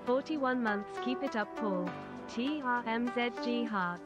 41 months. Keep it up, Paul. TRMZG heart.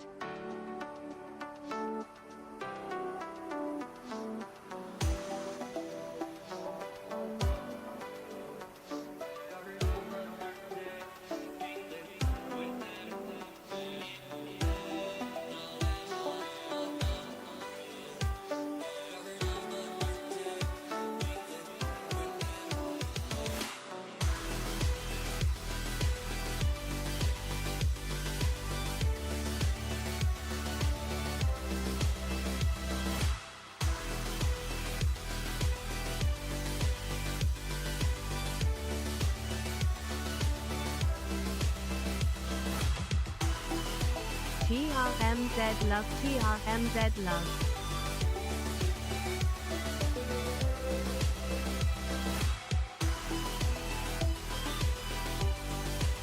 TRMZ love, TRMZ love.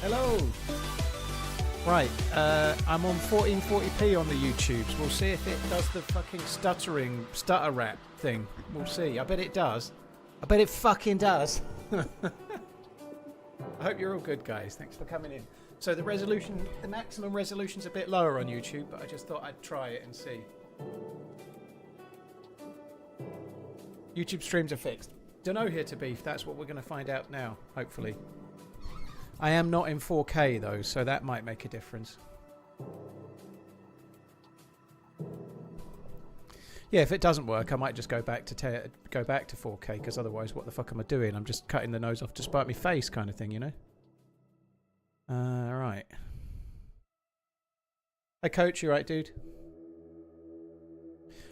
Hello. Right, I'm on 1440p on the YouTubes. We'll see if it does the fucking stutter rap thing. We'll see. I bet it does. I bet it fucking does. I hope you're all good, guys. Thanks for coming in. So the resolution, the maximum resolution's a bit lower on YouTube, but I just thought I'd try it and see. YouTube streams are fixed. Dunno here to beef. That's what we're going to find out now, hopefully. I am not in 4K though, so that might make a difference. Yeah, if it doesn't work, I might just go back to 4K, because otherwise, what the fuck am I doing? I'm just cutting the nose off to spite my face, kind of thing, you know. Right. Hi, Coach. You right, dude?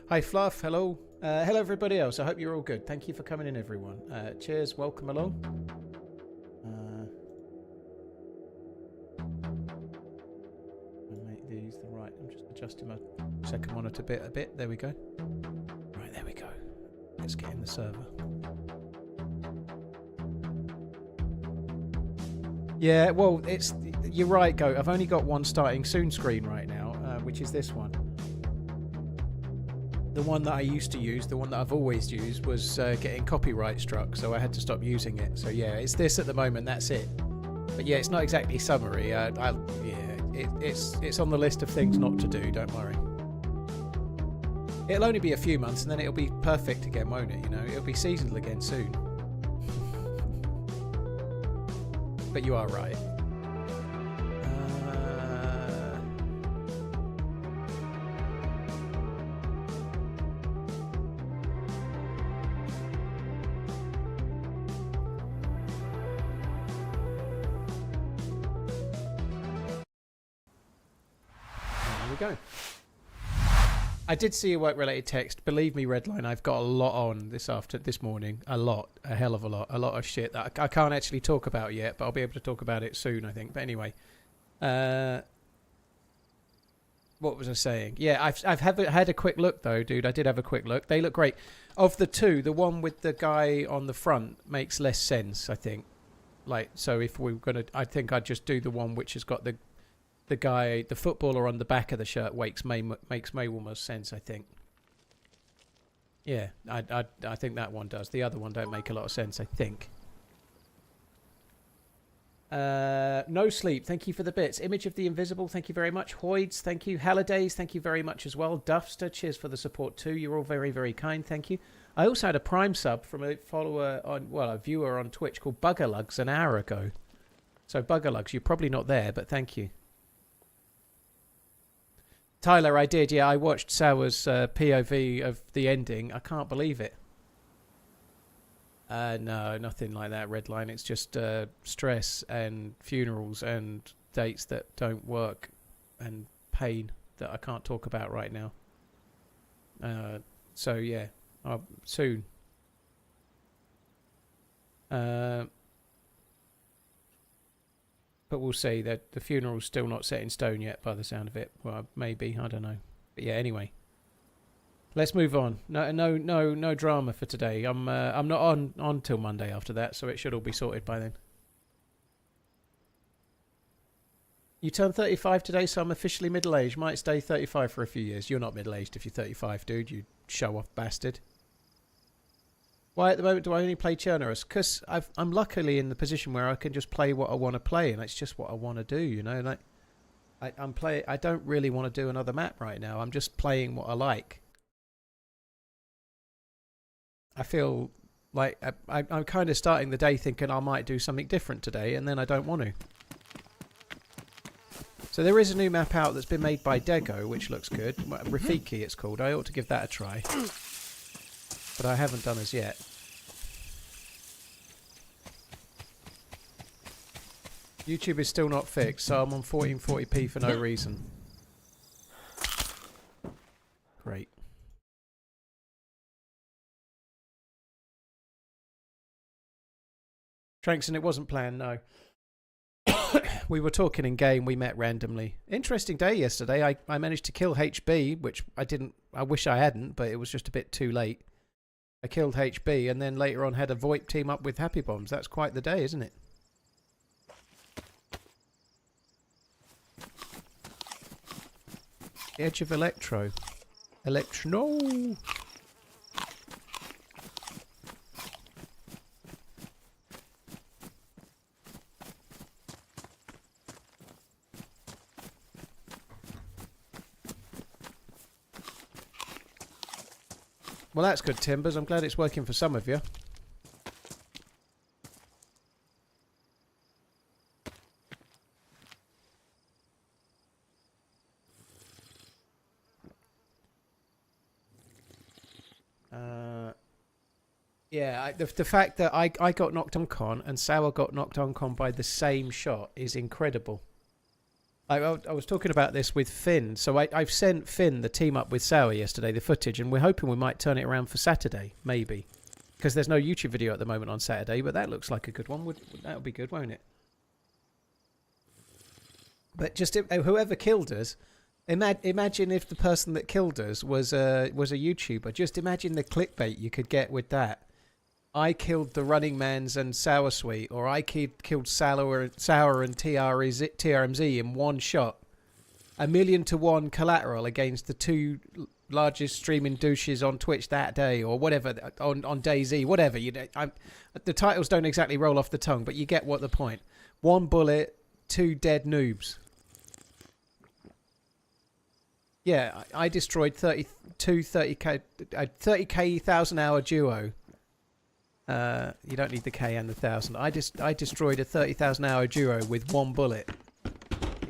Hi, Fluff. Hello. Hello, everybody else. I hope you're all good. Thank you for coming in, everyone. Cheers. Welcome along. I'll make these the right. I'm just adjusting my second monitor a bit. There we go. Right, there we go. Let's get in the server. Yeah, well, you're right, Goat. I've only got one starting soon screen right now, which is this one. The one that I used to use, the one that I've always used, was getting copyright struck, so I had to stop using it. So yeah, it's this at the moment. That's it. But yeah, it's not exactly summary. It's on the list of things not to do. Don't worry. It'll only be a few months, and then it'll be perfect again, won't it? You know, it'll be seasonal again soon. But you are right. There we go. I did see a work-related text. Believe me, Redline, I've got a lot on this morning. A hell of a lot of shit that I can't actually talk about yet, but I'll be able to talk about it soon, I think. But anyway, what was I saying? Yeah, I've had a quick look though, dude. I did have a quick look. They look great. Of the two, the one with the guy on the front makes less sense, I think. Like, so if we're gonna, I think I'd just do the one which has got the guy, the footballer on the back of the shirt makes way more sense, I think. Yeah, I think that one does. The other one don't make a lot of sense, I think. No Sleep, thank you for the bits. Image of the Invisible, thank you very much. Hoyds, thank you. Hallidays, thank you very much as well. Duffster, cheers for the support too. You're all very, very kind, thank you. I also had a Prime sub from a follower on, well, a viewer on Twitch called Buggerlugs an hour ago. So Buggerlugs, you're probably not there, but thank you. Tyler, I did, yeah. I watched Sour's POV of the ending. I can't believe it. No, nothing like that, Redline. It's just stress and funerals and dates that don't work and pain that I can't talk about right now. So, yeah, soon. But we'll see. The funeral's still not set in stone yet by the sound of it. Well, maybe. I don't know. But yeah, anyway. Let's move on. No drama for today. I'm not on till Monday after that, so it should all be sorted by then. You turn 35 today, so I'm officially middle-aged. Might stay 35 for a few years. You're not middle-aged if you're 35, dude. You show-off bastard. Why at the moment do I only play Chernarus? Because I'm luckily in the position where I can just play what I want to play, and it's just what I want to do, you know. Like I don't really want to do another map right now. I'm just playing what I like. I feel like I'm kind of starting the day thinking I might do something different today, and then I don't want to. So there is a new map out that's been made by Dego, which looks good. Rafiki it's called. I ought to give that a try. But I haven't done as yet. YouTube is still not fixed, so I'm on 1440p for no reason. Great. Trankson, it wasn't planned, no. We were talking in game, we met randomly. Interesting day yesterday. I managed to kill HB, which I wish I hadn't, but it was just a bit too late. I killed HB and then later on had a VoIP team up with Happy Bombs. That's quite the day, isn't it? Edge of Electro. No! Well, that's good, Timbers. I'm glad it's working for some of you. Yeah, the fact that I got knocked on and Sour got knocked on by the same shot is incredible. I was talking about this with Finn. So I've sent Finn the team up with Sour yesterday, the footage, and we're hoping we might turn it around for Saturday, maybe. Because there's no YouTube video at the moment on Saturday, but that looks like a good one. That would be good, won't it? But just whoever killed us, imagine if the person that killed us was a YouTuber. Just imagine the clickbait you could get with that. I killed TheRunningManZ and Sour Sweet, or I killed Sour and TRMZ in one shot. 1,000,000 collateral against the two largest streaming douches on Twitch that day, or whatever, on DayZ, whatever. The titles don't exactly roll off the tongue, but you get what the point. One bullet, two dead noobs. Yeah, I destroyed 30k 1,000-hour duo. You don't need the K and the 1,000. I destroyed a 30,000-hour duo with one bullet.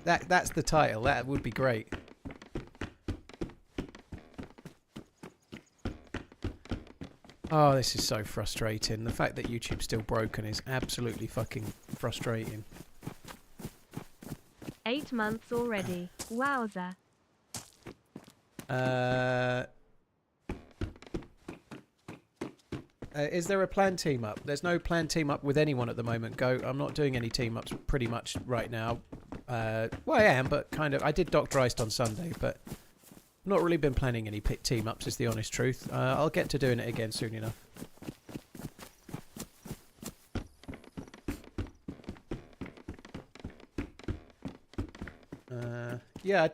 That's the title. That would be great. Oh, this is so frustrating. The fact that YouTube's still broken is absolutely fucking frustrating. 8 months already. Wowza. Is there a planned team up? There's no planned team up with anyone at the moment. Go. I'm not doing any team ups pretty much right now. Well, I am, but kind of. I did Dr. Iced on Sunday, but I've not really been planning any team ups, is the honest truth. I'll get to doing it again soon enough. Yeah, I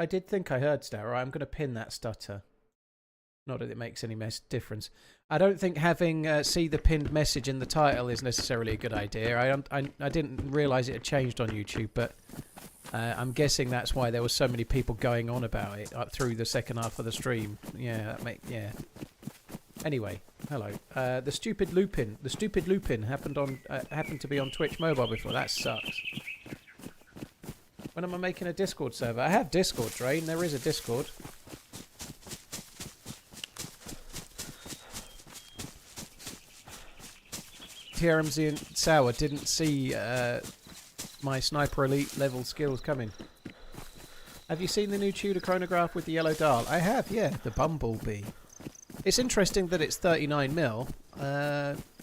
did think I heard Star. I'm going to pin that stutter. Not that it makes any difference. I don't think having see the pinned message in the title is necessarily a good idea. I didn't realise it had changed on YouTube, but I'm guessing that's why there were so many people going on about it through the second half of the stream. Yeah, yeah. Anyway, hello. The stupid Lupin happened to be on Twitch Mobile before. That sucks. When am I making a Discord server? I have Discord, Drain. There is a Discord. TRMZ and Sour didn't see my Sniper Elite level skills coming. Have you seen the new Tudor chronograph with the yellow dial? I have, yeah. The Bumblebee. It's interesting that it's 39mm.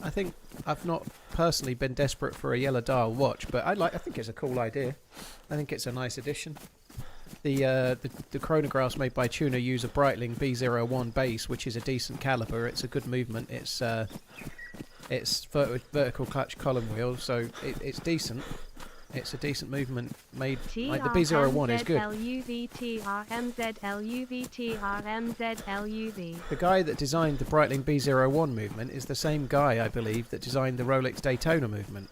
I think I've not personally been desperate for a yellow dial watch, but I think it's a cool idea. I think it's a nice addition. The chronographs made by Tuna use a Breitling B01 base, which is a decent caliber. It's a good movement. It's vertical clutch column wheel, so it's decent. It's a decent movement made. Like the B01 is good. The guy that designed the Breitling B01 movement is the same guy, I believe, that designed the Rolex Daytona movement.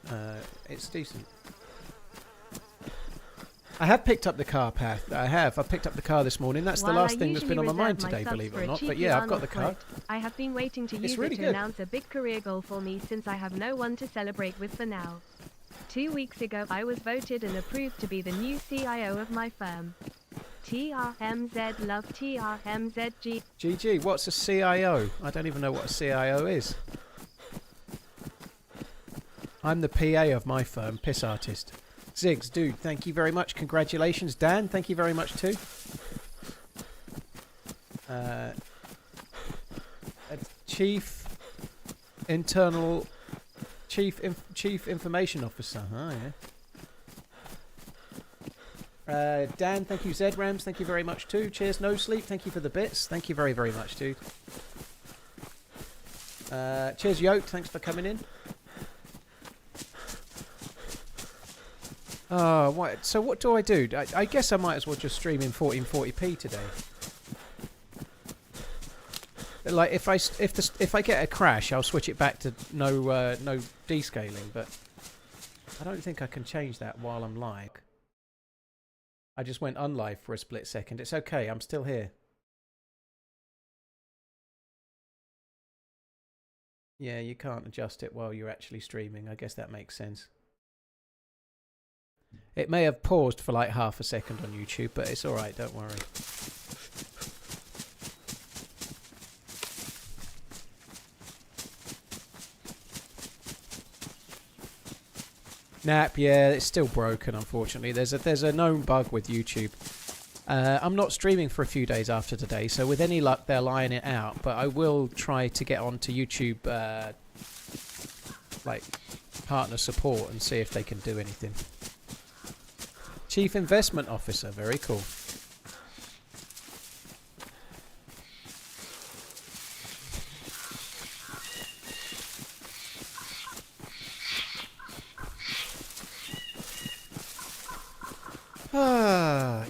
It's decent. I have picked up the car path. I picked up the car this morning. That's the last thing that's been on my mind today, believe it or not. But yeah, I've got the car. I have been waiting to use it to announce a big career goal for me since I have no one to celebrate with for now. 2 weeks ago I was voted and approved to be the new CIO of my firm. TRMZ, love TRMZG. GG, what's a CIO? I don't even know what a CIO is. I'm the PA of my firm, Piss Artist. Ziggs, dude, thank you very much. Congratulations. Dan, thank you very much too. Chief Information Officer. Oh, yeah. Dan, thank you. Zrams, thank you very much too. Cheers, No Sleep, thank you for the bits. Thank you very, very much, dude. Cheers, Yoke, thanks for coming in. Oh, so what do I do? I guess I might as well just stream in 1440p today. Like if I get a crash, I'll switch it back to no descaling. But I don't think I can change that while I'm live. I just went unlive for a split second. It's okay. I'm still here. Yeah, you can't adjust it while you're actually streaming. I guess that makes sense. It may have paused for like half a second on YouTube, but it's alright, don't worry. Nap, yeah, it's still broken, unfortunately. There's a known bug with YouTube. I'm not streaming for a few days after today, so with any luck they're lying it out, but I will try to get onto YouTube like partner support and see if they can do anything. Chief Investment Officer, very cool.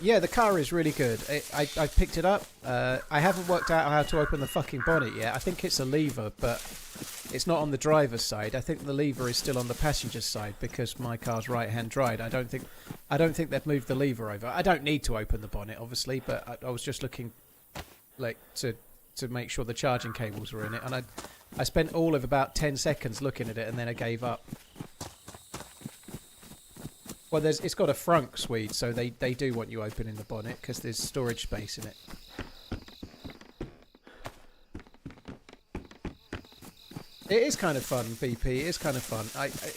Yeah, the car is really good. I picked it up. I haven't worked out how to open the fucking bonnet yet. I think it's a lever, but it's not on the driver's side. I think the lever is still on the passenger's side because my car's right-hand drive. I don't think they've moved the lever over. I don't need to open the bonnet, obviously, but I was just looking like to make sure the charging cables were in it, and I spent all of about 10 seconds looking at it, and then I gave up. Well, it's got a frunk Swede, so they do want you opening the bonnet because there's storage space in it. It is kind of fun, BP. It is kind of fun.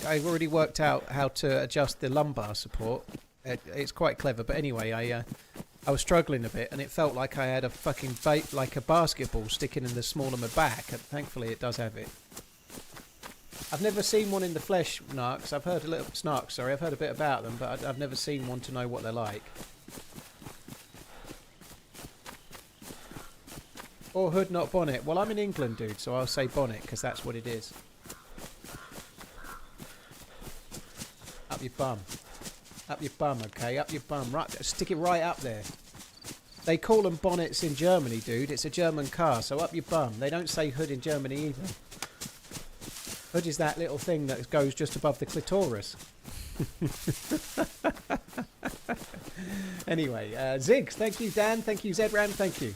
I've already worked out how to adjust the lumbar support. It's quite clever, but anyway, I was struggling a bit, and it felt like I had a fucking like a basketball sticking in the small of my back. And thankfully, it does have it. I've never seen one in the flesh, Narcs. I've heard I've heard a bit about them, but I've never seen one to know what they're like. Or hood, not bonnet. Well, I'm in England, dude, so I'll say bonnet, because that's what it is. Up your bum. Up your bum, okay? Up your bum. Right, stick it right up there. They call them bonnets in Germany, dude. It's a German car, so up your bum. They don't say hood in Germany either. Hood is that little thing that goes just above the clitoris. Anyway, Ziggs, thank you, Dan. Thank you, Zedram. Thank you.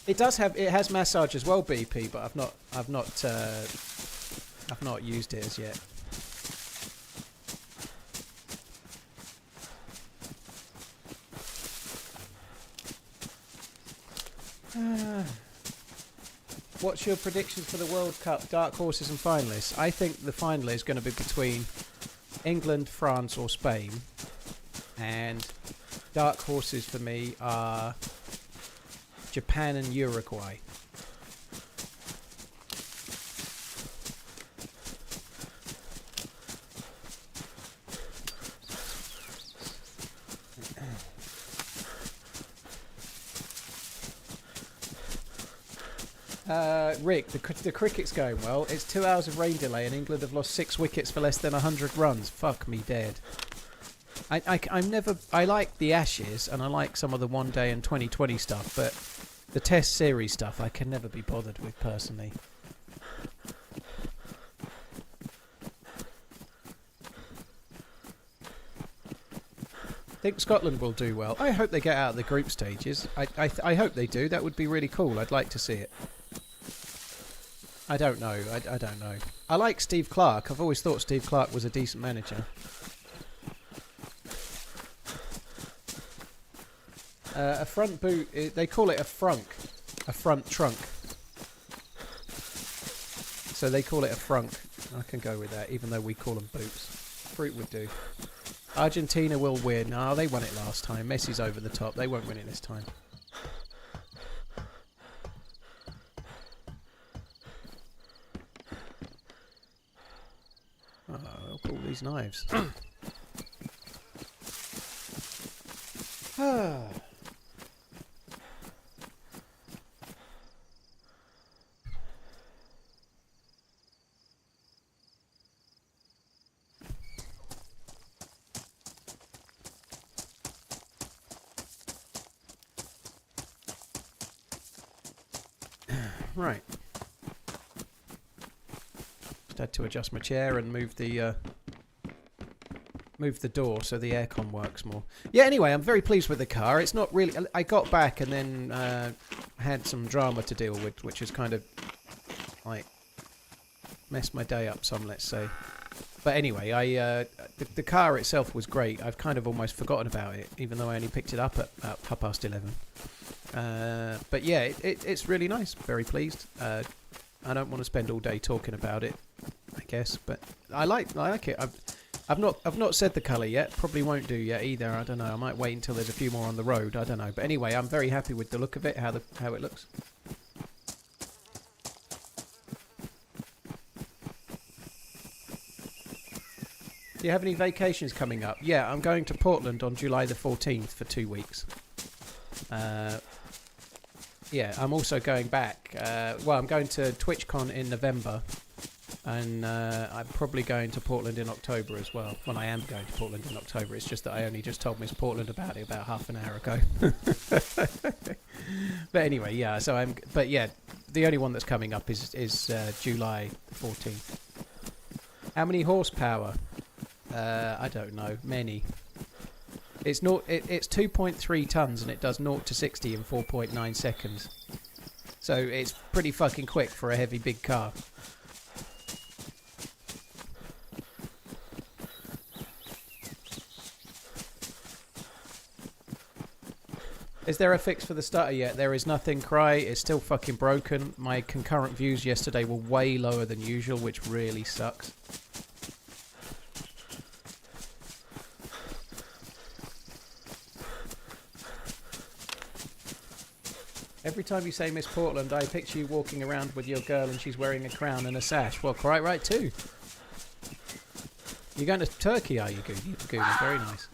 It has massage as well, BP, but I've not used it as yet. What's your predictions for the World Cup? Dark horses and finalists. I think the final is going to be between England, France, or Spain. And dark horses for me are Japan and Uruguay. Rick, the cricket's going well. It's 2 hours of rain delay and England have lost 6 wickets for less than 100 runs. Fuck me dead. I like the Ashes and I like some of the one day and 2020 stuff, but the Test series stuff I can never be bothered with personally. I think Scotland will do well. I hope they get out of the group stages. I hope they do. That would be really cool. I'd like to see it. I don't know. I don't know. I like Steve Clarke. I've always thought Steve Clarke was a decent manager. A front boot, they call it a frunk. A front trunk. So they call it a frunk. I can go with that, even though we call them boots. Fruit would do. Argentina will win. Oh, they won it last time. Messi's over the top. They won't win it this time. Oh, look at all these knives. Right. Just had to adjust my chair and move the door so the aircon works more. Yeah, anyway, I'm very pleased with the car. It's not really... I got back and then had some drama to deal with, which has kind of, like, messed my day up some, let's say. But anyway, the car itself was great. I've kind of almost forgotten about it, even though I only picked it up at 11:30. But yeah, it's really nice. Very pleased. I don't want to spend all day talking about it, I guess, but I like it. I've not said the colour yet. Probably won't do yet either. I don't know. I might wait until there's a few more on the road. I don't know. But anyway, I'm very happy with the look of it. How it looks. Do you have any vacations coming up? Yeah, I'm going to Portland on July the 14th for 2 weeks. Yeah, I'm also going back. I'm going to TwitchCon in November. And I'm probably going to Portland in October as well. Well, I am going to Portland in October. It's just that I only just told Miss Portland about it about half an hour ago. But anyway, yeah. But yeah, the only one that's coming up is July 14th. How many horsepower? I don't know. Many. It's 2.3 tons and it does 0 to 60 in 4.9 seconds. So it's pretty fucking quick for a heavy big car. Is there a fix for the stutter yet? There is nothing, Cry. It's still fucking broken. My concurrent views yesterday were way lower than usual, which really sucks. Every time you say Miss Portland, I picture you walking around with your girl and she's wearing a crown and a sash. Well, quite right too. You're going to Turkey, are you, Goody? Very nice.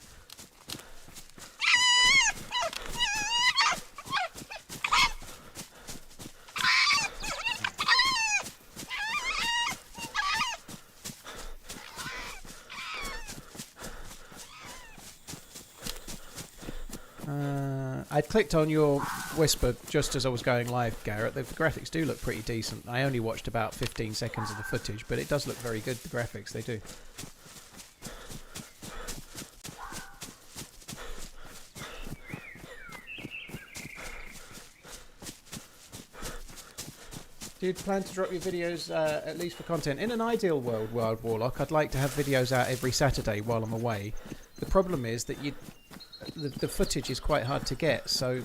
I clicked on your whisper just as I was going live, Garrett. The graphics do look pretty decent. I only watched about 15 seconds of the footage, but it does look very good, the graphics, they do. Do you plan to drop your videos at least for content? In an ideal world, Wild Warlock, I'd like to have videos out every Saturday while I'm away. The problem is that the footage is quite hard to get, so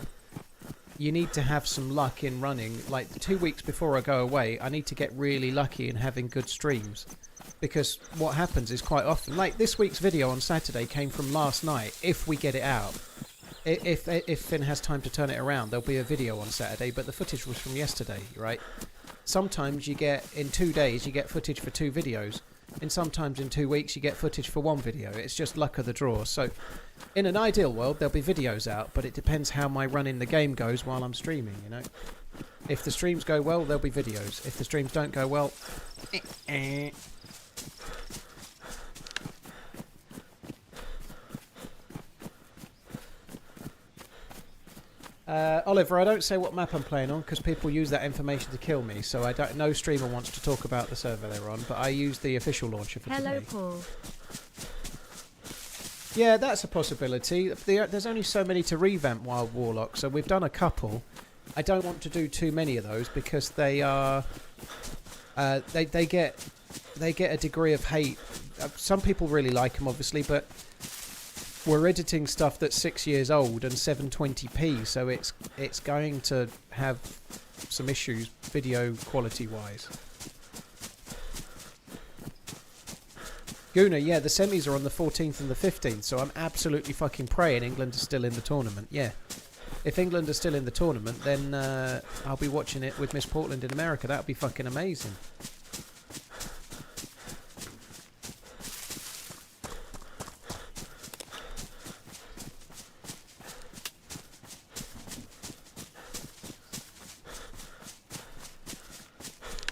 you need to have some luck in running. Like 2 weeks before I go away, I need to get really lucky in having good streams. Because what happens is quite often, like this week's video on Saturday came from last night, if we get it out. If Finn has time to turn it around, there'll be a video on Saturday, but the footage was from yesterday, right? Sometimes you get, in 2 days, you get footage for 2 videos. And sometimes in 2 weeks, you get footage for 1 video. It's just luck of the draw. So, in an ideal world, there'll be videos out, but it depends how my run in the game goes while I'm streaming, you know? If the streams go well, there'll be videos. If the streams don't go well, Oliver, I don't say what map I'm playing on because people use that information to kill me, so I don't. No streamer wants to talk about the server they're on, but I use the official launcher for Hello, today. Paul. Yeah, that's a possibility. There's only so many to revamp Wild Warlock, so we've done a couple. I don't want to do too many of those because they are they get a degree of hate. Some people really like them, obviously, but we're editing stuff that's 6 years old and 720p, so it's going to have some issues video quality wise. Guna, yeah, the semis are on the 14th and the 15th, so I'm absolutely fucking praying England is still in the tournament. Yeah, if England are still in the tournament, then I'll be watching it with Miss Portland in America. That would be fucking amazing.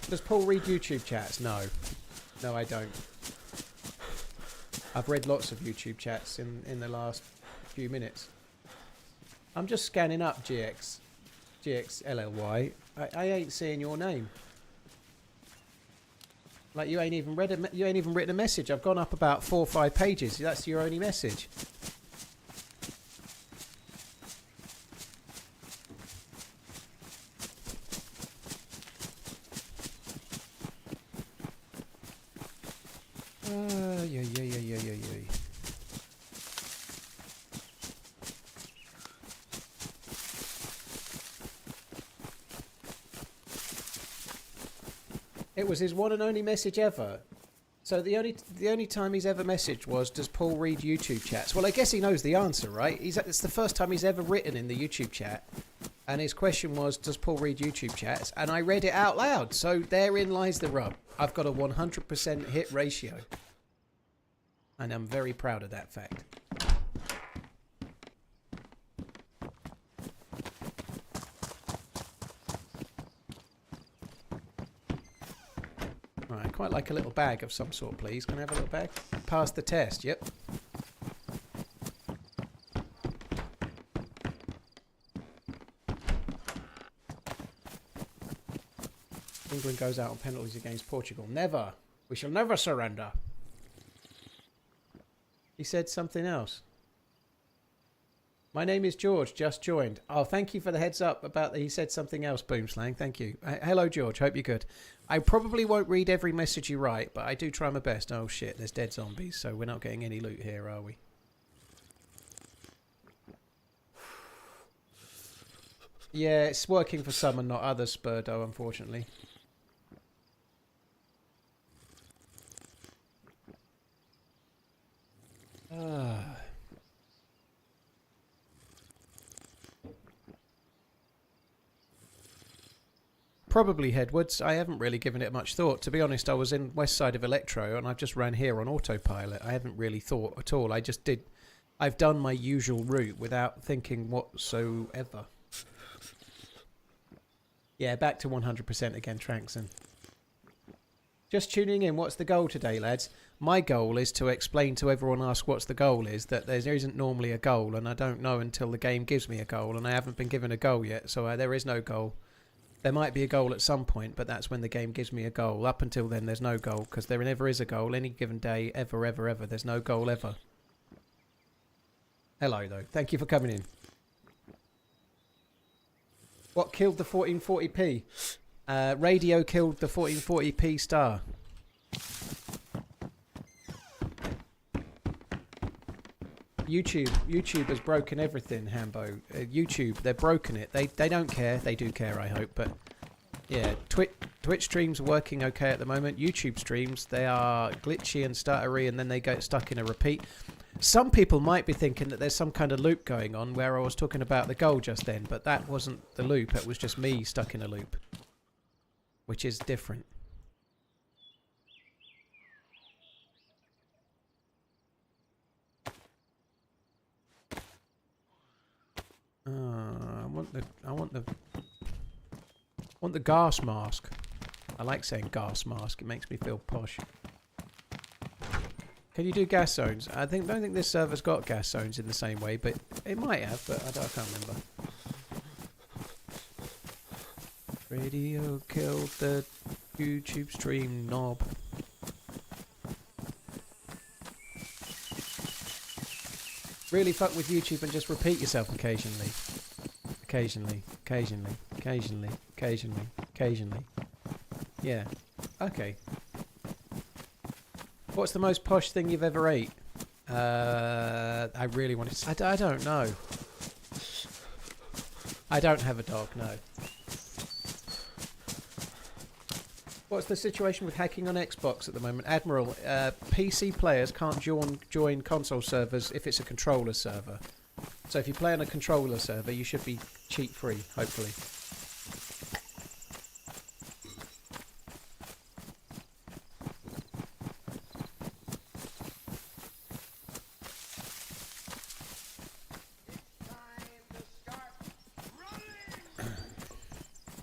Does Paul read YouTube chats? No. No, I don't. I've read lots of YouTube chats in the last few minutes. I'm just scanning up GXLLY. I ain't seeing your name. Like you ain't even written a message. I've gone up about 4 or 5 pages. That's your only message. Yeah. It was his one and only message ever. So the only time he's ever messaged was, does Paul read YouTube chats? Well, I guess he knows the answer, right? It's the first time he's ever written in the YouTube chat. And his question was, does Paul read YouTube chats? And I read it out loud. So therein lies the rub. I've got a 100% hit ratio. And I'm very proud of that fact. Right, I quite like a little bag of some sort, please. Can I have a little bag? Pass the test, yep. England goes out on penalties against Portugal. Never. We shall never surrender. He said something else. My name is George, just joined. Oh, thank you for the heads up about that. He said something else, Boomslang. Thank you. Hello, George. Hope you're good. I probably won't read every message you write, but I do try my best. Oh, shit. There's dead zombies, so we're not getting any loot here, are we? Yeah, it's working for some and not others, Spurdo, unfortunately. Probably Headwards. I haven't really given it much thought. To be honest, I was in west side of Electro and I've just ran here on autopilot. I haven't really thought at all. I've done my usual route without thinking whatsoever. Yeah, back to 100% again, Trankson. Just tuning in. What's the goal today, lads? My goal is to explain to everyone asked what's the goal is, that there isn't normally a goal, and I don't know until the game gives me a goal, and I haven't been given a goal yet, so there is no goal. There might be a goal at some point, but that's when the game gives me a goal. Up until then, there's no goal, because there never is a goal any given day, ever, ever, ever. There's no goal ever. Hello, though. Thank you for coming in. What killed the 1440p? Radio killed the 1440p star. YouTube has broken everything, Hambo. YouTube, they've broken it. They don't care. They do care, I hope. But yeah, Twitch streams are working okay at the moment. YouTube streams, they are glitchy and stuttery, and then they get stuck in a repeat. Some people might be thinking that there's some kind of loop going on where I was talking about the goal just then, but that wasn't the loop. It was just me stuck in a loop, which is different. I want the gas mask. I like saying gas mask. It makes me feel posh. Can you do gas zones? I don't think this server's got gas zones in the same way, but it might have, but I can't remember. Radio killed the YouTube stream knob. Really fuck with YouTube and just repeat yourself occasionally. Occasionally. Yeah. Okay. What's the most posh thing you've ever ate? I really want to... I don't know. I don't have a dog, no. What's the situation with hacking on Xbox at the moment? Admiral, PC players can't join console servers if it's a controller server. So if you play on a controller server, you should be cheat-free, hopefully.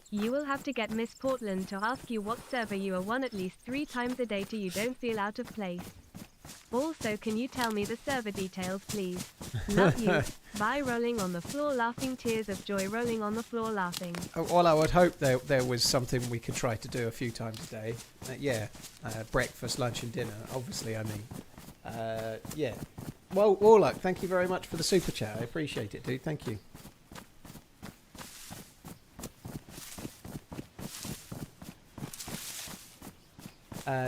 You will have to get Miss Portland to ask you what server you are on at least 3 times a day till you don't feel out of place. Also, can you tell me the server details, please? Love you. Bye. Rolling on the floor laughing, tears of joy rolling on the floor laughing. Well, I would hope there was something we could try to do a few times a day. Yeah, breakfast, lunch and dinner, obviously, I mean. Yeah. Well, Warlock, thank you very much for the super chat. I appreciate it, dude. Thank you.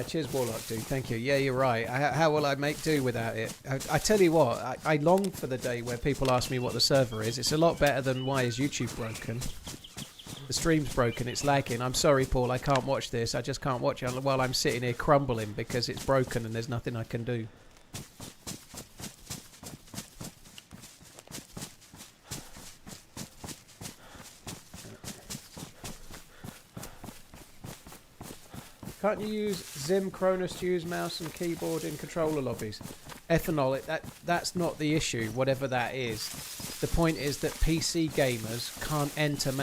Cheers, Warlock, dude. Thank you. Yeah, you're right. How will I make do without it? I tell you what, I long for the day where people ask me what the server is. It's a lot better than why is YouTube broken. The stream's broken. It's lagging. I'm sorry, Paul. I can't watch this. I just can't watch it while I'm sitting here crumbling because it's broken and there's nothing I can do. Can't you use Zim Cronus to use mouse and keyboard in controller lobbies? Ethanol, that's not the issue, whatever that is. The point is that PC gamers can't enter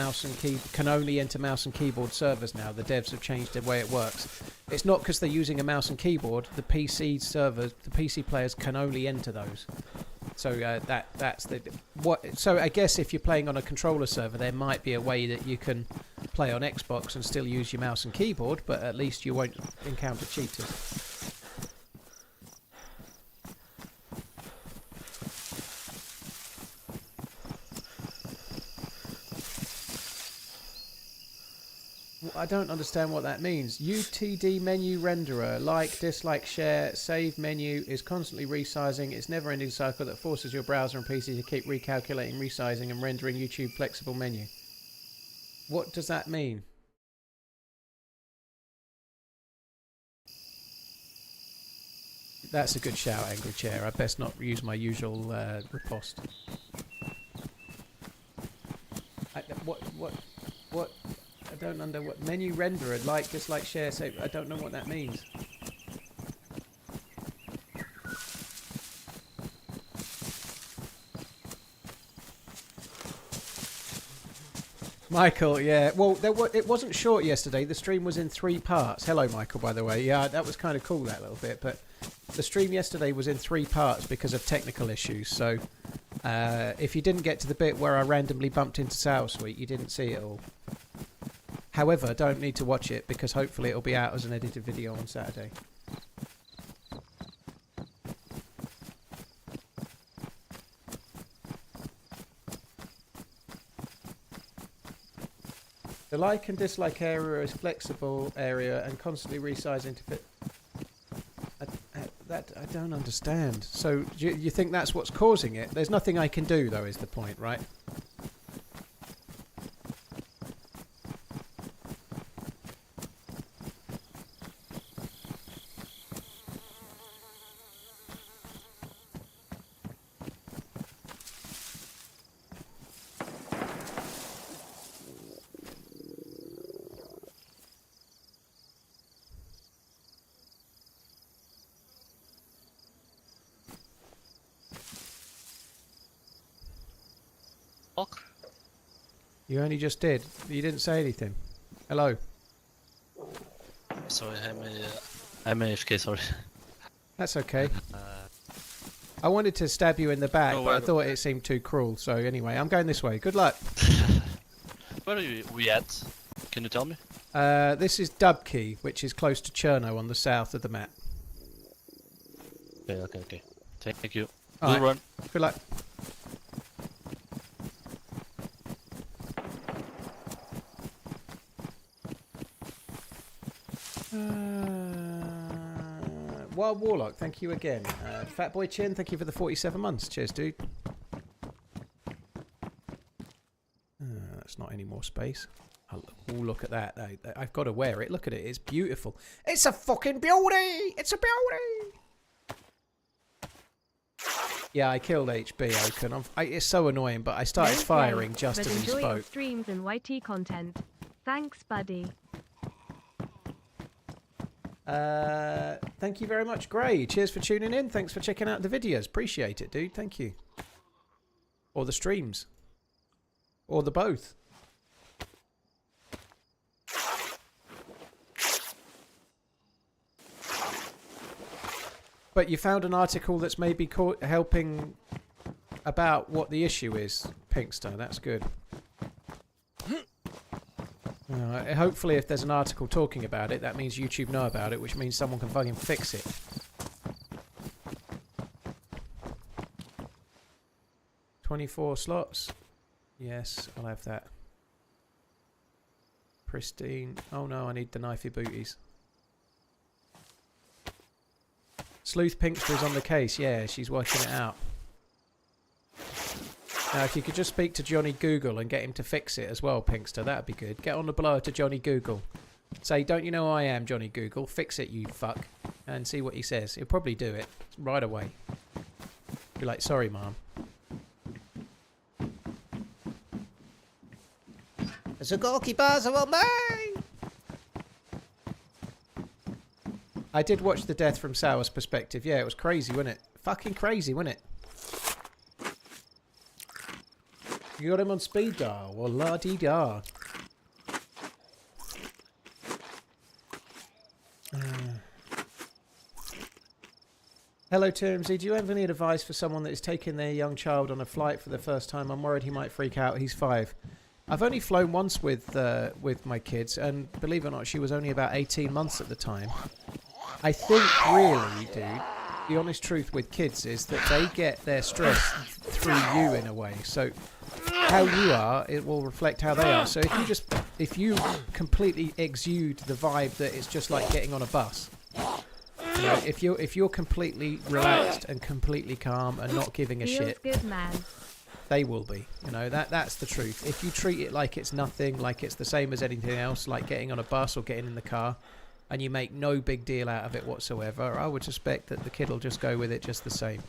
can only enter mouse and keyboard servers now. The devs have changed the way it works. It's not because they're using a mouse and keyboard. The PC servers, the PC players can only enter those. So that's the what. So I guess if you're playing on a controller server, there might be a way that you can play on Xbox and still use your mouse and keyboard, but at least you won't encounter cheaters. I don't understand what that means. UTD menu renderer, like, dislike, share, save menu is constantly resizing. It's never-ending cycle that forces your browser and PC to keep recalculating, resizing, and rendering YouTube flexible menu. What does that mean? That's a good shout, Angry Chair. I best not use my usual riposte. What? I don't under what menu renderer, like, dislike, share, save. I don't know what that means. Michael, yeah. Well, it wasn't short yesterday. The stream was in 3 parts. Hello, Michael, by the way. Yeah, that was kind of cool, that little bit. But The stream yesterday was in 3 parts because of technical issues, so if you didn't get to the bit where I randomly bumped into Sour Sweet, you didn't see it all. However, don't need to watch it because hopefully it'll be out as an edited video on Saturday. The like and dislike area is flexible area and constantly resizing to fit. I don't understand. So you think that's what's causing it? There's nothing I can do though, is the point, right? You only just did. You didn't say anything. Hello. Sorry, I'm AFK, sorry. That's okay. I wanted to stab you in the back, but I thought it seemed too cruel. So anyway, I'm going this way. Good luck. Where are we at? Can you tell me? This is Dubkey, which is close to Chernarus on the south of the map. Okay. Thank you. All Good right. run. Good luck. Wild Warlock, thank you again. Fatboy Chin, thank you for the 47 months. Cheers, dude. That's not any more space. Oh, look at that. I've got to wear it. Look at it. It's beautiful. It's a fucking beauty. It's a beauty. Yeah, I killed HB Oaken. It's so annoying, but I started firing just as he spoke. Enjoy your spoke. streams and YT content. Thanks, buddy. Thank you very much, Gray. Cheers for tuning in. Thanks for checking out the videos. Appreciate it, dude. Thank you. Or the streams. Or the both. But you found an article that's maybe helping about what the issue is, Pinkster. That's good. Hopefully if there's an article talking about it, that means YouTube know about it, which means someone can fucking fix it. $24 slots. Yes, I'll have that. Pristine. Oh no, I need the knifey booties. Sleuth Pinkster is on the case. Yeah, she's working it out. Now, if you could just speak to Johnny Google and get him to fix it as well, Pinkster, that'd be good. Get on the blower to Johnny Google. Say, don't you know I am Johnny Google? Fix it, you fuck. And see what he says. He'll probably do it right away. Be like, sorry, Mom. It's a goalkeeper of me! I did watch the death from Sour's perspective. Yeah, it was crazy, wasn't it? Fucking crazy, wasn't it? You got him on speed dial. Well, la-dee-da. Hello, TRMZ. Do you have any advice for someone that is taking their young child on a flight for the first time? I'm worried he might freak out. He's 5. I've only flown once with my kids, and believe it or not, she was only about 18 months at the time. I think, really, dude, the honest truth with kids is that they get their stress through you in a way. So how you are, it will reflect how they are. So if you completely exude the vibe that it's just like getting on a bus, you know, if you're completely relaxed and completely calm and not giving a shit, good, man. They will be. You know, that's the truth. If you treat it like it's nothing, like it's the same as anything else, like getting on a bus or getting in the car, and you make no big deal out of it whatsoever, I would suspect that the kid will just go with it just the same.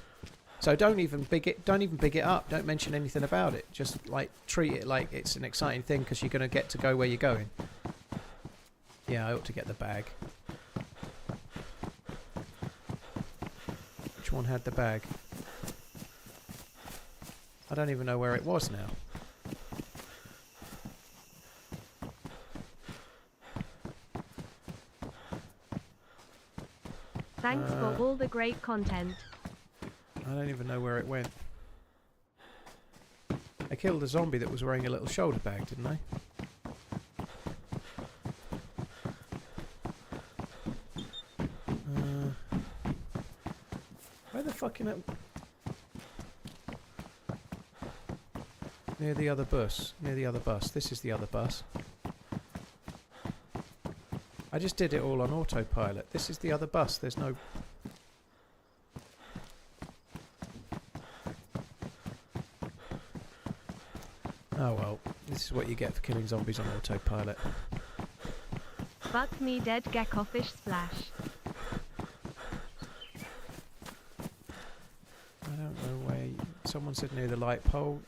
So don't even big it up. Don't mention anything about it. Just like treat it like it's an exciting thing because you're going to get to go where you're going. Yeah, I ought to get the bag. Which one had the bag? I don't even know where it was now. Thanks for all the great content. I don't even know where it went. I killed a zombie that was wearing a little shoulder bag, didn't I? Where the fucking... Near the other bus. Near the other bus. This is the other bus. I just did it all on autopilot. This is the other bus. There's no... Oh well. This is what you get for killing zombies on autopilot. Fuck me dead geckofish splash. I don't know where... Someone said near the light pole.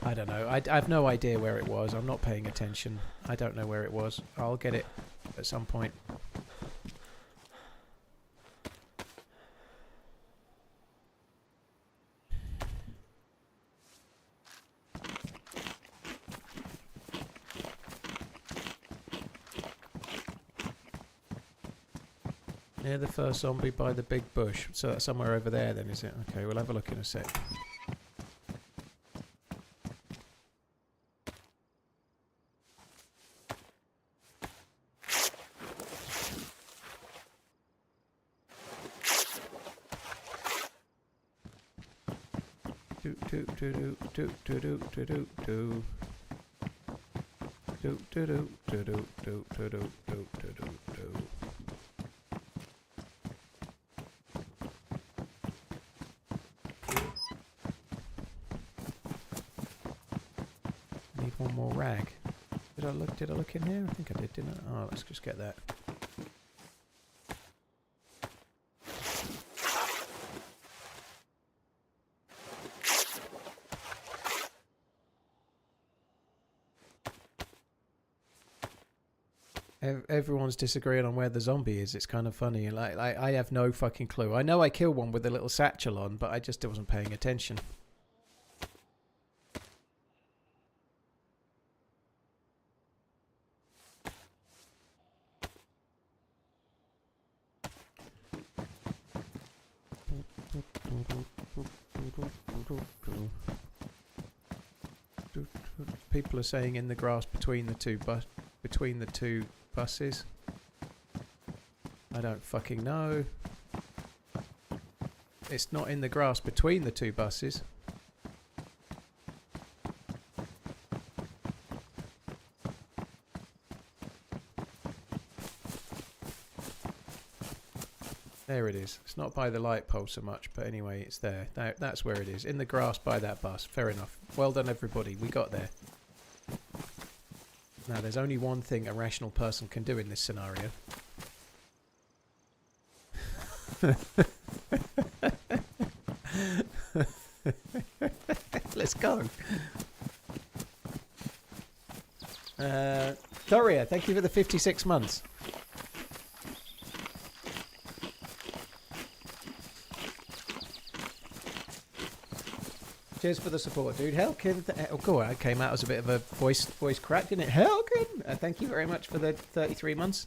I don't know. I have no idea where it was. I'm not paying attention. I don't know where it was. I'll get it at some point. Near the first zombie by the big bush. So that's somewhere over there then, is it? Okay, we'll have a look in a sec. Do do do do do do do do do do. Do do do do do do do do do do do. Need one more rag. Did I look in here? I think I did, didn't I? Oh, let's just get that. Everyone's disagreeing on where the zombie is. It's kind of funny. Like I have no fucking clue. I know I killed one with a little satchel on, but I just wasn't paying attention. People are saying in the grass between the two buses. I don't fucking know. It's not in the grass between the two buses. There it is. It's not by the light pole so much, but anyway, it's there. That's where it is. In the grass by that bus. Fair enough. Well done, everybody. We got there. Now, there's only one thing a rational person can do in this scenario. Let's go. Thoria, thank you for the 56 months. Cheers for the support, dude. Helkin, oh, cool. I came out as a bit of a voice crack, didn't it? Helkin, thank you very much for the 33 months.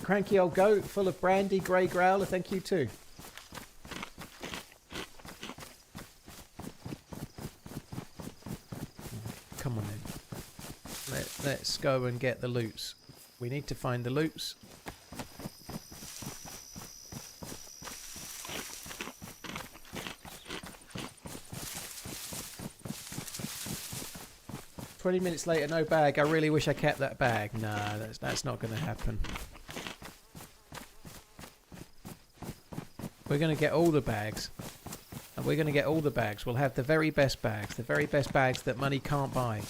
Cranky old goat, full of brandy, grey growler. Thank you too. Come on then. Let's go and get the loots. We need to find the loots. "20 minutes later, no bag. I really wish I kept that bag." Nah, that's not going to happen. We're going to get all the bags. And we're going to get all the bags. We'll have the very best bags. The very best bags that money can't buy.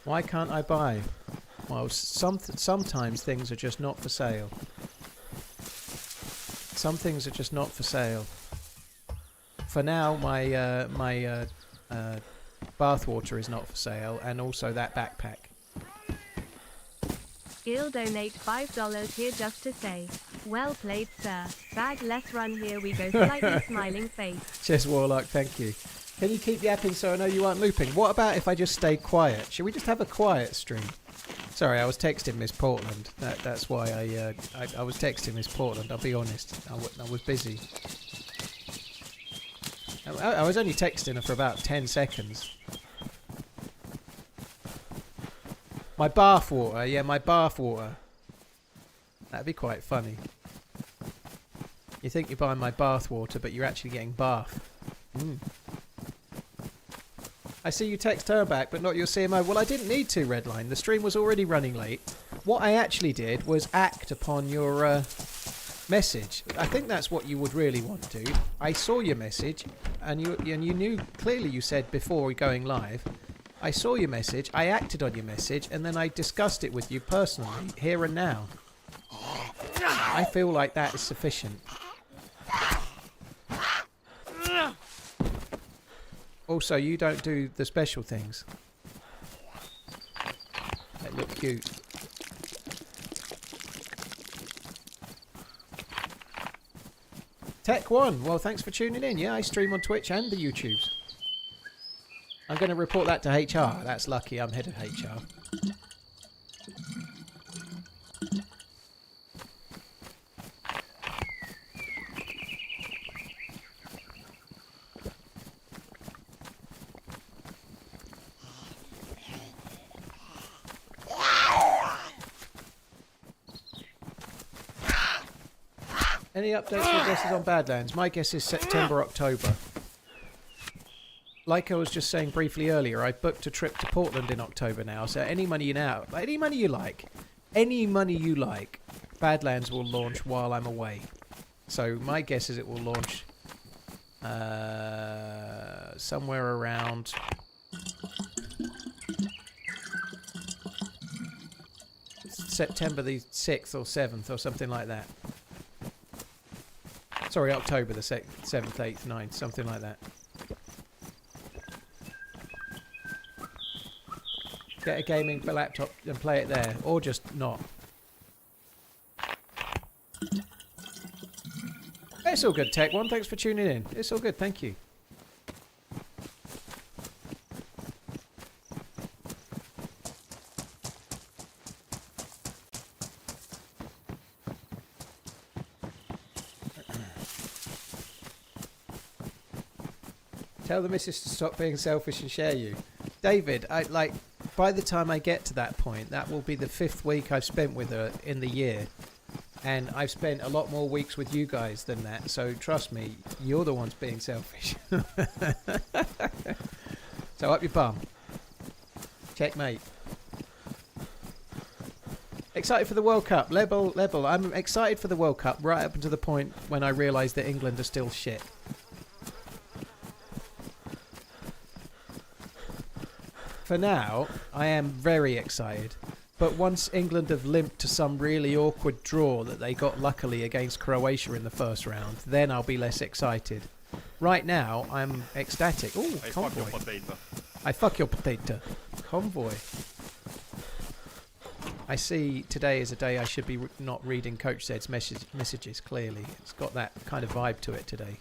Why can't I buy? Well, sometimes things are just not for sale. Some things are just not for sale. For now, my bathwater is not for sale, and also that backpack. Gil donate $5 here just to say, well played, sir. Bag, let's run, here we go. Slightly smiling face. Chess Warlock, thank you. Can you keep yapping so I know you aren't looping? What about if I just stay quiet? Should we just have a quiet stream? Sorry, I was texting Miss Portland. That's why I was texting Miss Portland. I'll be honest. I was busy. I was only texting her for about 10 seconds. My bath water. Yeah, my bath water. That'd be quite funny. You think you're buying my bath water, but you're actually getting bath. I see you text her back, but not your CMO. Well, I didn't need to, Redline. The stream was already running late. What I actually did was act upon your message. I think that's what you would really want to do. I saw your message, and you knew clearly. You said before going live. I saw your message. I acted on your message, and then I discussed it with you personally, here and now. I feel like that is sufficient. Also, you don't do the special things. They look cute. Tech1, well, thanks for tuning in. Yeah, I stream on Twitch and the YouTubes. I'm going to report that to HR. That's lucky. I'm head of HR. Any updates or guesses on Badlands? My guess is September, October. Like I was just saying briefly earlier, I booked a trip to Portland in October now, so any money you like, Badlands will launch while I'm away. So my guess is it will launch somewhere around September the 6th or 7th or something like that. Sorry, October the 7th, 8th, 9th, something like that. Get a gaming laptop and play it there, or just not. It's all good, Tech One. Thanks for tuning in. It's all good, thank you. Tell the missus to stop being selfish and share you. David, by the time I get to that point, that will be the 5th week I've spent with her in the year. And I've spent a lot more weeks with you guys than that. So trust me, you're the ones being selfish. So up your bum. Checkmate. Excited for the World Cup. Level. I'm excited for the World Cup right up until the point when I realise that England are still shit. For now, I am very excited. But once England have limped to some really awkward draw that they got luckily against Croatia in the first round, then I'll be less excited. Right now, I'm ecstatic. Ooh, convoy. Fuck your potato. I fuck your potato. Convoy. I see today is a day I should be not reading Coach Zed's messages, clearly. It's got that kind of vibe to it today.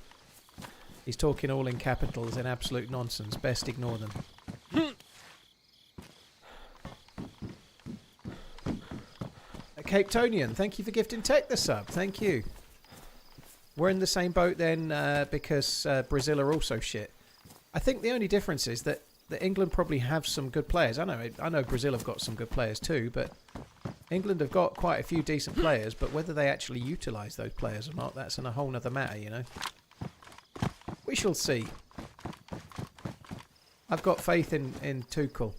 He's talking all in capitals and absolute nonsense. Best ignore them. Cape Tonian, thank you for gifting Tech the sub. Thank you. We're in the same boat then because Brazil are also shit. I think the only difference is that England probably have some good players. I know Brazil have got some good players too, but England have got quite a few decent players, but whether they actually utilise those players or not, that's a whole other matter, you know. We shall see. I've got faith in Tuchel.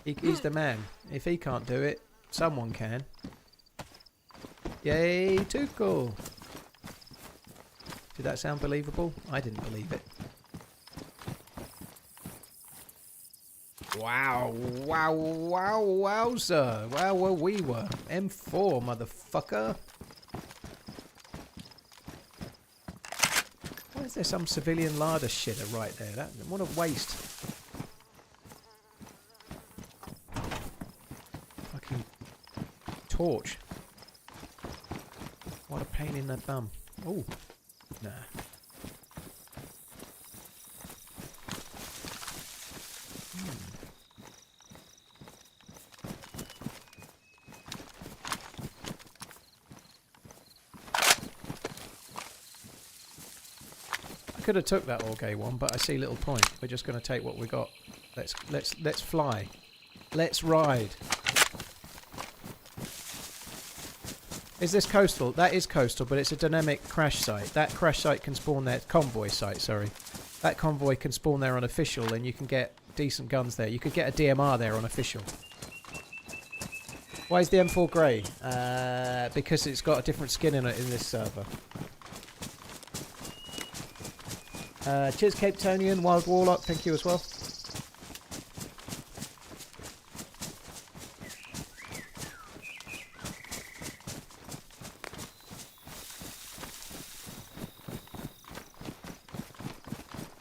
He's the man. If he can't do it, someone can. Yay, Tuchel! Did that sound believable? I didn't believe it. Wow, wow, wow, wowzer. Wow, where we were. M4, motherfucker. Why is there some civilian larder shitter right there? What a waste. Fucking torch. What a pain in the bum. Oh, nah. Could have took that Orgay one, but I see little point. We're just going to take what we got. Let's fly. Let's ride. Is this coastal? That is coastal, but it's a dynamic crash site. That crash site can spawn there. Convoy site, sorry. That convoy can spawn there on official, and you can get decent guns there. You could get a DMR there on official. Why is the M4 grey? Because it's got a different skin in it in this server. Cheers, Cape Tonian, Wild Warlock, thank you as well.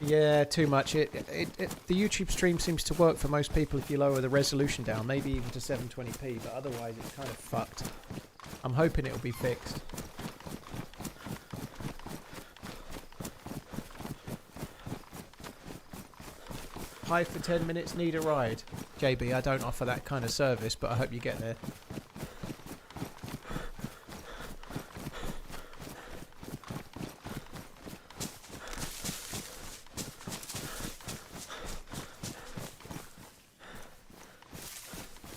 Yeah, too much. The YouTube stream seems to work for most people if you lower the resolution down, maybe even to 720p, but otherwise it's kind of fucked. I'm hoping it'll be fixed. Hi for 10 minutes, need a ride. JB, I don't offer that kind of service, but I hope you get there.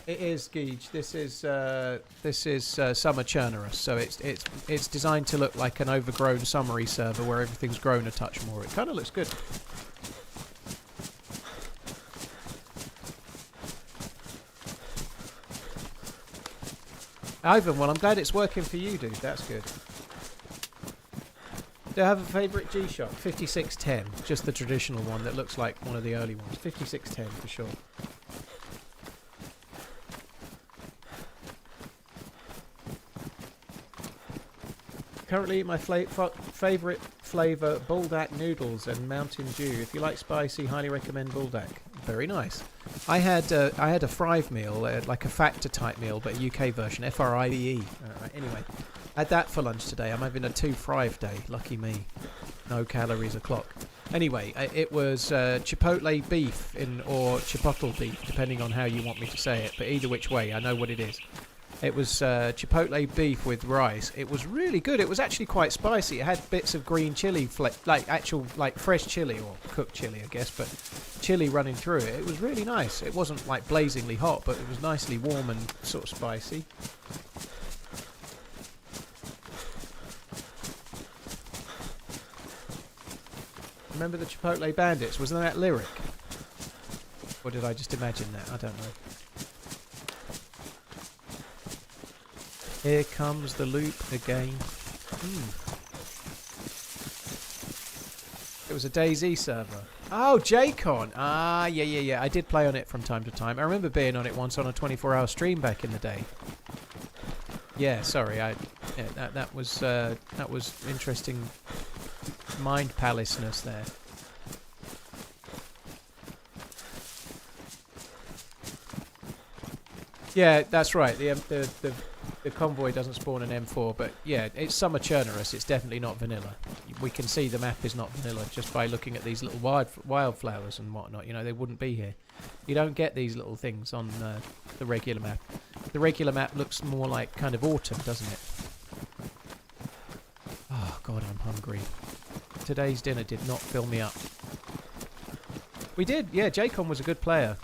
It is Geege. This is summer Chernarus, so it's designed to look like an overgrown summery server where everything's grown a touch more. It kind of looks good. Ivan, well, I'm glad it's working for you, dude. That's good. Do I have a favourite G-Shock? 5610. Just the traditional one that looks like one of the early ones. 5610 for sure. Currently, my favourite flavour, Buldak noodles and Mountain Dew. If you like spicy, highly recommend Buldak. Very nice. I had a Thrive meal, like a Factor type meal, but a UK version, FRIVE. Anyway, I had that for lunch today. I'm having a 2 Thrive day. Lucky me. No calories a clock. Anyway, it was chipotle beef or chipotle beef, depending on how you want me to say it. But either which way, I know what it is. It was chipotle beef with rice. It was really good. It was actually quite spicy. It had bits of green chili, like fresh chili or cooked chili, I guess, but chili running through it. It was really nice. It wasn't like blazingly hot, but it was nicely warm and sort of spicy. Remember the Chipotle Bandits? Wasn't that lyric? Or did I just imagine that? I don't know. Here comes the loop again. It was a DayZ server. Oh, JCon. Ah, yeah. I did play on it from time to time. I remember being on it once on a 24-hour stream back in the day. Yeah, sorry. That was interesting mind palaceness there. Yeah, that's right. The convoy doesn't spawn an M4, but yeah, it's summer Chernarus. It's definitely not vanilla. We can see the map is not vanilla just by looking at these little wildflowers and whatnot. You know, they wouldn't be here. You don't get these little things on the regular map. The regular map looks more like kind of autumn, doesn't it? Oh, God, I'm hungry. Today's dinner did not fill me up. We did, yeah, JCon was a good player.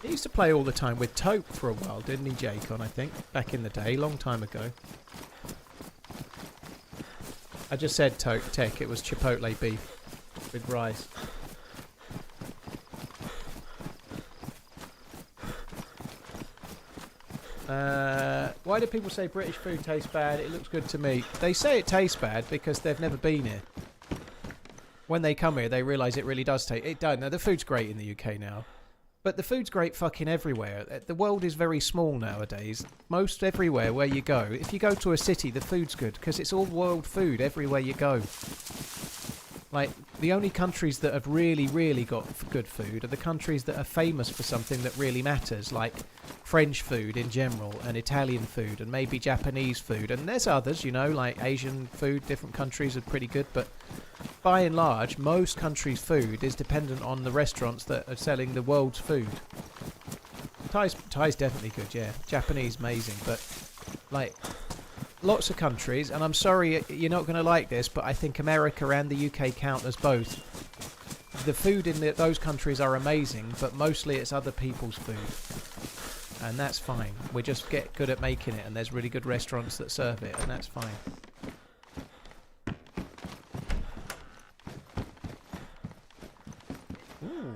He used to play all the time with Taupe for a while, didn't he, JCon, I think? Back in the day, long time ago. I just said Taupe Tech, it was chipotle beef with rice. Why do people say British food tastes bad? It looks good to me. They say it tastes bad because they've never been here. when they come here, they realise it really does taste. It does. Now the food's great in the UK now, but the food's great fucking everywhere. The world is very small nowadays. Most everywhere where you go, if you go to a city, the food's good because it's all world food everywhere you go. Like, the only countries that have really, really got good food are the countries that are famous for something that really matters, like French food in general, and Italian food, and maybe Japanese food. And there's others, you know, like Asian food, different countries are pretty good, but by and large, most countries' food is dependent on the restaurants that are selling the world's food. Thai's definitely good, yeah. Japanese, amazing, but, like... lots of countries, and I'm sorry you're not going to like this, but I think America and the UK count as both. The food in those countries are amazing, but mostly it's other people's food. And that's fine. We just get good at making it, and there's really good restaurants that serve it, and that's fine. Ooh.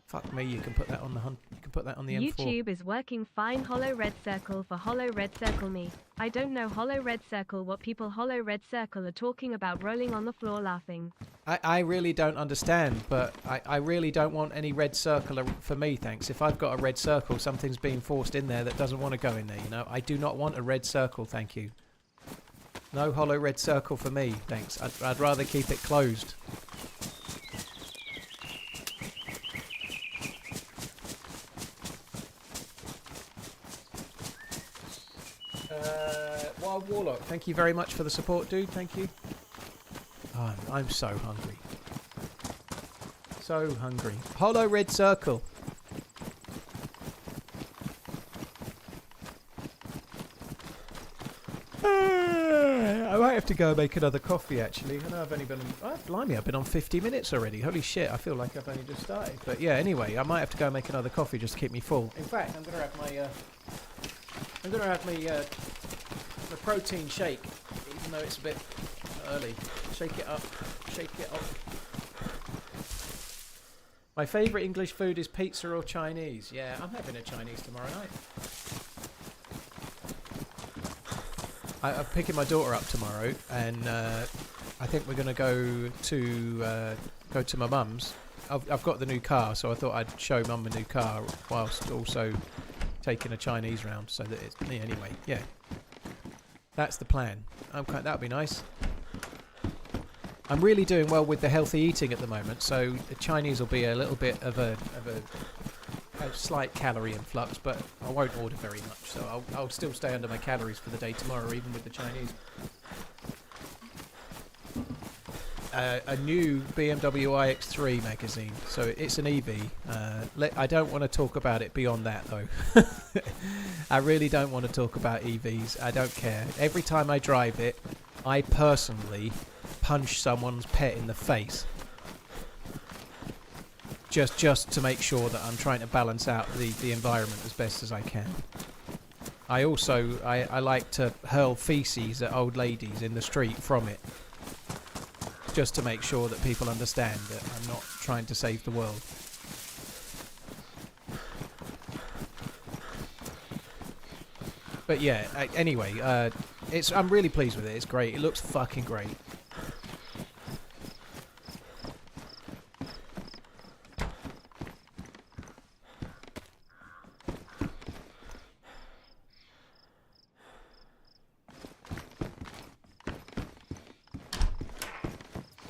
Fuck me, you can put that on the M4. YouTube is working fine. Hollow red circle for hollow red circle me. I don't know hollow red circle what people hollow red circle are talking about, rolling on the floor laughing. I really don't understand, but I really don't want any red circle for me, thanks. If I've got a red circle, something's being forced in there that doesn't want to go in there, you know. I do not want a red circle, thank you. No hollow red circle for me, thanks. I'd rather keep it closed. Wild Warlock, thank you very much for the support, dude. Thank you. Oh, I'm so hungry. So hungry. Hollow red circle. I might have to go and make another coffee, actually. I know I've only been on... Oh, blimey, I've been on 50 minutes already. Holy shit, I feel like I've only just started. But yeah, anyway, I might have to go and make another coffee just to keep me full. In fact, I'm going to have my... the protein shake, even though it's a bit early. Shake it up. Shake it up. My favourite English food is pizza or Chinese. Yeah, I'm having a Chinese tomorrow night. I'm picking my daughter up tomorrow, and I think we're going to go to my mum's. I've got the new car, so I thought I'd show mum the new car whilst also taking a Chinese round, so that it's... Anyway, yeah. That's the plan. That'll be nice. I'm really doing well with the healthy eating at the moment, so the Chinese will be a little bit of a slight calorie influx, but I won't order very much, so I'll still stay under my calories for the day tomorrow, even with the Chinese. A new BMW iX3 magazine, so it's an EV. I don't want to talk about it beyond that, though. I really don't want to talk about EVs. I don't care. Every time I drive it, I personally punch someone's pet in the face. Just to make sure that I'm trying to balance out the environment as best as I can. I also I like to hurl feces at old ladies in the street from it, just to make sure that people understand that I'm not trying to save the world. But yeah, anyway, I'm really pleased with it. It's great. It looks fucking great.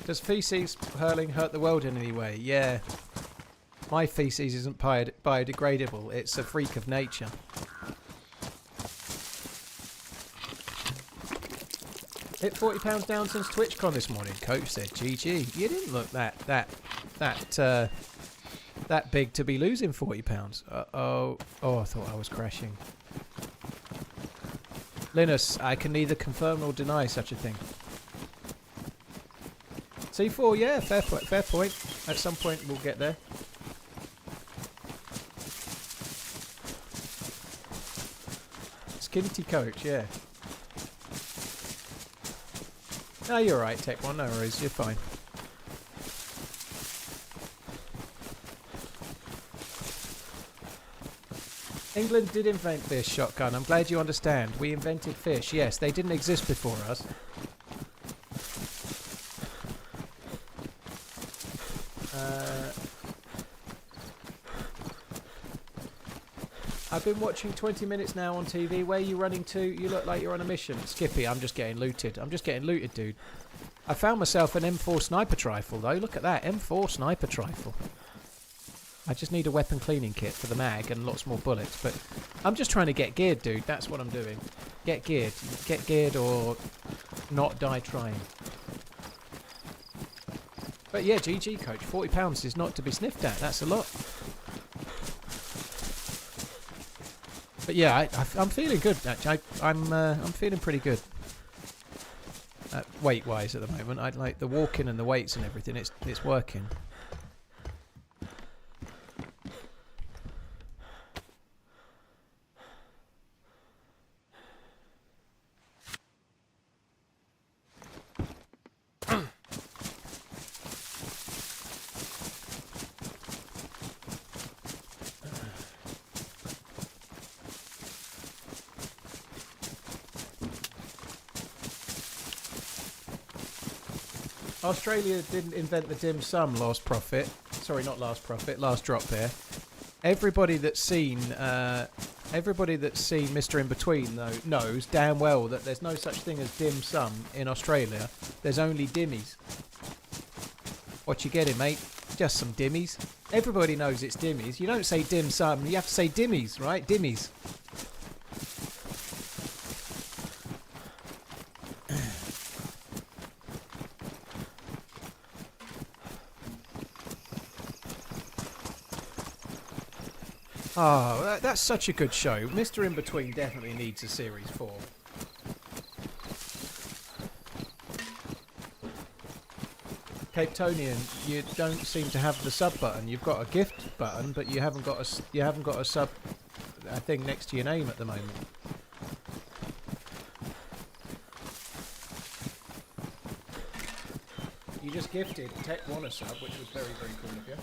Does feces hurling hurt the world in any way? Yeah. My feces isn't biodegradable. It's a freak of nature. Hit £40 down since TwitchCon this morning. Coach said, GG. You didn't look that big to be losing £40. Oh, I thought I was crashing. Linus, I can neither confirm nor deny such a thing. C4, yeah, fair point. At some point we'll get there. Skinty coach, yeah. No, you're right, Tech One, no worries, you're fine. England did invent this shotgun, I'm glad you understand. We invented fish, yes, they didn't exist before us. I've been watching 20 minutes now on TV. Where are you running to? You look like you're on a mission. Skippy, I'm just getting looted. I'm just getting looted, dude. I found myself an M4 sniper rifle, though. Look at that. M4 sniper rifle. I just need a weapon cleaning kit for the mag and lots more bullets. But I'm just trying to get geared, dude. That's what I'm doing. Get geared. Get geared or not die trying. But yeah, GG, coach. £40 is not to be sniffed at. That's a lot. But yeah, I'm feeling good. Actually, I'm feeling pretty good. Weight-wise at the moment, I like the walking and the weights and everything. It's working. Australia didn't invent the dim sum, last prophet. Sorry, not last prophet, last drop there. Everybody that's seen Mr. In Between though knows damn well that there's no such thing as dim sum in Australia. There's only dimmies. What you getting, mate? Just some dimmies. Everybody knows it's dimmies. You don't say dim sum, you have to say dimmies, right? Dimmies. Oh, that's such a good show. Mr. In Between definitely needs a series 4. Capetonian, you don't seem to have the sub button. You've got a gift button, but you haven't got a sub thing next to your name at the moment. You just gifted Tech One a sub, which was very, very cool of you.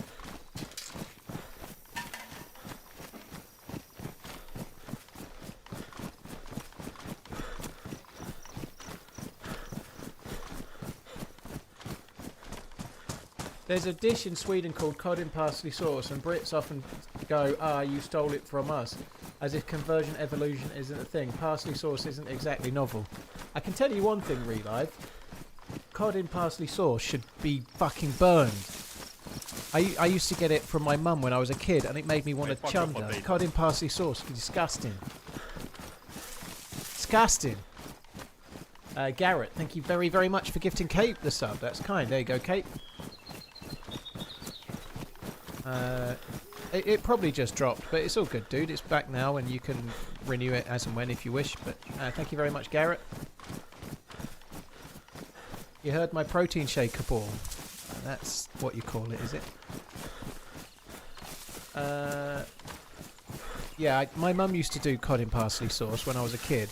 There's a dish in Sweden called cod in parsley sauce, and Brits often go, you stole it from us, as if conversion evolution isn't a thing. Parsley sauce isn't exactly novel. I can tell you one thing, Relive. Cod in parsley sauce should be fucking burned. I used to get it from my mum when I was a kid, and it made me want to chunder. Cod in parsley sauce, disgusting. Disgusting. Garrett, thank you very, very much for gifting Kate the sub. That's kind. There you go, Kate. It probably just dropped, but it's all good, dude. It's back now, and you can renew it as and when if you wish. But thank you very much, Garrett. You heard my protein shaker ball. That's what you call it, is it? Yeah, my mum used to do cod in parsley sauce when I was a kid,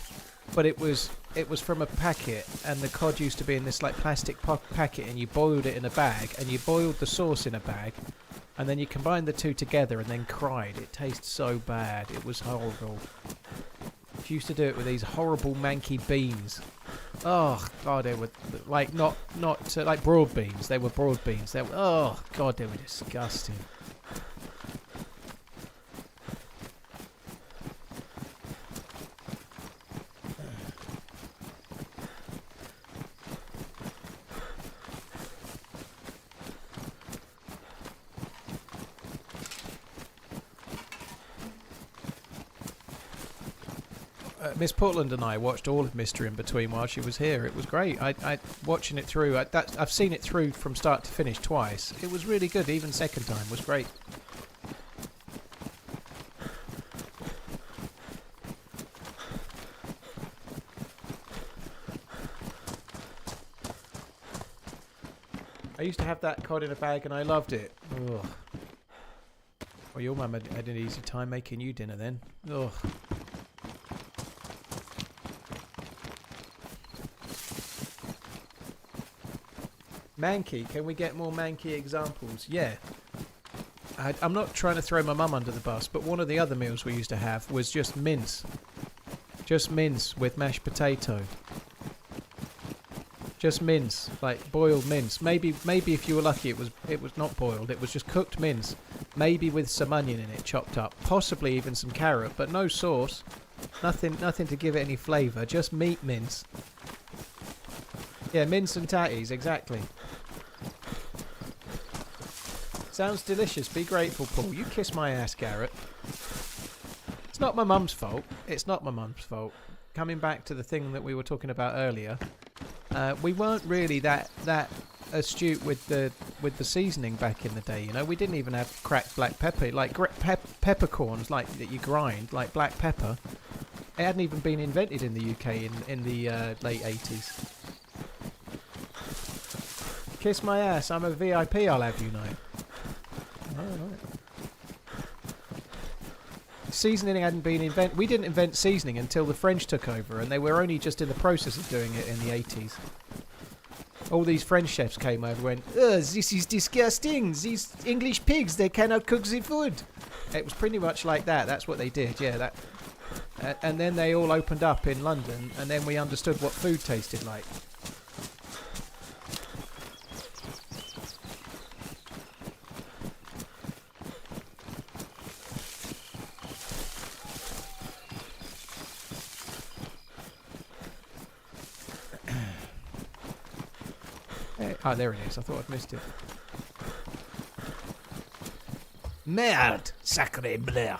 but it was from a packet, and the cod used to be in this like plastic packet, and you boiled it in a bag, and you boiled the sauce in a bag. And then you combine the two together and then cried. It tastes so bad. It was horrible. She used to do it with these horrible manky beans. Oh god, they were like not like broad beans. They were broad beans. They were, oh god, they were disgusting. Miss Portland and I watched all of Mr. In Between while she was here. It was great. I watching it through. I've seen it through from start to finish twice. It was really good. Even second time was great. I used to have that cod in a bag and I loved it. Ugh. Well, your mum had an easy time making you dinner then. Ugh. Manky, can we get more Manky examples? Yeah. I'm not trying to throw my mum under the bus, but one of the other meals we used to have was just mince. Just mince with mashed potato. Just mince, like boiled mince. Maybe if you were lucky it was not boiled, it was just cooked mince maybe with some onion in it chopped up, possibly even some carrot, but no sauce. Nothing to give it any flavour, just meat mince. Yeah, mince and tatties, exactly. Sounds delicious. Be grateful, Paul. You kiss my ass, Garrett. It's not my mum's fault. It's not my mum's fault. Coming back to the thing that we were talking about earlier, we weren't really that astute with the seasoning back in the day. You know, we didn't even have cracked black pepper, like peppercorns, like that you grind, like black pepper. It hadn't even been invented in the UK in the late 80s. Kiss my ass. I'm a VIP. I'll have you know. Alright. Seasoning hadn't been invented. We didn't invent seasoning until the French took over, and they were only just in the process of doing it in the 80s. All these French chefs came over and went, this is disgusting. These English pigs, they cannot cook the food. It was pretty much like that. That's what they did, yeah. That, and then they all opened up in London, and then we understood what food tasted like. Oh, there it is. I thought I'd missed it. Merde! Sacré bleu!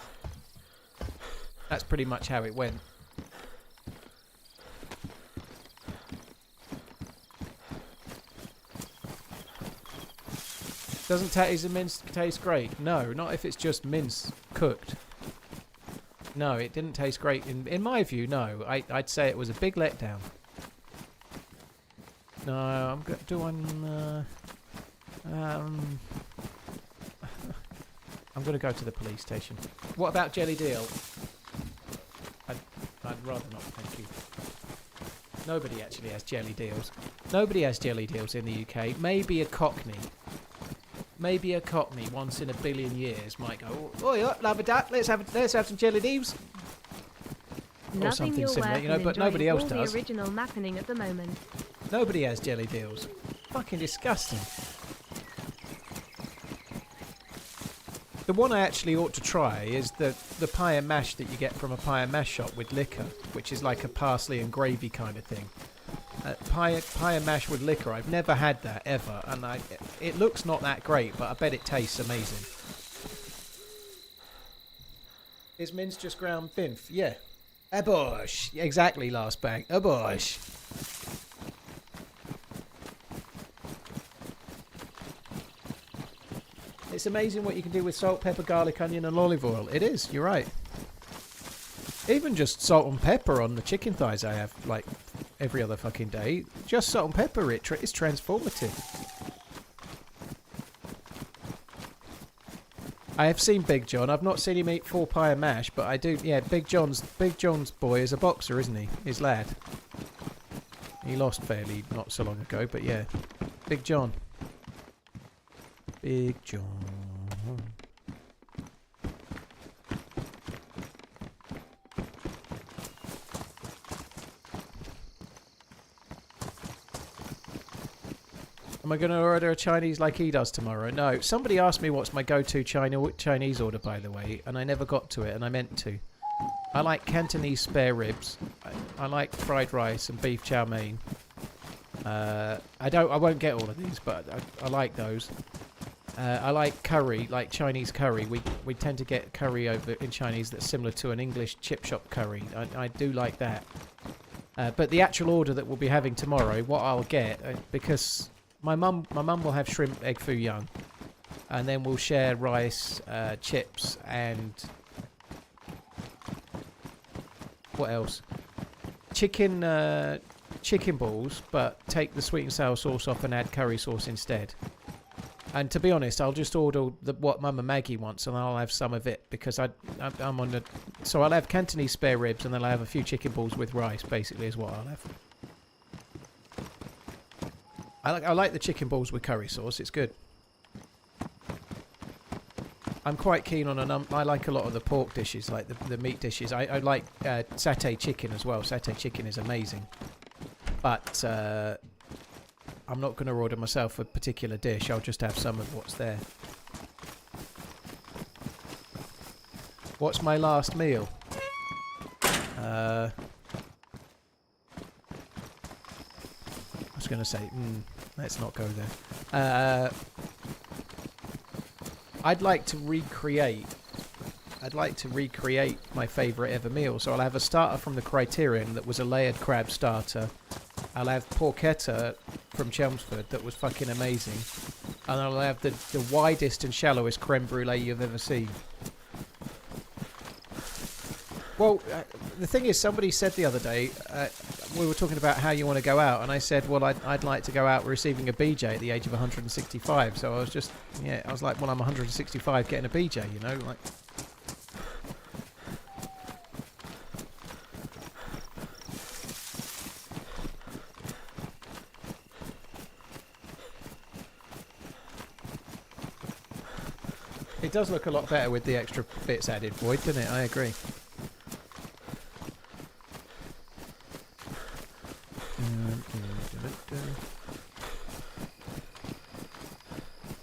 That's pretty much how it went. Doesn't tatties and mince taste great? No, not if it's just mince cooked. No, it didn't taste great. In my view, no. I'd say it was a big letdown. No, I'm going to go to the police station. What about jelly deal? I'd rather not, thank you. Nobody actually has jelly deals. Nobody has jelly deals in the UK. Maybe a Cockney. Maybe a Cockney once in a billion years might go, oh yeah, love a duck, let's have some jelly deals. Or something similar, you know, but nobody else does. The original mapping at the moment. Nobody has jelly deals. Fucking disgusting. The one I actually ought to try is the pie and mash that you get from a pie and mash shop with liquor, which is like a parsley and gravy kind of thing. Pie and mash with liquor. I've never had that ever, and it looks not that great, but I bet it tastes amazing. Is mince just ground binf? Yeah. A bush. Exactly, last bag. A bush. It's amazing what you can do with salt, pepper, garlic, onion and olive oil. It is, you're right. Even just salt and pepper on the chicken thighs I have, like, every other fucking day. Just salt and pepper, it's transformative. I have seen Big John. I've not seen him eat full pie and mash, but I do, yeah, Big John's boy is a boxer, isn't he? His lad. He lost fairly not so long ago, but yeah. Big John. Big John. Am I going to order a Chinese like he does tomorrow? No. Somebody asked me what's my go-to Chinese order, by the way, and I never got to it, and I meant to. I like Cantonese spare ribs. I like fried rice and beef chow mein. I won't get all of these, but I like those. I like curry, like Chinese curry. We tend to get curry over in Chinese that's similar to an English chip shop curry. I do like that. But the actual order that we'll be having tomorrow, what I'll get, because my mum will have shrimp egg foo young, and then we'll share rice, chips, and what else? Chicken balls, but take the sweet and sour sauce off and add curry sauce instead. And to be honest, I'll just order what Mama Maggie wants, and I'll have some of it because I'm on the. So I'll have Cantonese spare ribs, and then I'll have a few chicken balls with rice. Basically, is what I'll have. I like the chicken balls with curry sauce. It's good. I'm quite keen on I like a lot of the pork dishes, like the meat dishes. I like satay chicken as well. Satay chicken is amazing, but. I'm not going to order myself a particular dish. I'll just have some of what's there. What's my last meal? I was going to say, let's not go there. I'd like to recreate my favourite ever meal. So I'll have a starter from the Criterion that was a layered crab starter. I'll have porchetta from Chelmsford that was fucking amazing. And I'll have the widest and shallowest creme brulee you've ever seen. Well, the thing is, somebody said the other day, we were talking about how you want to go out, and I said, well, I'd like to go out receiving a BJ at the age of 165. So I was just, I was like, well, I'm 165 getting a BJ, you know, like. It does look a lot better with the extra bits added, Void, doesn't it? I agree.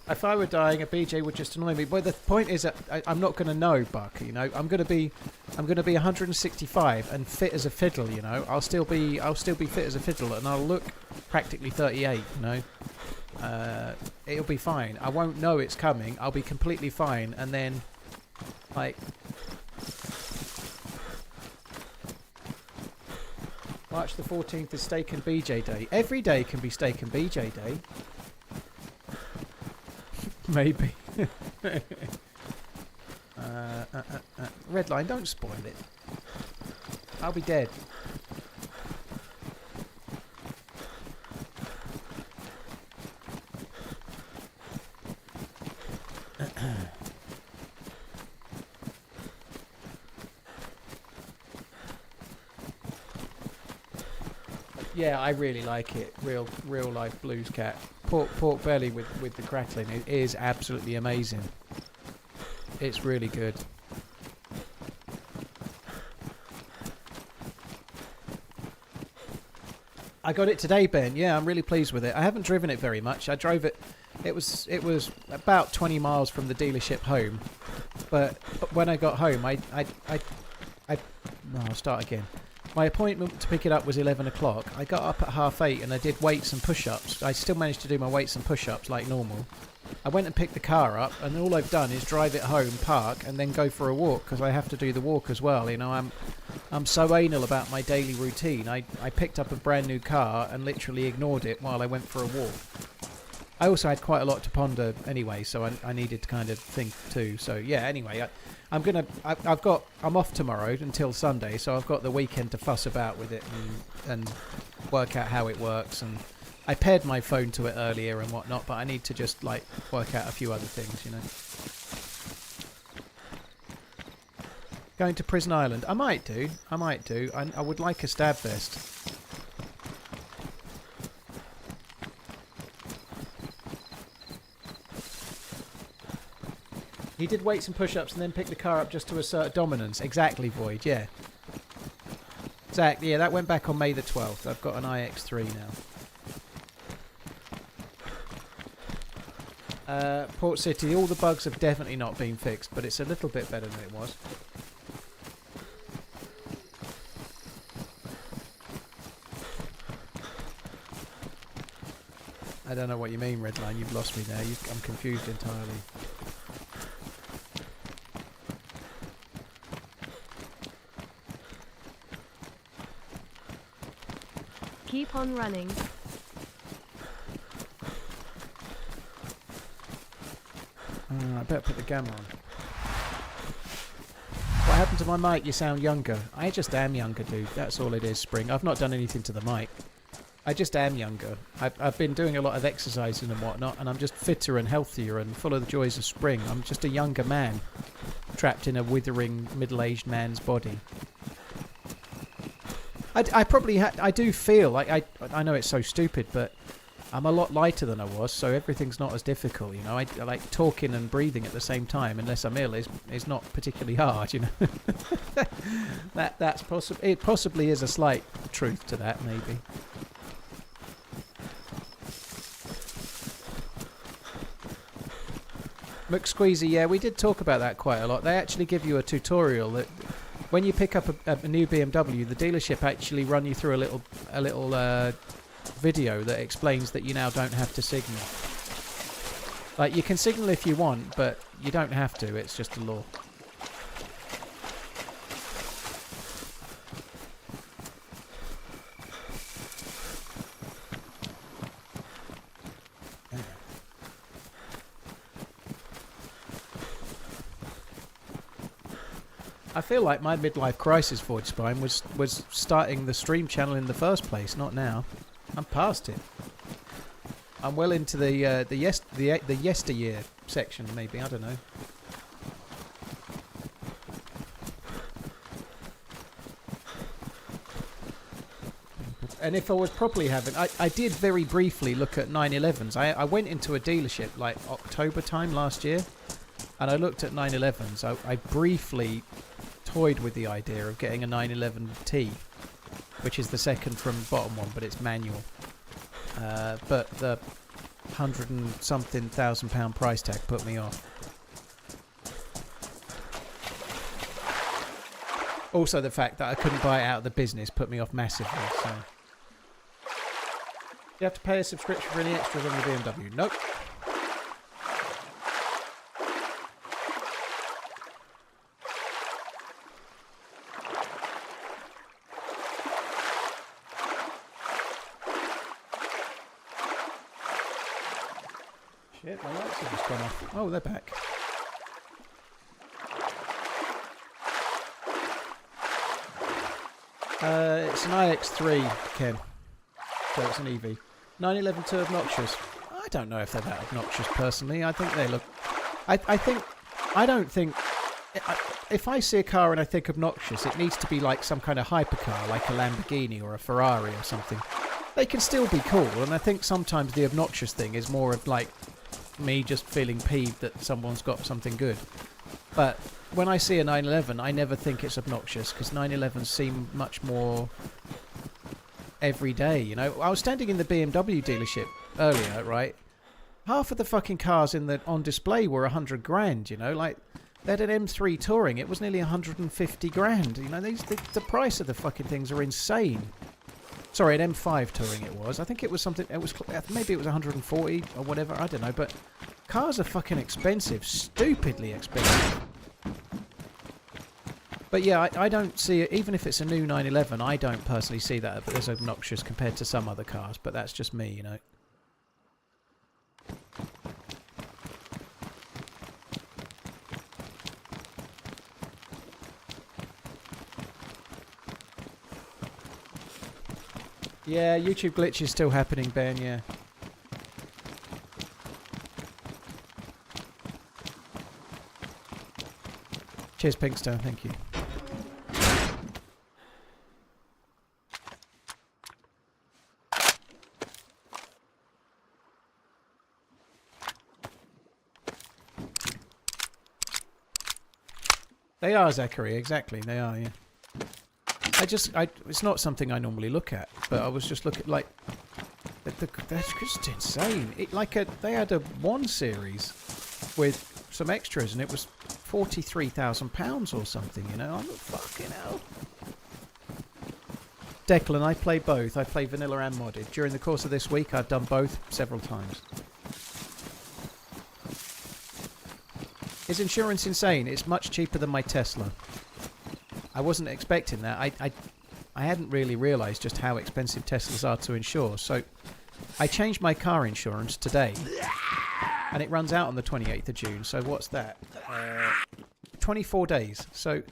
If I were dying, a BJ would just annoy me. But the point is that I'm not going to know, Buck. You know, I'm going to be 165 and fit as a fiddle. You know, I'll still be fit as a fiddle, and I'll look practically 38. You know, it'll be fine. I won't know it's coming. I'll be completely fine, and then, like, March the 14th is Steak and BJ Day. Every day can be Steak and BJ Day. Maybe. Redline, don't spoil it. I'll be dead. Yeah, I really like it. Real life blues cat. Pork belly with the crackling. It is absolutely amazing. It's really good. I got it today, Ben. Yeah, I'm really pleased with it. I haven't driven it very much. I drove it. It was about 20 miles from the dealership home. But when I got home, I'll start again. My appointment to pick it up was 11 o'clock. I got up at 8:30 and I did weights and push-ups. I still managed to do my weights and push-ups like normal. I went and picked the car up, and all I've done is drive it home, park, and then go for a walk, because I have to do the walk as well. You know, I'm so anal about my daily routine. I picked up a brand new car and literally ignored it while I went for a walk. I also had quite a lot to ponder anyway, so I needed to kind of think too. So yeah, anyway, I'm off tomorrow until Sunday, so I've got the weekend to fuss about with it and work out how it works. And I paired my phone to it earlier and whatnot, but I need to just like work out a few other things, you know. Going to Prison Island? I might do. I would like a stab vest. He did weights and push-ups and then picked the car up just to assert dominance. Exactly, Void, yeah. Exactly, yeah, that went back on May the 12th. I've got an iX3 now. Port City, all the bugs have definitely not been fixed, but it's a little bit better than it was. I don't know what you mean, Redline. You've lost me there. I'm confused entirely. Keep on running. I better put the gamma on. What happened to my mic? You sound younger. I just am younger, dude. That's all it is, Spring. I've not done anything to the mic. I just am younger. I've been doing a lot of exercising and whatnot, and I'm just fitter and healthier and full of the joys of spring. I'm just a younger man, trapped in a withering middle-aged man's body. I do feel like I know it's so stupid, but I'm a lot lighter than I was, so everything's not as difficult, you know. I like talking and breathing at the same time, unless I'm ill, is not particularly hard, you know. That's possible. It possibly is a slight truth to that, maybe. McSqueezy, yeah, we did talk about that quite a lot. They actually give you a tutorial that when you pick up a new BMW, the dealership actually run you through a little video that explains that you now don't have to signal. Like, you can signal if you want, but you don't have to. It's just a law. I feel like my midlife crisis, Void Spine, was starting the stream channel in the first place, not now. I'm past it. I'm well into the yesteryear section, maybe. I don't know. And if I was properly having... I did very briefly look at 911s. I went into a dealership like October time last year, and I looked at 911s. I briefly toyed with the idea of getting a 911T, which is the second from bottom one, but it's manual. But the £100-and-something thousand price tag put me off. Also, the fact that I couldn't buy it out of the business put me off massively. So, you have to pay a subscription for any extras on the BMW? Nope. Shit, my lights have just gone off. Oh, they're back. It's an iX3, Ken. So it's an EV. 911 too obnoxious. I don't know if they're that obnoxious personally. I think they look... I don't think... If I see a car and I think obnoxious, it needs to be like some kind of hypercar, like a Lamborghini or a Ferrari or something. They can still be cool, and I think sometimes the obnoxious thing is more of like me just feeling peeved that someone's got something good. But when I see a 911, I never think it's obnoxious, because 911s seem much more every day, you know. I was standing in the BMW dealership earlier, right? Half of the fucking cars on display were 100 grand, you know, like they had an M3 Touring, it was nearly 150 grand, you know. The price of the fucking things are insane. Sorry, an M5 Touring it was. I think it was something, maybe it was 140 or whatever, I don't know, but cars are fucking expensive, stupidly expensive. But yeah, I don't see it, even if it's a new 911, I don't personally see that as obnoxious compared to some other cars, but that's just me, you know. Yeah, YouTube glitch is still happening, Ben, yeah. Cheers, Pinkstone, thank you. They are, Zachary, exactly, they are, yeah. It's not something I normally look at, but I was just looking, like, that's just insane. They had a 1 Series with some extras, and it was £43,000 or something, you know. I'm like, fucking hell. Declan, I play both. I play vanilla and modded. During the course of this week, I've done both several times. Is insurance insane? It's much cheaper than my Tesla. I wasn't expecting that. I hadn't really realised just how expensive Teslas are to insure. So I changed my car insurance today. And it runs out on the 28th of June. So what's that? 24 days. So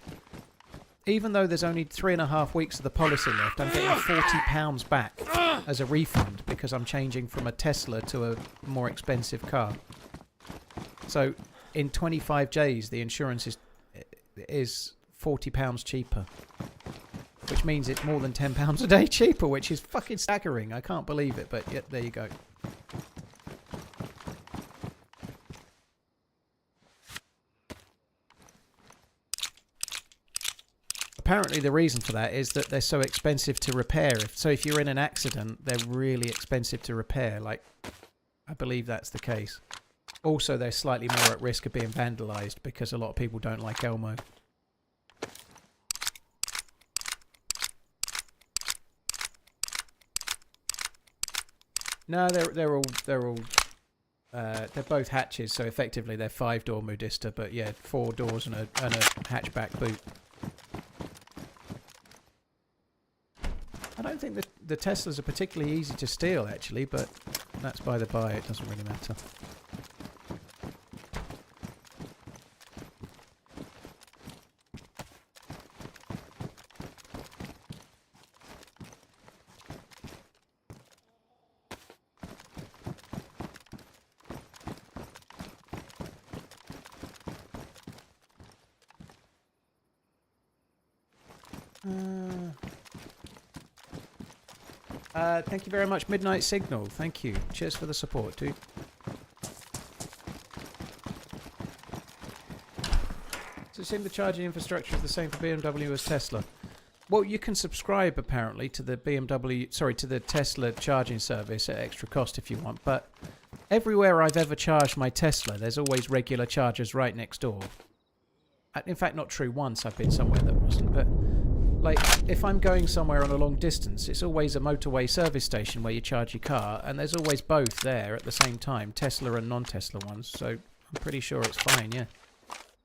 even though there's only 3.5 weeks of the policy left, I'm getting £40 back as a refund because I'm changing from a Tesla to a more expensive car. So in 25 days, the insurance is £40 cheaper, which means it's more than £10 a day cheaper, which is fucking staggering. I can't believe it, but yeah, there you go. Apparently the reason for that is that they're so expensive to repair. So if you're in an accident, they're really expensive to repair. Like, I believe that's the case. Also, they're slightly more at risk of being vandalised because a lot of people don't like Elmo. No, they're both hatches, so effectively they're 5-door Modista, but yeah, 4 doors and a hatchback boot. I don't think the Teslas are particularly easy to steal, actually, but that's by the by. It doesn't really matter. Thank you very much, Midnight Signal. Thank you. Cheers for the support, dude. So it seems the charging infrastructure is the same for BMW as Tesla. Well, you can subscribe apparently to the to the Tesla charging service at extra cost if you want, but everywhere I've ever charged my Tesla, there's always regular chargers right next door. In fact, not true. Once I've been somewhere that wasn't, but like if I'm going somewhere on a long distance, it's always a motorway service station where you charge your car, and there's always both there at the same time, Tesla and non-Tesla ones, so I'm pretty sure it's fine, yeah.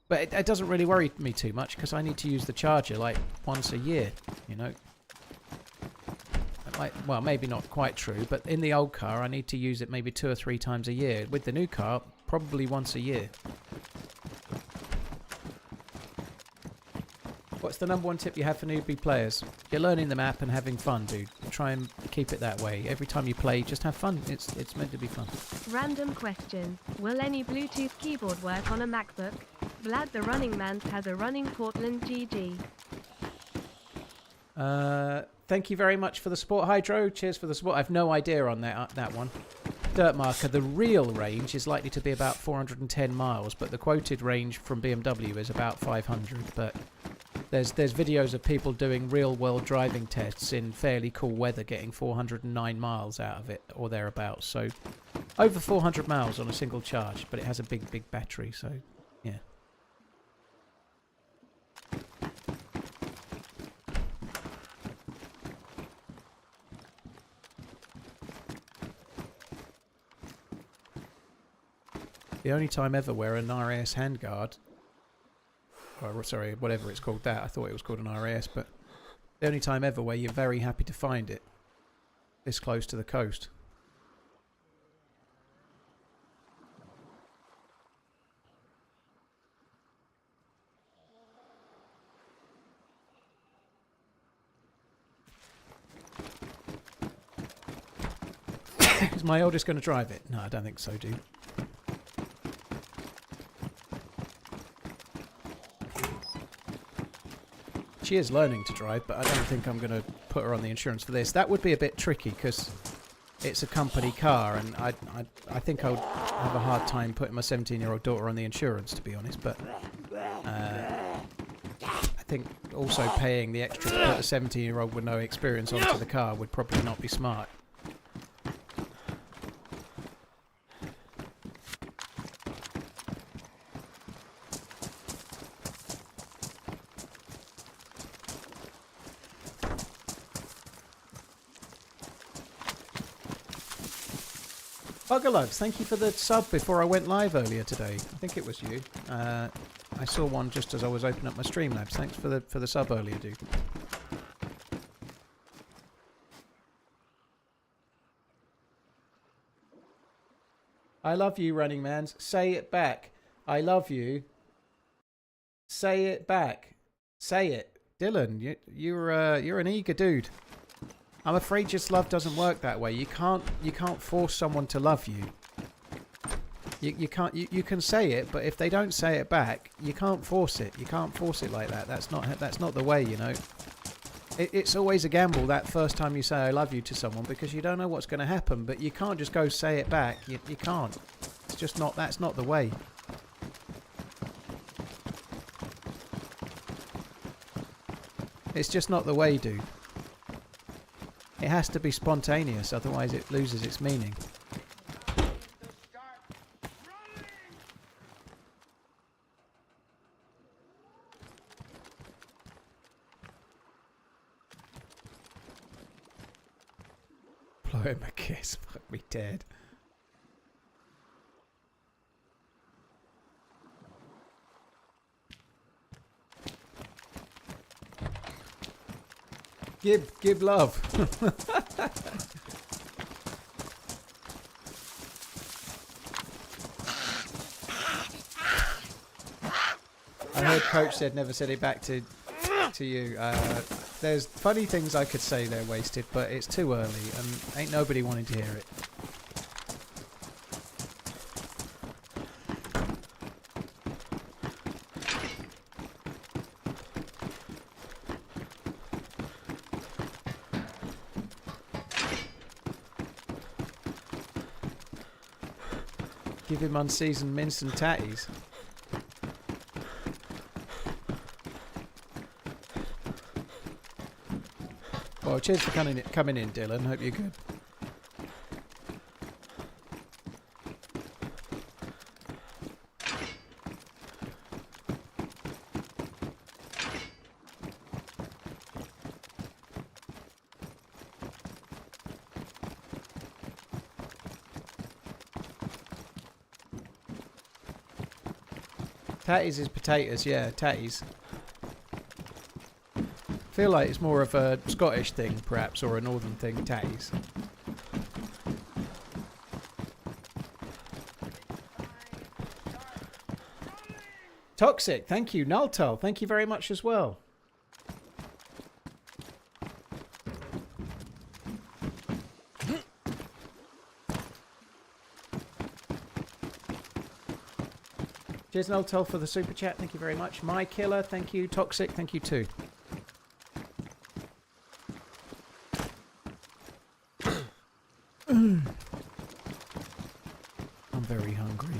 But it doesn't really worry me too much because I need to use the charger like once a year, you know. Like, well, maybe not quite true, but in the old car I need to use it maybe 2 or 3 times a year. With the new car, probably once a year. What's the #1 tip you have for newbie players? You're learning the map and having fun, dude. Try and keep it that way. Every time you play, just have fun. It's meant to be fun. Random question. Will any Bluetooth keyboard work on a MacBook? Vlad TheRunningManZ has a running Portland GG. Thank you very much for the support, Hydro. Cheers for the support. I've no idea on that one. Dirt Marker, the real range is likely to be about 410 miles, but the quoted range from BMW is about 500. But there's videos of people doing real-world driving tests in fairly cool weather, getting 409 miles out of it, or thereabouts. So over 400 miles on a single charge, but it has a big battery, so yeah. The only time ever where an RAS handguard, or sorry, whatever it's called that, I thought it was called an RAS, but the only time ever where you're very happy to find it this close to the coast. Is my oldest going to drive it? No, I don't think so, dude. She is learning to drive, but I don't think I'm going to put her on the insurance for this. That would be a bit tricky because it's a company car, and I think I would have a hard time putting my 17-year-old daughter on the insurance, to be honest. But I think also paying the extra to put a 17-year-old with no experience onto the car would probably not be smart. Buggerlugs, thank you for the sub before I went live earlier today. I think it was you. I saw one just as I was opening up my Streamlabs. Thanks for the sub earlier, dude. I love you, Running Mans. Say it back. I love you. Say it back. Say it, Dylan. You're an eager dude. I'm afraid just love doesn't work that way. You can't force someone to love you. You can't. You can say it, but if they don't say it back, you can't force it. You can't force it like that. That's not the way, you know. It's always a gamble that first time you say I love you to someone because you don't know what's going to happen. But you can't just go say it back. You can't. It's just not. That's not the way. It's just not the way, dude. It has to be spontaneous, otherwise it loses its meaning. Blow him a kiss. Fuck me dead. Give love. I heard Coach said never said it back to you. There's funny things I could say there, Wasted, but it's too early and ain't nobody wanting to hear it. Give him unseasoned mince and tatties. Well, cheers for coming in, Dylan. Hope you're good. Tatties is potatoes, yeah, tatties. Feel like it's more of a Scottish thing, perhaps, or a northern thing, tatties. Toxic, thank you. Nultal, thank you very much as well. Cheers, Nultal, for the super chat. Thank you very much. My Killer, thank you. Toxic, thank you too. I'm very hungry.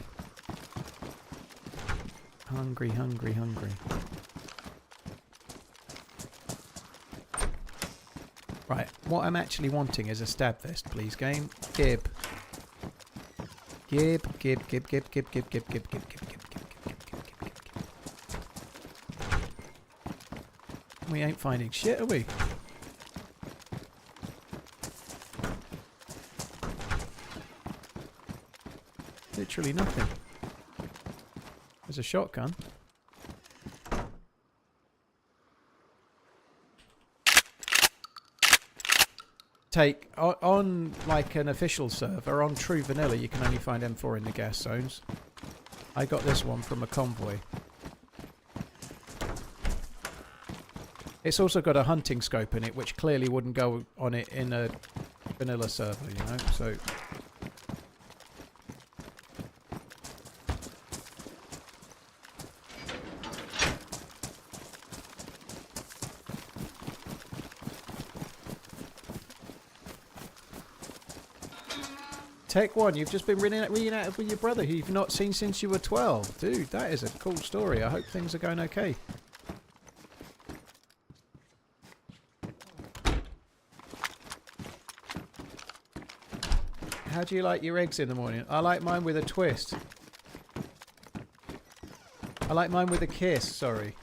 Hungry, hungry, hungry. Right, what I'm actually wanting is a stab vest, please, game. Gib. Gib, gib, gib, gib, gib, gib, gib, gib, gib, gib, gib. We ain't finding shit, are we? Literally nothing. There's a shotgun. Take on like an official server on True Vanilla, you can only find M4 in the gas zones. I got this one from a convoy. It's also got a hunting scope in it, which clearly wouldn't go on it in a vanilla server, you know, so... Tech One, you've just been reunited with your brother who you've not seen since you were 12. Dude, that is a cool story. I hope things are going okay. How do you like your eggs in the morning? I like mine with a twist. I like mine with a kiss, sorry.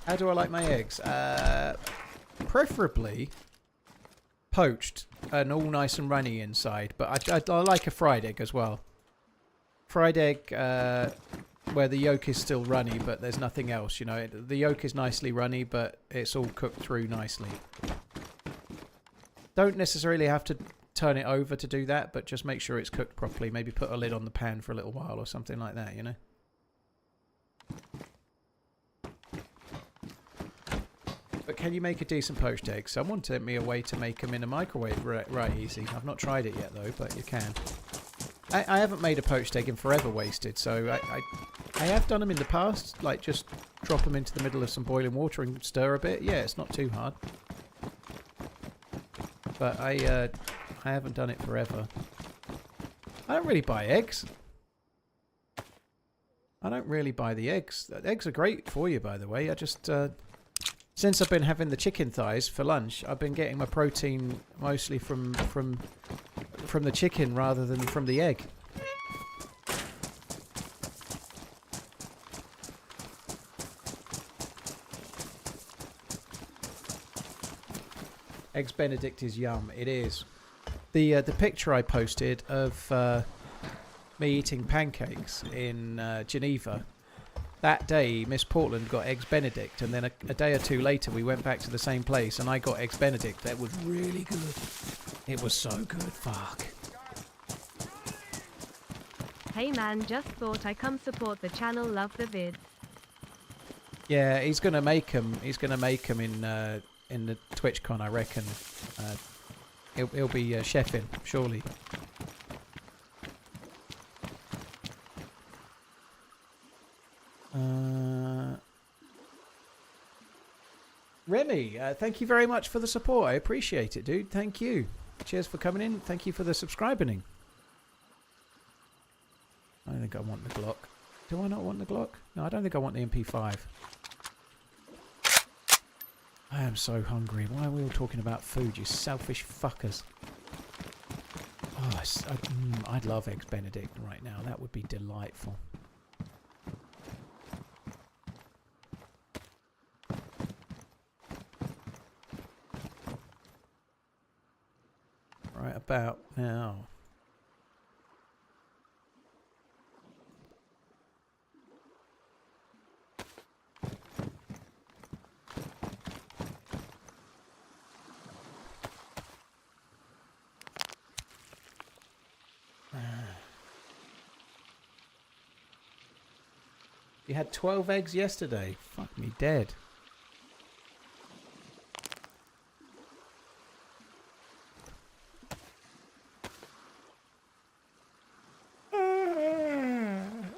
How do I like my eggs? Preferably poached and all nice and runny inside, but I like a fried egg as well. Fried egg where the yolk is still runny, but there's nothing else, you know. The yolk is nicely runny, but it's all cooked through nicely. Don't necessarily have to turn it over to do that, but just make sure it's cooked properly. Maybe put a lid on the pan for a little while or something like that, you know. But can you make a decent poached egg? Someone sent me a way to make them in a microwave right easy. I've not tried it yet though, but you can. I haven't made a poached egg in forever, Wasted, so I have done them in the past, like just drop them into the middle of some boiling water and stir a bit. Yeah, it's not too hard. But I haven't done it forever. I don't really buy eggs. I don't really buy the eggs. Eggs are great for you, by the way. I just... since I've been having the chicken thighs for lunch, I've been getting my protein mostly from the chicken rather than from the egg. Eggs Benedict is yum. It is. The picture I posted of me eating pancakes in Geneva. That day, Miss Portland got Eggs Benedict, and then a day or two later, we went back to the same place, and I got Eggs Benedict. That was really good. It was so good. Fuck. Hey man, just thought I come support the channel. Love the vids. Yeah, he's gonna make them. He's gonna make them in the TwitchCon, I reckon. He'll be chefing, surely. Remy, thank you very much for the support. I appreciate it, dude. Thank you. Cheers for coming in. Thank you for the subscribing. I don't think I want the Glock. Do I not want the Glock? No, I don't think I want the MP5. I am so hungry. Why are we all talking about food, you selfish fuckers? Oh, I'd love Eggs Benedict right now. That would be delightful. Right about now. You had 12 eggs yesterday. Fuck me dead.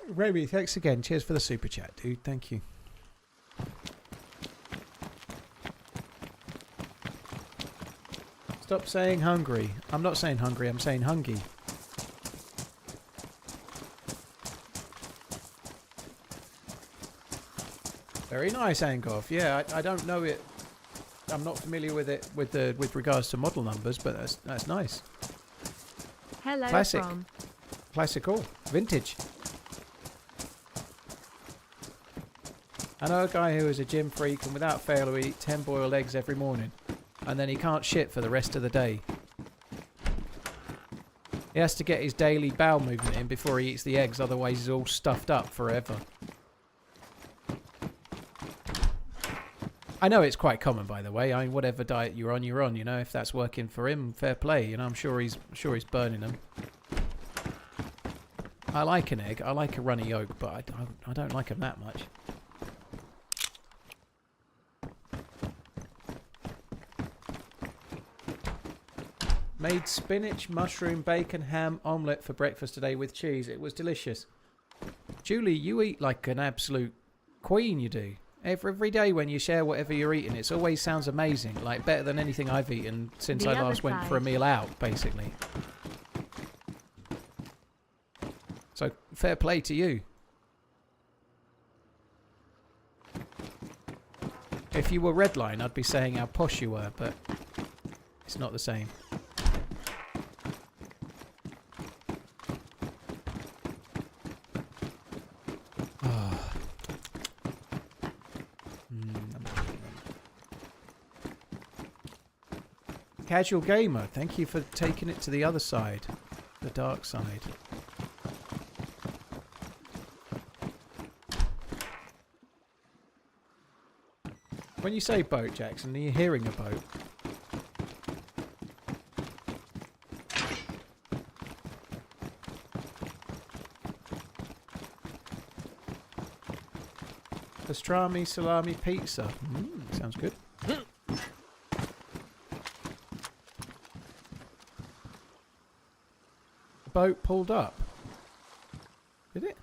Remy, thanks again. Cheers for the super chat, dude. Thank you. Stop saying hungry. I'm not saying hungry, I'm saying hungry. Very nice, Angov. Yeah, I don't know it. I'm not familiar with it with regards to model numbers, but that's nice. Hello Classic. from Classical. Vintage. I know a guy who is a gym freak and without fail will eat 10 boiled eggs every morning. And then he can't shit for the rest of the day. He has to get his daily bowel movement in before he eats the eggs, otherwise he's all stuffed up forever. I know it's quite common, by the way. I mean, whatever diet you're on, you know. If that's working for him, fair play. You know, I'm sure he's burning them. I like an egg. I like a runny yolk, but I don't like them that much. Made spinach, mushroom, bacon, ham, omelette for breakfast today with cheese. It was delicious. Julie, you eat like an absolute queen, you do. Every day when you share whatever you're eating, it always sounds amazing. Like better than anything I've eaten since I last went for a meal out, basically. So, fair play to you. If you were Redline, I'd be saying how posh you were, but it's not the same. Casual Gamer, thank you for taking it to the other side, the dark side. When you say boat, Jackson, are you hearing a boat? Pastrami salami pizza. Sounds good. Boat pulled up. Did it?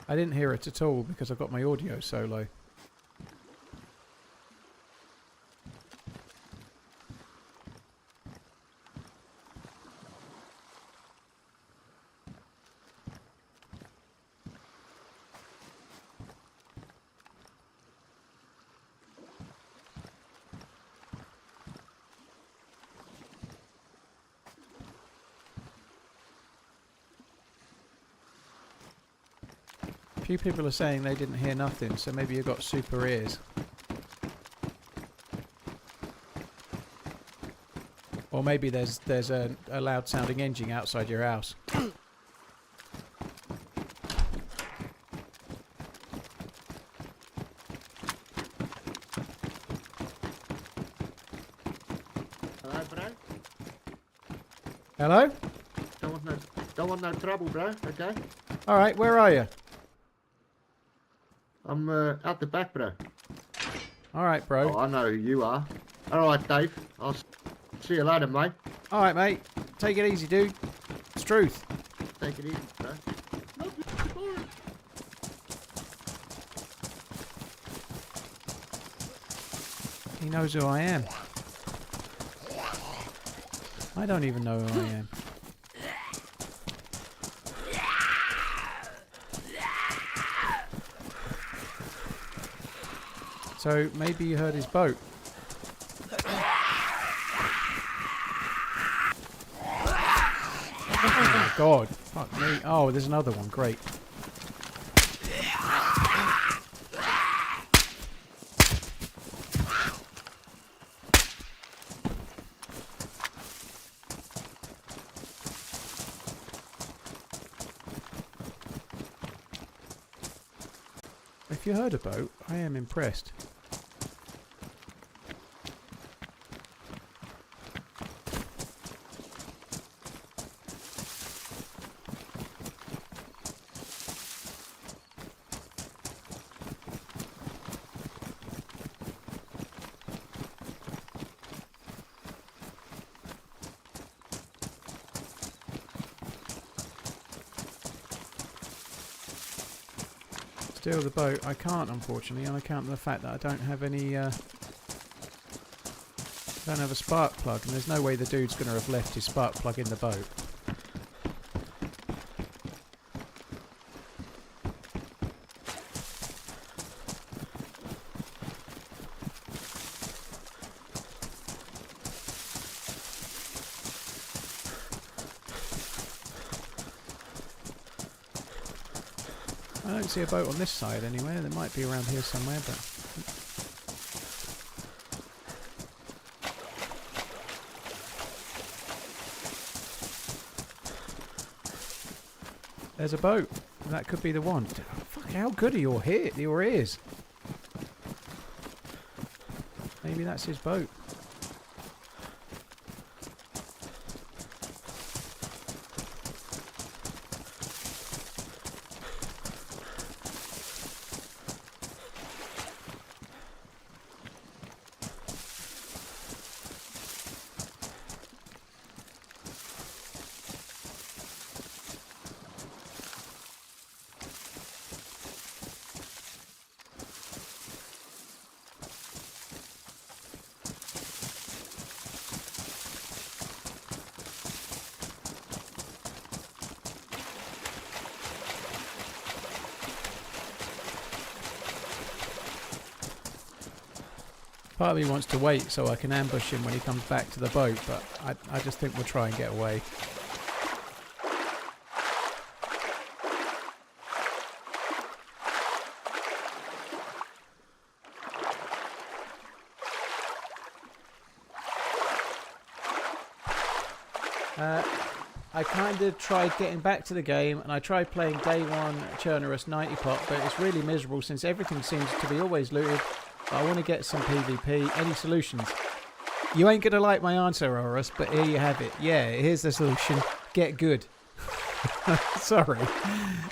I didn't hear it at all because I've got my audio so low. few people are saying they didn't hear nothing, so maybe you got super ears. Or maybe there's a loud sounding engine outside your house. Hello, bro. Hello? Don't want no trouble, bro. Okay. All right, where are you? I'm out the back, bro. All right, bro. Oh, I know who you are. All right, Dave. I'll see you later, mate. All right, mate. Take it easy, dude. It's truth. Take it easy, bro. Love you, bye. He knows who I am. I don't even know who I am. So maybe you heard his boat. Oh my god. Fuck me. Oh, there's another one. Great. If you heard a boat, I am impressed. Steal the boat. I can't, unfortunately, on account of the fact that I don't have any. Don't have a spark plug, and there's no way the dude's going to have left his spark plug in the boat. I don't see a boat on this side anywhere. There might be around here somewhere, but... There's a boat. That could be the one. Fuck, how good are your ears? Maybe that's his boat. Part of me wants to wait so I can ambush him when he comes back to the boat, but I just think we'll try and get away. I kind of tried getting back to the game, and I tried playing day one Chernarus 90 pot, but it's really miserable since everything seems to be always looted. I want to get some PvP. Any solutions? You ain't going to like my answer, Horus, but here you have it. Yeah, here's the solution. Get good. Sorry.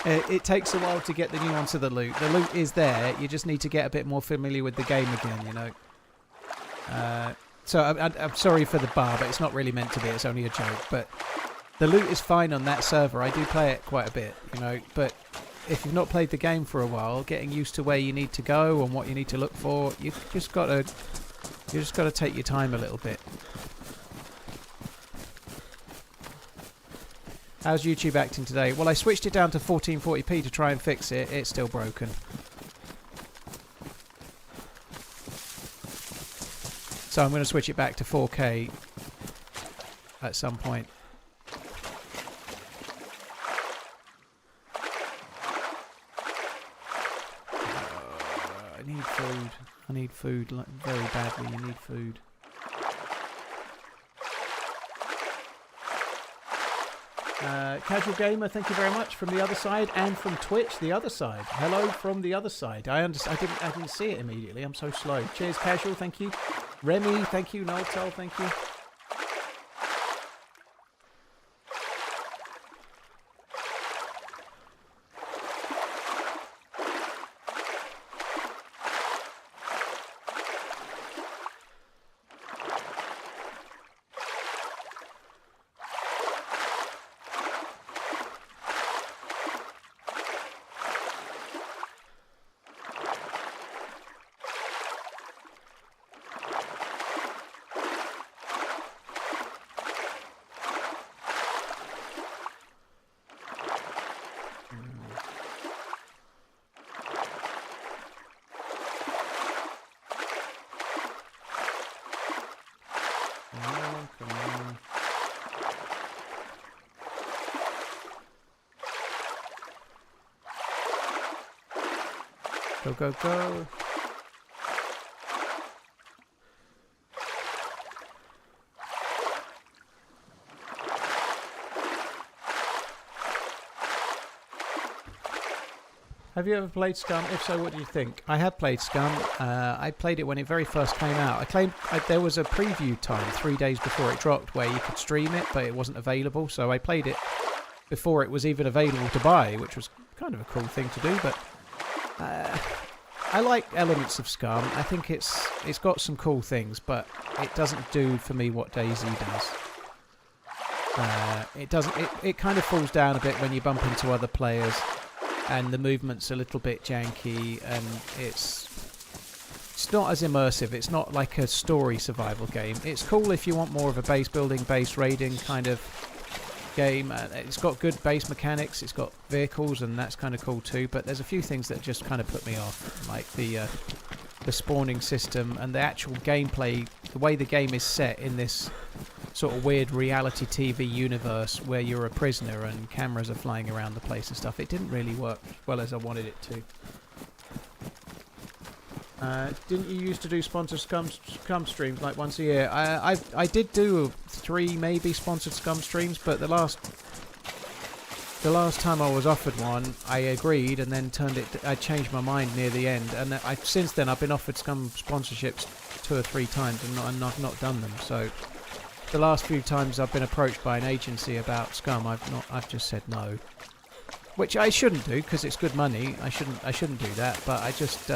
It takes a while to get the nuance of the loot. The loot is there. You just need to get a bit more familiar with the game again, you know. So I'm sorry for the bar, but it's not really meant to be. It's only a joke. But the loot is fine on that server. I do play it quite a bit, you know, but... If you've not played the game for a while, getting used to where you need to go and what you need to look for, you just got to take your time a little bit. How's YouTube acting today? Well, I switched it down to 1440p to try and fix it. It's still broken. So I'm going to switch it back to 4K at some point. I need food. I need food like very badly. You need food. Casual Gamer, thank you very much from the other side, and from Twitch, the other side. Hello from the other side. I didn't see it immediately. I'm so slow. Cheers, Casual. Thank you. Remy, thank you. Noltel, thank you. Go, go, go. Have you ever played Scum? If so, what do you think? I have played Scum. I played it when it very first came out. There was a preview time 3 days before it dropped where you could stream it, but it wasn't available. So I played it before it was even available to buy, which was kind of a cool thing to do. But I like elements of Scum. I think it's got some cool things, but it doesn't do for me what DayZ does. It kind of falls down a bit when you bump into other players, and the movement's a little bit janky, and it's not as immersive. It's not like a story survival game. It's cool if you want more of a base building, base raiding kind of game. It's got good base mechanics, it's got vehicles, and that's kind of cool too, but there's a few things that just kind of put me off, like the spawning system and the actual gameplay, the way the game is set in this sort of weird reality TV universe where you're a prisoner and cameras are flying around the place and stuff. It didn't really work as well as I wanted it to. Didn't you used to do sponsored Scum streams like once a year? I did do 3 maybe sponsored Scum streams, but the last time I was offered one, I agreed, and then I changed my mind near the end, and since then I've been offered Scum sponsorships 2 or 3 times, and I've not done them. So the last few times I've been approached by an agency about Scum, I've just said no, which I shouldn't do because it's good money. I shouldn't do that, but I just.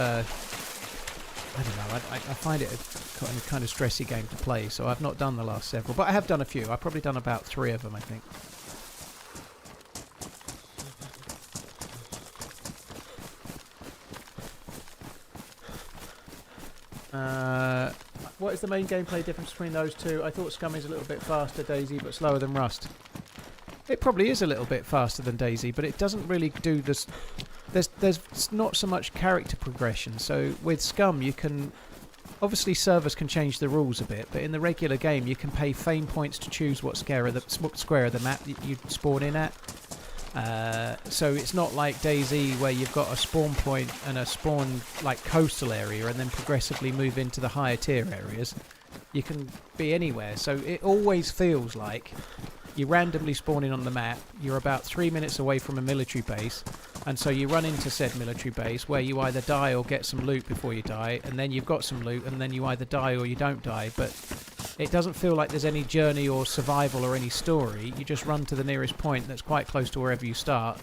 I don't know, I find it a kind of stressy game to play, so I've not done the last several, but I have done a few. I've probably done about 3 of them, I think. What is the main gameplay difference between those two? I thought Scum is a little bit faster, DayZ, but slower than Rust. It probably is a little bit faster than DayZ, but it doesn't really do this. There's not so much character progression. So with Scum, you can obviously servers can change the rules a bit, but in the regular game, you can pay fame points to choose what square of the map you spawn in at. So it's not like DayZ where you've got a spawn point and a spawn like coastal area, and then progressively move into the higher tier areas. You can be anywhere, so it always feels like you randomly spawn in on the map, you're about 3 minutes away from a military base, and so you run into said military base where you either die or get some loot before you die, and then you've got some loot, and then you either die or you don't die, but it doesn't feel like there's any journey or survival or any story. You just run to the nearest point that's quite close to wherever you start,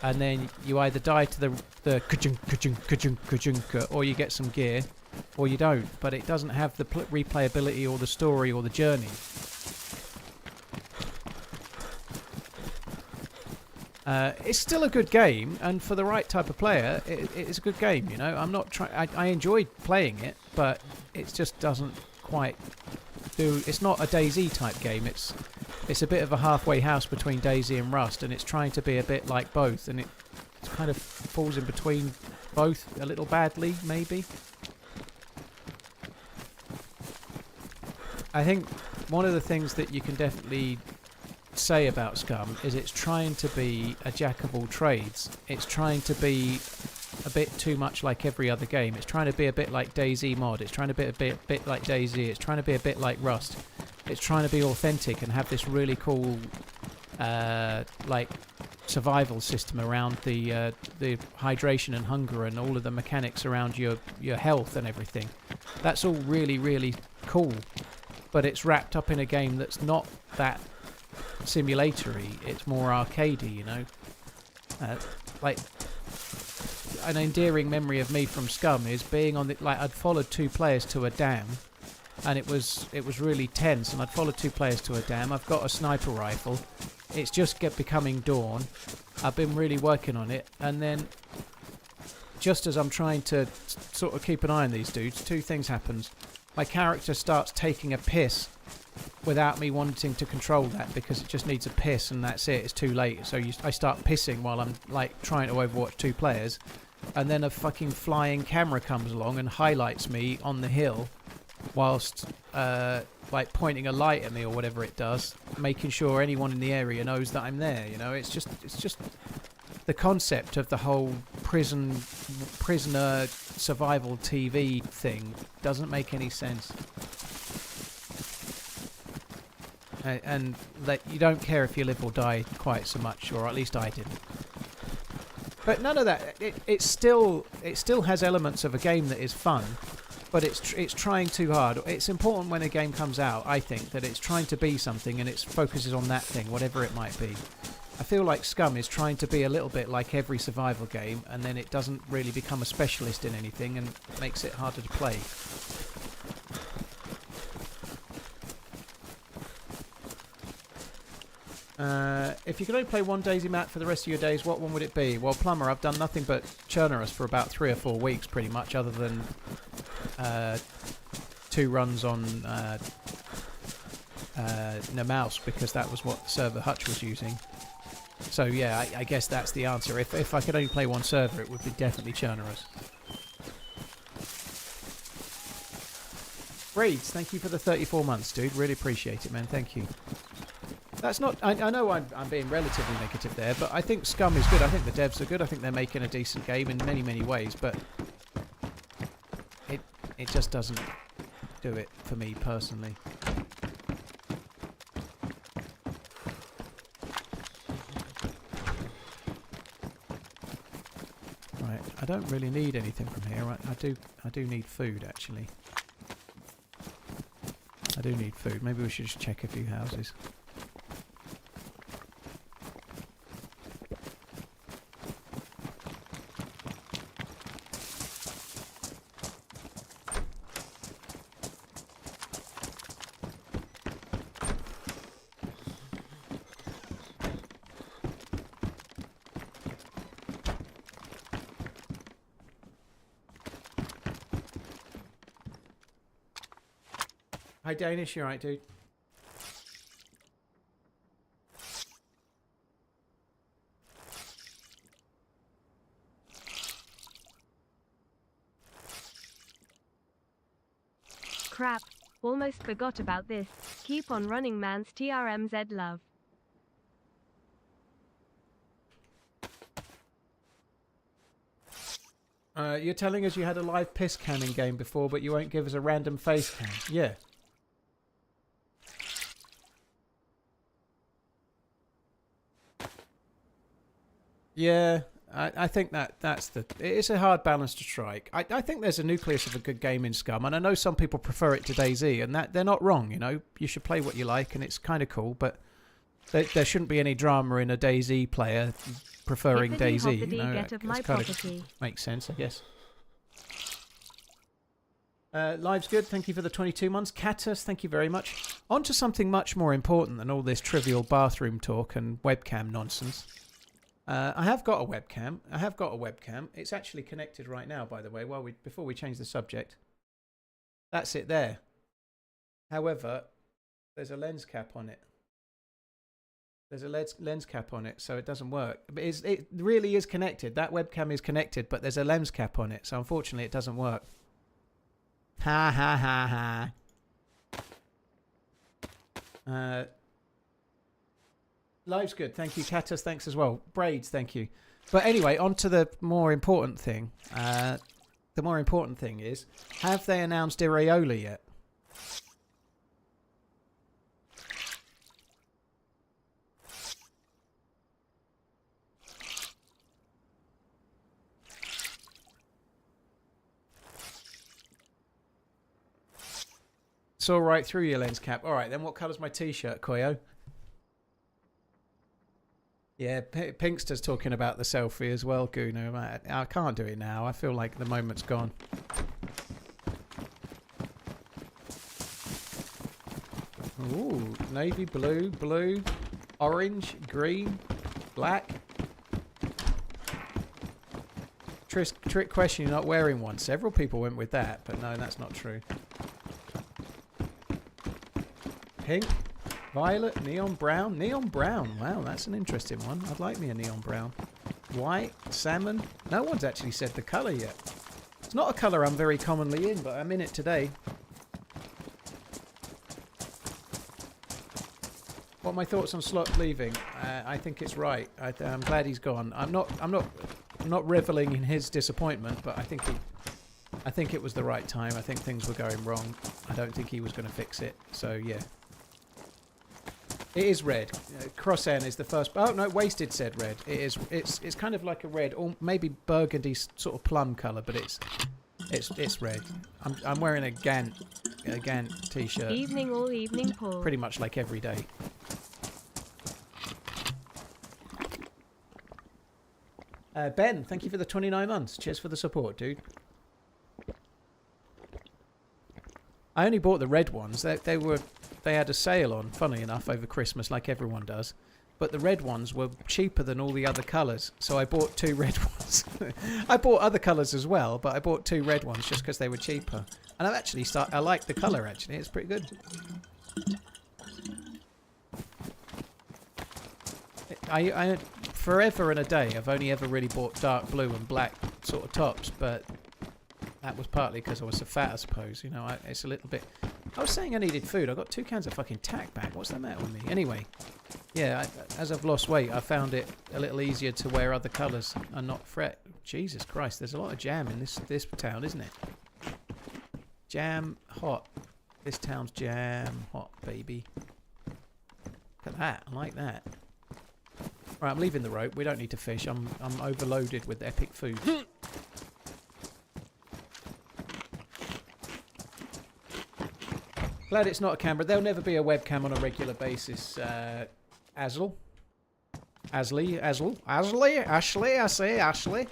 and then you either die to the ka-chunk, ka-chunk, ka-chunk, ka-chunk, or you get some gear, or you don't, but it doesn't have the replayability or the story or the journey. It's still a good game, and for the right type of player, it's a good game. You know, I'm not trying. I enjoyed playing it, but it just doesn't quite do. It's not a DayZ type game. It's a bit of a halfway house between DayZ and Rust, and it's trying to be a bit like both, and it kind of falls in between both a little badly, maybe. I think one of the things that you can definitely say about Scum is it's trying to be a jack of all trades. It's trying to be a bit too much like every other game. It's trying to be a bit like DayZ mod. It's trying to be a bit like DayZ. It's trying to be a bit like Rust. It's trying to be authentic and have this really cool, like, survival system around the hydration and hunger and all of the mechanics around your health and everything. That's all really, really cool. But it's wrapped up in a game that's not that simulatory. It's more arcadey, you know. Like, an endearing memory of me from Scum is being on the, like, I'd followed 2 players to a dam, and it was really tense, and I'd followed 2 players to a dam. I've got a sniper rifle. It's just becoming dawn. I've been really working on it, and then just as I'm trying to sort of keep an eye on these dudes, 2 things happens. My character starts taking a piss without me wanting to control that, because it just needs a piss and that's it. It's too late. So I start pissing while I'm like trying to overwatch 2 players, and then a fucking flying camera comes along and highlights me on the hill whilst like pointing a light at me or whatever it does, making sure anyone in the area knows that I'm there. You know, it's just the concept of the whole prisoner survival TV thing doesn't make any sense. And that you don't care if you live or die quite so much, or at least I didn't. But none of that. It still has elements of a game that is fun, but it's trying too hard. It's important when a game comes out, I think, that it's trying to be something and it focuses on that thing, whatever it might be. I feel like Scum is trying to be a little bit like every survival game, and then it doesn't really become a specialist in anything and makes it harder to play. If you could only play one DayZ map for the rest of your days, what one would it be? Well, Plumber, I've done nothing but Chernarus for about 3 or 4 weeks, pretty much, other than 2 runs on Mouse, because that was what server Hutch was using. So yeah, I guess that's the answer. If I could only play one server, it would be definitely Chernarus. Braids, thank you for the 34 months, dude. Really appreciate it, man. Thank you. That's not... I know I'm being relatively negative there, but I think Scum is good. I think the devs are good. I think they're making a decent game in many, many ways, but it just doesn't do it for me personally. Right, I don't really need anything from here. I do need food, actually. I do need food. Maybe we should just check a few houses. Hi Danish, you alright, dude? Crap, almost forgot about this. Keep on running, man's TRMZ love. You're telling us you had a live piss canning game before, but you won't give us a random face cam. Yeah. Yeah, I think that's it's a hard balance to strike. I think there's a nucleus of a good game in Scum, and I know some people prefer it to DayZ, and that they're not wrong. You know, you should play what you like, and it's kind of cool. But there shouldn't be any drama in a DayZ player preferring DayZ. You know, it kind of makes sense, I guess. Live's good. Thank you for the 22 months. Catus, thank you very much. On to something much more important than all this trivial bathroom talk and webcam nonsense. I have got a webcam. It's actually connected right now, by the way, before we change the subject. That's it there. However, there's a lens cap on it. There's a lens cap on it, so it doesn't work. But it really is connected. That webcam is connected, but there's a lens cap on it, so unfortunately it doesn't work. Ha ha ha ha. Live's good. Thank you. Catus, thanks as well. Braids, thank you. But anyway, on to the more important thing. The more important thing is, have they announced Iraola yet? Saw right through your lens cap. All right, then what colour's my T-shirt, Koyo? Yeah, Pinkster's talking about the selfie as well, Gunu. I can't do it now. I feel like the moment's gone. Ooh, navy blue, blue, orange, green, black. Trick question, you're not wearing one. Several people went with that, but no, that's not true. Pink, violet, neon brown. Neon brown. Wow, that's an interesting one. I'd like me a neon brown. White, salmon. No one's actually said the colour yet. It's not a colour I'm very commonly in, but I'm in it today. What are my thoughts on Slot leaving? I think it's right. I'm glad he's gone. I'm not reveling in his disappointment, but I think it was the right time. I think things were going wrong. I don't think he was going to fix it. So yeah. It is red. Cross N is the first. Oh no, Wasted said red. It is. It's kind of like a red, or maybe burgundy sort of plum colour, but it's red. I'm wearing a Gant t-shirt. Evening all evening, Paul. Pretty much like every day. Ben, thank you for the 29 months. Cheers for the support, dude. I only bought the red ones. They had a sale on, funny enough, over Christmas, like everyone does. But the red ones were cheaper than all the other colours, so I bought 2 red ones. I bought other colours as well, but I bought 2 red ones just because they were cheaper. And I've actually I like the colour, actually. It's pretty good. I forever and a day, I've only ever really bought dark blue and black sort of tops, but that was partly because I was so fat, I suppose. You know, it's a little bit... I was saying I needed food. I got 2 cans of fucking tack back. What's the matter with me? Anyway, yeah, as I've lost weight, I found it a little easier to wear other colours and not fret. Jesus Christ, there's a lot of jam in this town, isn't it? Jam hot. This town's jam hot, baby. Look at that. I like that. Right, I'm leaving the rope. We don't need to fish. I'm overloaded with epic food. Glad it's not a camera. There'll never be a webcam on a regular basis. Ashley, I say Ashley.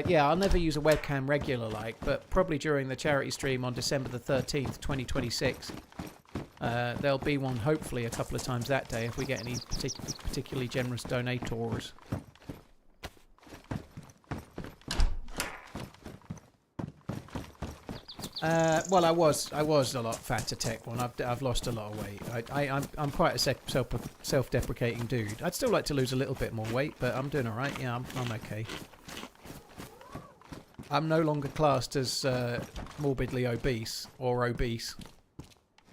Yeah, I'll never use a webcam regular like, but probably during the charity stream on December the 13th, 2026. There'll be one hopefully a couple of times that day if we get any particularly generous donators. Well, I was a lot fatter, tech one. I've lost a lot of weight. I'm quite a self-deprecating dude. I'd still like to lose a little bit more weight, but I'm doing all right. Yeah, I'm okay. I'm no longer classed as morbidly obese or obese,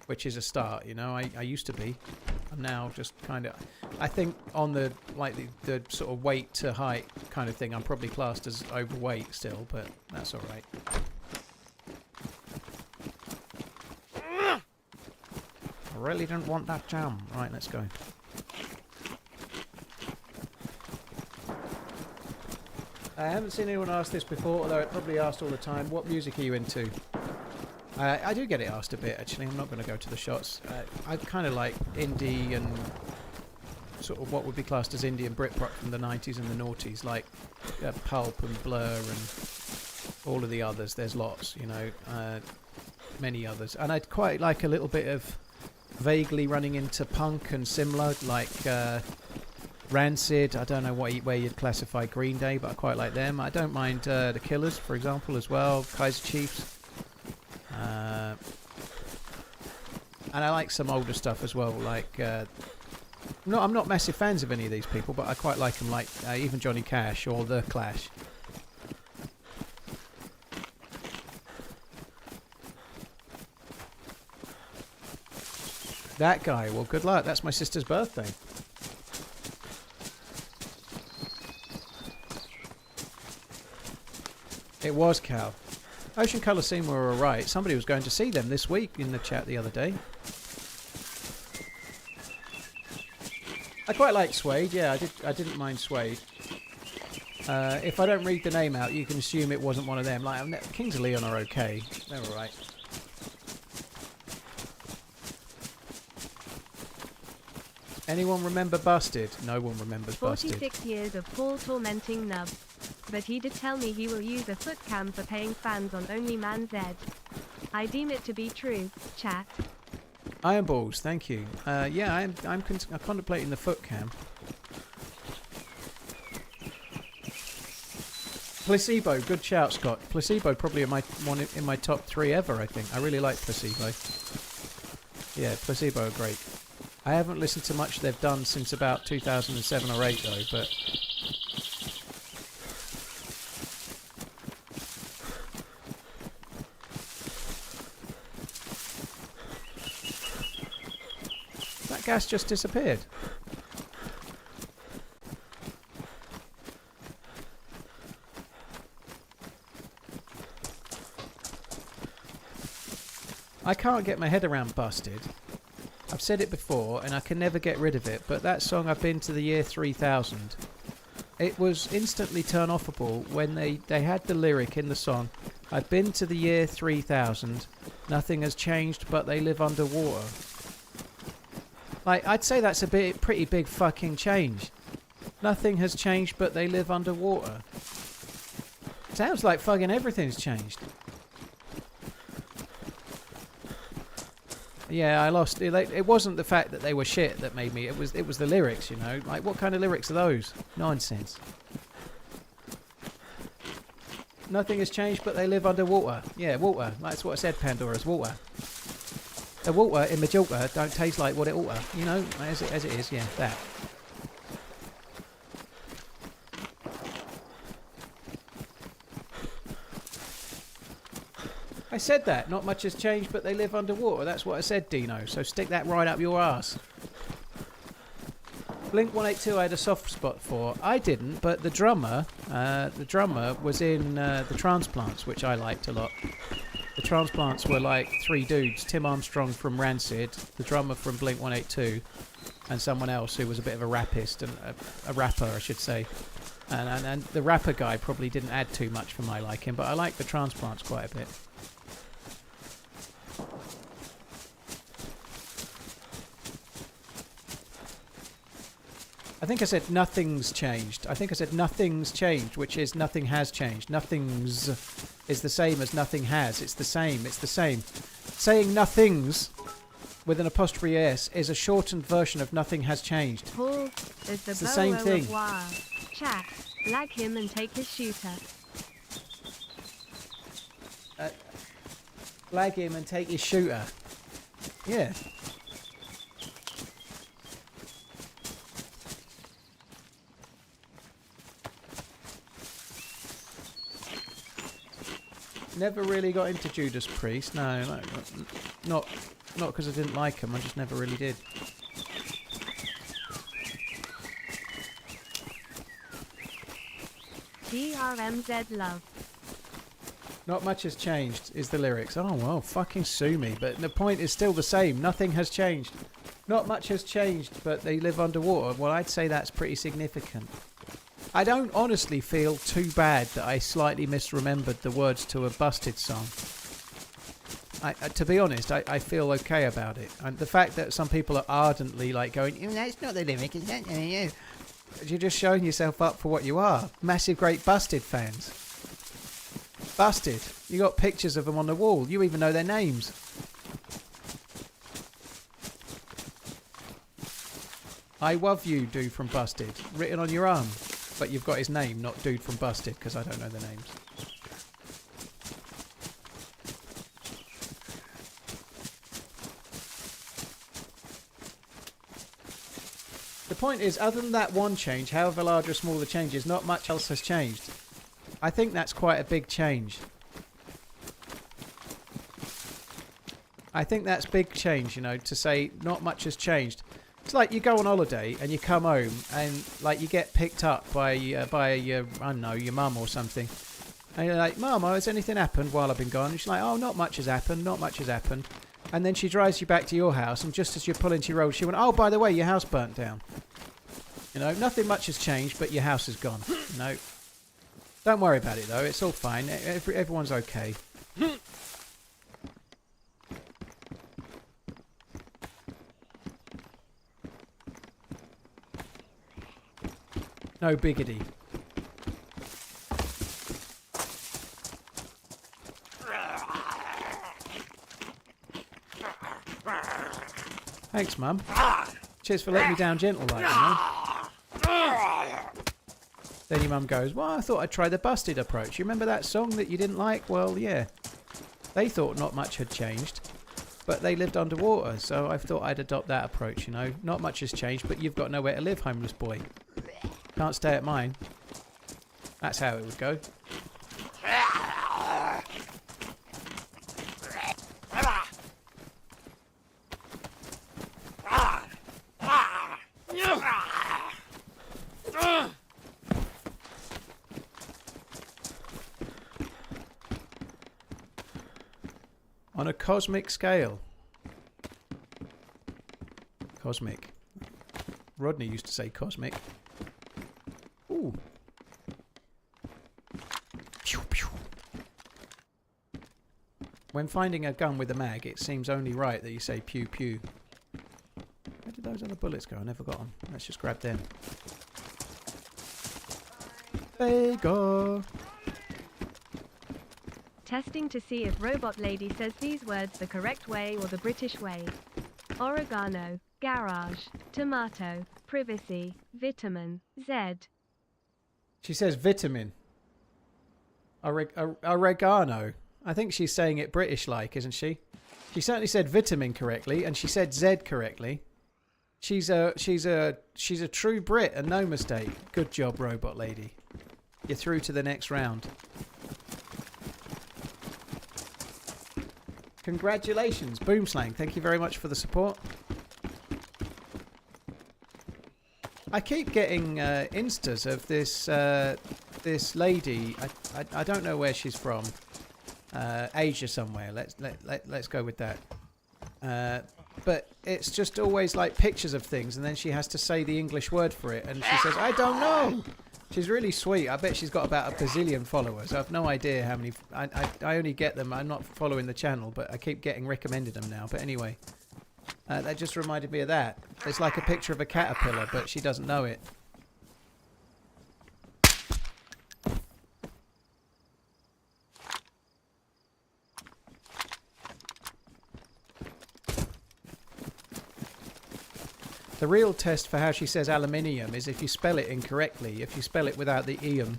which is a start. You know, I used to be. I'm now just kind of. I think on the the sort of weight to height kind of thing, I'm probably classed as overweight still, but that's all right. I really didn't want that jam. Right, let's go. I haven't seen anyone ask this before, although it probably asked all the time. What music are you into? I do get it asked a bit, actually. I'm not going to go to the shots. I kind of like indie and sort of what would be classed as indie and Britpop from the 90s and the noughties, like Pulp and Blur and all of the others. There's lots, you know, many others. And I'd quite like a little bit of vaguely running into punk and similar, like Rancid. I don't know where you'd classify Green Day, but I quite like them. I don't mind The Killers, for example, as well. Kaiser Chiefs. And I like some older stuff as well, like... no, I'm not massive fans of any of these people, but I quite like them, like even Johnny Cash or The Clash. That guy, well, good luck. That's my sister's birthday. It was Cal. Ocean Coliseum were alright. Somebody was going to see them this week in the chat the other day. I quite like Suede. Yeah, I didn't mind Suede. If I don't read the name out, you can assume it wasn't one of them. Like Kings of Leon are okay. They're alright. Anyone remember Busted? No one remembers Busted. 46 years of Paul tormenting Nub. But he did tell me he will use a foot cam for paying fans on TheRunningManZ. I deem it to be true, chat. Iron Balls, thank you. Yeah, I'm contemplating the foot cam. Placebo, good shout, Scott. Placebo probably one in my top 3 ever, I think. I really like Placebo. Yeah, Placebo are great. I haven't listened to much they've done since about 2007 or 8 though, but... That gas just disappeared. I can't get my head around Busted. I've said it before and I can never get rid of it, but that song I've been to the year 3000. It was instantly turn-offable when they had the lyric in the song, I've been to the year 3000, nothing has changed but they live underwater. Like, I'd say that's a pretty big fucking change. Nothing has changed but they live underwater. Sounds like fucking everything's changed. Yeah, I lost it. It wasn't the fact that they were shit that made me. It was the lyrics, you know. Like, what kind of lyrics are those? Nonsense. Nothing has changed, but they live underwater. Yeah, water. That's what I said. Pandora's water. The water in Majorca don't taste like what it oughta. You know, as it is. Yeah, that. I said that. Not much has changed, but they live underwater. That's what I said, Dino. So stick that right up your ass. Blink 182 I had a soft spot for. I didn't, but the drummer was in the Transplants, which I liked a lot. The Transplants were like 3 dudes. Tim Armstrong from Rancid, the drummer from Blink 182, and someone else who was a bit of a rappist, and a rapper, I should say. And the rapper guy probably didn't add too much for my liking, but I liked the Transplants quite a bit. I think I said nothing's changed. I think I said nothing's changed, which is nothing has changed. Nothing's is the same as nothing has. It's the same. It's the same. Saying nothing's with an apostrophe S is a shortened version of nothing has changed. Paul is the same thing. Chat, lag him and take his shooter. Lag him and take his shooter. Yeah. Never really got into Judas Priest. No, not because I didn't like him. I just never really did. TRMZ love. Not much has changed is the lyrics. Oh well, fucking sue me. But the point is still the same. Nothing has changed. Not much has changed, but they live underwater. Well, I'd say that's pretty significant. I don't honestly feel too bad that I slightly misremembered the words to a Busted song. To be honest, I feel okay about it. And the fact that some people are ardently like going, that's not the lyric, is that? You're just showing yourself up for what you are. Massive, great Busted fans. Busted. You got pictures of them on the wall. You even know their names. I love you, dude from Busted. Written on your arm. But you've got his name, not dude from Busted, because I don't know the names. The point is, other than that one change, however large or small the change is, not much else has changed. I think that's quite a big change. I think that's big change, you know, to say not much has changed. It's like you go on holiday and you come home and like you get picked up by your I don't know, your mum or something, And you're like, Mum, has anything happened while I've been gone? And she's like, oh, not much has happened, not much has happened. And then she drives you back to your house, and just as you're pulling to your road, she went, oh, by the way, your house burnt down. You know, nothing much has changed, but your house is gone. You know, don't worry about it, though. It's all fine. Everyone's okay. No biggity. Thanks, Mum. Cheers for letting me down gentle like that. Then your mum goes, well, I thought I'd try the busted approach. You remember that song that you didn't like? Well, yeah. They thought not much had changed, but they lived underwater, so I thought I'd adopt that approach, you know. Not much has changed, but you've got nowhere to live, homeless boy. Can't stay at mine. That's how it would go. On a cosmic scale. Cosmic. Rodney used to say cosmic. Ooh. Pew, pew. When finding a gun with a mag, it seems only right that you say pew pew. Where did those other bullets go? I never got them. Let's just grab them. There you go. Testing to see if Robot Lady says these words the correct way or the British way. Oregano, garage, tomato, privacy, vitamin, Z. She says vitamin. Oregano. I think she's saying it British-like, isn't she? She certainly said vitamin correctly, and she said Z correctly. She's a true Brit, and no mistake. Good job, Robot Lady. You're through to the next round. Congratulations, Boomslang. Thank you very much for the support. I keep getting instas of this lady. I don't know where she's from. Asia somewhere. Let's go with that. But it's just always like pictures of things, and then she has to say the English word for it, and she says, "I don't know." She's really sweet. I bet she's got about a bazillion followers. I have no idea how many. I only get them. I'm not following the channel, but I keep getting recommended them now. But anyway, that just reminded me of that. It's like a picture of a caterpillar, but she doesn't know it. The real test for how she says aluminium is if you spell it incorrectly. If you spell it without the eum,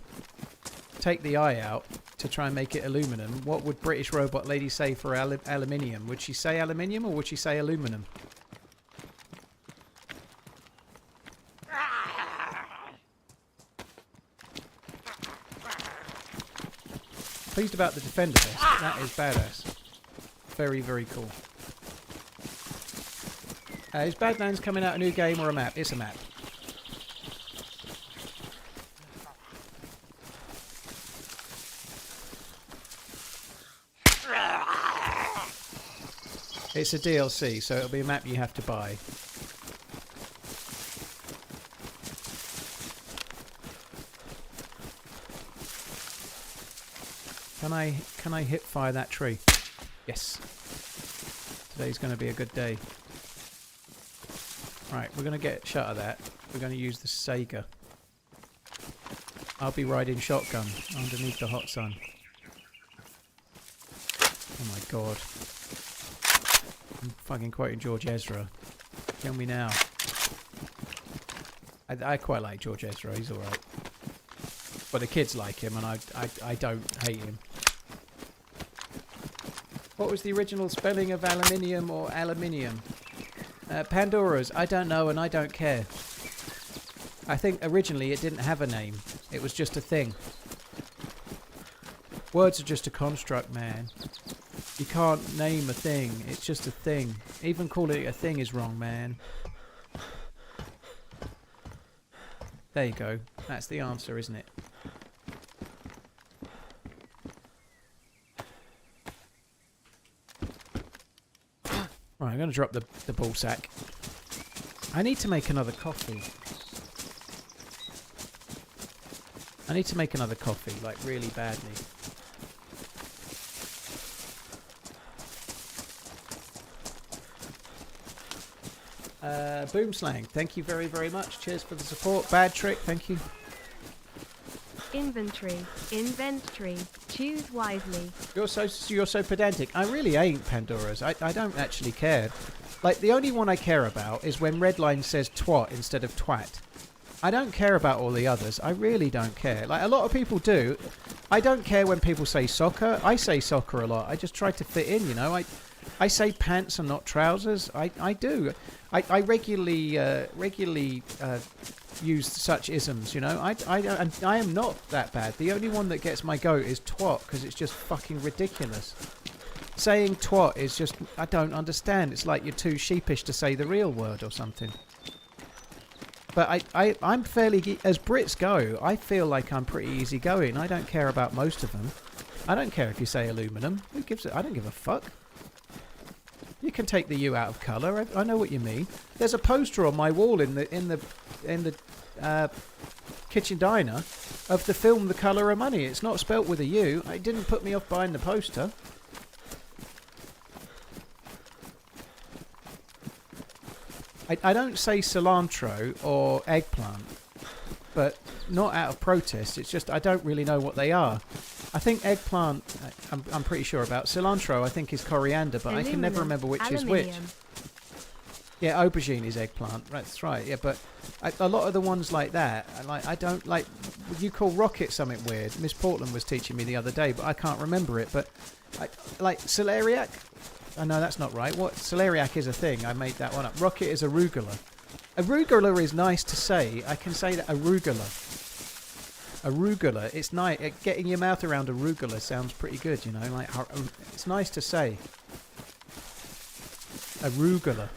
take the I out to try and make it aluminum. What would British Robot Lady say for aluminium? Would she say aluminium or would she say aluminum? Pleased about the Defender vest. That is badass. Very, very cool. Is Badlands coming out a new game or a map? It's a map. It's a DLC, so it'll be a map you have to buy. Can I hip fire that tree? Yes. Today's going to be a good day. Right, we're going to get shut of that. We're going to use the Sega. I'll be riding shotgun underneath the hot sun. Oh my god. I'm fucking quoting George Ezra. Kill me now. I quite like George Ezra, he's alright. But the kids like him and I don't hate him. What was the original spelling of aluminium or aluminium? Pandora's, I don't know and I don't care. I think originally it didn't have a name. It was just a thing. Words are just a construct, man. You can't name a thing. It's just a thing. Even calling it a thing is wrong, man. There you go. That's the answer, isn't it? Right, I'm going to drop the ball sack. I need to make another coffee. Like really badly. Boomslang, thank you very, very much. Cheers for the support. Bad Trick, thank you. Inventory. Choose wisely. You're so pedantic. I really ain't, Pandora's. I don't actually care. Like, the only one I care about is when Redline says twat instead of twat. I don't care about all the others. I really don't care. Like, a lot of people do. I don't care when people say soccer. I say soccer a lot. I just try to fit in, you know. I say pants and not trousers. I do. I regularly use such isms, you know. I am not that bad. The only one that gets my goat is twat, because it's just fucking ridiculous. Saying twat is just, I don't understand. It's like you're too sheepish to say the real word or something. But I'm fairly, as Brits go, I feel like I'm pretty easygoing. I don't care about most of them. I don't care if you say aluminum. Who gives it? I don't give a fuck. You can take the U out of colour. I know what you mean. There's a poster on my wall in the kitchen diner of the film The Colour of Money. It's not spelt with a U. It didn't put me off buying the poster. I don't say cilantro or eggplant, but not out of protest. It's just I don't really know what they are. I think eggplant, I'm pretty sure about. Cilantro, I think, is coriander, but I can never remember which is which. Yeah, aubergine is eggplant. That's right. Yeah, but a lot of the ones like that, I don't like. You call rocket something weird. Miss Portland was teaching me the other day, but I can't remember it. But like celeriac. Oh, no, that's not right. What celeriac is a thing. I made that one up. Rocket is arugula. Arugula is nice to say. I can say that arugula. Arugula. It's nice. Getting your mouth around arugula sounds pretty good, you know. Like it's nice to say. Arugula.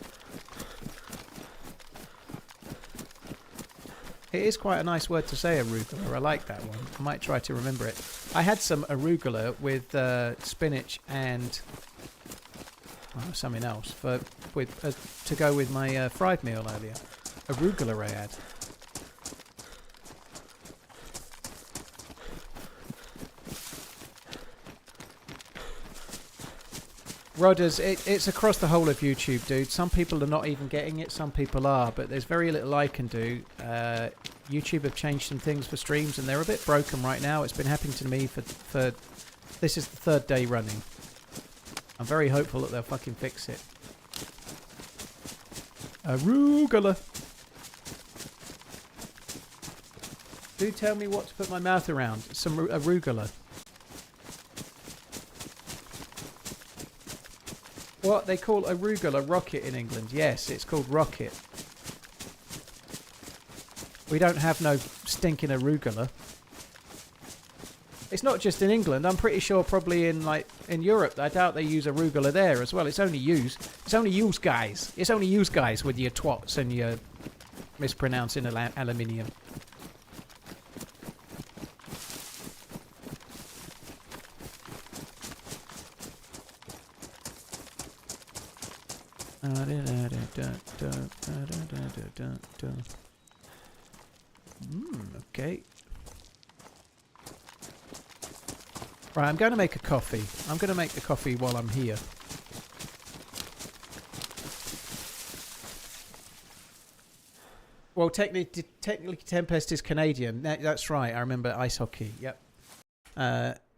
It is quite a nice word to say, arugula. I like that one. I might try to remember it. I had some arugula with spinach and something else to go with my fried meal earlier. Arugula I had. Rodders, it's across the whole of YouTube, dude. Some people are not even getting it, some people are, but there's very little I can do. YouTube have changed some things for streams, and they're a bit broken right now. It's been happening to me for this is the 3rd day running. I'm very hopeful that they'll fucking fix it. Arugula. Do tell me what to put my mouth around. Some arugula. What? They call arugula rocket in England. Yes, it's called rocket. We don't have no stinking arugula. It's not just in England. I'm pretty sure probably in Europe. I doubt they use arugula there as well. It's only you guys. It's only you guys with your twats and your mispronouncing aluminium. Okay. Right, I'm going to make a coffee. I'm going to make the coffee while I'm here. Well, technically Tempest is Canadian. That's right. I remember ice hockey. Yep.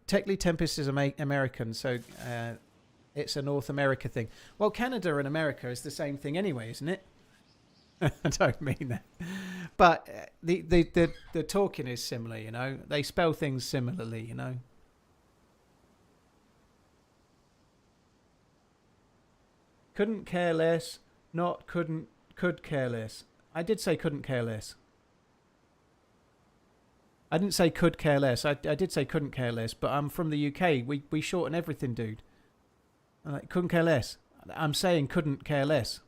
Technically Tempest is American, so it's a North America thing. Well, Canada and America is the same thing anyway, isn't it? I don't mean that. But the talking is similar, you know. They spell things similarly, you know. Couldn't care less, not could care less. I did say couldn't care less. I didn't say could care less. I did say couldn't care less, but I'm from the UK. We shorten everything, dude. I'm like, couldn't care less. I'm saying couldn't care less.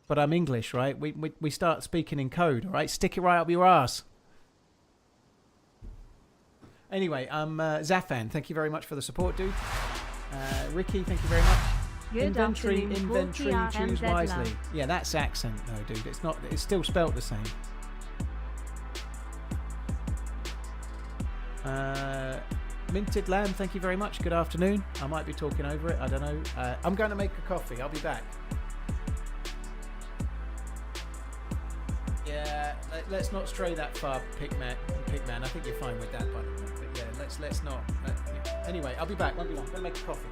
But I'm English, right? We start speaking in code, all right? Stick it right up your ass. Anyway, Zafan, thank you very much for the support, dude. Ricky, thank you very much. Good Inventory, afternoon, inventory, choose TRMZ wisely. love. Yeah, that's accent though, dude. It's not. It's still spelt the same. Minted Lamb, thank you very much. Good afternoon. I might be talking over it. I don't know. I'm going to make a coffee. I'll be back. Yeah, let's not stray that far, Pigman. I think you're fine with that, by the way. But yeah, let's not. Yeah. Anyway, I'll be back. Won't be long. I'm going to make a coffee.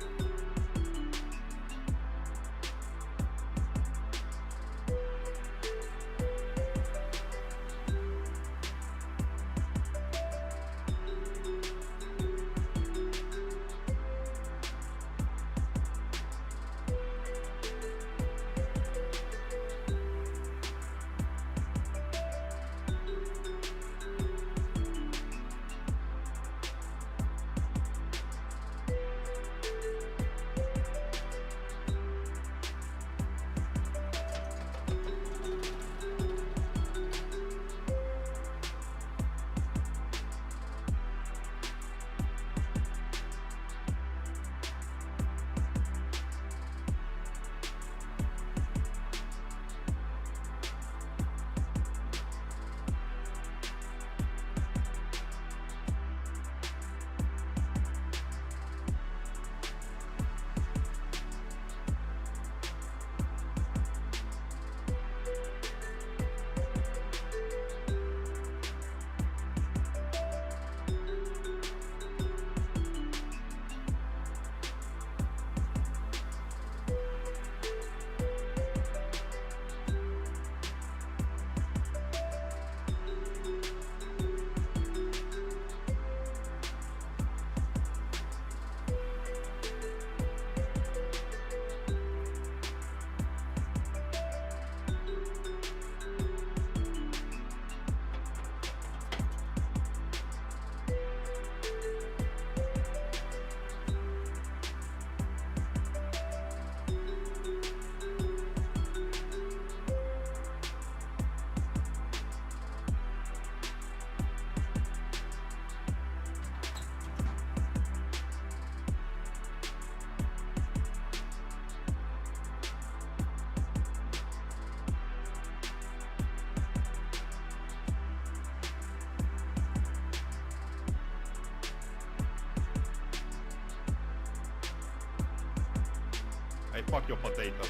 Hey, fuck your potato.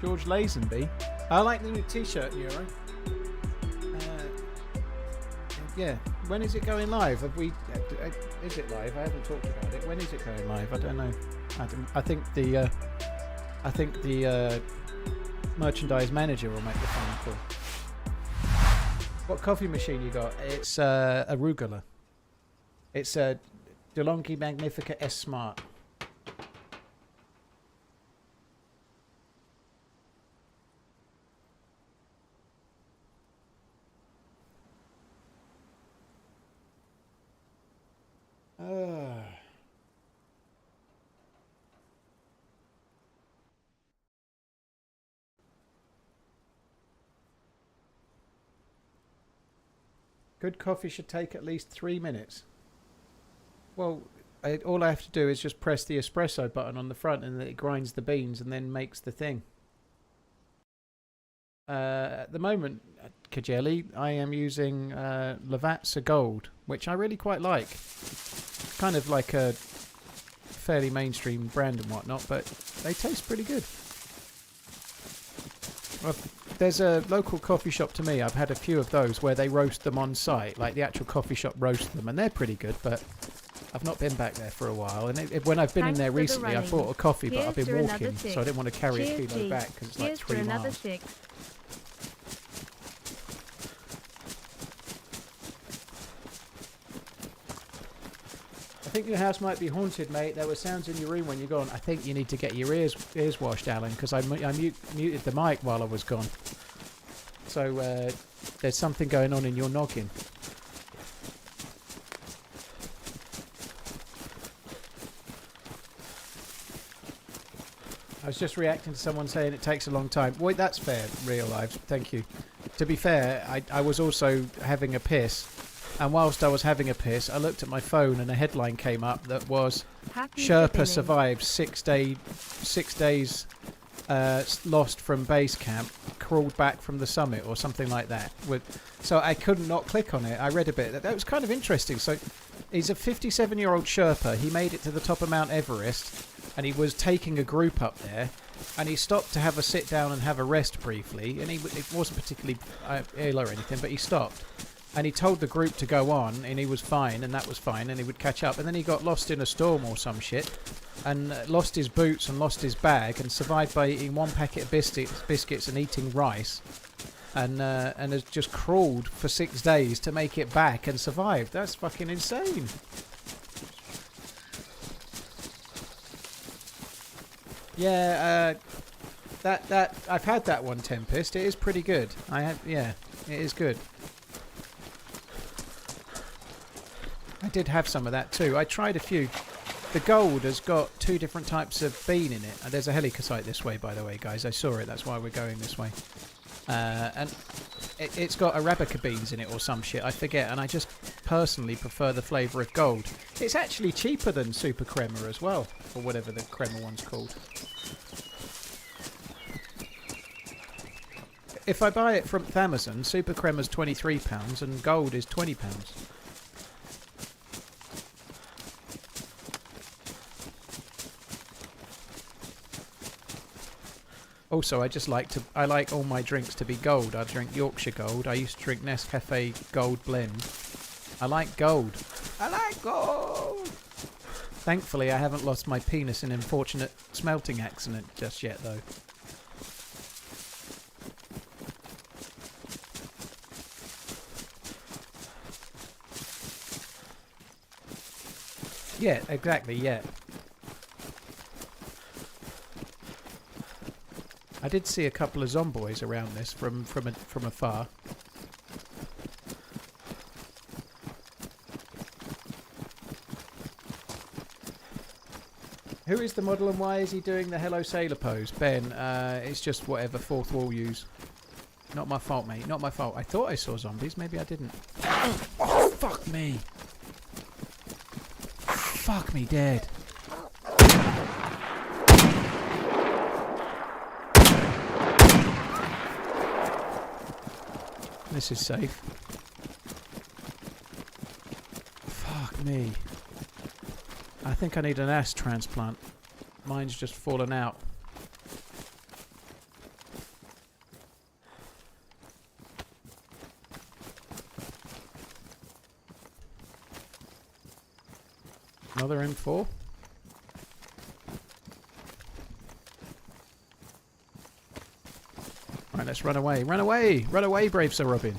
George Lazenby. I like the new T-shirt, Euro. Yeah. When is it going live? Have we? Is it live? I haven't talked about it. When is it going live? I don't know. I think the merchandise manager will make the phone call. What coffee machine you got? It's Arugula. It's a DeLonghi Magnifica S Smart. Good coffee should take at least 3 minutes. Well, all I have to do is just press the espresso button on the front and it grinds the beans and then makes the thing. At the moment, Kajeli, I am using Lavazza Gold, which I really quite like. Kind of like a fairly mainstream brand and whatnot, but they taste pretty good. There's a local coffee shop to me. I've had a few of those where they roast them on site, like the actual coffee shop roast them, and they're pretty good, but I've not been back there for a while. And when I've been in there recently, I bought a coffee, but I've been walking, so I didn't want to carry a kilo back because it's like 3 miles. I think your house might be haunted, mate. There were sounds in your room when you're gone. I think you need to get your ears washed, Alan, because I muted the mic while I was gone. So there's something going on in your noggin. I was just reacting to someone saying it takes a long time. Wait, that's fair, real lives. Thank you. To be fair, I was also having a piss. And whilst I was having a piss, I looked at my phone and a headline came up that was Sherpa survived 6 days lost from base camp, crawled back from the summit or something like that. So I couldn't not click on it. I read a bit. That was kind of interesting. So he's a 57-year-old Sherpa. He made it to the top of Mount Everest and he was taking a group up there. And he stopped to have a sit down and have a rest briefly. And it wasn't particularly ill or anything, but he stopped. And he told the group to go on, and he was fine, and that was fine, and he would catch up. And then he got lost in a storm or some shit, and lost his boots and lost his bag, and survived by eating 1 packet of biscuits and eating rice, and has just crawled for 6 days to make it back and survived. That's fucking insane. Yeah, that I've had that one, Tempest. It is pretty good. Yeah, it is good. I did have some of that too. I tried a few. The gold has got 2 different types of bean in it. There's a helicosite this way, by the way, guys. I saw it. That's why we're going this way. And it's got Arabica beans in it or some shit. I forget. And I just personally prefer the flavour of gold. It's actually cheaper than Super Crema as well, or whatever the Crema one's called. If I buy it from Amazon, Super Crema's £23 and gold is £20. Also, I like all my drinks to be gold. I drink Yorkshire Gold. I used to drink Nescafe Gold Blend. I like gold. I like gold! Thankfully, I haven't lost my penis in an unfortunate smelting accident just yet, though. Yeah, exactly, yeah. I did see a couple of zomboids around this from afar. Who is the model and why is he doing the Hello Sailor pose? Ben, it's just whatever fourth wall use. Not my fault, mate. Not my fault. I thought I saw zombies. Maybe I didn't. Oh, fuck me. fuck me dead. This is safe. Fuck me. I think I need an ass transplant. Mine's just fallen out. Another M4. Right, let's run away. Run away! Run away, brave Sir Robin.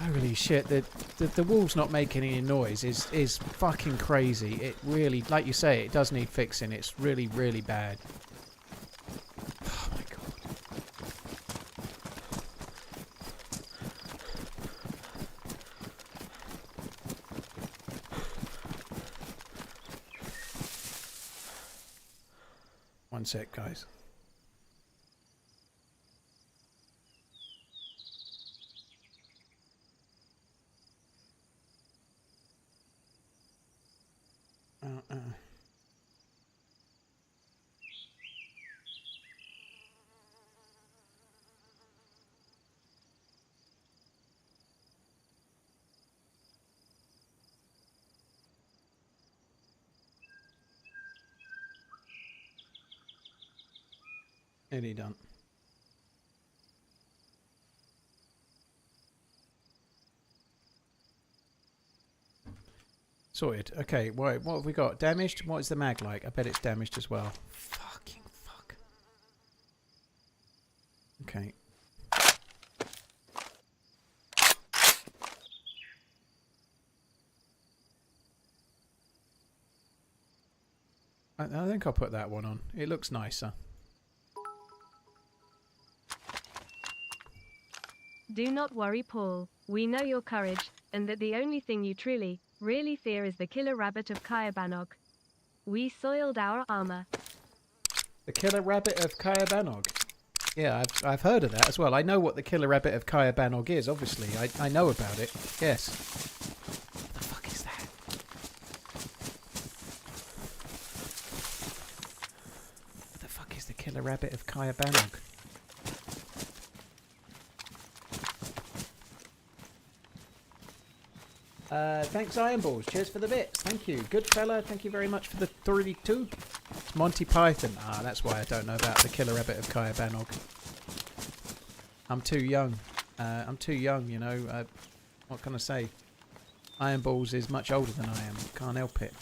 Holy shit, the wall's not making any noise is fucking crazy. It really, like you say, it does need fixing. It's really, really bad. Oh my god. One sec, guys. Nearly done. Sorted. Okay, what have we got? Damaged? What is the mag like? I bet it's damaged as well. Fucking fuck. Okay. I think I'll put that one on. It looks nicer. Do not worry, Paul. We know your courage, and that the only thing you truly, really fear is the killer rabbit of Kayabanog. We soiled our armor. The killer rabbit of Kayabanog. Yeah, I've heard of that as well. I know what the killer rabbit of Kayabanog is, obviously. I know about it. Yes. What the fuck is that? What the fuck is the killer rabbit of Kayabanog? Thanks, Iron Balls. Cheers for the bits. Thank you. Good fella. Thank you very much for the 32. It's Monty Python. Ah, that's why I don't know about the killer rabbit of Kayabanog. I'm too young. I'm too young, you know. What can I say? Iron Balls is much older than I am. Can't help it.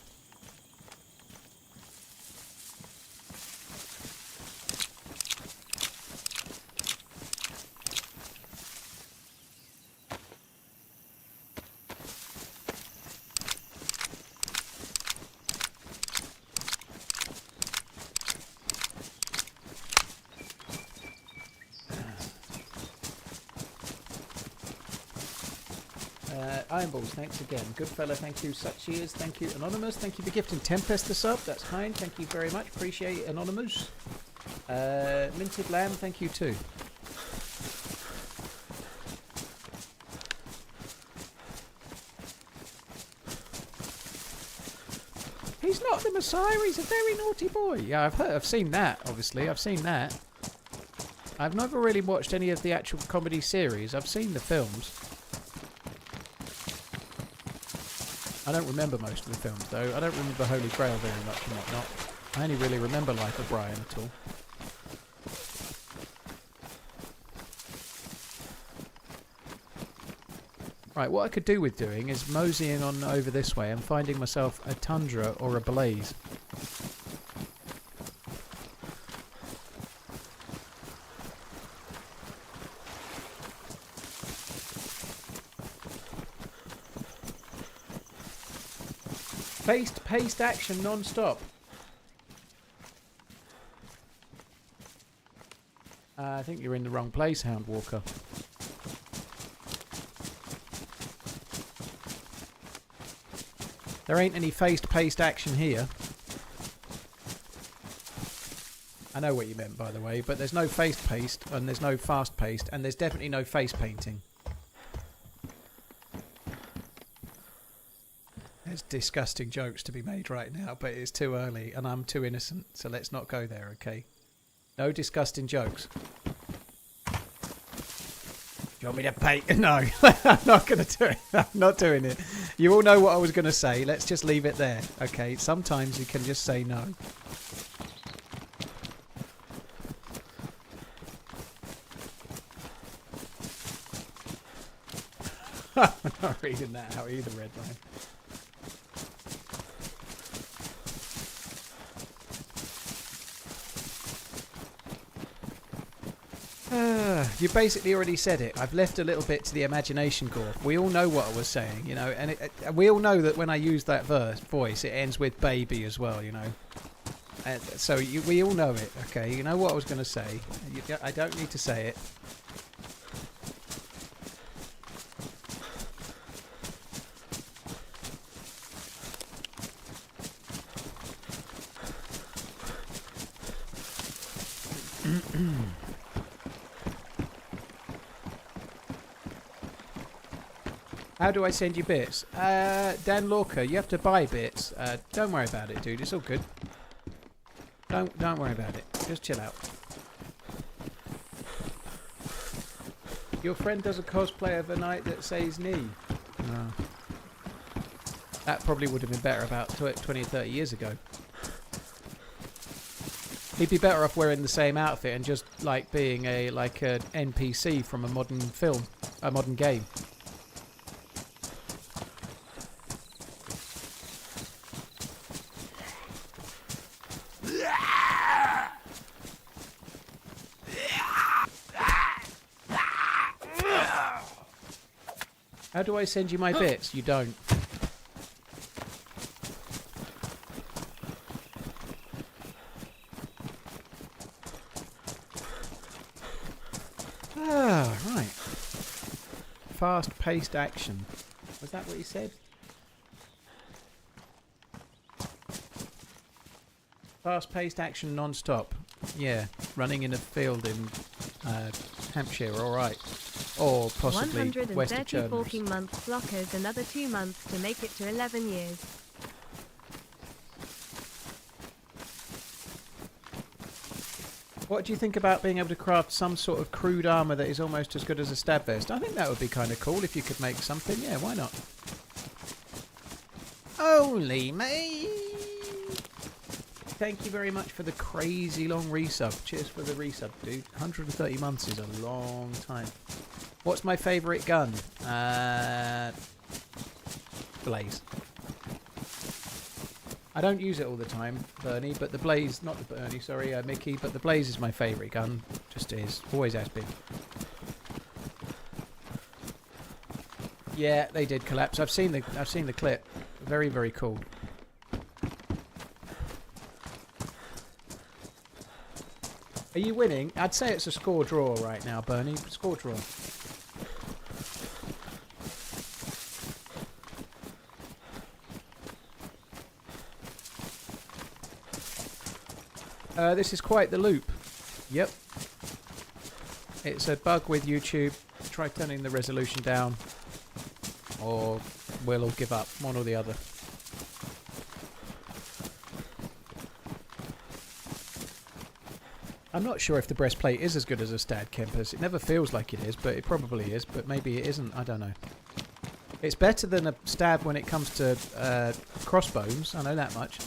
Iron Balls, thanks again. Good fella, thank you. Such cheers, thank you. Anonymous, thank you for gifting Tempest the sub. That's kind, thank you very much. Appreciate it, Anonymous. Minted Lamb, thank you too. He's not the Messiah, he's a very naughty boy. Yeah, I've seen that, obviously. I've seen that. I've never really watched any of the actual comedy series. I've seen the films. I don't remember most of the films, though. I don't remember Holy Grail very much and whatnot. I only really remember Life of Brian at all. Right, what I could do with doing is moseying on over this way and finding myself a tundra or a blaze. Paced action non-stop. I think you're in the wrong place, Hound Walker. There ain't any paced action here. I know what you meant, by the way, but there's no paced, and there's no fast-paced, and there's definitely no face painting. There's disgusting jokes to be made right now, but it's too early and I'm too innocent, so let's not go there, okay? No disgusting jokes. Do you want me to pay? No, I'm not going to do it. I'm not doing it. You all know what I was going to say. Let's just leave it there, okay? Sometimes you can just say no. I'm not reading that out either, Redline. You basically already said it. I've left a little bit to the imagination, Gore. We all know what I was saying, you know, and we all know that when I use that voice, it ends with baby as well, you know. So we all know it, okay? You know what I was going to say. I don't need to say it. How do I send you bits? Dan Lorca, you have to buy bits. Don't worry about it, dude. It's all good. Don't worry about it. Just chill out. Your friend does a cosplay of a knight that says knee. No. That probably would have been better about 20 or 30 years ago. He'd be better off wearing the same outfit and just like being a an NPC from a modern film, a modern game. How do I send you my bits? You don't. Ah, right. Fast-paced action. Was that what you said? Fast-paced action non-stop. Yeah, running in a field in Hampshire, all right. Or possibly west of 130 Chernarus. forking months blockers, another 2 months to make it to 11 years. What do you think about being able to craft some sort of crude armour that is almost as good as a stab vest? I think that would be kind of cool if you could make something. Yeah, why not? Only me. Thank you very much for the crazy long resub. Cheers for the resub, dude. 130 months is a long time. What's my favourite gun? Blaze. I don't use it all the time, Bernie, but the Blaze, not the Bernie, sorry, Mickey, but the Blaze is my favourite gun. Just is. Always has been. Yeah, they did collapse. I've seen the clip. Very, very cool. Are you winning? I'd say it's a score draw right now, Bernie. Score draw. This is quite the loop. Yep. It's a bug with YouTube. Try turning the resolution down. Or we'll all give up. One or the other. I'm not sure if the breastplate is as good as a Stad Kempers. It never feels like it is, but it probably is. But maybe it isn't. I don't know. It's better than a stab when it comes to crossbows. I know that much.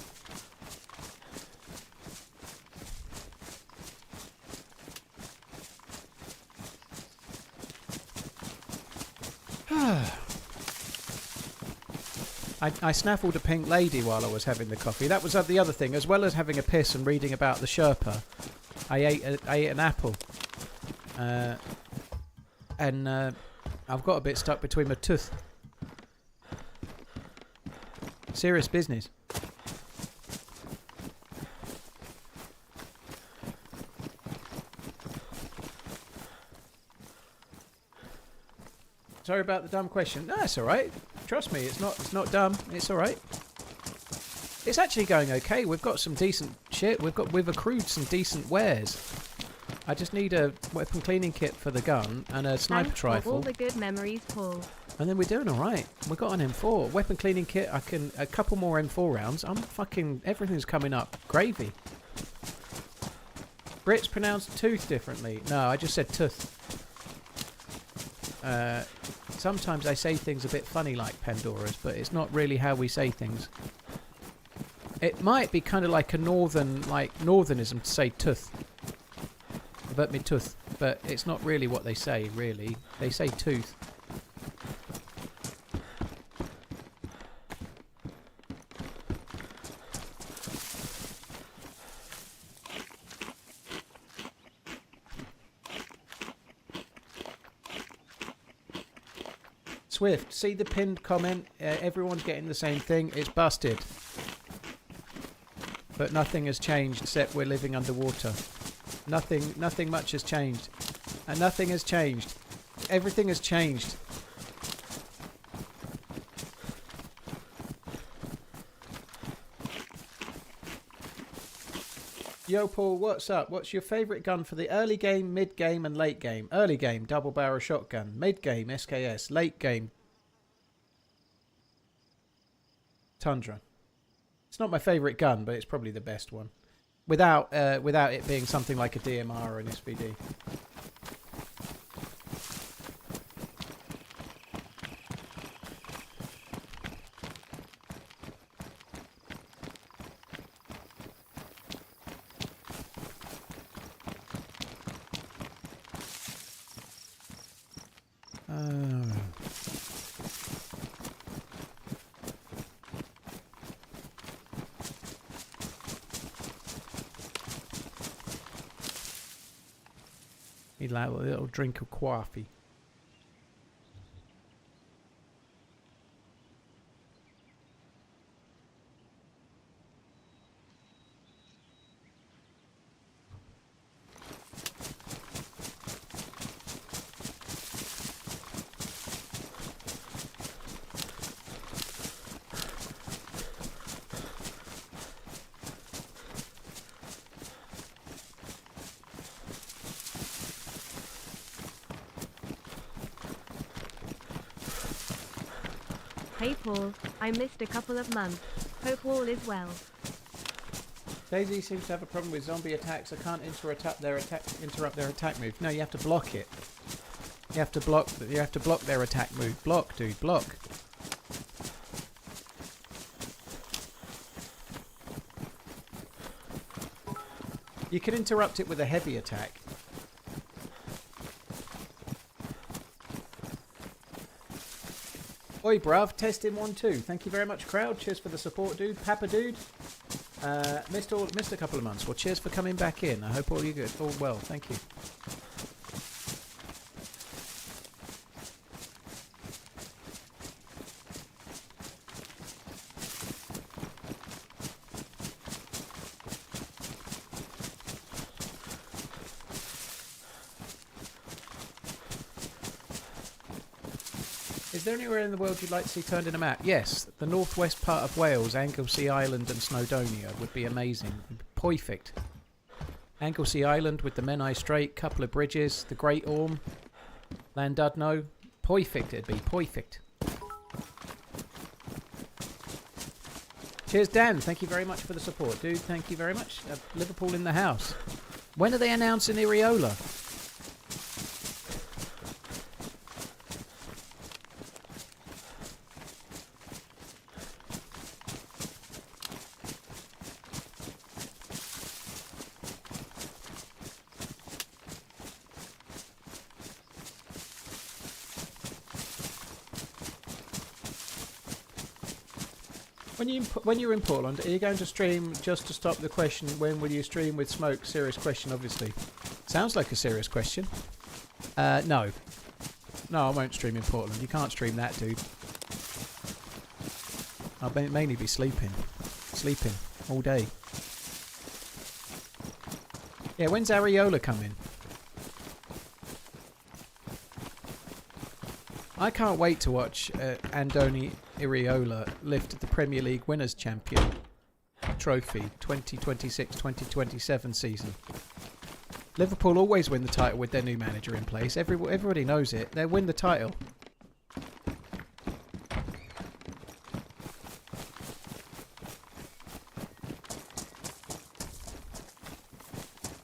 I snaffled a pink lady while I was having the coffee. That was the other thing. As well as having a piss and reading about the Sherpa, I ate an apple. And I've got a bit stuck between my tooth. Serious business. Sorry about the dumb question. No, it's all right. Trust me, it's not dumb. It's all right. It's actually going okay. We've got some decent shit. We've accrued some decent wares. I just need a weapon cleaning kit for the gun and a sniper Thanks for rifle. all the good memories, Paul. And then we're doing alright. We got an M4. Weapon cleaning kit, a couple more M4 rounds. Everything's coming up. Gravy. Brits pronounce tooth differently. No, I just said tooth. Sometimes I say things a bit funny like Pandora's, but it's not really how we say things. It might be kind of like a northernism to say tooth. But me tooth. But it's not really what they say, really. They say tooth. Swift, see the pinned comment? Everyone's getting the same thing. It's busted. But nothing has changed except we're living underwater. Nothing much has changed. And nothing has changed. Everything has changed. Yo, Paul, what's up? What's your favourite gun for the early game, mid game, and late game? Early game, double barrel shotgun. Mid game, SKS. Late game, Tundra. It's not my favourite gun, but it's probably the best one. Without it being something like a DMR or an SVD. Need like a little drink of coffee. Hey Paul, I missed a couple of months. Hope all is well. DayZ seems to have a problem with zombie attacks. I can't interrupt their attack move. No, you have to block it. You have to block their attack move. Block, dude, block. You can interrupt it with a heavy attack. Oi, bruv. Testing 1, 2. Thank you very much, crowd. Cheers for the support, dude. Papa, dude. Missed a couple of months. Well, cheers for coming back in. I hope all you good. All well. Thank you. Is there anywhere in the world you'd like to see turned in a map? Yes, the northwest part of Wales, Anglesey Island and Snowdonia would be amazing. Perfect. Anglesey Island with the Menai Strait, couple of bridges, the Great Orme, Llandudno. Perfect, it'd be perfect. Cheers, Dan. Thank you very much for the support, dude. Thank you very much. Liverpool in the house. When are they announcing Iriola? When you're in Portland, are you going to stream just to stop the question, when will you stream with Smoke? Serious question, obviously. Sounds like a serious question. No. No, I won't stream in Portland. You can't stream that, dude. I'll mainly be sleeping. Sleeping. All day. Yeah, when's Ariola coming? I can't wait to watch Andoni Iriola lift the Premier League Winners' Champion trophy 2026-2027 season. Liverpool always win the title with their new manager in place. Everybody knows it. They win the title.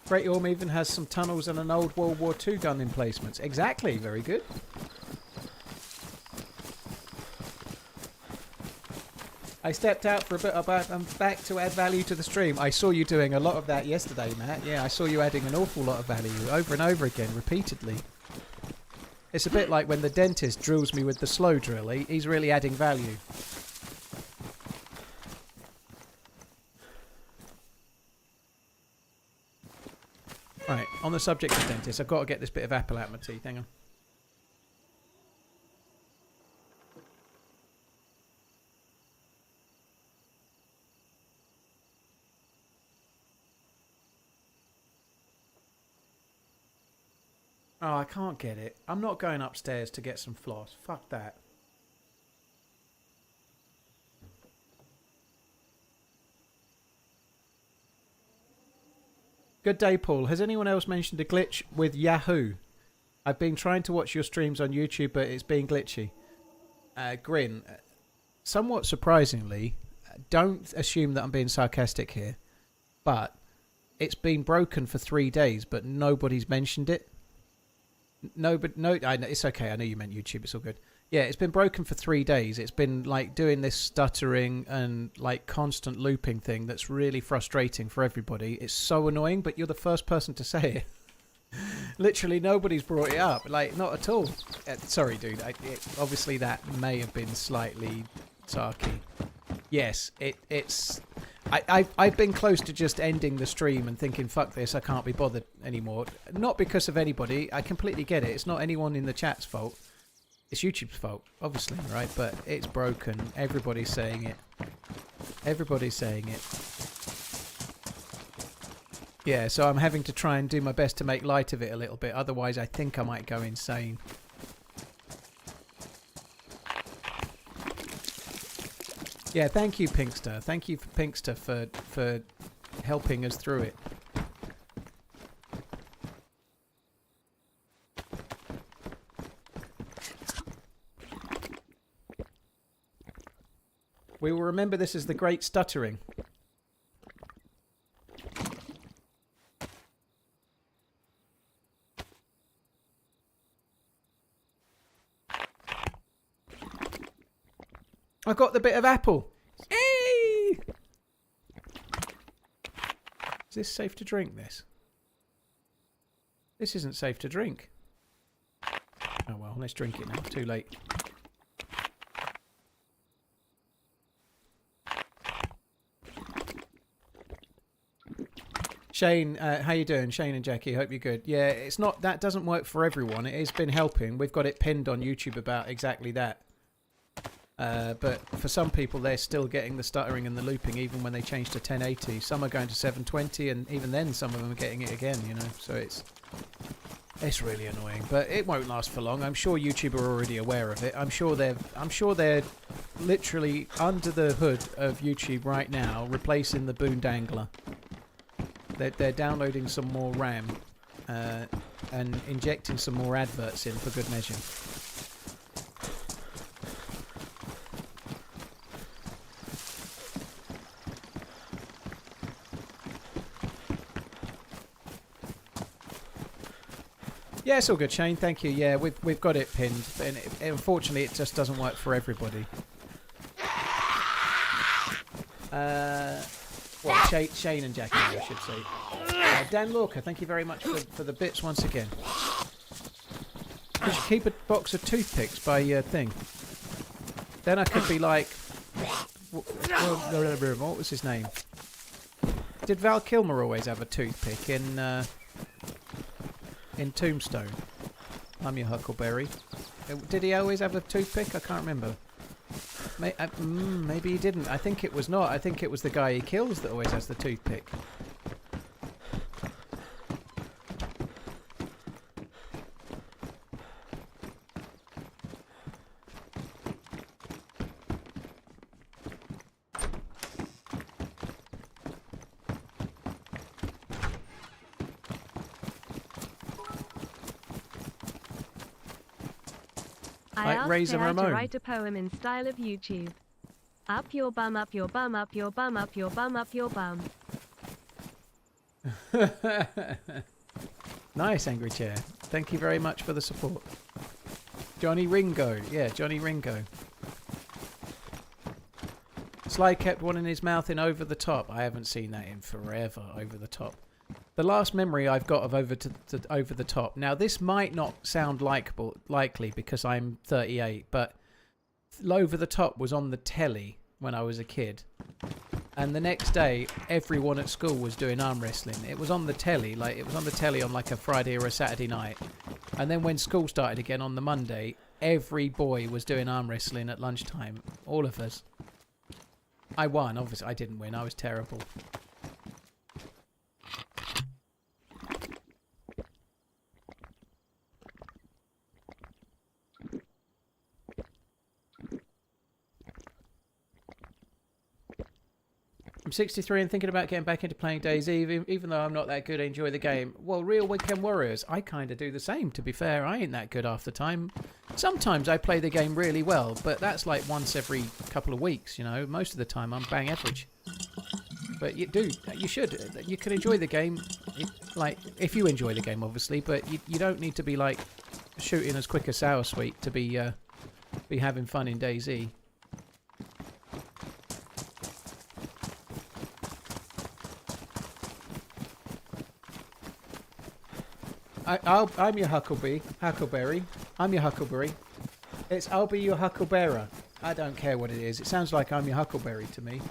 Great Orme even has some tunnels and an old World War II gun emplacements. Exactly. Very good. I stepped out for a bit, but I'm back to add value to the stream. I saw you doing a lot of that yesterday, Matt. Yeah, I saw you adding an awful lot of value over and over again, repeatedly. It's a bit like when the dentist drills me with the slow drill. He's really adding value. Right, on the subject of dentists, I've got to get this bit of apple out of my teeth. Hang on. Oh, I can't get it. I'm not going upstairs to get some floss. Fuck that. Good day, Paul. Has anyone else mentioned a glitch with Yahoo? I've been trying to watch your streams on YouTube, but it's been glitchy. Grin. Somewhat surprisingly, don't assume that I'm being sarcastic here, but it's been broken for 3 days, but nobody's mentioned it. No, I know, it's okay. I know you meant YouTube. It's all good. Yeah, it's been broken for 3 days. It's been like doing this stuttering and like constant looping thing that's really frustrating for everybody. It's so annoying, but you're the first person to say it. Literally nobody's brought it up. Like, not at all. Sorry, dude. Obviously that may have been slightly sarky. Yes, it's... I've been close to just ending the stream and thinking, fuck this, I can't be bothered anymore. Not because of anybody. I completely get it. It's not anyone in the chat's fault. It's YouTube's fault, obviously, right? But it's broken. Everybody's saying it. Everybody's saying it. Yeah, so I'm having to try and do my best to make light of it a little bit. Otherwise, I think I might go insane. Yeah, thank you, Pinkster. Thank you, Pinkster, for helping us through it. We will remember this as the Great Stuttering. I got the bit of apple. Hey! Is this safe to drink, this? This isn't safe to drink. Oh well, let's drink it now. Too late. Shane, how you doing? Shane and Jackie, hope you're good. Yeah, it's not, that doesn't work for everyone. It has been helping. We've got it pinned on YouTube about exactly that. But for some people, they're still getting the stuttering and the looping even when they change to 1080. Some are going to 720, and even then, some of them are getting it again. You know, so it's really annoying. But it won't last for long. I'm sure YouTube are already aware of it. I'm sure they're literally under the hood of YouTube right now, replacing the boondangler. They're downloading some more RAM and injecting some more adverts in for good measure. Yeah, it's all good, Shane. Thank you. Yeah, we've got it pinned, and unfortunately, it just doesn't work for everybody. Well, Shane and Jackie, I should say. Dan Lorca, thank you very much for the bits once again. You should keep a box of toothpicks by your thing. Then I could be like, what was his name? Did Val Kilmer always have a toothpick in Tombstone? I'm your Huckleberry. Did he always have a toothpick? I can't remember. Maybe he didn't. I think it was not. I think it was the guy he kills that always has the toothpick. I Like asked Razor AI to Ramon. write a poem in style of YouTube. Up your bum, up your bum, up your bum, up your bum, up your bum. Nice, Angry Chair. Thank you very much for the support. Johnny Ringo. Yeah, Johnny Ringo. Sly kept one in his mouth in Over the Top. I haven't seen that in forever, Over the Top. The last memory I've got of Over the Top. Now, this might not sound likely because I'm 38, but Over the Top was on the telly when I was a kid. And the next day, everyone at school was doing arm wrestling. It was on the telly, like it was on the telly on like a Friday or a Saturday night. And then when school started again on the Monday, every boy was doing arm wrestling at lunchtime. All of us. I won. Obviously, I didn't win. I was terrible. I'm 63 and thinking about getting back into playing DayZ, even though I'm not that good. I enjoy the game. Well, Real Weekend Warriors, I kind of do the same, to be fair. I ain't that good half the time. Sometimes I play the game really well, but that's like once every couple of weeks, you know. Most of the time I'm bang average. But you should. You can enjoy the game, like, if you enjoy the game, obviously, but you don't need to be, like, shooting as quick as Sour Sweet to be having fun in DayZ. I'm your Huckleberry. I'm your Huckleberry. I'll be your Hucklebearer. I don't care what it is. It sounds like I'm your Huckleberry to me.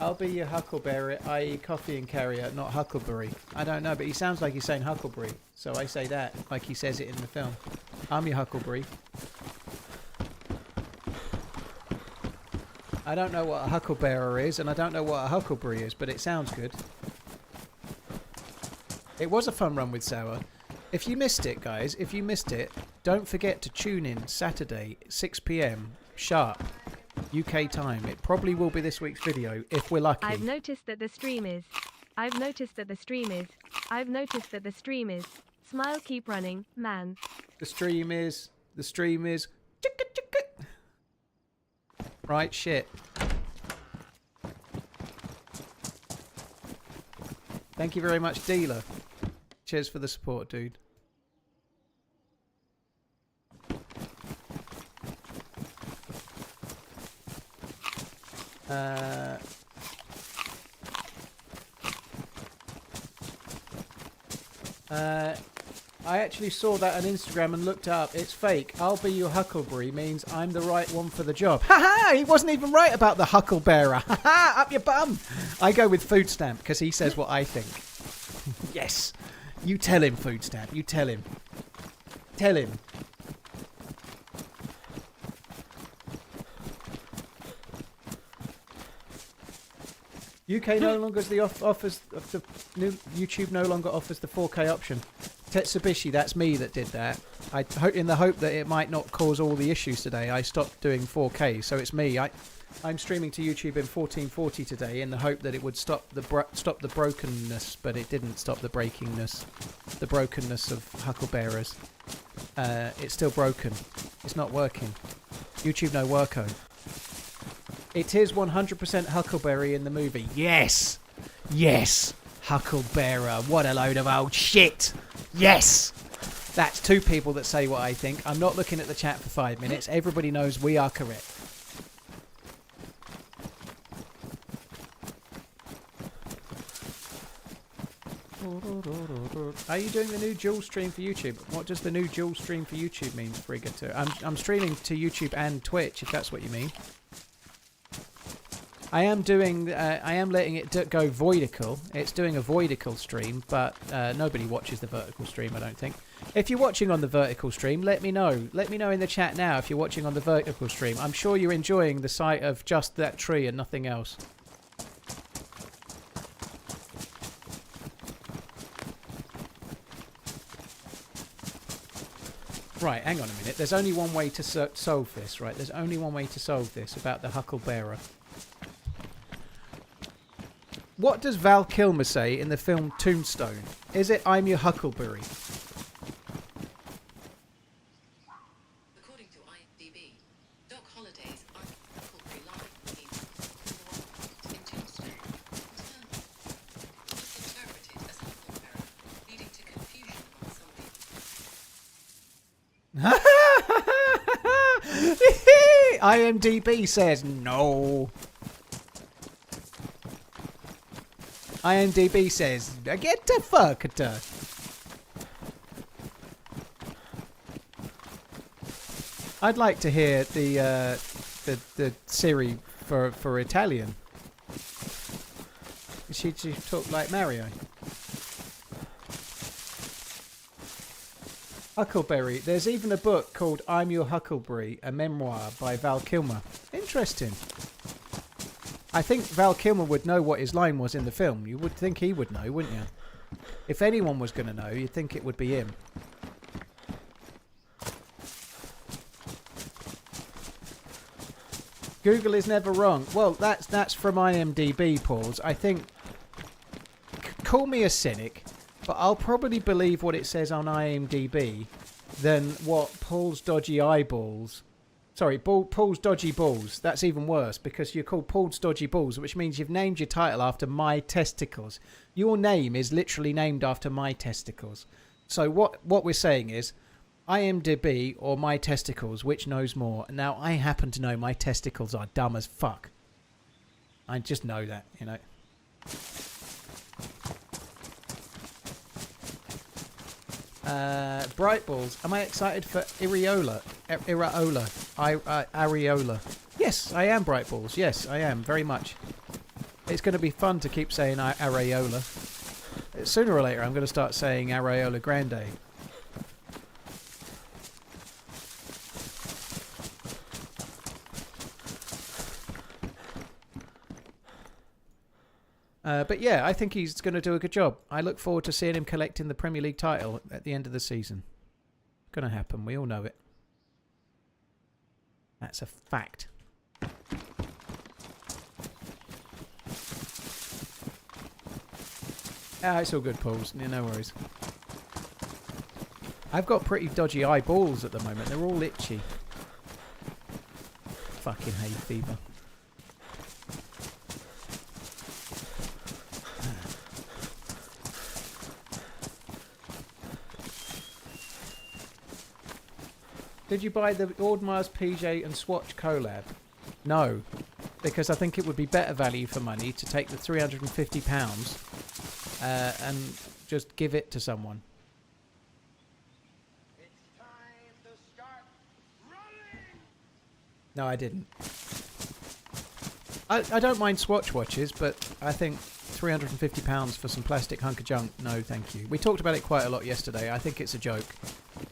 I'll be your Huckleberry, i.e. coffee and carrier, not Huckleberry. I don't know, but he sounds like he's saying Huckleberry. So I say that, like he says it in the film. I'm your Huckleberry. I don't know what a Hucklebearer is, and I don't know what a Huckleberry is, but it sounds good. It was a fun run with Sour. If you missed it, guys, if you missed it, don't forget to tune in Saturday, 6 PM, sharp, UK time. It probably will be this week's video, if we're lucky. I've noticed that the stream is. Smile, keep running, man. The stream is. Chicka, chicka. Right, shit. Thank you very much, Dealer. Cheers for the support, dude. I actually saw that on Instagram and looked up. It's fake. I'll be your Huckleberry means I'm the right one for the job. Ha ha! He wasn't even right about the Hucklebearer. Ha ha! Up your bum! I go with Food Stamp because he says what I think. Yes. You tell him, Food Stamp. You tell him. Tell him. UK no longer offers the new YouTube no longer offers the 4K option. Tetsubishi, that's me that did that. In the hope that it might not cause all the issues today, I stopped doing 4K. So it's me. I'm streaming to YouTube in 1440 today in the hope that it would stop the brokenness, but it didn't stop the brokenness of Hucklebearers. It's still broken. It's not working. YouTube no worko. It is 100% Huckleberry in the movie. Yes! Yes! Hucklebearer. What a load of old shit! Yes! That's two people that say what I think. I'm not looking at the chat for 5 minutes. Everybody knows we are correct. Are you doing the new dual stream for YouTube? What does the new dual stream for YouTube mean, Frigato? I'm streaming to YouTube and Twitch, if that's what you mean. I am letting it go voidical. It's doing a voidical stream, but nobody watches the vertical stream, I don't think. If you're watching on the vertical stream, let me know. Let me know in the chat now if you're watching on the vertical stream. I'm sure you're enjoying the sight of just that tree and nothing else. Right, hang on a minute. There's only one way to solve this, right? There's only one way to solve this about the Hucklebearer. What does Val Kilmer say in the film Tombstone? Is it I'm your Huckleberry? IMDb says no. IMDb says get the fuck done. I'd like to hear the Siri for Italian. She talk like Mario. Huckleberry. There's even a book called I'm Your Huckleberry, a memoir by Val Kilmer. Interesting. I think Val Kilmer would know what his line was in the film. You would think he would know, wouldn't you? If anyone was going to know, you'd think it would be him. Google is never wrong. Well, that's from IMDb, Pauls. I think... Call me a cynic, but I'll probably believe what it says on IMDb than what Paul's dodgy eyeballs... Sorry, Paul's dodgy balls. That's even worse, because you're called Paul's dodgy balls, which means you've named your title after my testicles. Your name is literally named after my testicles. So what we're saying is... IMDb or my testicles, which knows more? Now, I happen to know my testicles are dumb as fuck. I just know that, you know. Bright balls. Am I excited for Areola? Areola. Yes, I am bright balls. Yes, I am very much. It's going to be fun to keep saying Areola. Sooner or later, I'm going to start saying Areola Grande. But yeah, I think he's going to do a good job. I look forward to seeing him collecting the Premier League title at the end of the season. Going to happen. We all know it. That's a fact. It's all good, Pauls. Yeah, no worries. I've got pretty dodgy eyeballs at the moment. They're all itchy. Fucking hay fever. Did you buy the Audemars PJ and Swatch collab? No, because I think it would be better value for money to take the £350 and just give it to someone. It's time to start running. No, I didn't. I don't mind Swatch watches, but I think £350 for some plastic hunk of junk, no thank you. We talked about it quite a lot yesterday. I think it's a joke.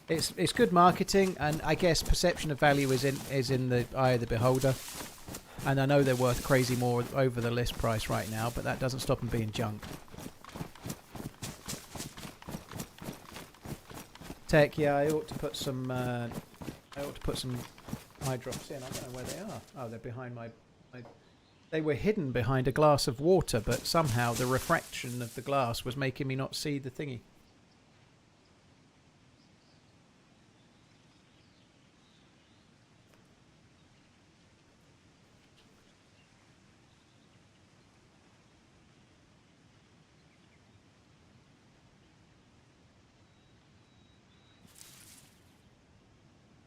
It's good marketing, and I guess perception of value is in the eye of the beholder. And I know they're worth crazy more over the list price right now, but that doesn't stop them being junk. Tech, yeah, I ought to put some eye drops in. I don't know where they are. Oh, they're behind my. They were hidden behind a glass of water, but somehow the refraction of the glass was making me not see the thingy.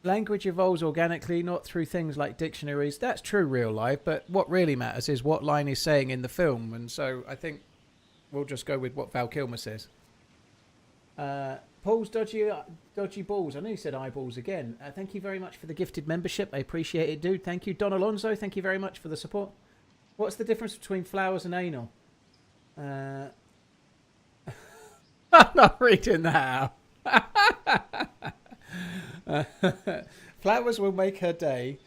Language evolves organically, not through things like dictionaries. That's true real life, but what really matters is what line he's saying in the film, and so I think we'll just go with what Val Kilmer says. Paul's dodgy balls. I know you said eyeballs again. Thank you very much for the gifted membership. I appreciate it, dude. Thank you. Don Alonso, thank you very much for the support. What's the difference between flowers and anal? I'm not reading that out. Flowers will make her day.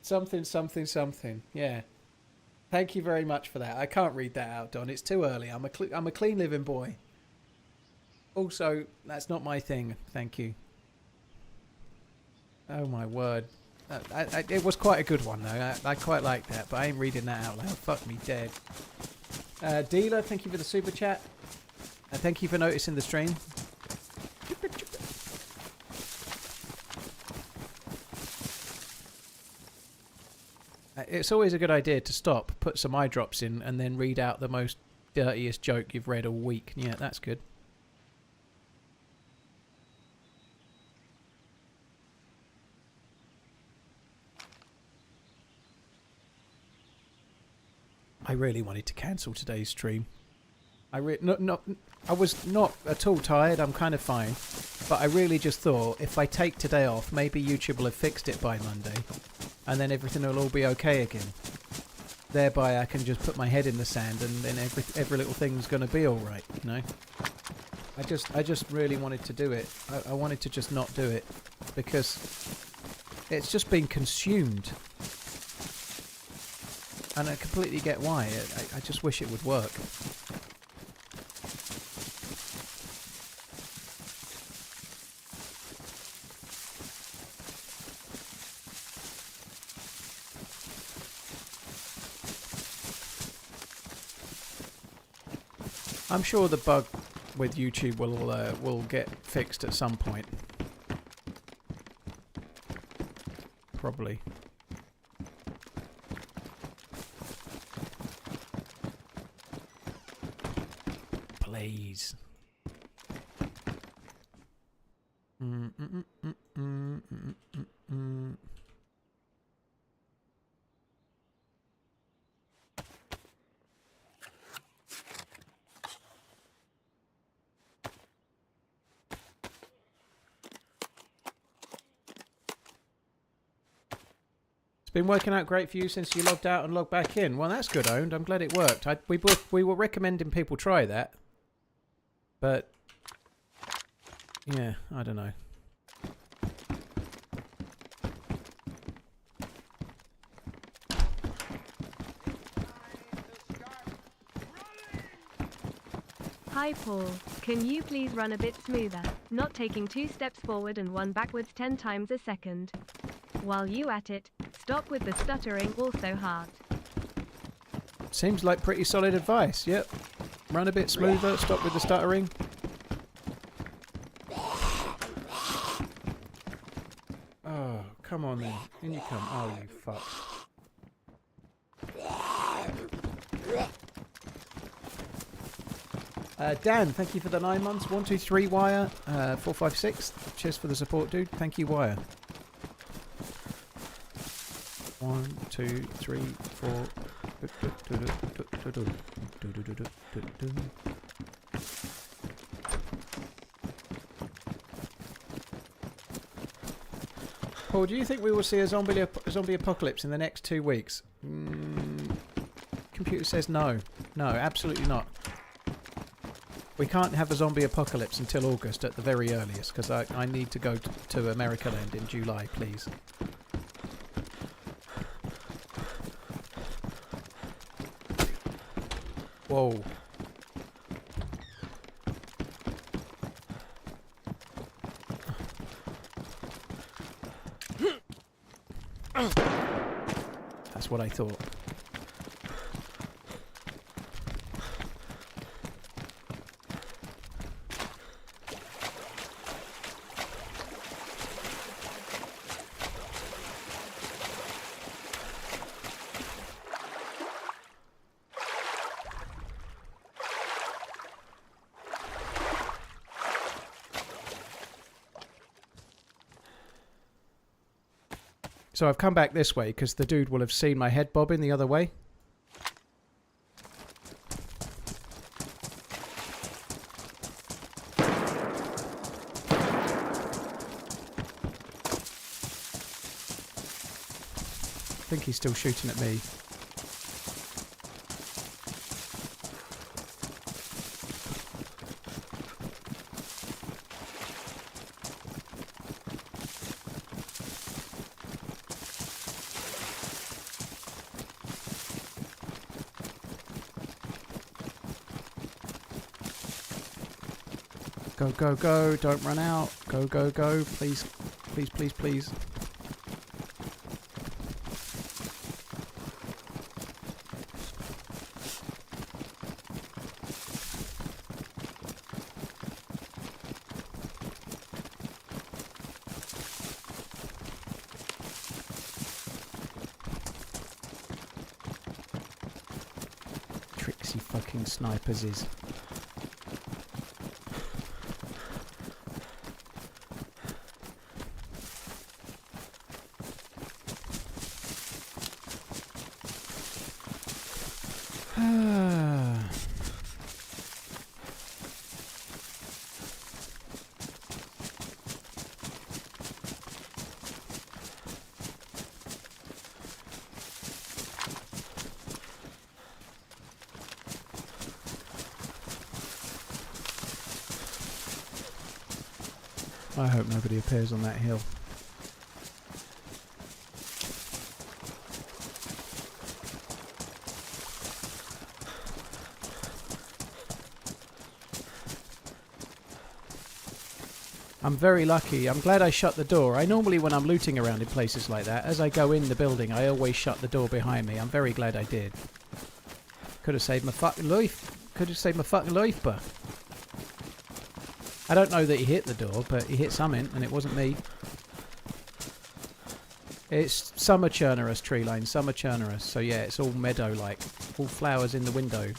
Something, something, something. Yeah. Thank you very much for that. I can't read that out, Don. It's too early. I'm a clean living boy. Also, that's not my thing. Thank you. Oh my word. It was quite a good one though. I quite like that, but I ain't reading that out loud. Fuck me dead. Dealer, thank you for the super chat. Thank you for noticing the stream. It's always a good idea to stop, put some eye drops in, and then read out the most dirtiest joke you've read all week. Yeah, that's good. really wanted to cancel today's stream. I was not at all tired. I'm kind of fine. But I really just thought if I take today off, maybe YouTube will have fixed it by Monday. And then everything will all be okay again. Thereby I can just put my head in the sand and then every little thing's going to be alright, you know? I just really wanted to do it. I wanted to just not do it. Because it's just been consumed. And I completely get why. I just wish it would work. I'm sure the bug with YouTube will get fixed at some point. Probably. Please. Been working out great for you since you logged out and logged back in. Well, that's good, Owned. I'm glad it worked. We were recommending people try that. But, yeah, I don't know. Hi Paul, can you please run a bit smoother, not taking 2 steps forward and 1 backwards 10 times a second. While you at it, stop with the stuttering also heart. Seems like pretty solid advice, yep. Run a bit smoother, stop with the stuttering. Oh, come on then. In you come. Oh, you fuck. Dan, thank you for the 9 months. 123 Wire, 456. Cheers for the support, dude. Thank you, Wire. 1, 2, 3, 4. Paul, do you think we will see a zombie apocalypse in the next 2 weeks? Computer says no. No, absolutely not. We can't have a zombie apocalypse until August at the very earliest, because I need to go to America Land in July, please. Whoa. That's what I thought. So I've come back this way because the dude will have seen my head bobbing the other way. I think he's still shooting at me. Go, go, go. Don't run out. Go, go, go. Please, please, please, please. Tricksy fucking snipers is. I hope nobody appears on that hill. I'm very lucky. I'm glad I shut the door. I normally, when I'm looting around in places like that, as I go in the building, I always shut the door behind me. I'm very glad I did. Could have saved my fucking life. Could have saved my fucking life, but... I don't know that he hit the door, but he hit something, and it wasn't me. It's summer Chernarus tree line, summer Chernarus. So yeah, it's all meadow-like. All flowers in the window.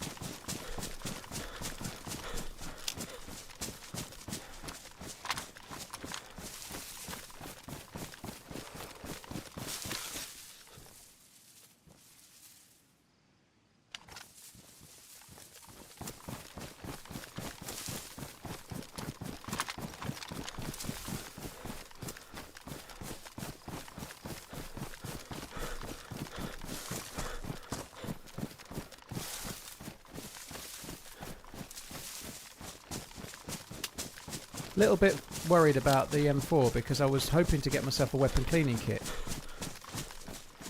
Little bit worried about the M4 because I was hoping to get myself a weapon cleaning kit,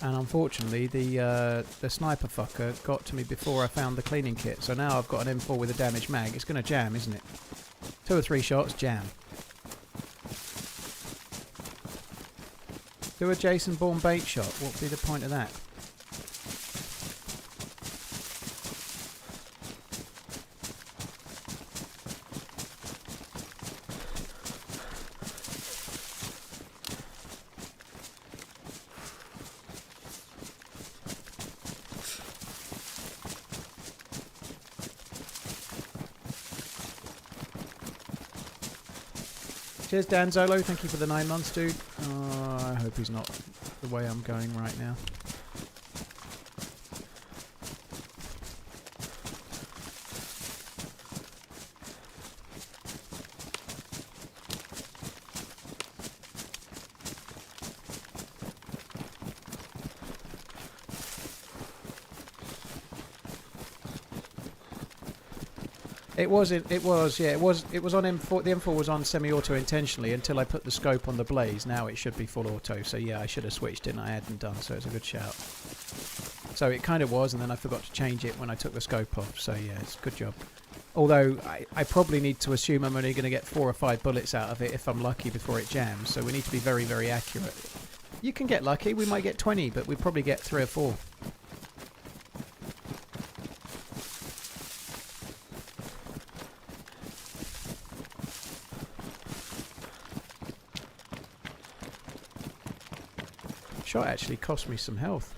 and unfortunately the sniper fucker got to me before I found the cleaning kit. So now I've got an M4 with a damaged mag. It's going to jam, isn't it? 2 or 3 shots, jam. Do a Jason Bourne bait shot. What would be the point of that? Cheers, Dan Zolo. Thank you for the 9 months, dude. I hope he's not the way I'm going right now. It was on M4. The M4 was on semi-auto intentionally until I put the scope on the Blaze. Now it should be full auto. So yeah, I should have switched it and I hadn't done. So it's a good shout. So it kind of was, and then I forgot to change it when I took the scope off. So yeah, it's a good job. Although I probably need to assume I'm only going to get 4 or 5 bullets out of it if I'm lucky before it jams. So we need to be very, very accurate. You can get lucky. We might get 20, but we probably get 3 or 4. Shot actually cost me some health.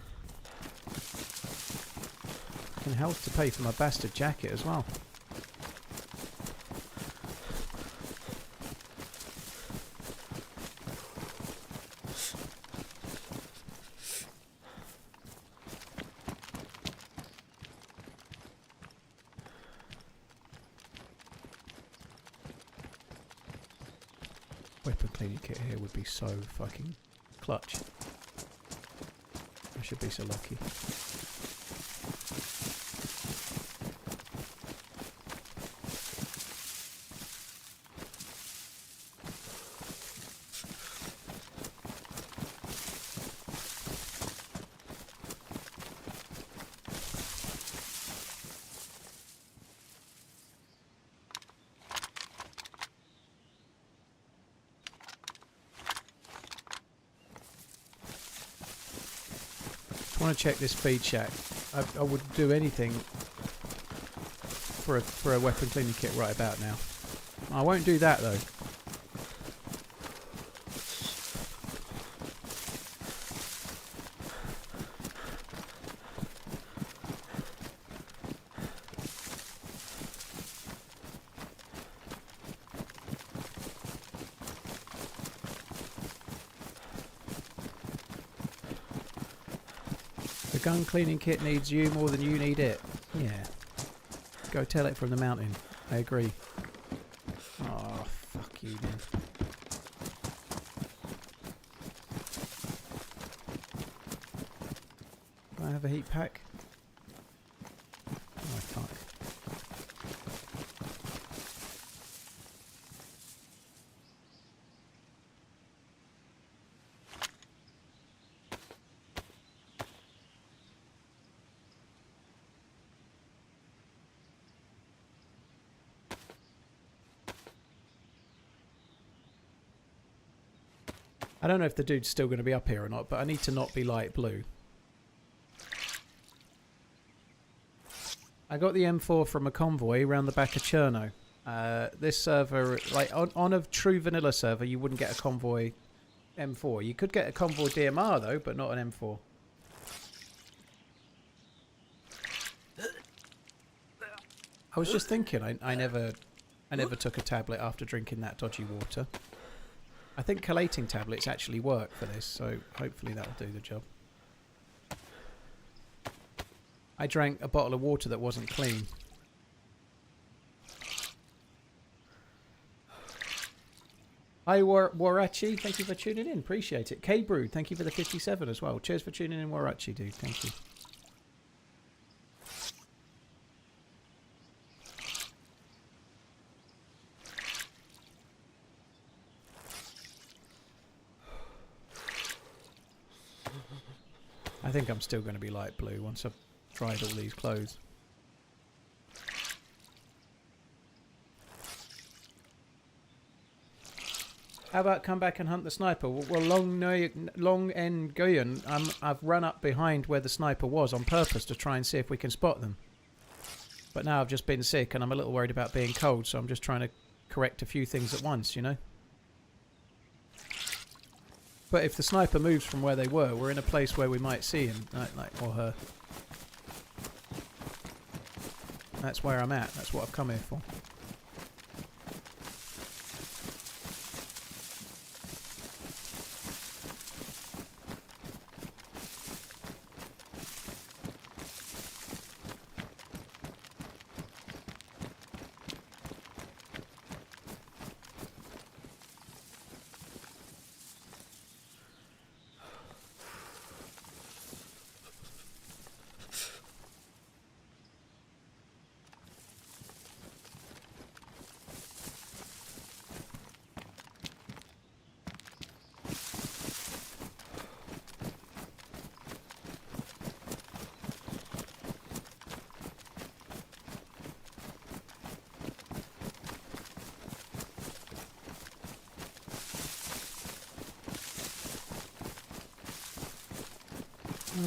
And health to pay for my bastard jacket as well. Weapon cleaning kit here would be so fucking clutch. I should be so lucky. I want to check this feed shack. I would do anything for a weapon cleaning kit right about now. I won't do that though. The gun cleaning kit needs you more than you need it. Yeah. Go tell it from the mountain. I agree. Oh, fuck you then. Do I have a heat pack? Oh, fuck. I don't know if the dude's still going to be up here or not, but I need to not be light blue. I got the M4 from a convoy around the back of Cherno. This server, like on a true vanilla server, you wouldn't get a convoy M4. You could get a convoy DMR though, but not an M4. I was just thinking, I never took a tablet after drinking that dodgy water. I think collating tablets actually work for this, so hopefully that'll do the job. I drank a bottle of water that wasn't clean. Hi Warachi, thank you for tuning in, appreciate it. K-Brood, thank you for the 57 as well. Cheers for tuning in, Warachi dude, thank you. I think I'm still going to be light blue once I've tried all these clothes. How about come back and hunt the sniper? Well, Long N Guyan, I've run up behind where the sniper was on purpose to try and see if we can spot them. But now I've just been sick and I'm a little worried about being cold, so I'm just trying to correct a few things at once, you know? But if the sniper moves from where they were, we're in a place where we might see him, or her. That's where I'm at. That's what I've come here for.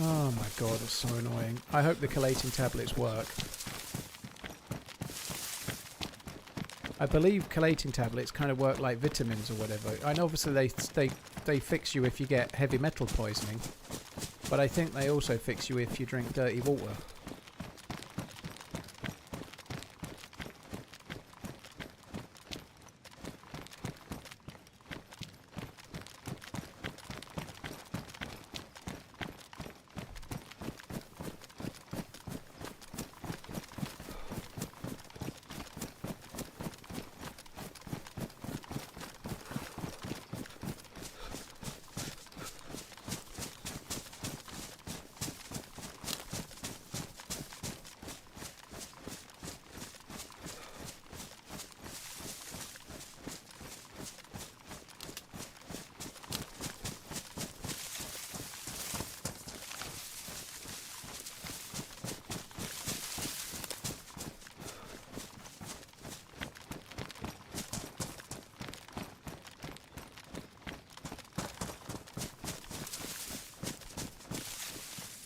Oh my god, it's so annoying. I hope the collating tablets work. I believe collating tablets kind of work like vitamins or whatever. And obviously they fix you if you get heavy metal poisoning. But I think they also fix you if you drink dirty water.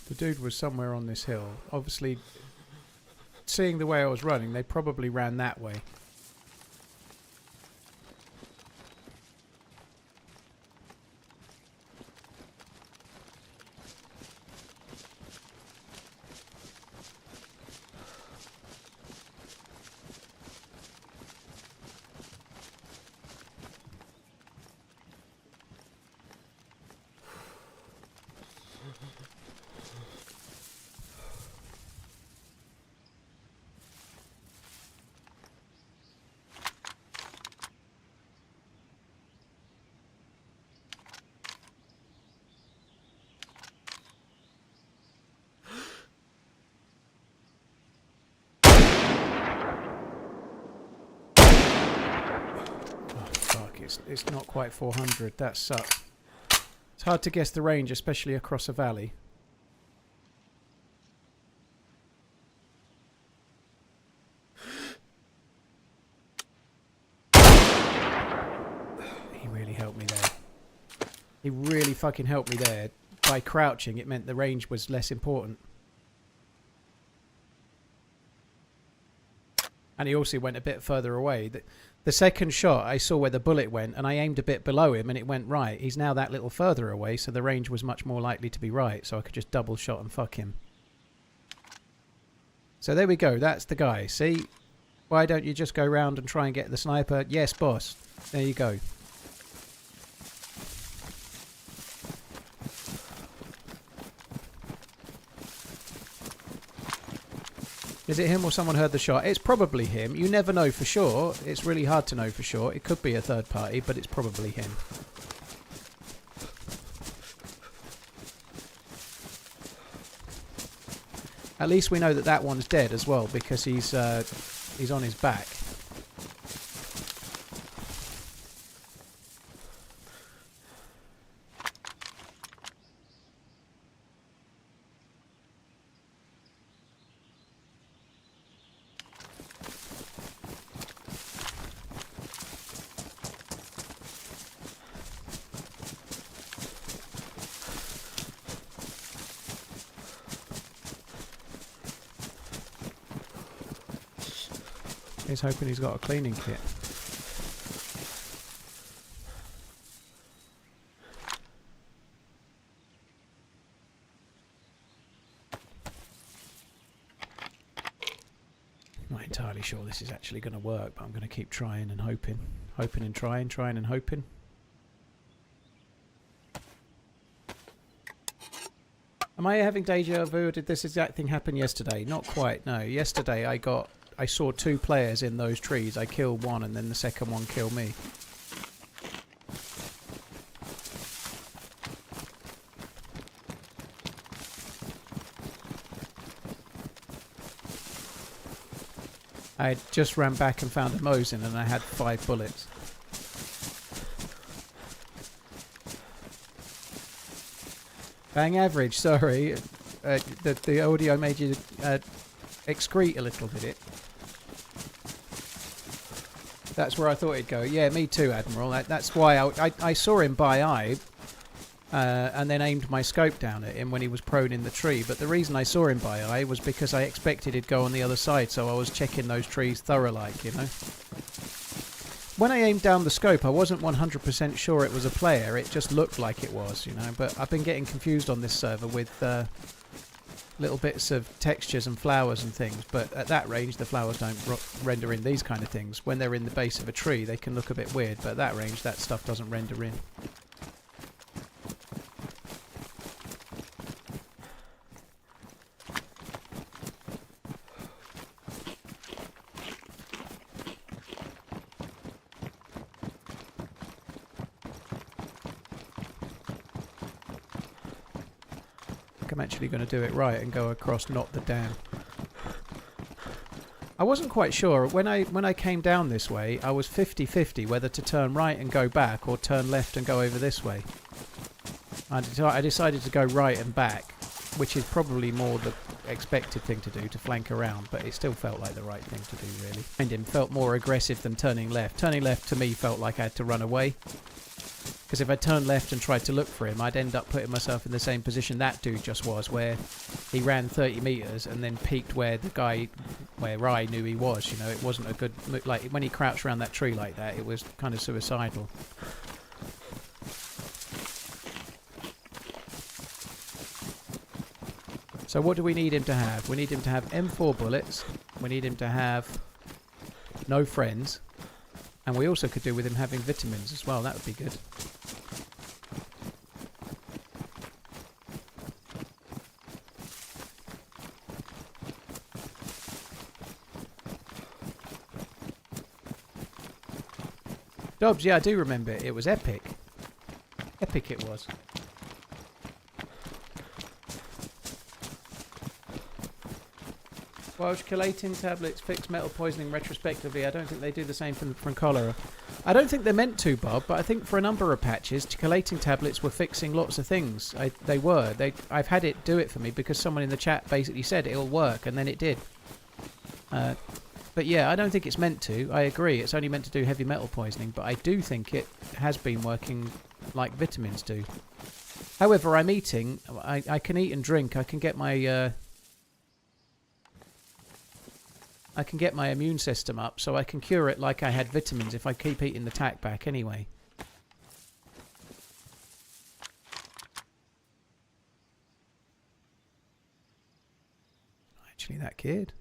The dude was somewhere on this hill. Obviously, seeing the way I was running, they probably ran that way. It's not quite 400. That sucks. It's hard to guess the range, especially across a valley. He really helped me there. He really fucking helped me there. By crouching, it meant the range was less important. And he also went a bit further away. The second shot, I saw where the bullet went, and I aimed a bit below him, and it went right. He's now that little further away, so the range was much more likely to be right, so I could just double shot and fuck him. So there we go. That's the guy. See? Why don't you just go round and try and get the sniper? Yes, boss. There you go. Is it him or someone heard the shot? It's probably him. You never know for sure. It's really hard to know for sure. It could be a third party, but it's probably him. At least we know that that one's dead as well, because he's on his back. He's hoping he's got a cleaning kit. I'm not entirely sure this is actually going to work, but I'm going to keep trying and hoping. Hoping and trying and hoping. Am I having deja vu, or did this exact thing happen yesterday? Not quite, no. Yesterday I saw two players in those trees. I killed one and then the second one killed me. I just ran back and found a Mosin and I had 5 bullets. Bang average, sorry. The audio made you excrete a little, did it? That's where I thought it'd go. Yeah, me too, Admiral. That's why I saw him by eye and then aimed my scope down at him when he was prone in the tree. But the reason I saw him by eye was because I expected he'd go on the other side, so I was checking those trees thorough-like, you know. When I aimed down the scope, I wasn't 100% sure it was a player. It just looked like it was, you know. But I've been getting confused on this server with little bits of textures and flowers and things, but at that range the flowers don't render in these kind of things. When they're in the base of a tree they can look a bit weird, but at that range that stuff doesn't render in. I'm actually going to do it right and go across, not the dam. I wasn't quite sure. When I came down this way, I was 50-50 whether to turn right and go back or turn left and go over this way. I decided to go right and back, which is probably more the expected thing to do, to flank around, but it still felt like the right thing to do, really. And it felt more aggressive than turning left. Turning left to me felt like I had to run away. Because if I turned left and tried to look for him, I'd end up putting myself in the same position that dude just was, where he ran 30 metres and then peaked where I knew he was, you know. It wasn't a good... Like, when he crouched around that tree like that, it was kind of suicidal. So what do we need him to have? We need him to have M4 bullets. We need him to have no friends. And we also could do with him having vitamins as well. That would be good. Dobbs, yeah, I do remember it. It was epic. Epic it was. Welsh chelating tablets fix metal poisoning retrospectively. I don't think they do the same from cholera. I don't think they're meant to, Bob, but I think for a number of patches, chelating tablets were fixing lots of things. They were. I've had it do it for me because someone in the chat basically said it'll work, and then it did. But yeah, I don't think it's meant to. I agree. It's only meant to do heavy metal poisoning, but I do think it has been working like vitamins do. However, I'm eating. I can eat and drink. I can get my immune system up, so I can cure it like I had vitamins if I keep eating the tack back anyway. Actually, that kid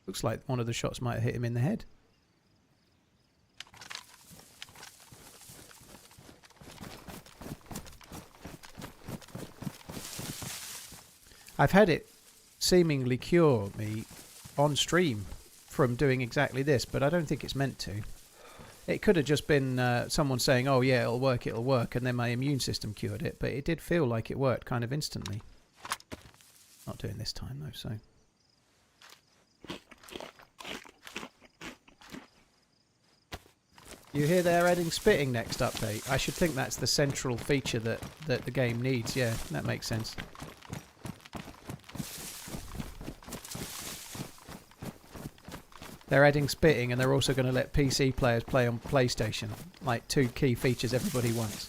looks like one of the shots might have hit him in the head. I've had it seemingly cure me on stream from doing exactly this, but I don't think it's meant to. It could have just been someone saying, oh yeah, it'll work, and then my immune system cured it, but it did feel like it worked kind of instantly. Not doing this time though, so... You hear they're adding spitting next update. I should think that's the central feature that the game needs. Yeah, that makes sense. They're adding spitting, and they're also going to let PC players play on PlayStation. Like, 2 key features everybody wants.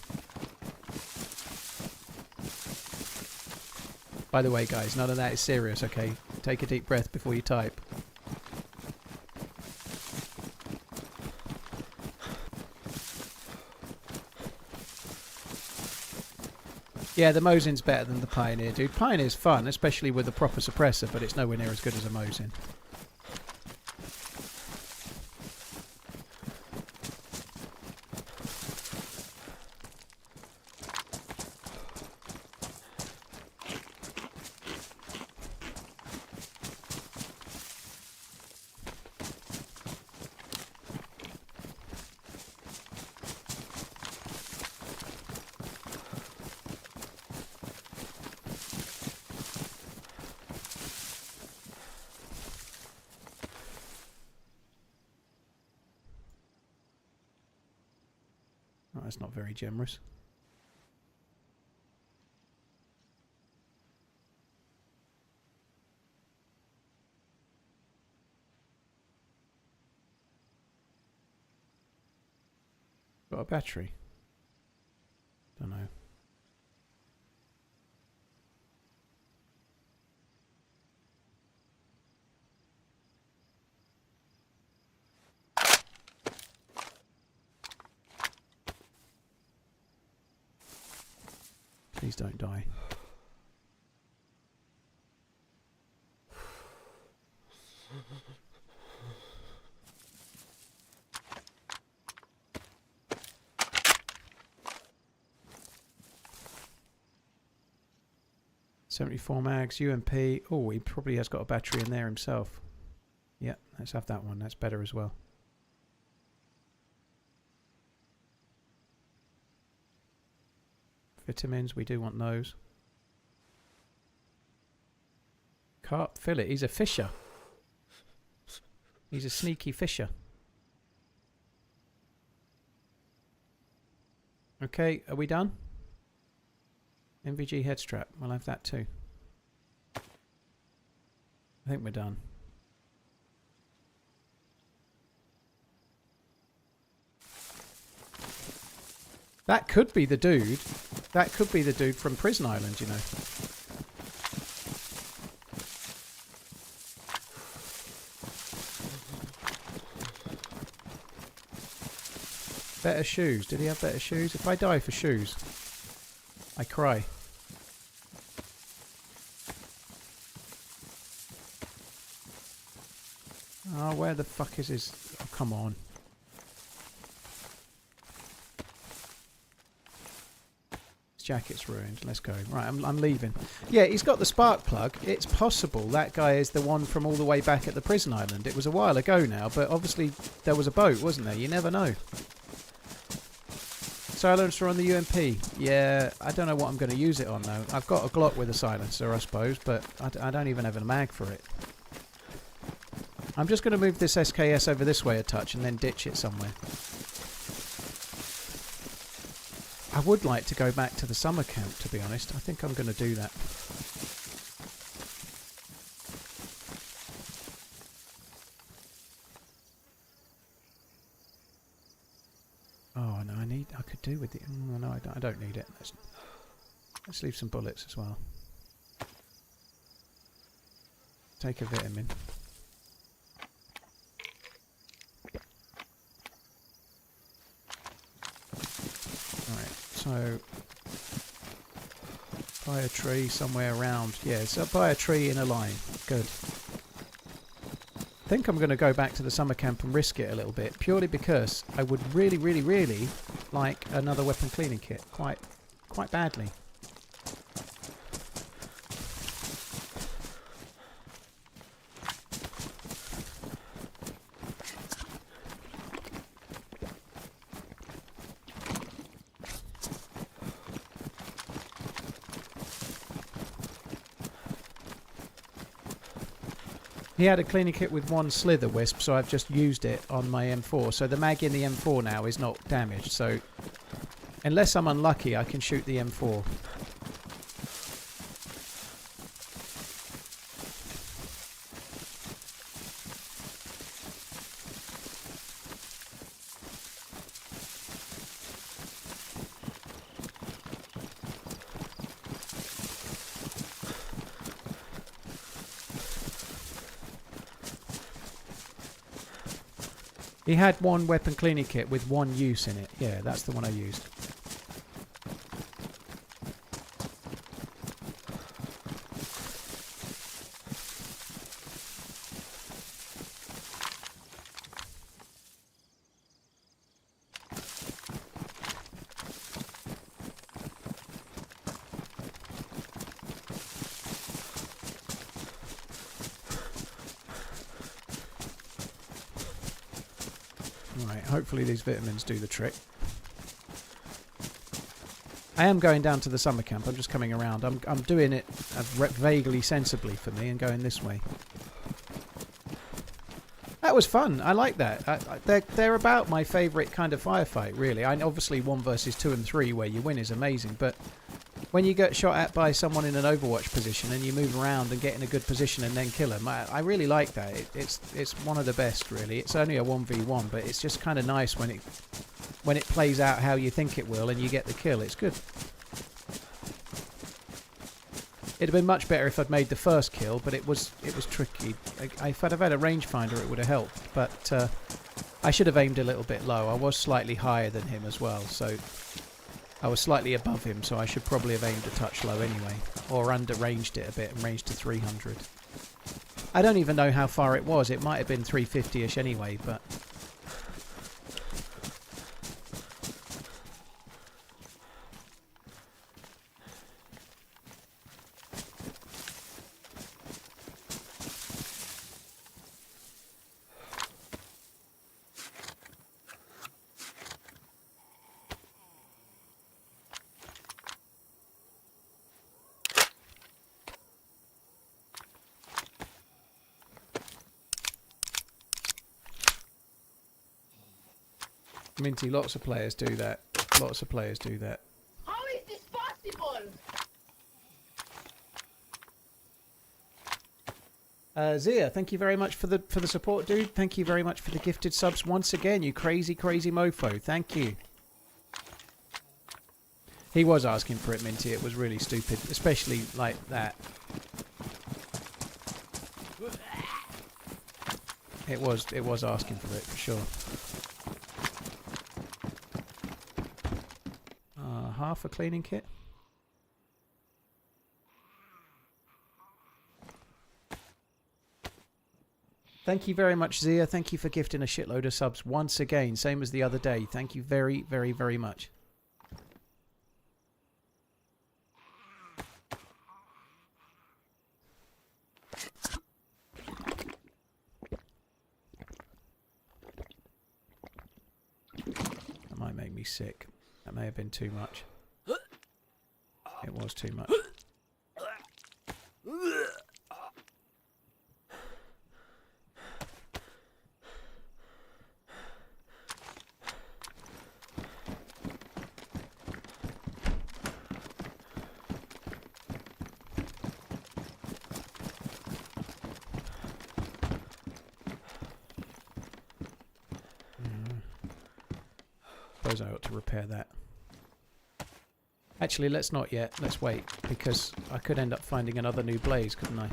By the way, guys, none of that is serious, okay? Take a deep breath before you type. Yeah, the Mosin's better than the Pioneer, dude. Pioneer's fun, especially with a proper suppressor, but it's nowhere near as good as a Mosin. Oh, that's not very generous. Got a battery? Don't know. Please don't die. .74 mags, UMP. Oh, he probably has got a battery in there himself. Yeah, let's have that one. That's better as well. Vitamins, we do want those. Carp fillet. He's a fisher. He's a sneaky fisher. Okay, are we done? MVG head strap. We'll have that too. I think we're done. That could be the dude. That could be the dude from Prison Island, you know. Better shoes. Did he have better shoes? If I die for shoes, I cry. Oh, where the fuck is his... Oh, come on. His jacket's ruined. Let's go. Right, I'm leaving. Yeah, he's got the spark plug. It's possible that guy is the one from all the way back at the prison island. It was a while ago now, but obviously there was a boat, wasn't there? You never know. Silencer on the UMP. Yeah, I don't know what I'm going to use it on though. I've got a Glock with a silencer, I suppose, but I don't even have a mag for it. I'm just going to move this SKS over this way a touch and then ditch it somewhere. I would like to go back to the summer camp, to be honest. I think I'm going to do that. Oh no, I could do with it. Oh no, I don't need it. Let's leave some bullets as well. Take a vitamin. Right, so by a tree somewhere around. Yeah, it's up by a tree in a line. Good. I think I'm going to go back to the summer camp and risk it a little bit, purely because I would really, really, really like another weapon cleaning kit quite badly. He had a cleaning kit with one slither wisp, so I've just used it on my M4. So the mag in the M4 now is not damaged. So unless I'm unlucky, I can shoot the M4. He had one weapon cleaning kit with one use in it. Yeah, that's the one I used. Right, hopefully these vitamins do the trick. I am going down to the summer camp. I'm just coming around. I'm doing it vaguely sensibly for me and going this way. That was fun. I like that. They're about my favourite kind of firefight, really. Obviously 1 versus 2 and 3 where you win is amazing, but when you get shot at by someone in an Overwatch position and you move around and get in a good position and then kill them, I really like that. It's one of the best, really. It's only a 1v1, but it's just kind of nice when it plays out how you think it will and you get the kill. It's good. It'd have been much better if I'd made the first kill, but it was tricky. If I'd have had a rangefinder, it would have helped, but I should have aimed a little bit low. I was slightly higher than him as well, so I was slightly above him, so I should probably have aimed a touch low anyway. Or under-ranged it a bit and ranged to 300. I don't even know how far it was. It might have been 350-ish anyway, but Minty, lots of players do that. Lots of players do that. How is this possible? Zia, thank you very much for the support, dude. Thank you very much for the gifted subs once again, you crazy mofo. Thank you. He was asking for it, Minty. It was really stupid, especially like that. It was asking for it for sure. Half a cleaning kit. Thank you very much, Zia. Thank you for gifting a shitload of subs once again, same as the other day. Thank you very, very, very much. That might make me sick. That may have been too much. It was too much. Suppose I ought to repair that. Actually, let's not yet. Let's wait, because I could end up finding another new blaze, couldn't I?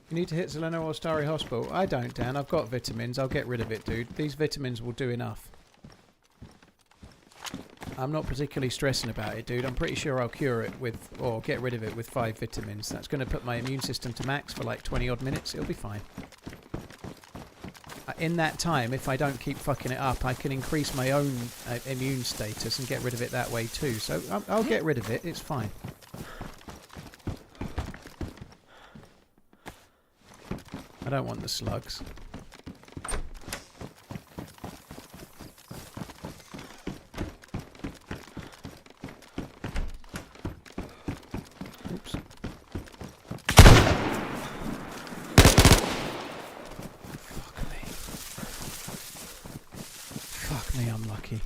You need to hit Zeleno or Starry Hospital. I don't, Dan. I've got vitamins. I'll get rid of it, dude. These vitamins will do enough. I'm not particularly stressing about it, dude. I'm pretty sure I'll cure it with, or get rid of it with 5 vitamins. That's going to put my immune system to max for like 20 odd minutes. It'll be fine. In that time, if I don't keep fucking it up, I can increase my own immune status and get rid of it that way too. So I'll get rid of it. It's fine. I don't want the slugs. Oops. Fuck me, I'm lucky.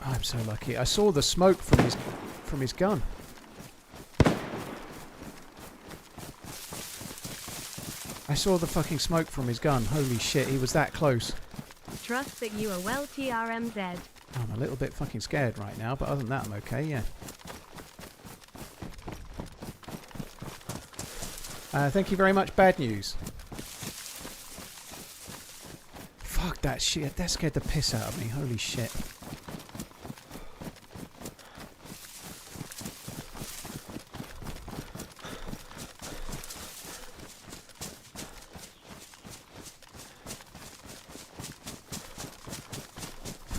I'm so lucky. I saw the smoke from his gun. I saw the fucking smoke from his gun. Holy shit, he was that close. Trust that you are well, TRMZ. I'm a little bit fucking scared right now, but other than that, I'm okay, yeah. Thank you very much, Bad News. Fuck that shit. That scared the piss out of me. Holy shit.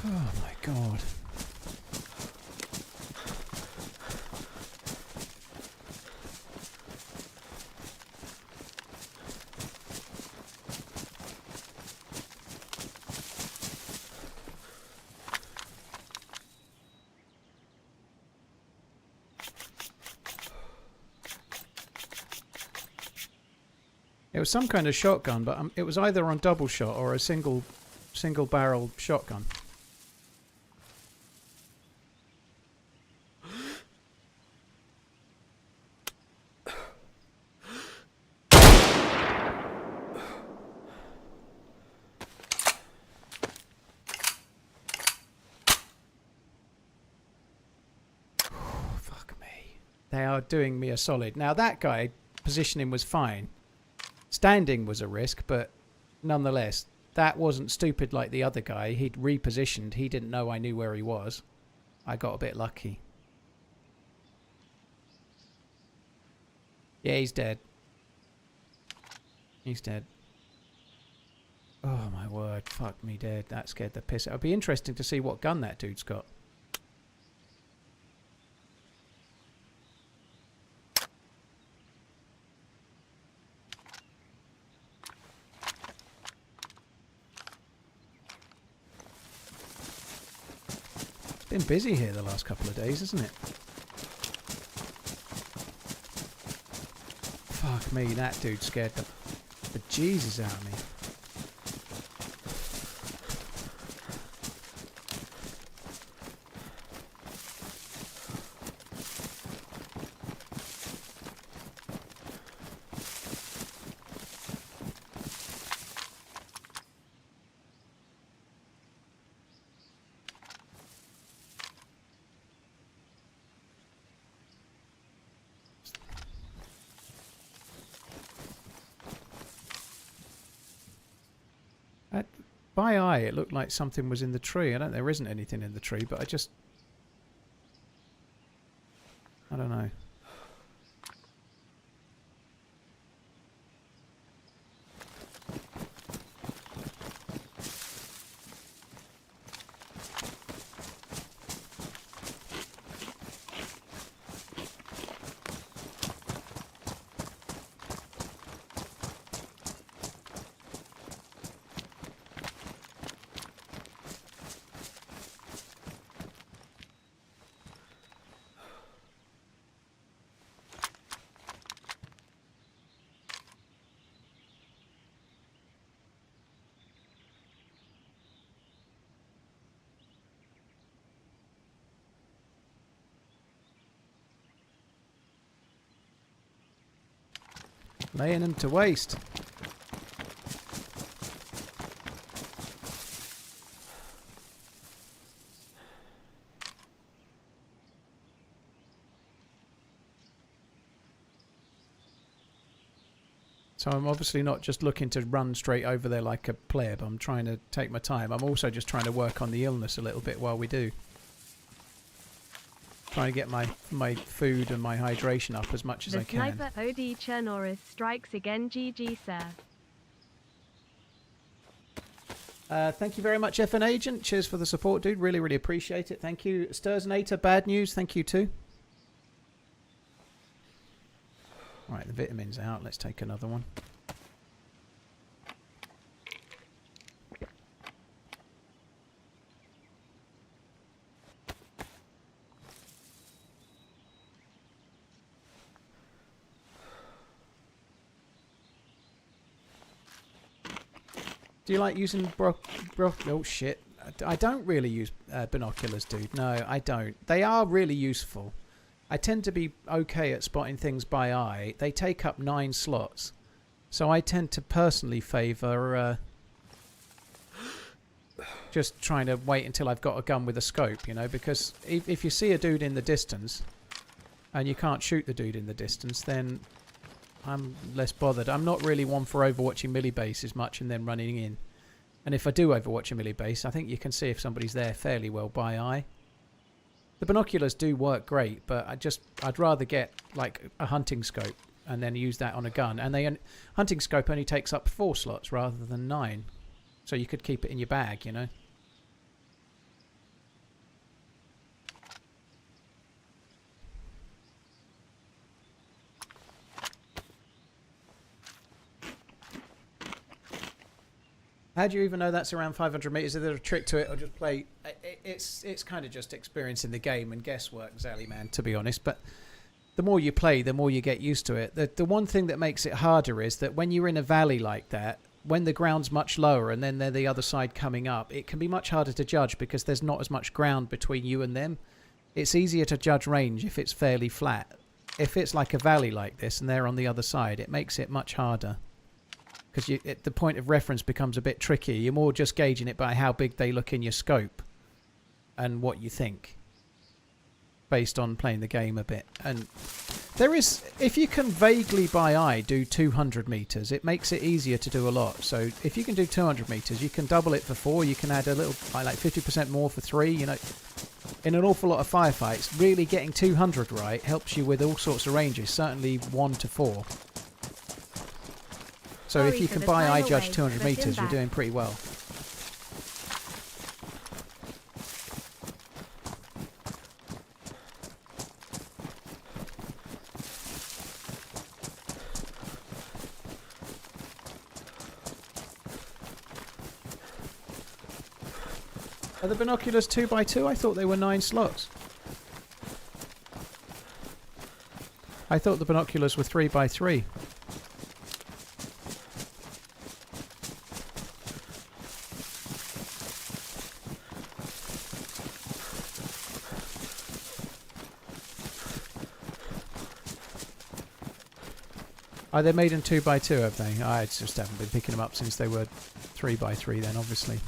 Oh my god. It was some kind of shotgun, but it was either on double shot or a single barrel shotgun. Fuck me. They are doing me a solid. Now that guy, positioning was fine. Standing was a risk, but nonetheless, that wasn't stupid like the other guy. He'd repositioned. He didn't know I knew where he was. I got a bit lucky. Yeah, he's dead. He's dead. Oh my word. Fuck me dead. That scared the piss out. It'd be interesting to see what gun that dude's got. Been busy here the last couple of days, isn't it? Fuck me, that dude scared the Jesus out of me. By eye, it looked like something was in the tree. There isn't anything in the tree, but I don't know. Laying them to waste. So I'm obviously not just looking to run straight over there like a pleb. I'm trying to take my time. I'm also just trying to work on the illness a little bit while we do. Trying to get my food and my hydration up as much as I can. The sniper OD Chernarus strikes again. GG, sir. Thank you very much, FN Agent. Cheers for the support, dude. Really, really appreciate it. Thank you. Stursnator, bad news. Thank you too. Right, the vitamin's out. Let's take another one. Do you like using oh shit. I don't really use binoculars, dude. No, I don't. They are really useful. I tend to be okay at spotting things by eye. They take up 9 slots. So I tend to personally favour just trying to wait until I've got a gun with a scope, you know, because if you see a dude in the distance and you can't shoot the dude in the distance, then I'm less bothered. I'm not really one for overwatching melee bases much and then running in. And if I do overwatch a melee base, I think you can see if somebody's there fairly well by eye. The binoculars do work great, but I'd rather get like a hunting scope and then use that on a gun. And hunting scope only takes up 4 slots rather than 9. So you could keep it in your bag, you know. How do you even know that's around 500 meters? Is there a trick to it, or just play? It's kind of just experiencing the game and guesswork, Zally man, to be honest. But the more you play, the more you get used to it. The one thing that makes it harder is that when you're in a valley like that, when the ground's much lower and then they're the other side coming up, it can be much harder to judge because there's not as much ground between you and them. It's easier to judge range if it's fairly flat. If it's like a valley like this and they're on the other side, it makes it much harder. Because the point of reference becomes a bit tricky. You're more just gauging it by how big they look in your scope and what you think based on playing the game a bit. And there is, if you can vaguely by eye do 200 meters, it makes it easier to do a lot. So if you can do 200 meters, you can double it for 4. You can add a little, like 50% more for 3. You know, in an awful lot of firefights, really getting 200 right helps you with all sorts of ranges. Certainly 1 to 4. So if you can by eye judge 200 meters, you're doing pretty well. Are the binoculars 2x2? I thought they were 9 slots. I thought the binoculars were 3x3. Oh, they're made in 2x2, have they? I just haven't been picking them up since they were 3x3 then, obviously.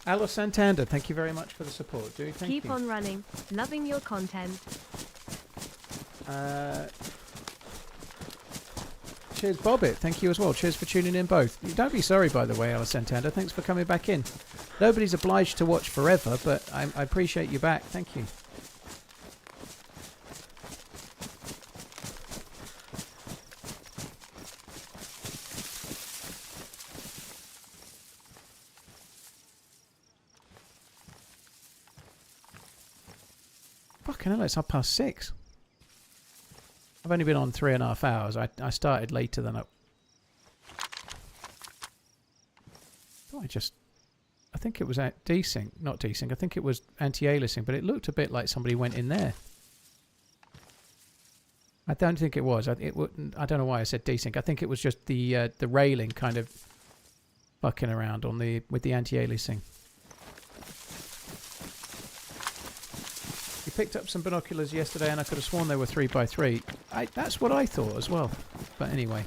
Alice Santander, thank you very much for the support, dude. Thank you. Keep on running. Loving your content. Cheers, Bobbit. Thank you as well. Cheers for tuning in both. Don't be sorry, by the way, Alice Santander. Thanks for coming back in. Nobody's obliged to watch forever, but I appreciate you back. Thank you. Fucking hell, it's 6:30. I've only been on 3.5 hours. I started later than I think it was at desync, not desync. I think it was anti-aliasing, but it looked a bit like somebody went in there. I don't think it was. I don't know why I said desync. I think it was just the railing kind of fucking around on with the anti-aliasing. We picked up some binoculars yesterday, and I could have sworn they were 3x3. That's what I thought as well. But anyway.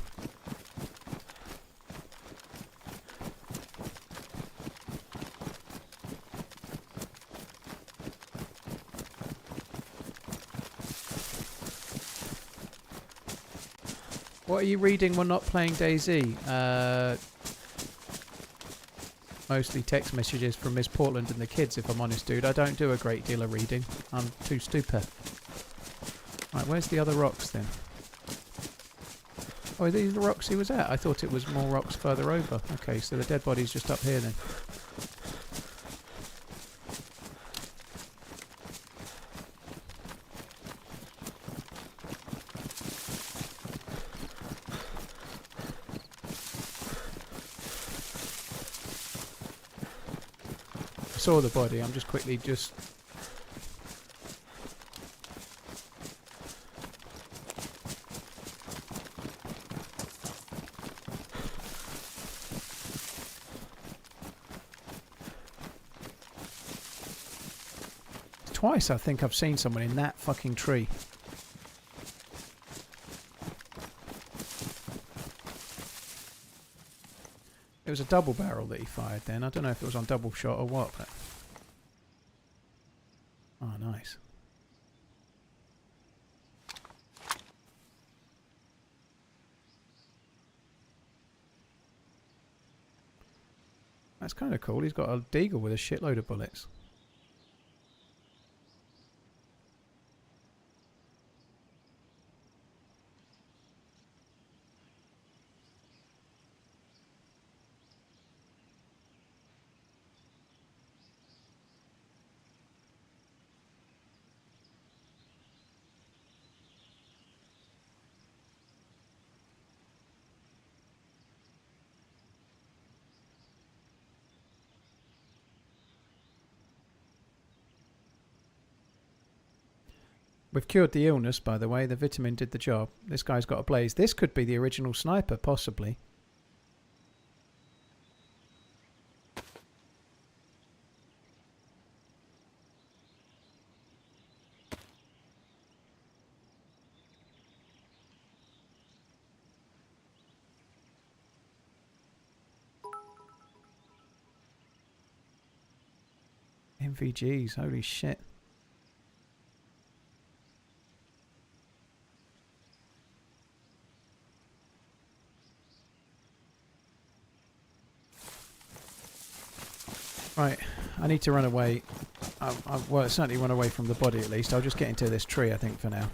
What are you reading when not playing DayZ? Mostly text messages from Miss Portland and the kids, if I'm honest, dude. I don't do a great deal of reading. I'm too stupid. Right, where's the other rocks then? Oh, are these the rocks he was at? I thought it was more rocks further over. Okay, so the dead body's just up here then. Saw the body. I'm just quickly It's twice I think I've seen someone in that fucking tree. It was a double barrel that he fired then. I don't know if it was on double shot or what, but... Oh, nice. That's kind of cool. He's got a deagle with a shitload of bullets. We've cured the illness, by the way. The vitamin did the job. This guy's got a blaze. This could be the original sniper, possibly. MVGs, holy shit. Right, I need to run away. Well, certainly run away from the body at least. I'll just get into this tree, I think, for now.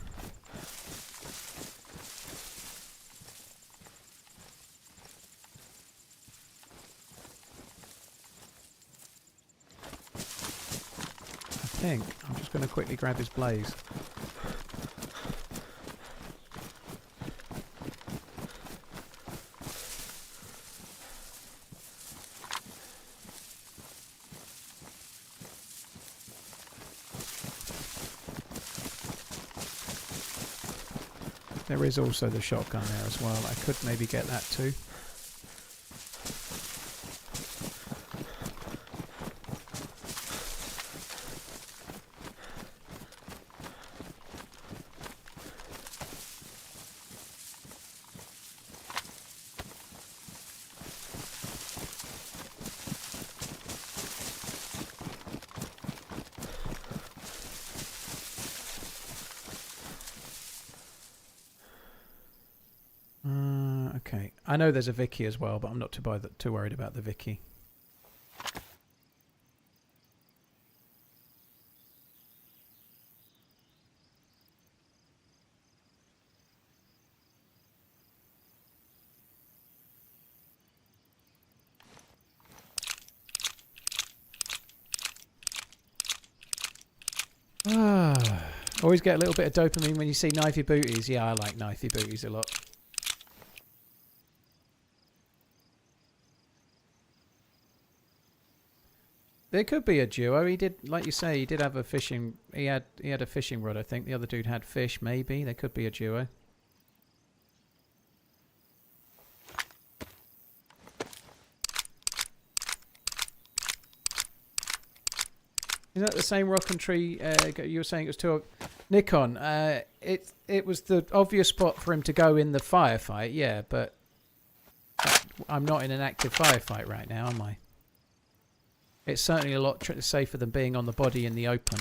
I'm just going to quickly grab his blaze. There is also the shotgun there as well. I could maybe get that too. Okay, I know there's a Vicky as well, but I'm not too worried about the Vicky. Always get a little bit of dopamine when you see knifey booties. Yeah, I like knifey booties a lot. There could be a duo. He did, like you say, he did have a fishing. He had a fishing rod. I think the other dude had fish. Maybe there could be a duo. Is that the same rock and tree you were saying it was two? Nikon. It was the obvious spot for him to go in the firefight. Yeah, but I'm not in an active firefight right now, am I? It's certainly a lot safer than being on the body in the open.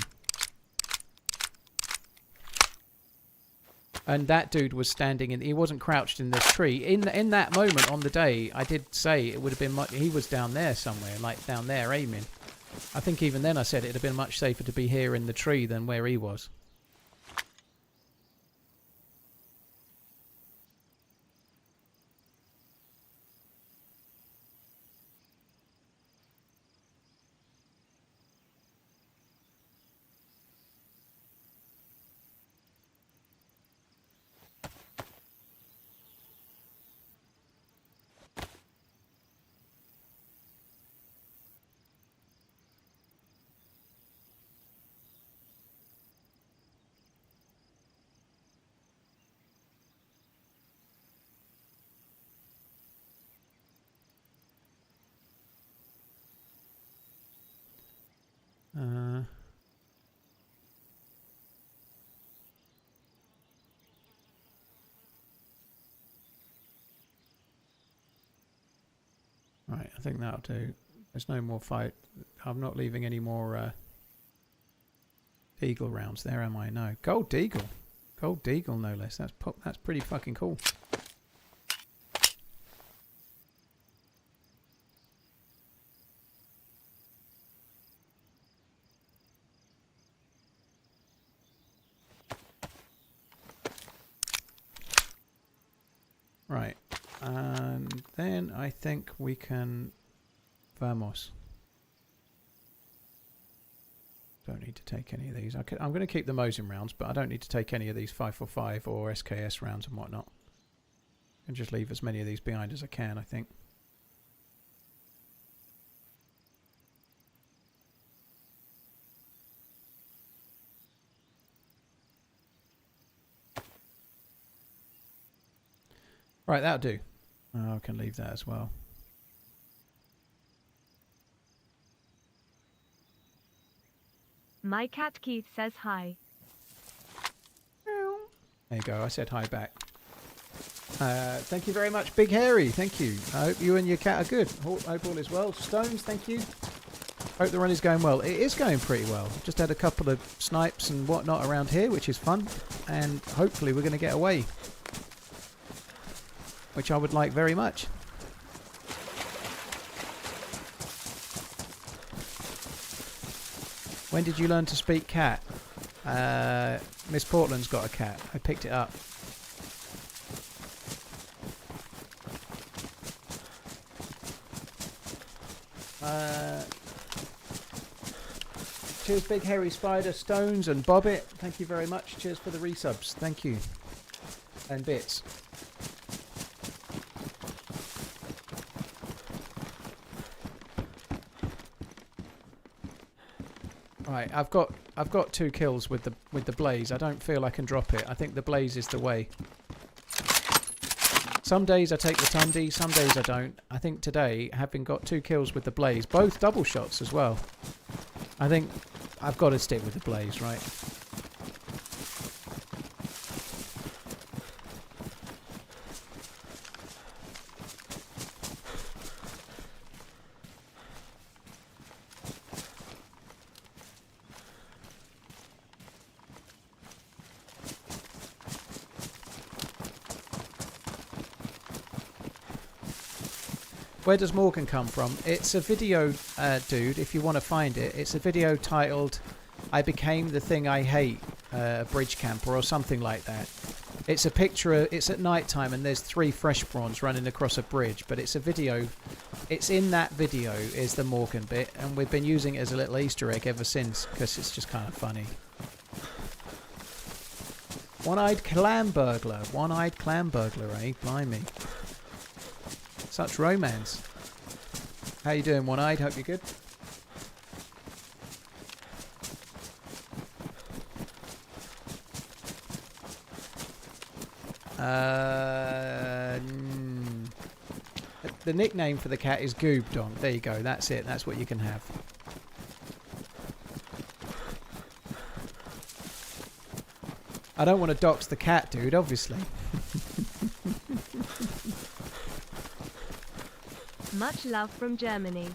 And that dude was standing in. He wasn't crouched in this tree. In that moment on the day, I did say it would have been much. He was down there somewhere, like down there aiming. I think even then I said it'd have been much safer to be here in the tree than where he was. Right, I think that'll do. There's no more fight. I'm not leaving any more Deagle rounds there, am I? No. Gold Deagle. Gold Deagle, no less. That's pretty fucking cool. Right. And then I think we can... Vamos. Don't need to take any of these. I'm going to keep the Mosin rounds, but I don't need to take any of these 545 or SKS rounds and whatnot. And just leave as many of these behind as I can, I think. Right, that'll do. I can leave that as well. My cat Keith says hi. There you go. I said hi back. Thank you very much, Big Hairy. Thank you. I hope you and your cat are good. Hope all is well. Stones, thank you. Hope the run is going well. It is going pretty well. Just had a couple of snipes and whatnot around here, which is fun. And hopefully we're going to get away. Which I would like very much. When did you learn to speak cat? Miss Portland's got a cat. I picked it up. Cheers, Big Hairy Spider, Stones and Bobbit. Thank you very much. Cheers for the resubs. Thank you. And bits. Right, I've got 2 kills with the blaze. I don't feel I can drop it. I think the blaze is the way. Some days I take the Tundi, some days I don't. I think today, having got 2 kills with the blaze, both double shots as well, I think I've got to stick with the blaze, right? Where does Morgan come from? It's a video, dude, if you want to find it. It's a video titled, I Became the Thing I Hate, Bridge Camper, or something like that. It's a picture, it's at night time and there's 3 fresh prawns running across a bridge, but it's a video. It's in that video is the Morgan bit, and we've been using it as a little Easter egg ever since, because it's just kind of funny. One-eyed clam burglar. One-eyed clam burglar, eh? Blimey. Such romance. How you doing, One-eyed? Hope you're good. The nickname for the cat is Goobdon. There you go. That's it. That's what you can have. I don't want to dox the cat, dude, obviously. Much love from Germany.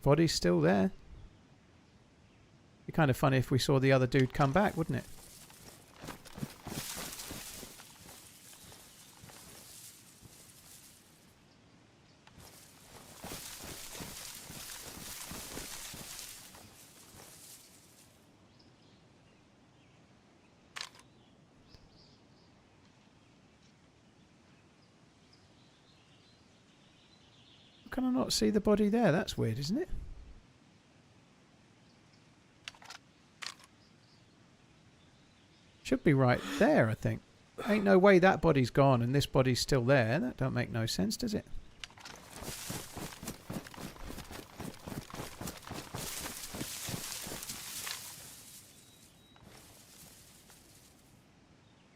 Body's still there. It'd be kind of funny if we saw the other dude come back, wouldn't it? Can I not see the body there? That's weird, isn't it? Should be right there, I think. Ain't no way that body's gone and this body's still there. That don't make no sense, does it?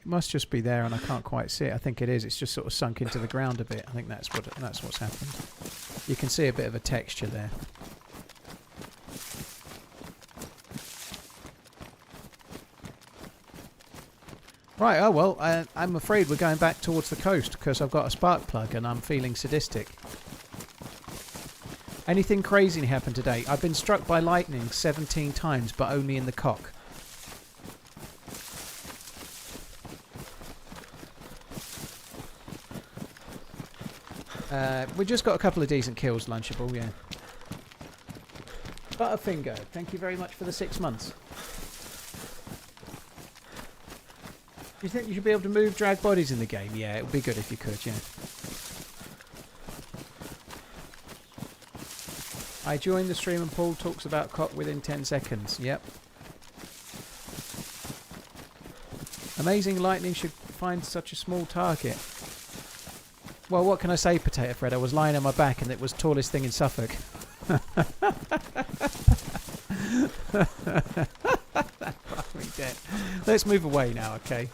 It must just be there and I can't quite see it. I think it is. It's just sort of sunk into the ground a bit. I think that's what's happened. You can see a bit of a texture there. Right, oh well, I'm afraid we're going back towards the coast because I've got a spark plug and I'm feeling sadistic. Anything crazy happened today? I've been struck by lightning 17 times, but only in the cock. We just got a couple of decent kills, Lunchable, yeah. Butterfinger, thank you very much for the 6 months. Do you think you should be able to move drag bodies in the game? Yeah, it would be good if you could, yeah. I joined the stream and Paul talks about cock within 10 seconds. Yep. Amazing lightning should find such a small target. Well, what can I say, Potato Fred? I was lying on my back and it was tallest thing in Suffolk. Fucking dead. Let's move away now, okay?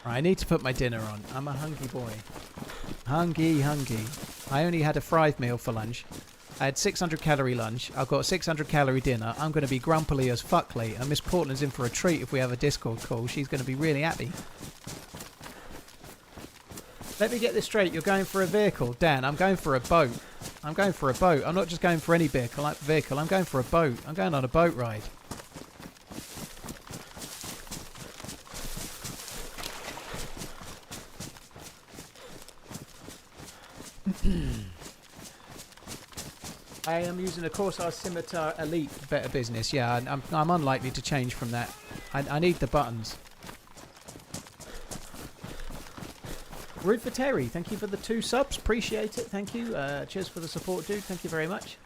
I need to put my dinner on. I'm a hungry boy. Hungry. I only had a fried meal for lunch. I had 600 calorie lunch. I've got a 600 calorie dinner. I'm going to be grumpily as fuck later. Miss Portland's in for a treat if we have a Discord call. She's going to be really happy. Let me get this straight. You're going for a vehicle. Dan, I'm going for a boat. I'm going for a boat. I'm not just going for any vehicle. I'm going for a boat. I'm going on a boat ride. I am using a Corsair Scimitar Elite Better Business. Yeah, I'm unlikely to change from that. I need the buttons. Rude for Terry, thank you for the 2 subs. Appreciate it. Thank you. Cheers for the support, dude. Thank you very much.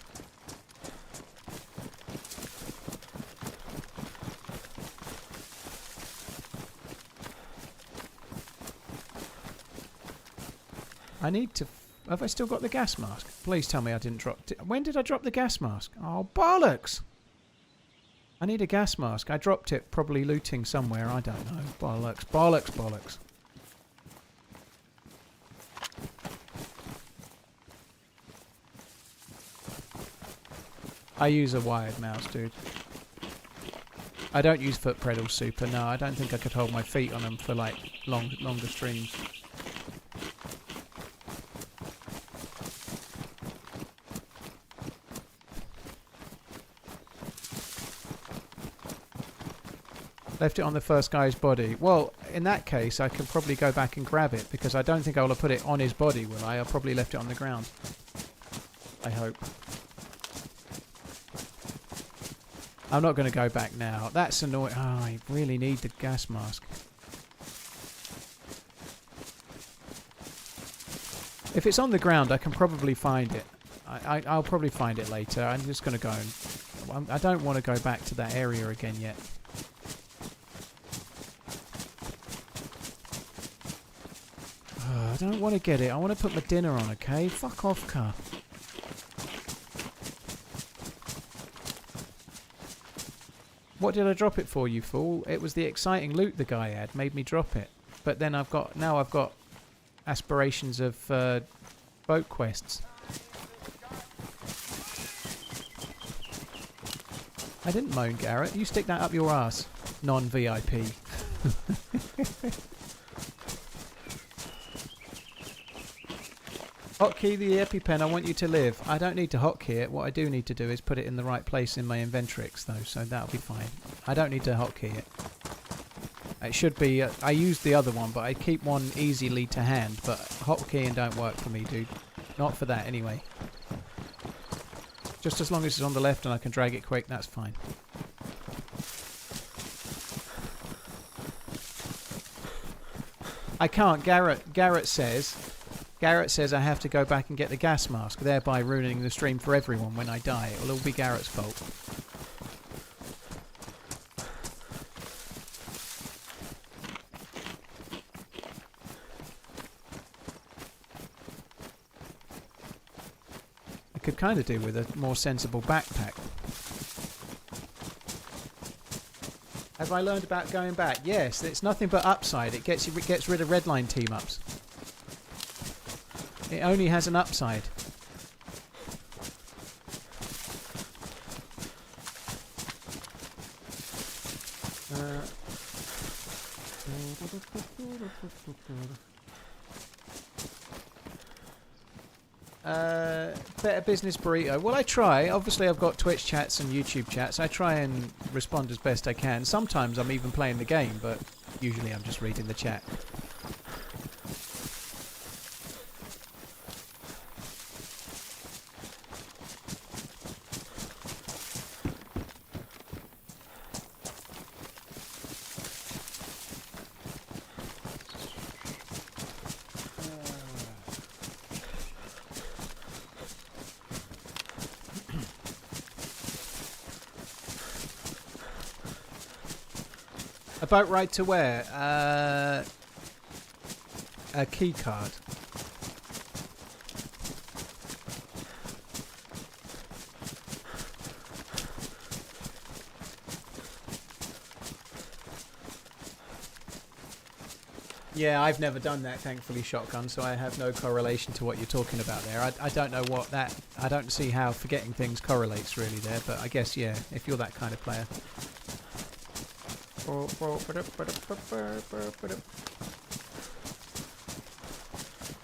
I need to... Have I still got the gas mask? Please tell me I didn't drop... When did I drop the gas mask? Oh, bollocks! I need a gas mask. I dropped it probably looting somewhere. I don't know. Bollocks, bollocks, bollocks. I use a wired mouse, dude. I don't use foot pedals super. No, I don't think I could hold my feet on them for like longer streams. Left it on the first guy's body. Well, in that case, I can probably go back and grab it because I don't think I will have put it on his body, will I? I'll probably left it on the ground. I hope. I'm not going to go back now. That's annoying. Oh, I really need the gas mask. If it's on the ground, I can probably find it. I'll probably find it later. I'm just going to go and... I don't want to go back to that area again yet. I don't want to get it. I want to put my dinner on, okay? Fuck off, car. What did I drop it for, you fool? It was the exciting loot the guy had. Made me drop it. But then I've got aspirations of boat quests. I didn't moan, Garrett. You stick that up your ass, non-VIP. Hotkey the EpiPen, I want you to live. I don't need to hotkey it. What I do need to do is put it in the right place in my Inventrix, though, so that'll be fine. I don't need to hotkey it. It should be... I used the other one, but I keep one easily to hand, but hotkeying don't work for me, dude. Not for that, anyway. Just as long as it's on the left and I can drag it quick, that's fine. I can't. Garrett says I have to go back and get the gas mask, thereby ruining the stream for everyone when I die. It'll all be Garrett's fault. I could kind of do with a more sensible backpack. Have I learned about going back? Yes, it's nothing but upside. It gets rid of redline team-ups. It only has an upside. Better business burrito. Well, I try. Obviously, I've got Twitch chats and YouTube chats. I try and respond as best I can. Sometimes I'm even playing the game, but usually I'm just reading the chat. A boat ride to where? A key card. Yeah, I've never done that, thankfully, Shotgun, so I have no correlation to what you're talking about there. I don't know what that... I don't see how forgetting things correlates really there, but I guess, yeah, if you're that kind of player.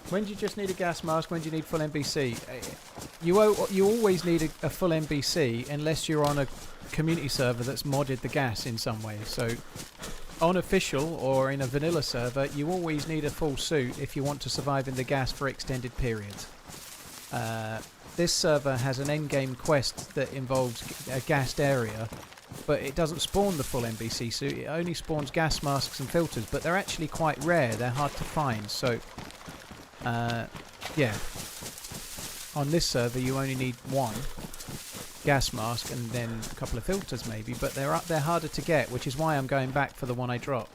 When do you just need a gas mask? When do you need full NBC? You always need a full NBC unless you're on a community server that's modded the gas in some way. So on official or in a vanilla server, you always need a full suit if you want to survive in the gas for extended periods. This server has an endgame quest that involves a gassed area, but it doesn't spawn the full NBC suit. It only spawns gas masks and filters, but they're actually quite rare. They're hard to find. So, yeah. On this server, you only need one gas mask and then a couple of filters maybe, but they're harder to get, which is why I'm going back for the one I dropped.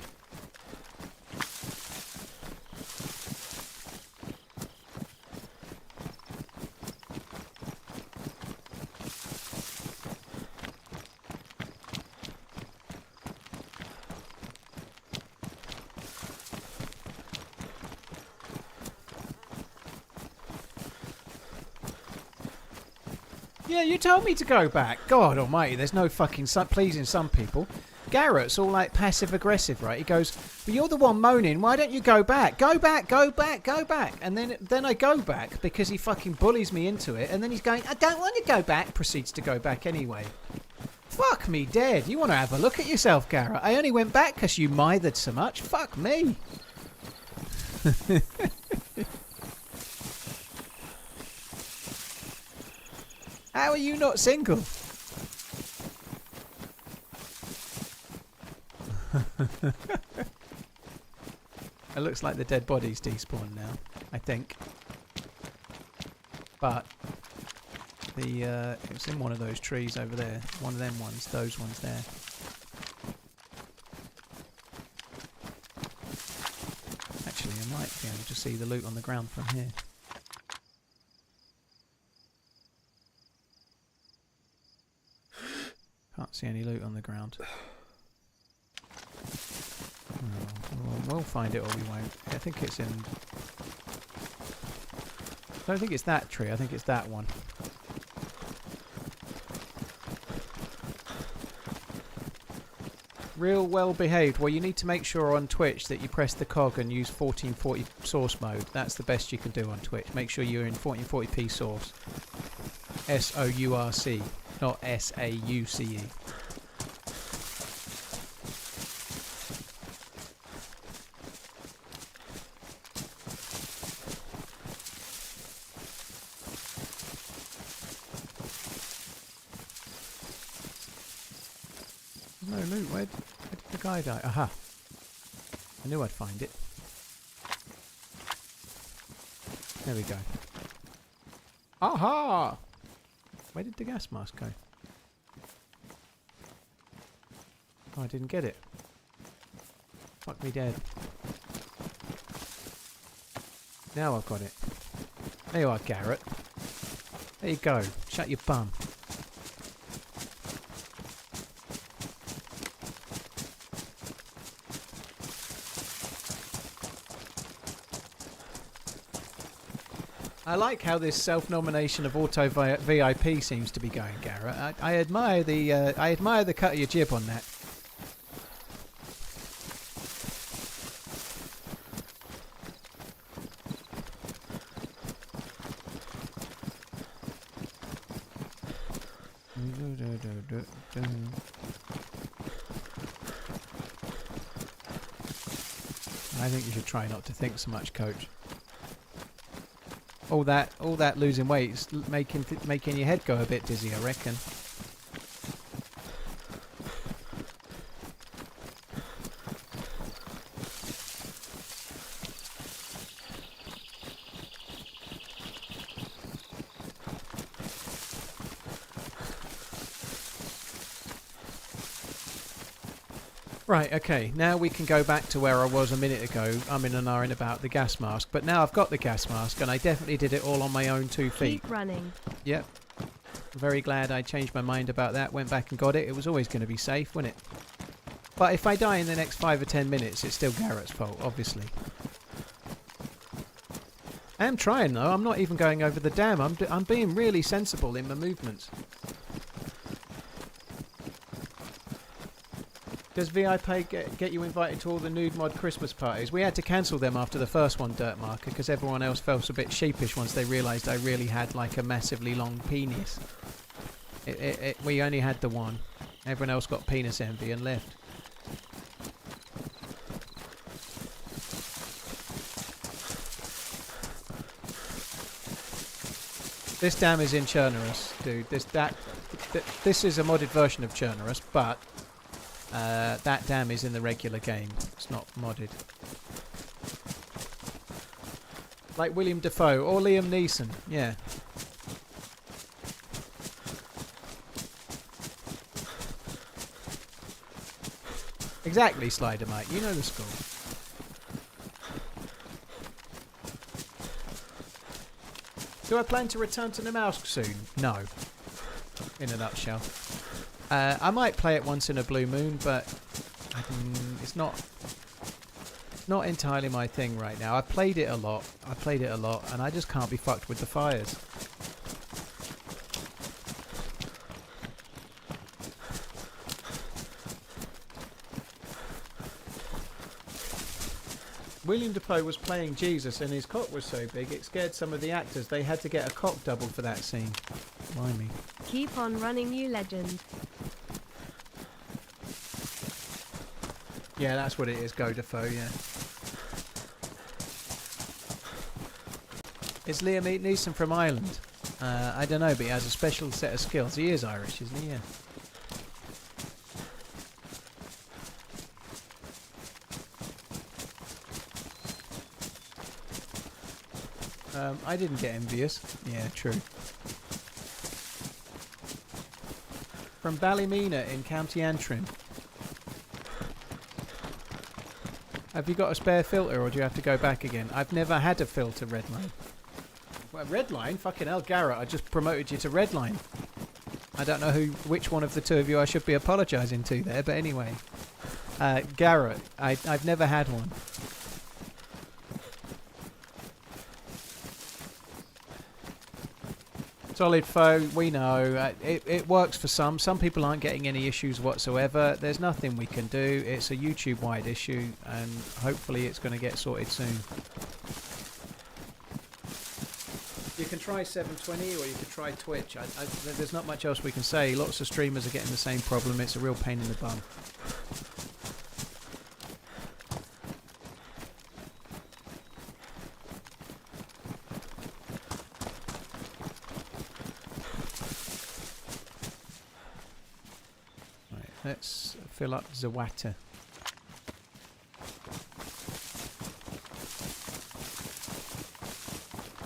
Yeah, you told me to go back. God almighty, there's no fucking pleasing some people. Garrett's all like passive-aggressive, right? He goes, well, you're the one moaning. Why don't you go back? Go back, go back, go back. And then I go back because he fucking bullies me into it. And then he's going, I don't want to go back. Proceeds to go back anyway. Fuck me dead. You want to have a look at yourself, Garrett. I only went back because you mithered so much. Fuck me. How are you not single? It looks like the dead body's despawned now, I think. But It's in one of those trees over there. One of them ones. Those ones there. Actually, I might be able to see the loot on the ground from here. Can't see any loot on the ground. We'll find it or we won't. I think it's in... I don't think it's that tree. I think it's that one. Real well behaved. Well, you need to make sure on Twitch that you press the cog and use 1440 source mode. That's the best you can do on Twitch. Make sure you're in 1440p source. SOURC, not SAUCE. No loot. Where did the guy die? Aha. I knew I'd find it. There we go. Aha! Where did the gas mask go? Oh, I didn't get it. Fuck me dead. Now I've got it. There you are, Garrett. There you go. Shut your bum. I like how this self-nomination of auto VIP seems to be going, Garrett. I admire the cut of your jib on that. I think you should try not to think so much, Coach. All that losing weight is making your head go a bit dizzy, I reckon. Right, okay, now we can go back to where I was a minute ago, umming and ahhing about the gas mask. But now I've got the gas mask, and I definitely did it all on my own 2 feet. Keep running. Yep. Very glad I changed my mind about that, went back and got it. It was always going to be safe, wasn't it? But if I die in the next 5 or 10 minutes, it's still Garrett's fault, obviously. I am trying, though. I'm not even going over the dam. I'm being really sensible in my movements. Does VIP get you invited to all the nude mod Christmas parties? We had to cancel them after the first one, Dirt Marker, because everyone else felt a bit sheepish once they realised I really had like a massively long penis. We only had the one. Everyone else got penis envy and left. This dam is in Chernarus, dude. This is a modded version of Chernarus, but that dam is in the regular game. It's not modded. Like William Dafoe or Liam Neeson, yeah. Exactly, Slider Mate. You know the score. Do I plan to return to the mouse soon? No. In a nutshell. I might play it once in a blue moon, but it's not entirely my thing right now. I played it a lot, and I just can't be fucked with the fires. William Dafoe was playing Jesus, and his cock was so big it scared some of the actors. They had to get a cock double for that scene. Mind me. Keep on running, you legend. Yeah, that's what it is, Go Dafoe, yeah. Is Liam Neeson from Ireland? I don't know, but he has a special set of skills. He is Irish, isn't he? Yeah. I didn't get envious. Yeah, true. From Ballymena in County Antrim. Have you got a spare filter, or do you have to go back again? I've never had a filter, Redline. Well, Redline? Fucking hell, Garrett, I just promoted you to Redline. I don't know which one of the two of you I should be apologising to there, but anyway. Garrett, I've never had one. Solid foe, we know. It works for some. Some people aren't getting any issues whatsoever. There's nothing we can do. It's a YouTube-wide issue, and hopefully it's going to get sorted soon. You can try 720 or you can try Twitch. There's not much else we can say. Lots of streamers are getting the same problem. It's a real pain in the bum. Let's fill up the water.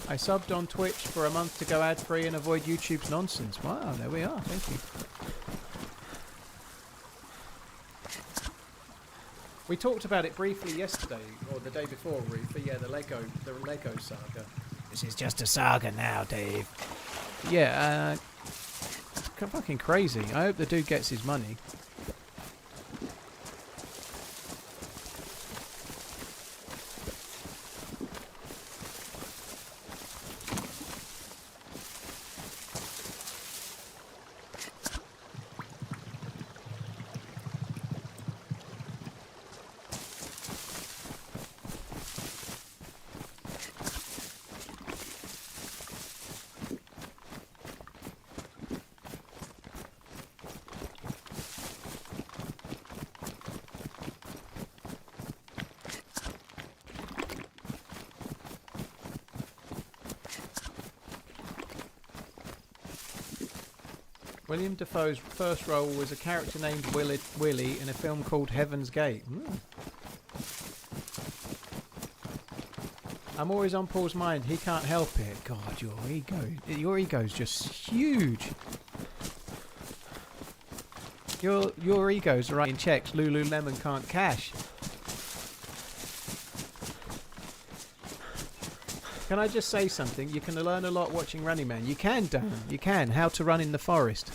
I subbed on Twitch for a month to go ad-free and avoid YouTube's nonsense. Wow, there we are. Thank you. We talked about it briefly yesterday, or the day before, Ruth. But yeah, the Lego saga. This is just a saga now, Dave. Yeah, fucking crazy. I hope the dude gets his money. William Dafoe's first role was a character named Willie in a film called Heaven's Gate. I'm always on Paul's mind. He can't help it. God, your ego's just huge. Your ego's writing checks Lululemon can't cash. Can I just say something? You can learn a lot watching Running Man. You can, Dan. You can. How to run in the forest.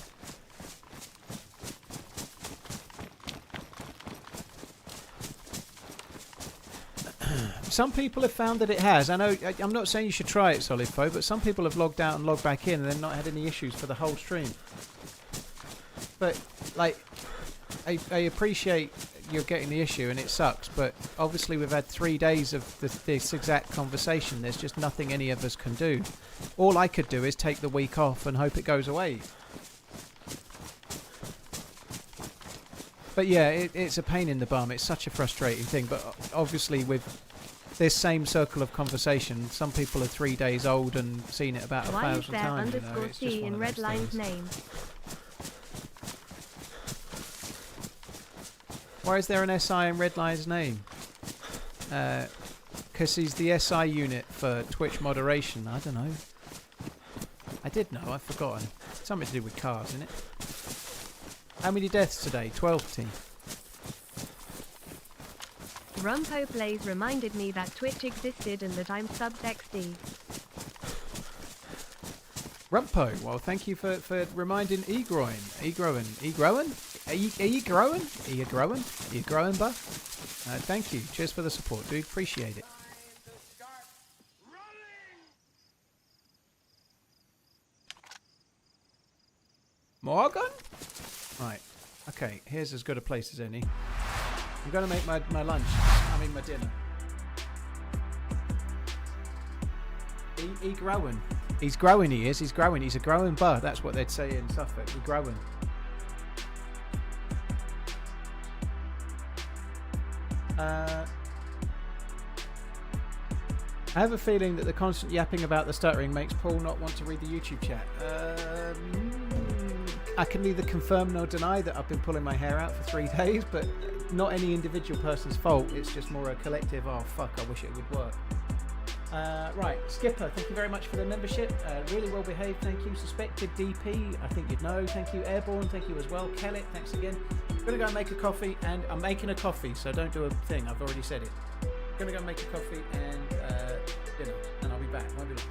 Some people have found that it has. I know. I'm not saying you should try it, Solid Foe, but some people have logged out and logged back in and then not had any issues for the whole stream. But, like, I appreciate you're getting the issue and it sucks, but obviously we've had 3 days of this exact conversation. There's just nothing any of us can do. All I could do is take the week off and hope it goes away. But yeah, it's a pain in the bum. It's such a frustrating thing, but obviously with this same circle of conversation, some people are 3 days old and seen it about 1,000 times. Why is there _C in Redline's name? Why is there an SI in Redline's name? Because he's the SI unit for Twitch moderation. I don't know. I did know, I've forgotten. Something to do with cars, isn't it? How many deaths today? 12 team. Rumpo Plays reminded me that Twitch existed and that I'm subbed XD. Rumpo, well, thank you for reminding Egroin. Egroin? Are you growing? Are you growing, buff? Thank you. Cheers for the support, dude. Appreciate it. Morgan? Right. Okay, here's as good a place as any. I'm going to make my lunch. I mean my dinner. He growing. He's growing, he is. He's growing. He's a growing bud. That's what they'd say in Suffolk. He's growing. I have a feeling that the constant yapping about the stuttering makes Paul not want to read the YouTube chat. I can neither confirm nor deny that I've been pulling my hair out for 3 days, but not any individual person's fault. It's just more a collective, oh fuck, I wish it would work. Right, Skipper, thank you very much for the membership. Really well behaved, thank you. Suspected DP, I think you'd know. Thank you. Airborne, thank you as well. Kellet, thanks again. I'm going to go and make a coffee, and I'm making a coffee, so don't do a thing. I've already said it. I'm going to go and make a coffee and dinner, and I'll be back. Won't be long.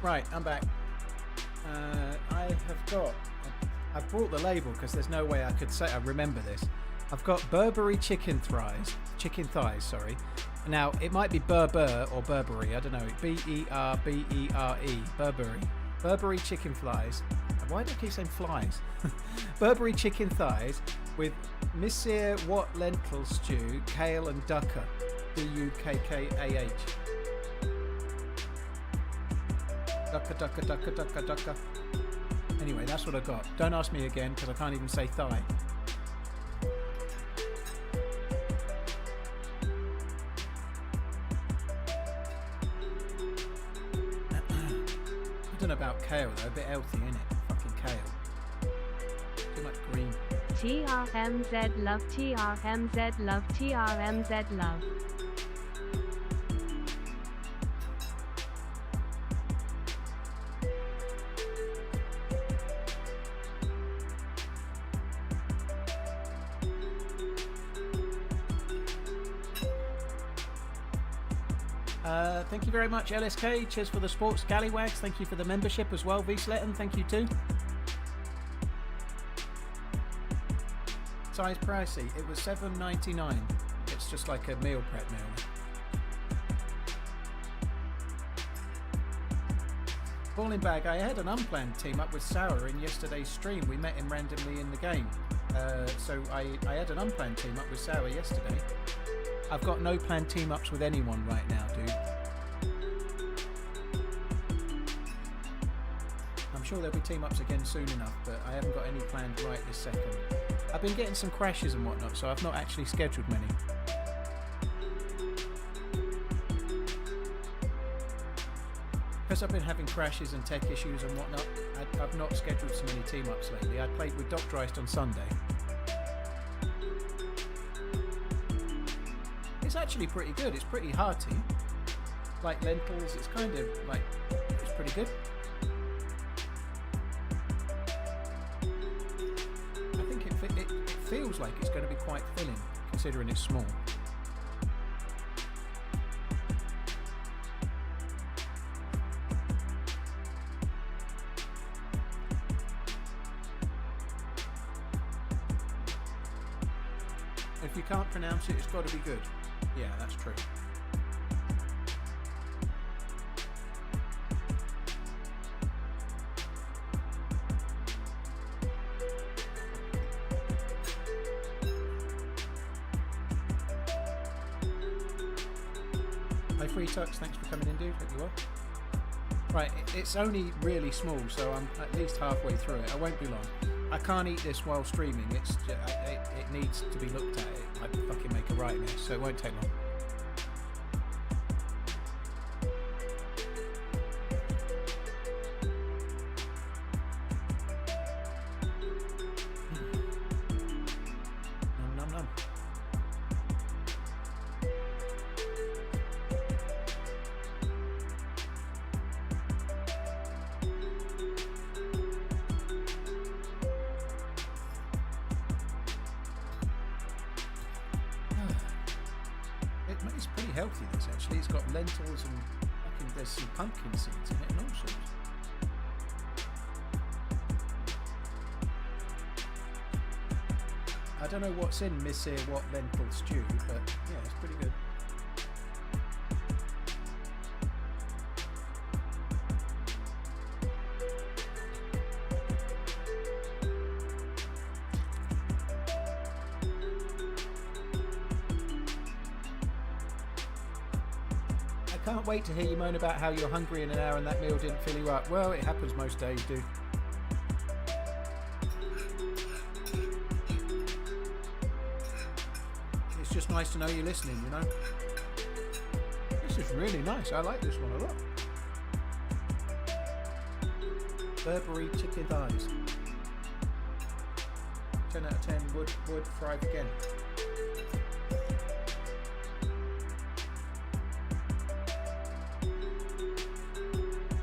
Right, I'm back. I've brought the label because there's no way I could say I remember this. I've got Burberry chicken thighs. Now it might be Berber or Burberry. I don't know. Berbere. Burberry chicken thighs. Why do I keep saying flies? Burberry chicken thighs with Monsieur What lentil stew, kale and dukkah. Dukkah. Dukkah. Anyway, that's what I got. Don't ask me again because I can't even say thigh. I don't know about kale though, a bit healthy, innit? Fucking kale. Too much green. TRMZ love, TRMZ love, TRMZ love. Thank you very much, LSK. Cheers for the sports scallywags. Thank you for the membership as well, V-Sletten. Thank you too. Size pricey. It was $7.99. It's just like a meal prep meal. Balling bag. I had an unplanned team up with Sour in yesterday's stream. We met him randomly in the game. So I had an unplanned team up with Sour yesterday. I've got no planned team ups with anyone right now, dude. I'm sure there'll be team ups again soon enough, but I haven't got any planned right this second. I've been getting some crashes and whatnot, so I've not actually scheduled many. Because I've been having crashes and tech issues and whatnot, I've not scheduled so many team ups lately. I played with Dr. Iced on Sunday. It's actually pretty good. It's pretty hearty. Like lentils, it's kind of like, it's pretty good. I think it feels like it's going to be quite filling, considering it's small. If you can't pronounce it, it's got to be good. Yeah, that's true. Hi Free Tux, thanks for coming in, dude. Hope you are. Right, it's only really small, so I'm at least halfway through it. I won't be long. I can't eat this while streaming. It's just, it needs to be looked at. I'd fucking make a right mess, so it won't take long. Nom nom nom. It's pretty healthy, this actually. It's got lentils and fucking, there's some pumpkin seeds in it and all sorts. I don't know what's in Monsieur What lentil stew, but yeah, it's pretty good. Can't wait to hear you moan about how you're hungry in an hour and that meal didn't fill you up. Well, it happens most days, dude. It's just nice to know you're listening, you know? This is really nice. I like this one a lot. Burberry chicken thighs. 10 out of 10 would thrive again.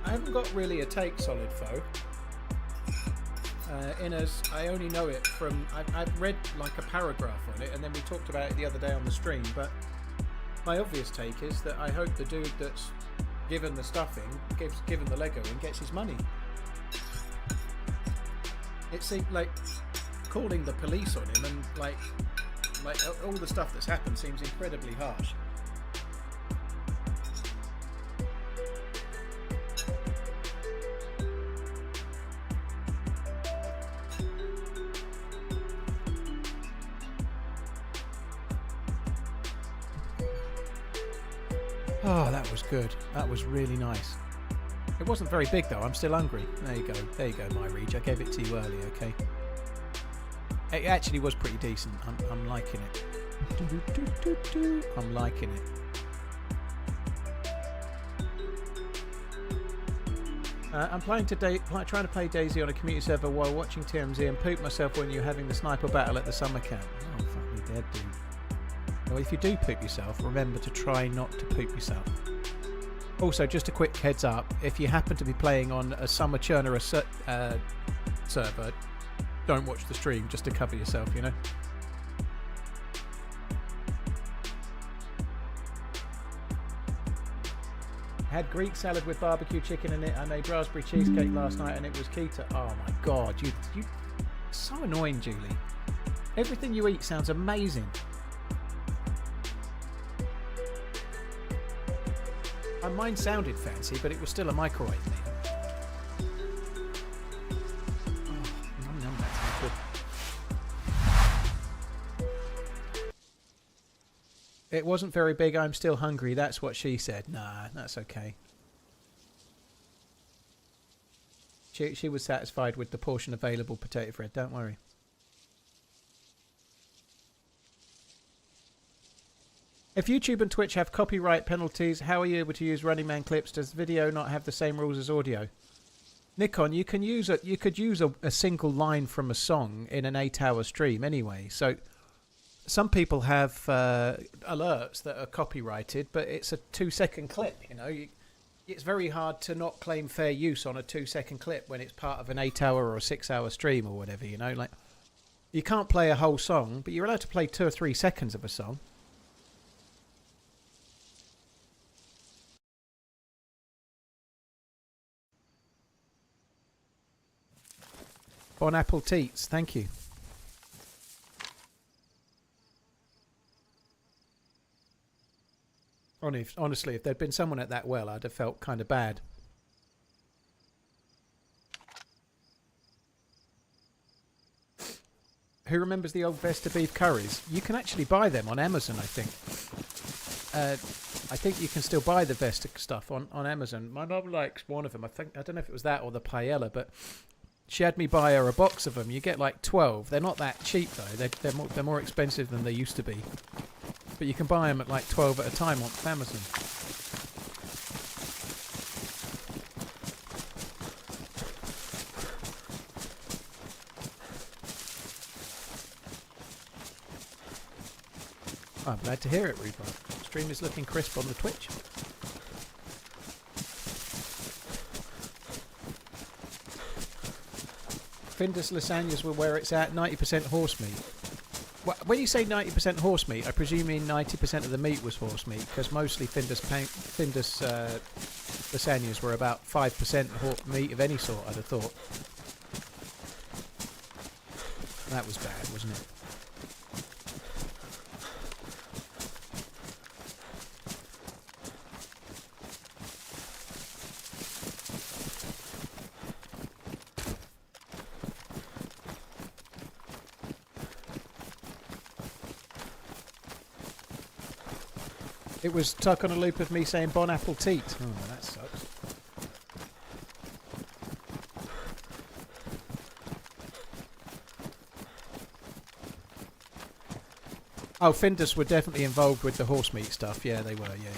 I haven't got really a take, Solid Foe. In as I only know it from, I've read like a paragraph on it, and then we talked about it the other day on the stream, but my obvious take is that I hope the dude that's given the stuffing, given the Lego, and gets his money. It seemed like calling the police on him and like all the stuff that's happened seems incredibly harsh. Oh, that was good. That was really nice. It wasn't very big though. I'm still hungry. There you go. There you go, my Reg. I gave it to you earlier, okay? It actually was pretty decent. I'm liking it. I'm liking it. I'm trying to play DayZ on a community server while watching TRMZ and poop myself when you're having the sniper battle at the summer camp. Oh, fuck me dead, dude. Well, if you do poop yourself, remember to try not to poop yourself. Also, just a quick heads up, if you happen to be playing on a summer Chernarus server, don't watch the stream just to cover yourself, you know. I had Greek salad with barbecue chicken in it. I made raspberry cheesecake last night and it was keto. Oh my god, you so annoying, Julie. Everything you eat sounds amazing. Mine sounded fancy, but it was still a microwave meal. It wasn't very big. I'm still hungry. That's what she said. Nah, that's okay. She was satisfied with the portion available potato bread. Don't worry. If YouTube and Twitch have copyright penalties, how are you able to use Running Man clips? Does video not have the same rules as audio? Nikon, you could use a single line from a song in an 8-hour stream anyway. So some people have alerts that are copyrighted, but it's a 2-second clip. You know, it's very hard to not claim fair use on a 2-second clip when it's part of an 8-hour or a 6-hour stream or whatever. You know, like you can't play a whole song, but you're allowed to play 2 or 3 seconds of a song. Bon apple teats, thank you. Honestly, if there'd been someone at that well, I'd have felt kind of bad. Who remembers the old Vesta beef curries? You can actually buy them on Amazon, I think. I think you can still buy the Vesta stuff on Amazon. My mum likes one of them. I don't know if it was that or the paella, but she had me buy her a box of them. You get like 12. They're not that cheap though. They're more expensive than they used to be. But you can buy them at like 12 at a time on Amazon. I'm glad to hear it, Rhubarb. Stream is looking crisp on the Twitch. Findus lasagnas were where it's at, 90% horse meat. Well, when you say 90% horse meat, I presume you mean 90% of the meat was horse meat, because mostly Findus lasagnas were about 5% meat of any sort, I'd have thought. That was bad, wasn't it? It was stuck on a loop of me saying bon apple teat. Oh, that sucks. Oh, Findus were definitely involved with the horse meat stuff. Yeah, they were. Yeah.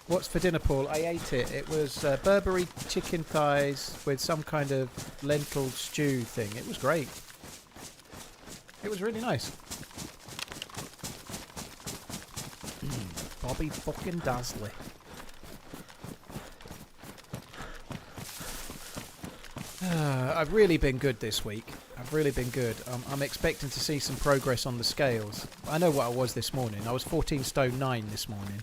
What's for dinner, Paul? I ate it. It was Burberry chicken thighs with some kind of lentil stew thing. It was great. It was really nice. Bobby fucking Dazzly. I've really been good this week. I've really been good. I'm expecting to see some progress on the scales. I know what I was this morning. I was 14 stone 9 this morning.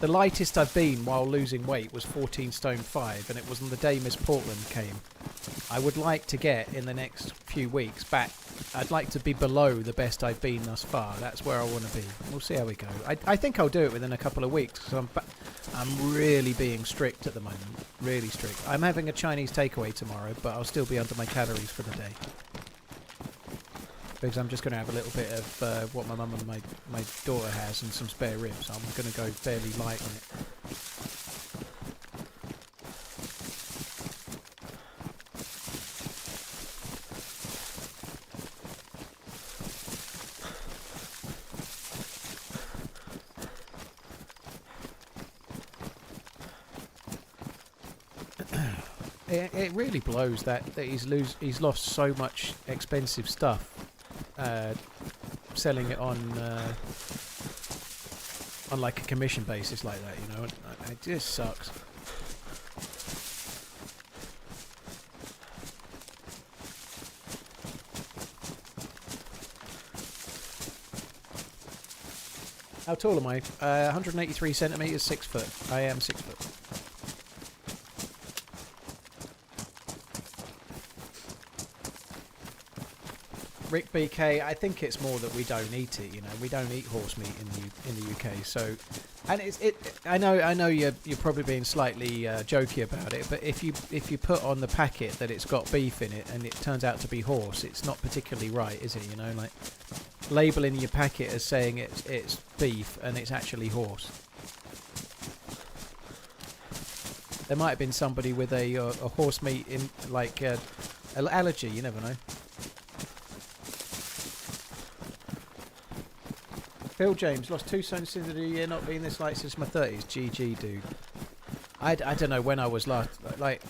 The lightest I've been while losing weight was 14 stone 5, and it was on the day Miss Portland came. I would like to get, in the next few weeks, back. I'd like to be below the best I've been thus far. That's where I want to be. We'll see how we go. I think I'll do it within a couple of weeks, because I'm really being strict at the moment. Really strict. I'm having a Chinese takeaway tomorrow, but I'll still be under my calories for the day. Because I'm just going to have a little bit of what my mum and my daughter has and some spare ribs. So I'm going to go fairly light on it. It really blows that he's lost so much expensive stuff. Selling it on like a commission basis like that, you know, it just sucks. How tall am I? 183 centimeters, 6 foot. I am 6 foot. Rick BK, I think it's more that we don't eat it. You know, we don't eat horse meat in the UK. So, and I know you're probably being slightly jokey about it, but if you put on the packet that it's got beef in it and it turns out to be horse, it's not particularly right, is it? You know, like labelling your packet as saying it's beef and it's actually horse. There might have been somebody with a horse meat in like allergy. You never know. Phil James, lost 2 stones since the new year, not being this light since my 30s. GG, dude. I don't know when I was last... Like,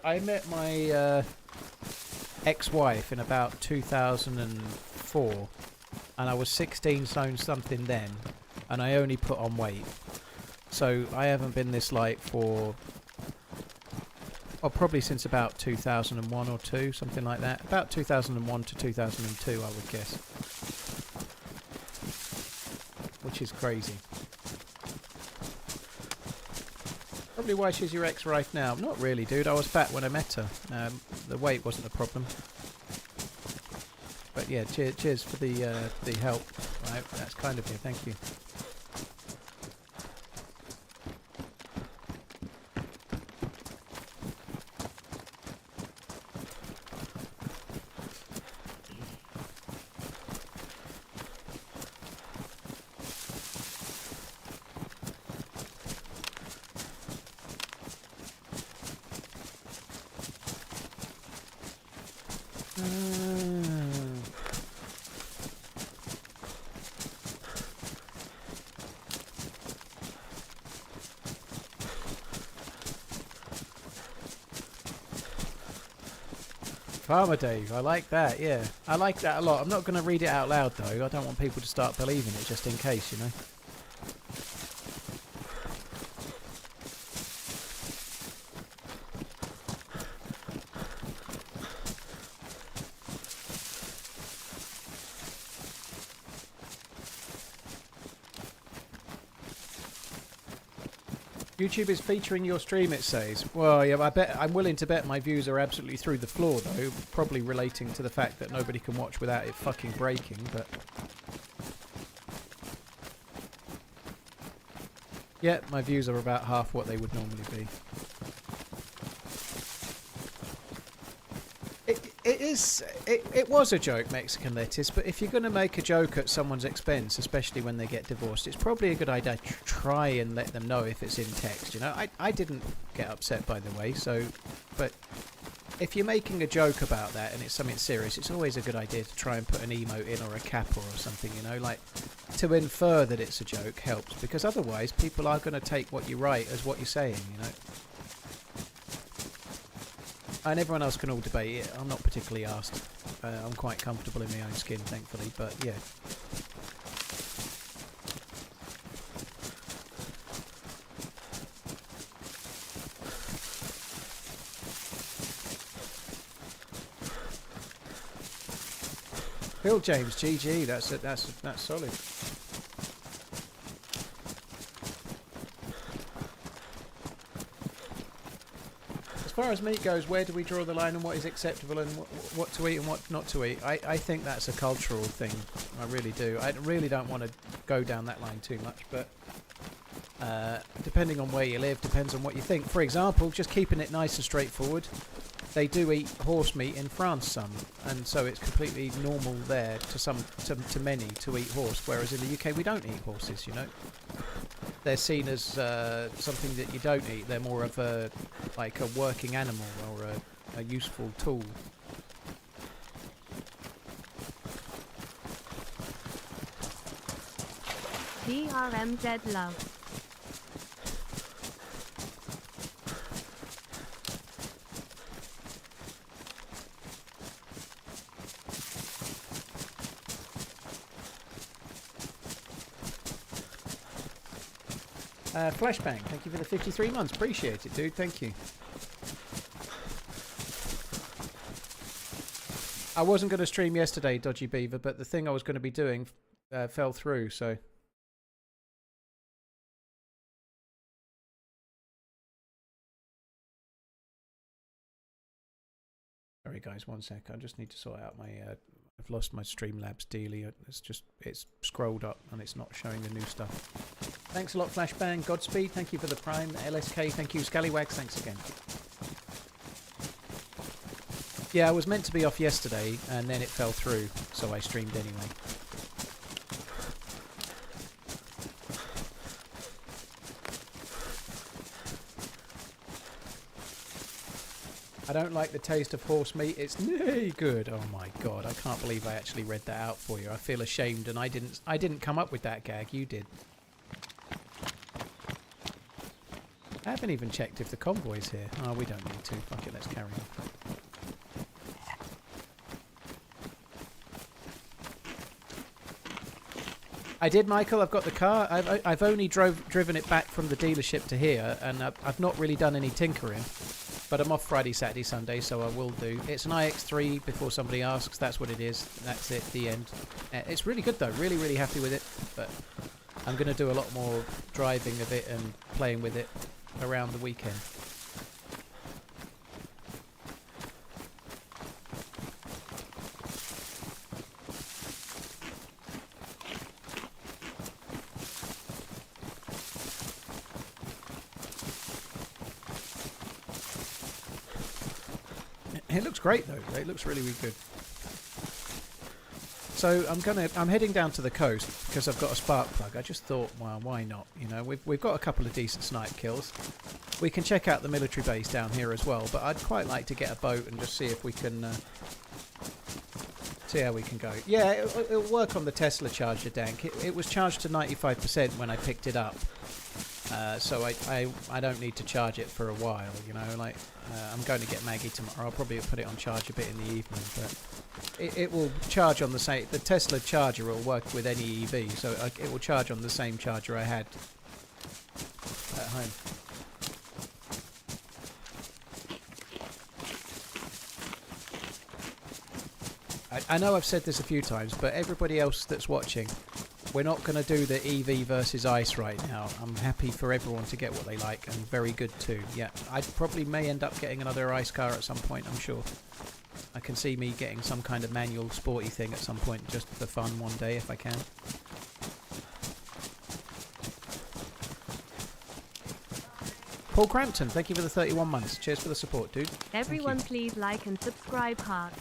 I met my ex-wife in about 2004, and I was 16 stone something then, and I only put on weight. So I haven't been this light for... Oh, probably since about 2001 or 2, something like that. About 2001 to 2002, I would guess. Which is crazy. Probably why she's your ex-wife now. Not really, dude. I was fat when I met her. The weight wasn't a problem. But yeah, cheers for the help. Right, that's kind of you. Thank you. Farmer Dave, I like that, yeah. I like that a lot. I'm not going to read it out loud, though. I don't want people to start believing it, just in case, you know. YouTube is featuring your stream, it says. Well, yeah, I'm willing to bet my views are absolutely through the floor, though. Probably relating to the fact that nobody can watch without it fucking breaking, but... Yeah, my views are about half what they would normally be. It was a joke, Mexican Lettuce, but if you're going to make a joke at someone's expense, especially when they get divorced, it's probably a good idea to try and let them know if it's in text, you know. I didn't get upset, by the way, so... But if you're making a joke about that and it's something serious, it's always a good idea to try and put an emote in or a kappa or something, you know, like... To infer that it's a joke helps, because otherwise people are going to take what you write as what you're saying, you know. And everyone else can all debate it. I'm not particularly asked. I'm quite comfortable in my own skin, thankfully, but yeah. Phil James, GG, that's solid. far as meat goes, where do we draw the line and what is acceptable and what to eat and what not to eat? I think that's a cultural thing. I really do. I really don't want to go down that line too much, but depending on where you live, depends on what you think. For example, just keeping it nice and straightforward, they do eat horse meat in France some, and so it's completely normal there to many to eat horse, whereas in the UK we don't eat horses, you know. They're seen as something that you don't eat. They're more of a working animal or a useful tool. TRMZ love. Flashbang, thank you for the 53 months. Appreciate it, dude. Thank you. I wasn't going to stream yesterday, Dodgy Beaver, but the thing I was going to be doing fell through, so... Sorry guys, one sec. I just need to sort out my... I've lost my Streamlabs dealie. It's scrolled up and it's not showing the new stuff. Thanks a lot, Flashbang. Godspeed, thank you for the Prime. LSK, thank you. Scallywags, thanks again. Yeah, I was meant to be off yesterday and then it fell through, so I streamed anyway. I don't like the taste of horse meat. It's nay good. Oh my god, I can't believe I actually read that out for you. I feel ashamed, and I didn't come up with that gag. You did. I haven't even checked if the convoy's here. Oh, we don't need to. Fuck it, let's carry on. I did, Michael. I've got the car. I've only driven it back from the dealership to here, and I've not really done any tinkering. But I'm off Friday, Saturday, Sunday, so I will do. It's an iX3, before somebody asks. That's what it is. That's it, the end. It's really good, though. Really, really happy with it. But I'm going to do a lot more driving of it and playing with it around the weekend. It looks great though. It looks really, really good. So I'm heading down to the coast because I've got a spark plug. I just thought, well, why not? You know, we've got a couple of decent snipe kills. We can check out the military base down here as well. But I'd quite like to get a boat and just see if we can see how we can go. Yeah, it'll work on the Tesla charger, Dank. It was charged to 95% when I picked it up. So I don't need to charge it for a while, you know, like I'm going to get Maggie tomorrow. I'll probably put it on charge a bit in the evening, but it will charge on the same, the Tesla charger will work with any EV, so it will charge on the same charger I had at home. I know I've said this a few times, but everybody else that's watching, we're not going to do the EV versus ICE right now. I'm happy for everyone to get what they like, and very good too. Yeah, I probably may end up getting another ICE car at some point, I'm sure. I can see me getting some kind of manual sporty thing at some point, just for fun one day if I can. Paul Crampton, thank you for the 31 months. Cheers for the support, dude. Everyone please like and subscribe, heart.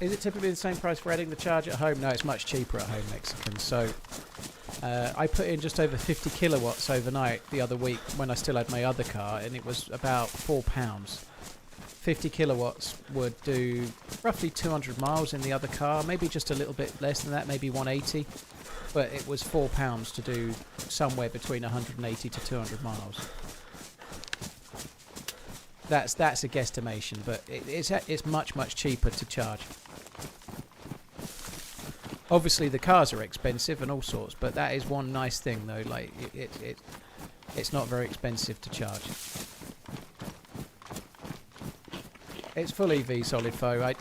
Is it typically the same price for adding the charge at home? No, it's much cheaper at home, Mexican. So I put in just over 50 kilowatts overnight the other week when I still had my other car, and it was about £4. 50 kilowatts would do roughly 200 miles in the other car, maybe just a little bit less than that, maybe 180. But it was £4 to do somewhere between 180 to 200 miles. That's a guesstimation, but it's much cheaper to charge. Obviously, the cars are expensive and all sorts, but that is one nice thing though. Like it's not very expensive to charge. It's full EV solid foe.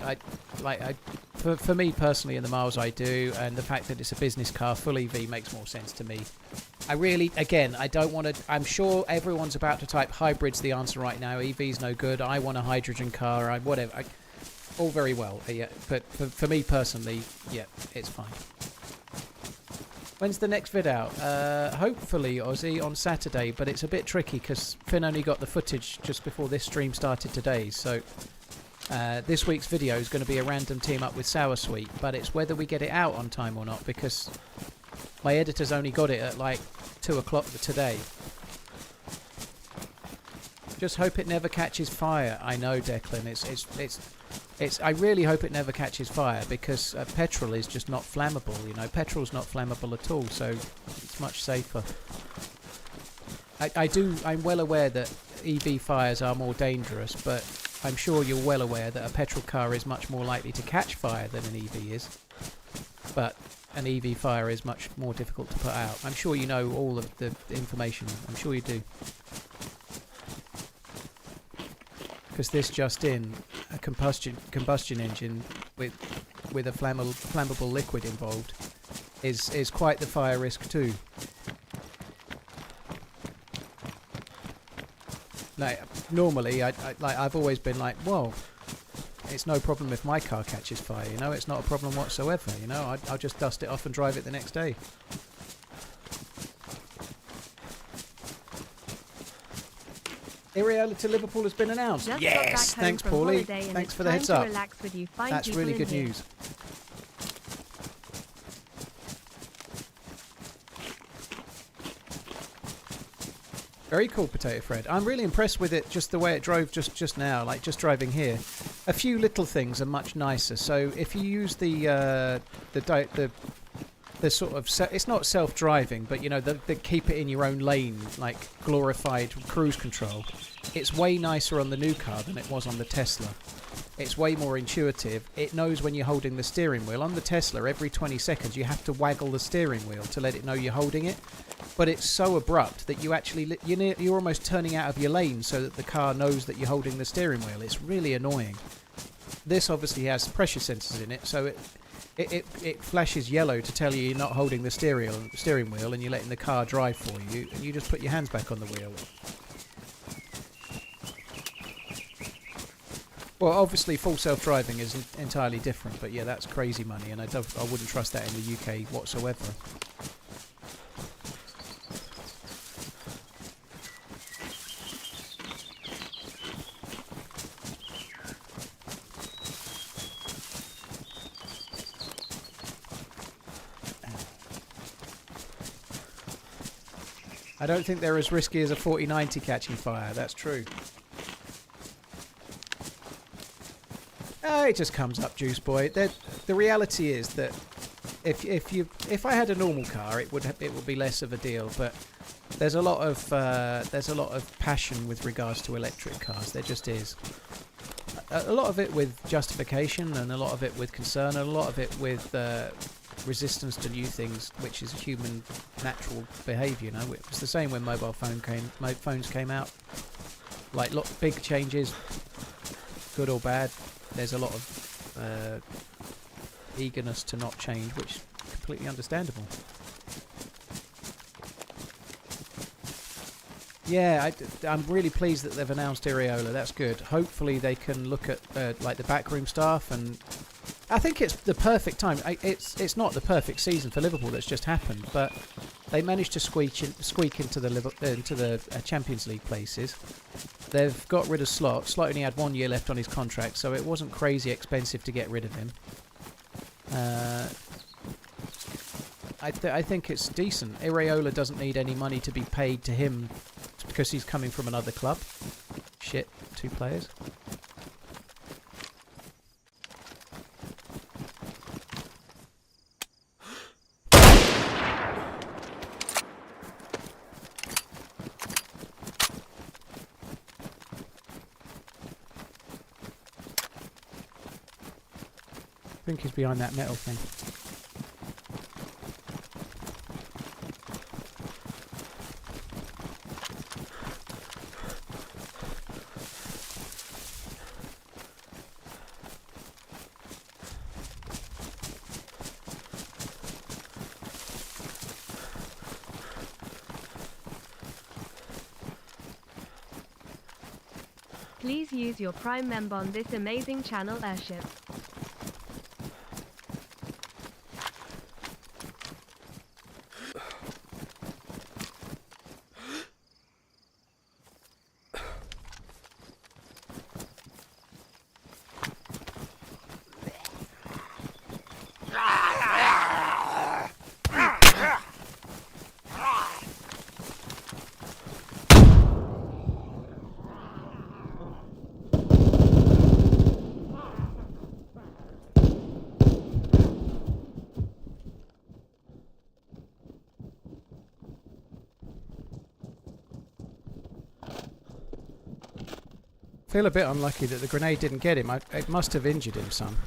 For me personally, in the miles I do, and the fact that it's a business car, full EV makes more sense to me. I really, again, I don't want to. I'm sure everyone's about to type hybrid's the answer right now. EV's no good. I want a hydrogen car. Whatever. All very well, yeah. But for me personally, yeah, it's fine. When's the next vid out? Hopefully, Ozzy, on Saturday. But it's a bit tricky because Finn only got the footage just before this stream started today. So this week's video is going to be a random team up with Sour Sweet. But it's whether we get it out on time or not, because my editor's only got it at like 2 o'clock today. Just hope it never catches fire. I know, Declan. I really hope it never catches fire, because petrol is just not flammable. You know, petrol's not flammable at all, so it's much safer. I'm well aware that EV fires are more dangerous, but I'm sure you're well aware that a petrol car is much more likely to catch fire than an EV is. But an EV fire is much more difficult to put out. I'm sure you know all of the information. I'm sure you do. Because this just in, a combustion engine with a flammable liquid involved is quite the fire risk too. Like normally, I've always been like, well, it's no problem if my car catches fire. You know, it's not a problem whatsoever. You know, I'll just dust it off and drive it the next day. Iriola to Liverpool has been announced. Just yes, got back home thanks, from Paulie. holiday and Thanks it's for the time heads to up. relax with you fine That's people really in good here. news. Very cool, Potato Fred. I'm really impressed with it, just the way it drove just now, like just driving here. A few little things are much nicer. So if you use the sort of it's not self-driving, but you know the keep it in your own lane, like glorified cruise control. It's way nicer on the new car than it was on the Tesla. It's way more intuitive. It knows when you're holding the steering wheel. On the Tesla, every 20 seconds you have to waggle the steering wheel to let it know you're holding it. But it's so abrupt that you actually you're almost turning out of your lane so that the car knows that you're holding the steering wheel. It's really annoying. This obviously has pressure sensors in it, so it flashes yellow to tell you you're not holding the steering wheel and you're letting the car drive for you, and you just put your hands back on the wheel. Well, obviously full self-driving is entirely different, but yeah, that's crazy money, and I wouldn't trust that in the UK whatsoever. I don't think they're as risky as a 4090 catching fire. That's true. It just comes up, Juice Boy. The reality is that if I had a normal car, it would be less of a deal. But there's a lot of passion with regards to electric cars. There just is. A lot of it with justification, and a lot of it with concern, and a lot of it with resistance to new things, which is human natural behaviour. You know, it was the same when mobile phones came out. Like big changes, good or bad. There's a lot of eagerness to not change, which is completely understandable. Yeah, I'm really pleased that they've announced Iriola. That's good. Hopefully they can look at like the backroom staff, and I think it's the perfect time. It's not the perfect season for Liverpool that's just happened, but they managed to squeak into the Champions League places. They've got rid of Slot. Slot only had 1 year left on his contract, so it wasn't crazy expensive to get rid of him. I think it's decent. Iriola doesn't need any money to be paid to him because he's coming from another club. Shit, 2 players. think he's behind that metal thing. Please use your Prime member on this amazing channel airship. Feel a bit unlucky that the grenade didn't get him. It must have injured him some.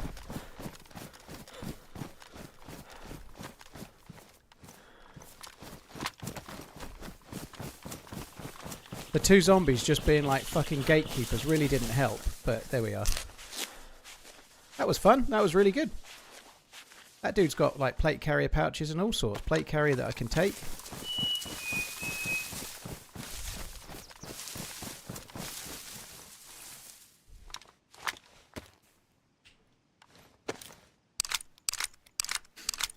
The two zombies just being like fucking gatekeepers really didn't help, but there we are. That was fun. That was really good. That dude's got like plate carrier pouches and all sorts. Plate carrier that I can take.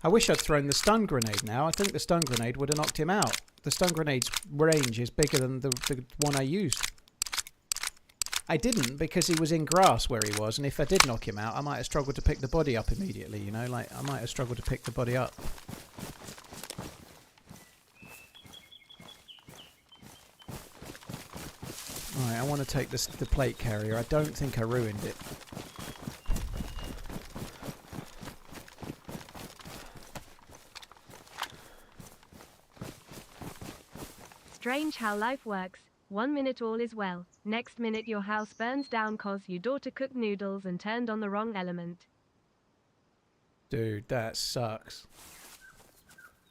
I wish I'd thrown the stun grenade now. I think the stun grenade would have knocked him out. The stun grenade's range is bigger than the one I used. I didn't because he was in grass where he was, and if I did knock him out, I might have struggled to pick the body up immediately, you know? Like, I might have struggled to pick the body up. Alright, I want to take the plate carrier. I don't think I ruined it. Strange how life works. 1 minute all is well. Next minute your house burns down cause your daughter cooked noodles and turned on the wrong element. Dude, that sucks.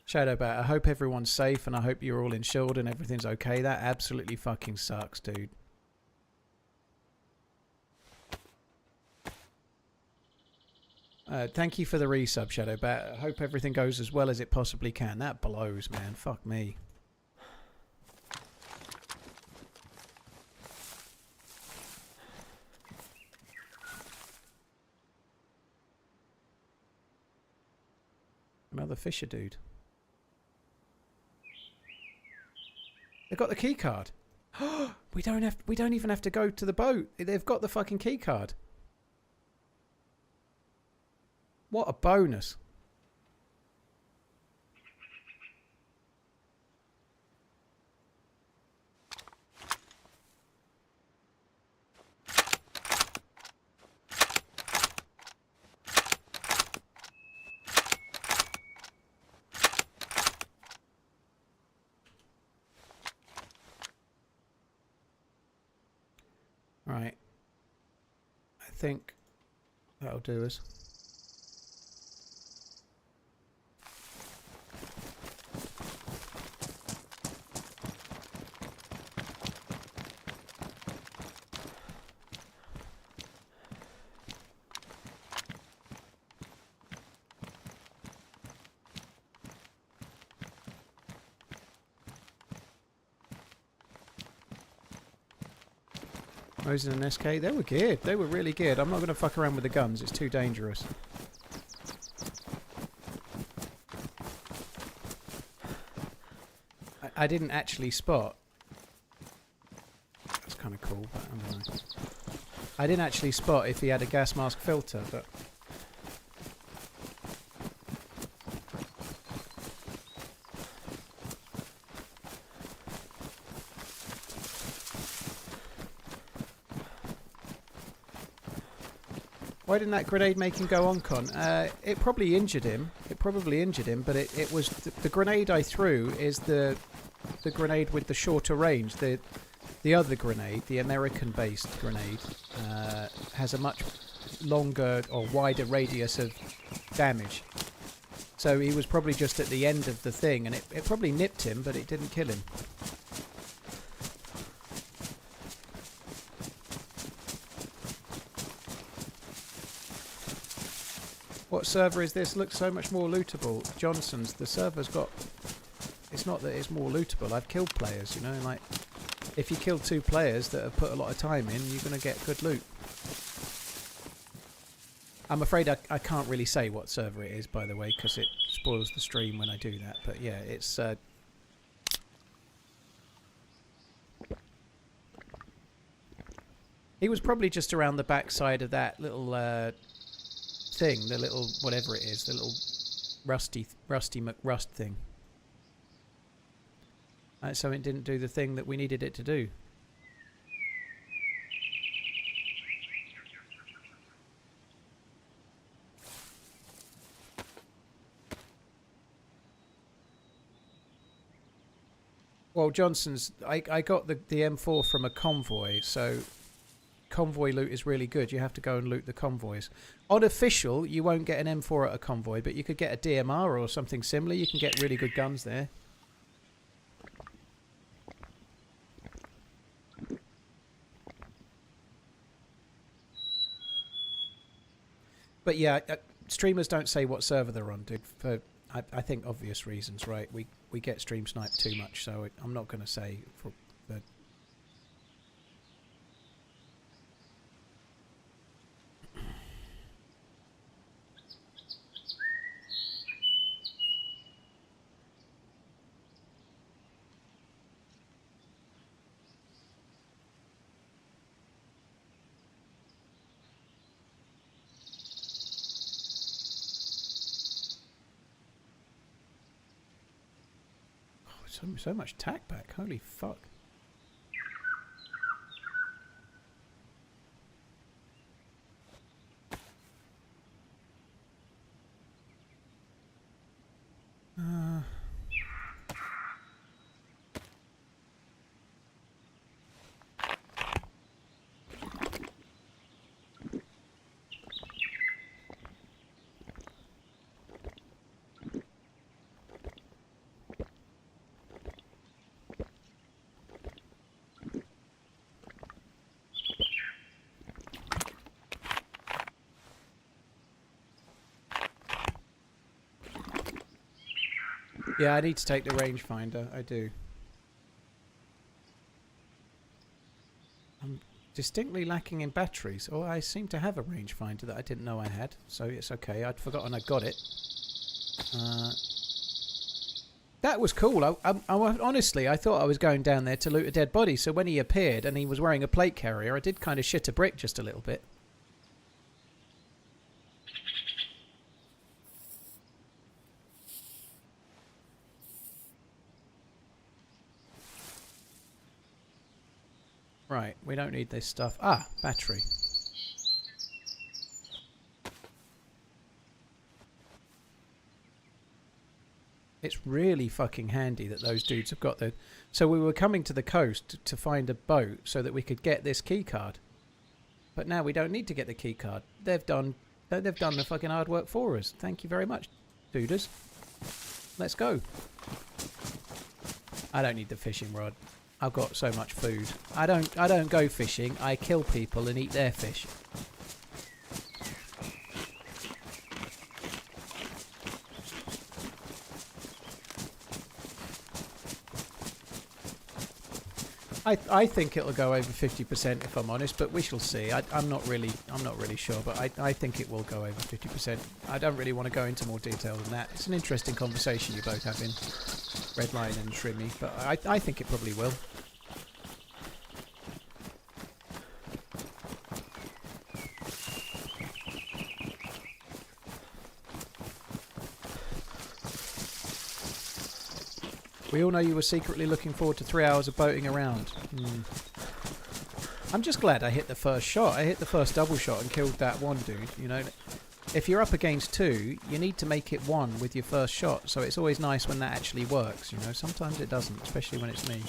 Shadowbat, I hope everyone's safe and I hope you're all insured and everything's okay. That absolutely fucking sucks, dude. Thank you for the resub, Shadowbat. I hope everything goes as well as it possibly can. That blows, man. Fuck me. Another Fisher dude. They've got the key card. We don't even have to go to the boat. They've got the fucking key card. What a bonus. Right. I think that'll do us. Moses and SK, they were good. They were really good. I'm not going to fuck around with the guns. It's too dangerous. I didn't actually spot. That's kind of cool, but I don't know. I didn't actually spot if he had a gas mask filter, but... Why didn't that grenade make him go on con? It probably injured him. It probably injured him, but it was the grenade I threw is the grenade with the shorter range. The other grenade, the American-based grenade, has a much longer or wider radius of damage. So he was probably just at the end of the thing, and it probably nipped him, but it didn't kill him. What server is this? Looks so much more lootable. Johnson's. The server's got... It's not that it's more lootable. I've killed players, you know. Like, if you kill 2 players that have put a lot of time in, you're going to get good loot. I'm afraid I can't really say what server it is, by the way, because it spoils the stream when I do that. But yeah, it's... He was probably just around the backside of that little... thing, the little whatever it is, the little rusty McRust thing. So it didn't do the thing that we needed it to do. Well, Johnson's, I got the M4 from a convoy, so convoy loot is really good. You have to go and loot the convoys. On official, you won't get an M4 at a convoy, but you could get a DMR or something similar. You can get really good guns there. But yeah, streamers don't say what server they're on, dude, for I think obvious reasons, right? We get stream sniped too much, so I'm not going to say for... But so much tack back. Holy fuck. Yeah, I need to take the rangefinder. I do. I'm distinctly lacking in batteries. Oh, I seem to have a rangefinder that I didn't know I had. So it's okay. I'd forgotten I got it. That was cool. Honestly, I thought I was going down there to loot a dead body. So when he appeared and he was wearing a plate carrier, I did kind of shit a brick just a little bit. Right, we don't need this stuff. Ah, battery. It's really fucking handy that those dudes have got the... So we were coming to the coast to find a boat so that we could get this key card. But now we don't need to get the key card. They've done the fucking hard work for us. Thank you very much, dudes. Let's go. I don't need the fishing rod. I've got so much food. I don't go fishing. I kill people and eat their fish. I think it'll go over 50% if I'm honest, but we shall see. I'm not really sure, but I think it will go over 50%. I don't really want to go into more detail than that. It's an interesting conversation you're both having, Redline and Shrimmy, but I think it probably will. We all know you were secretly looking forward to 3 hours of boating around. I'm just glad I hit the first shot. I hit the first double shot and killed that one dude, you know. If you're up against 2, you need to make it 1 with your first shot, so it's always nice when that actually works, you know. Sometimes it doesn't, especially when it's me.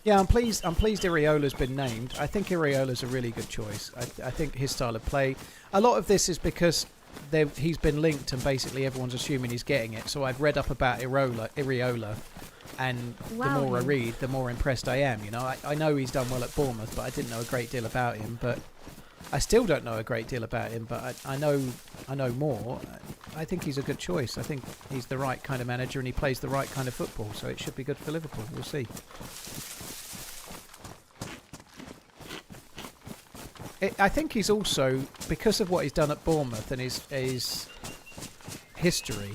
Yeah, I'm pleased. I'm pleased Iriola's been named. I think Iriola's a really good choice. I think his style of play. A lot of this is because he's been linked, and basically everyone's assuming he's getting it. So I've read up about Iriola, and the more I read, the more impressed I am. You know, I know he's done well at Bournemouth, but I didn't know a great deal about him. But I still don't know a great deal about him. But I know more. I think he's a good choice. I think he's the right kind of manager, and he plays the right kind of football. So it should be good for Liverpool. We'll see. I think he's also, because of what he's done at Bournemouth and his history,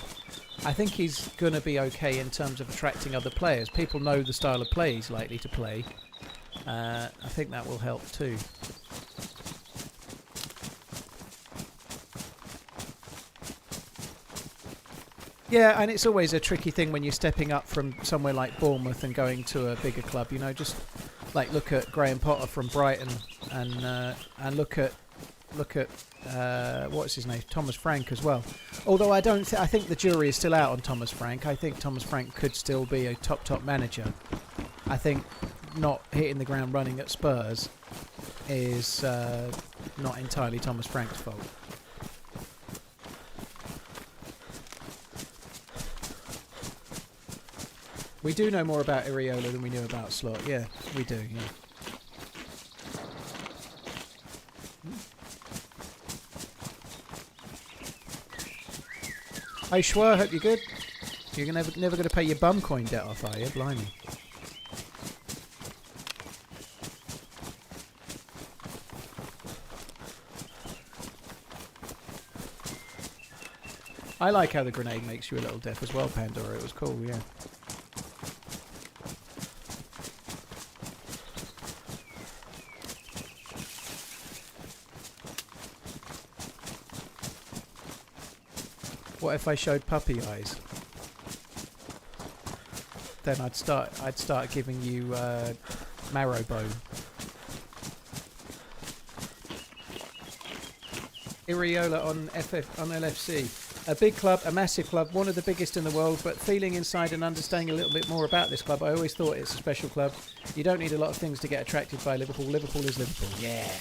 I think he's going to be okay in terms of attracting other players. People know the style of play he's likely to play. I think that will help too. Yeah, and it's always a tricky thing when you're stepping up from somewhere like Bournemouth and going to a bigger club. You know, just like look at Graham Potter from Brighton, and look at what's his name, Thomas Frank as well. Although I think the jury is still out on Thomas Frank. I think Thomas Frank could still be a top manager. I think not hitting the ground running at Spurs is not entirely Thomas Frank's fault. We do know more about Iriola than we knew about Slot. Yeah, we do, yeah. Hey, Schwer, hope you're good. You're never going to pay your bum coin debt off, are you? Blimey. I like how the grenade makes you a little deaf as well, Pandora. It was cool, yeah. What if I showed puppy eyes? Then I'd start giving you marrowbone. Iriola on LFC. A big club, a massive club, one of the biggest in the world, but feeling inside and understanding a little bit more about this club, I always thought it's a special club. You don't need a lot of things to get attracted by Liverpool. Liverpool is Liverpool. Yeah.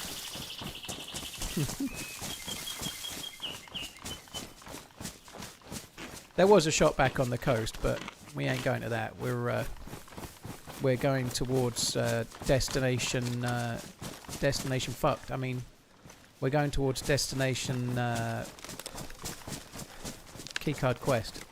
There was a shot back on the coast, but we ain't going to that. We're going towards destination fucked. I mean, we're going towards destination keycard quest.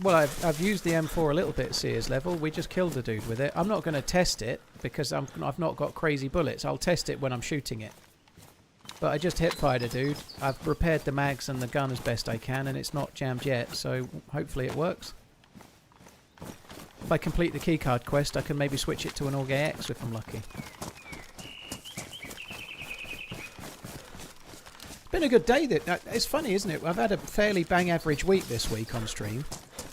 Well, I've used the M4 a little bit Sears level. We just killed the dude with it. I'm not going to test it because I've not got crazy bullets. I'll test it when I'm shooting it. But I just hip-fired a dude. I've repaired the mags and the gun as best I can, and it's not jammed yet, so hopefully it works. If I complete the keycard quest, I can maybe switch it to an Org X if I'm lucky. It's been a good day. It's funny, isn't it? I've had a fairly bang-average week this week on stream.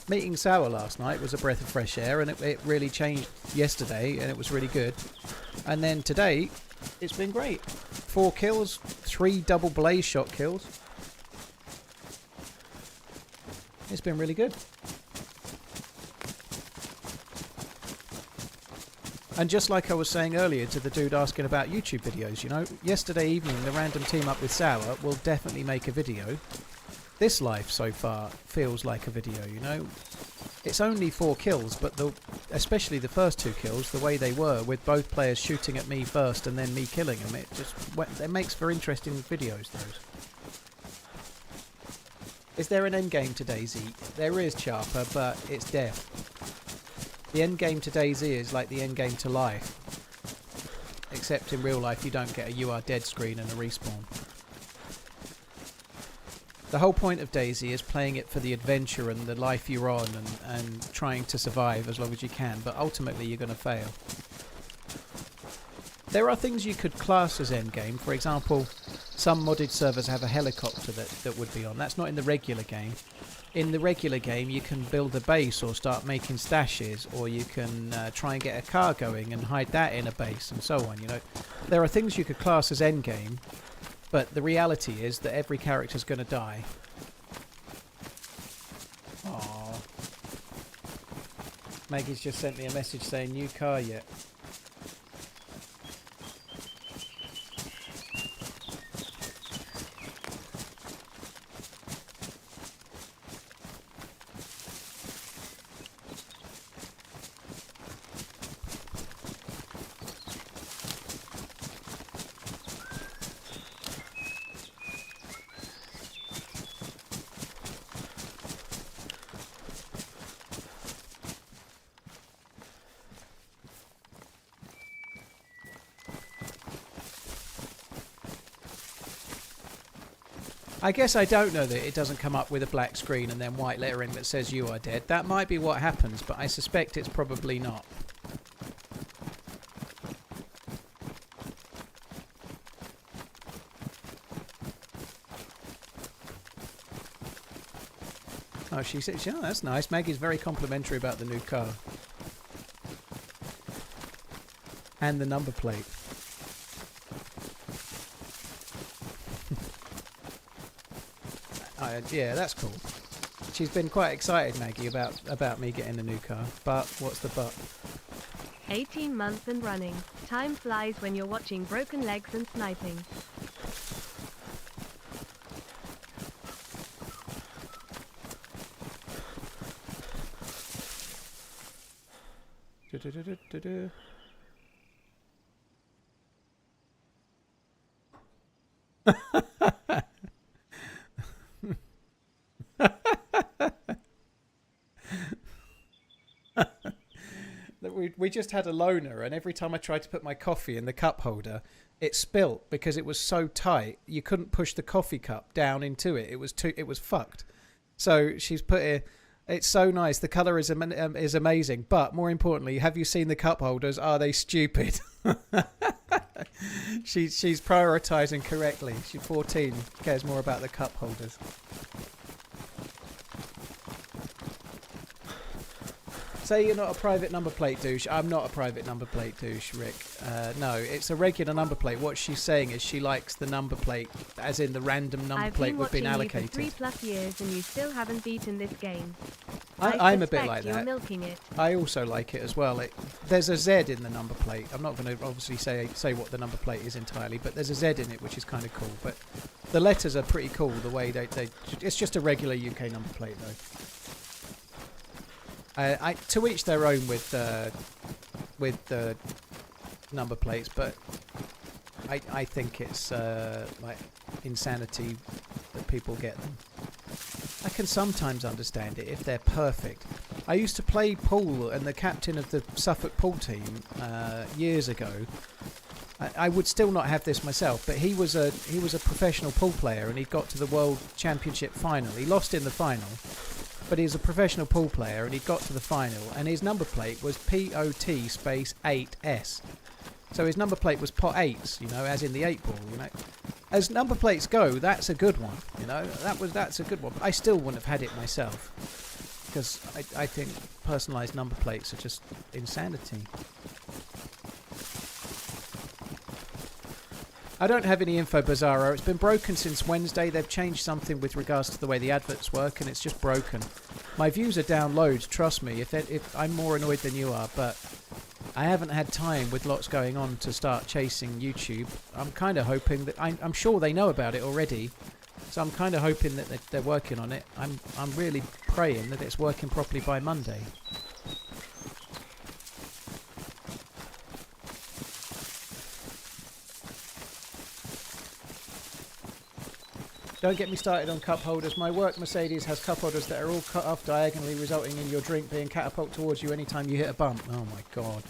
Meeting Sour last night was a breath of fresh air, and it really changed yesterday, and it was really good. And then today, it's been great. 4 kills, 3 double blaze shot kills. It's been really good. And just like I was saying earlier to the dude asking about YouTube videos, you know, yesterday evening the random team up with Sour will definitely make a video. This life so far feels like a video, you know. It's only 4 kills, but especially the first 2 kills, the way they were, with both players shooting at me first and then me killing them, it makes for interesting videos, those. Is there an endgame to DayZ? There is, Charper, but it's death. The endgame to DayZ is like the endgame to life. Except in real life you don't get a "you are dead" screen and a respawn. The whole point of DayZ is playing it for the adventure and the life you're on and trying to survive as long as you can, but ultimately you're going to fail. There are things you could class as endgame. For example, some modded servers have a helicopter that would be on. That's not in the regular game. In the regular game you can build a base or start making stashes, or you can try and get a car going and hide that in a base and so on. You know, there are things you could class as endgame. But the reality is that every character's going to die. Aww. Maggie's just sent me a message saying new car yet. I guess I don't know that it doesn't come up with a black screen and then white lettering that says you are dead. That might be what happens, but I suspect it's probably not. Oh, she said, oh, that's nice. Maggie's very complimentary about the new car. And the number plate. Yeah, that's cool. She's been quite excited, Maggie, about me getting a new car. But what's the but? 18 months and running. Time flies when you're watching broken legs and sniping. We just had a loner, and every time I tried to put my coffee in the cup holder, it spilt because it was so tight. You couldn't push the coffee cup down into it. It was fucked. So she's put it. It's so nice. The colour is amazing. But more importantly, have you seen the cup holders? Are they stupid? She's prioritising correctly. She's 14. Cares more about the cup holders. Say you're not a private number plate douche. I'm not a private number plate douche, Rick. No, it's a regular number plate. What she's saying is she likes the number plate, as in the random number plate we've been allocated. I've been watching you for 3+ years and you still haven't beaten this game. I'm a bit like that. You're milking it. I also like it as well. There's a Z in the number plate. I'm not going to obviously say what the number plate is entirely, but there's a Z in it, which is kind of cool. But the letters are pretty cool. The way they it's just a regular UK number plate though. To each their own with the number plates, but I think it's like insanity that people get them. I can sometimes understand it if they're perfect. I used to play pool, and the captain of the Suffolk pool team years ago. I would still not have this myself, but he was a professional pool player, and he got to the World Championship final. He lost in the final. But he's a professional pool player, and he got to the final, and his number plate was POT space 8S. So his number plate was pot 8s, you know, as in the 8 ball, you know. As number plates go, that's a good one, you know. That's a good one. But I still wouldn't have had it myself, because I think personalised number plates are just insanity. I don't have any info, Bizarro. It's been broken since Wednesday. They've changed something with regards to the way the adverts work, and it's just broken. My views are down loads, trust me. If I'm more annoyed than you are, but I haven't had time with lots going on to start chasing YouTube. I'm kind of hoping that I'm sure they know about it already, so I'm kind of hoping that they're working on it. I'm really praying that it's working properly by Monday. Don't get me started on cup holders. My work Mercedes has cup holders that are all cut off diagonally, resulting in your drink being catapulted towards you anytime you hit a bump. Oh my god.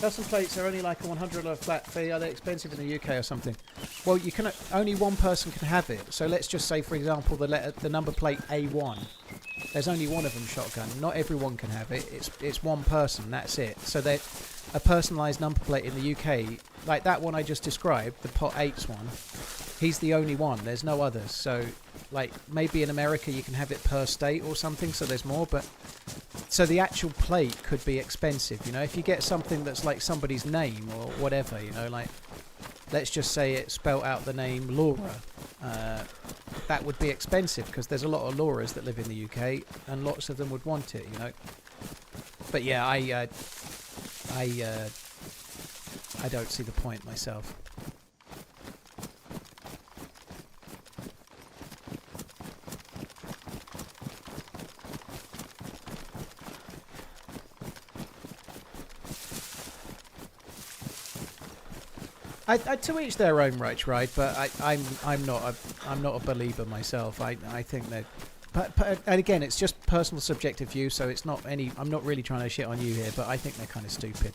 Custom plates are only like a $100 flat fee. Are they expensive in the UK or something? Well, you can only one person can have it. So let's just say, for example, the number plate A1. There's only one of them, Shotgun. Not everyone can have it. It's one person. That's it. So that a personalised number plate in the UK, like that one I just described, the pot 8s one, he's the only one. There's no others. So, like maybe in America you can have it per state or something. So there's more, but so the actual plate could be expensive. You know, if you get something that's like somebody's name or whatever, you know, like let's just say it spelt out the name Laura. That would be expensive because there's a lot of Lauras that live in the UK and lots of them would want it, you know. But yeah, I don't see the point myself. To each their own, right? But I'm not a believer myself. I think that, but and again, it's just personal subjective view, so it's not any. I'm not really trying to shit on you here, but I think they're kind of stupid.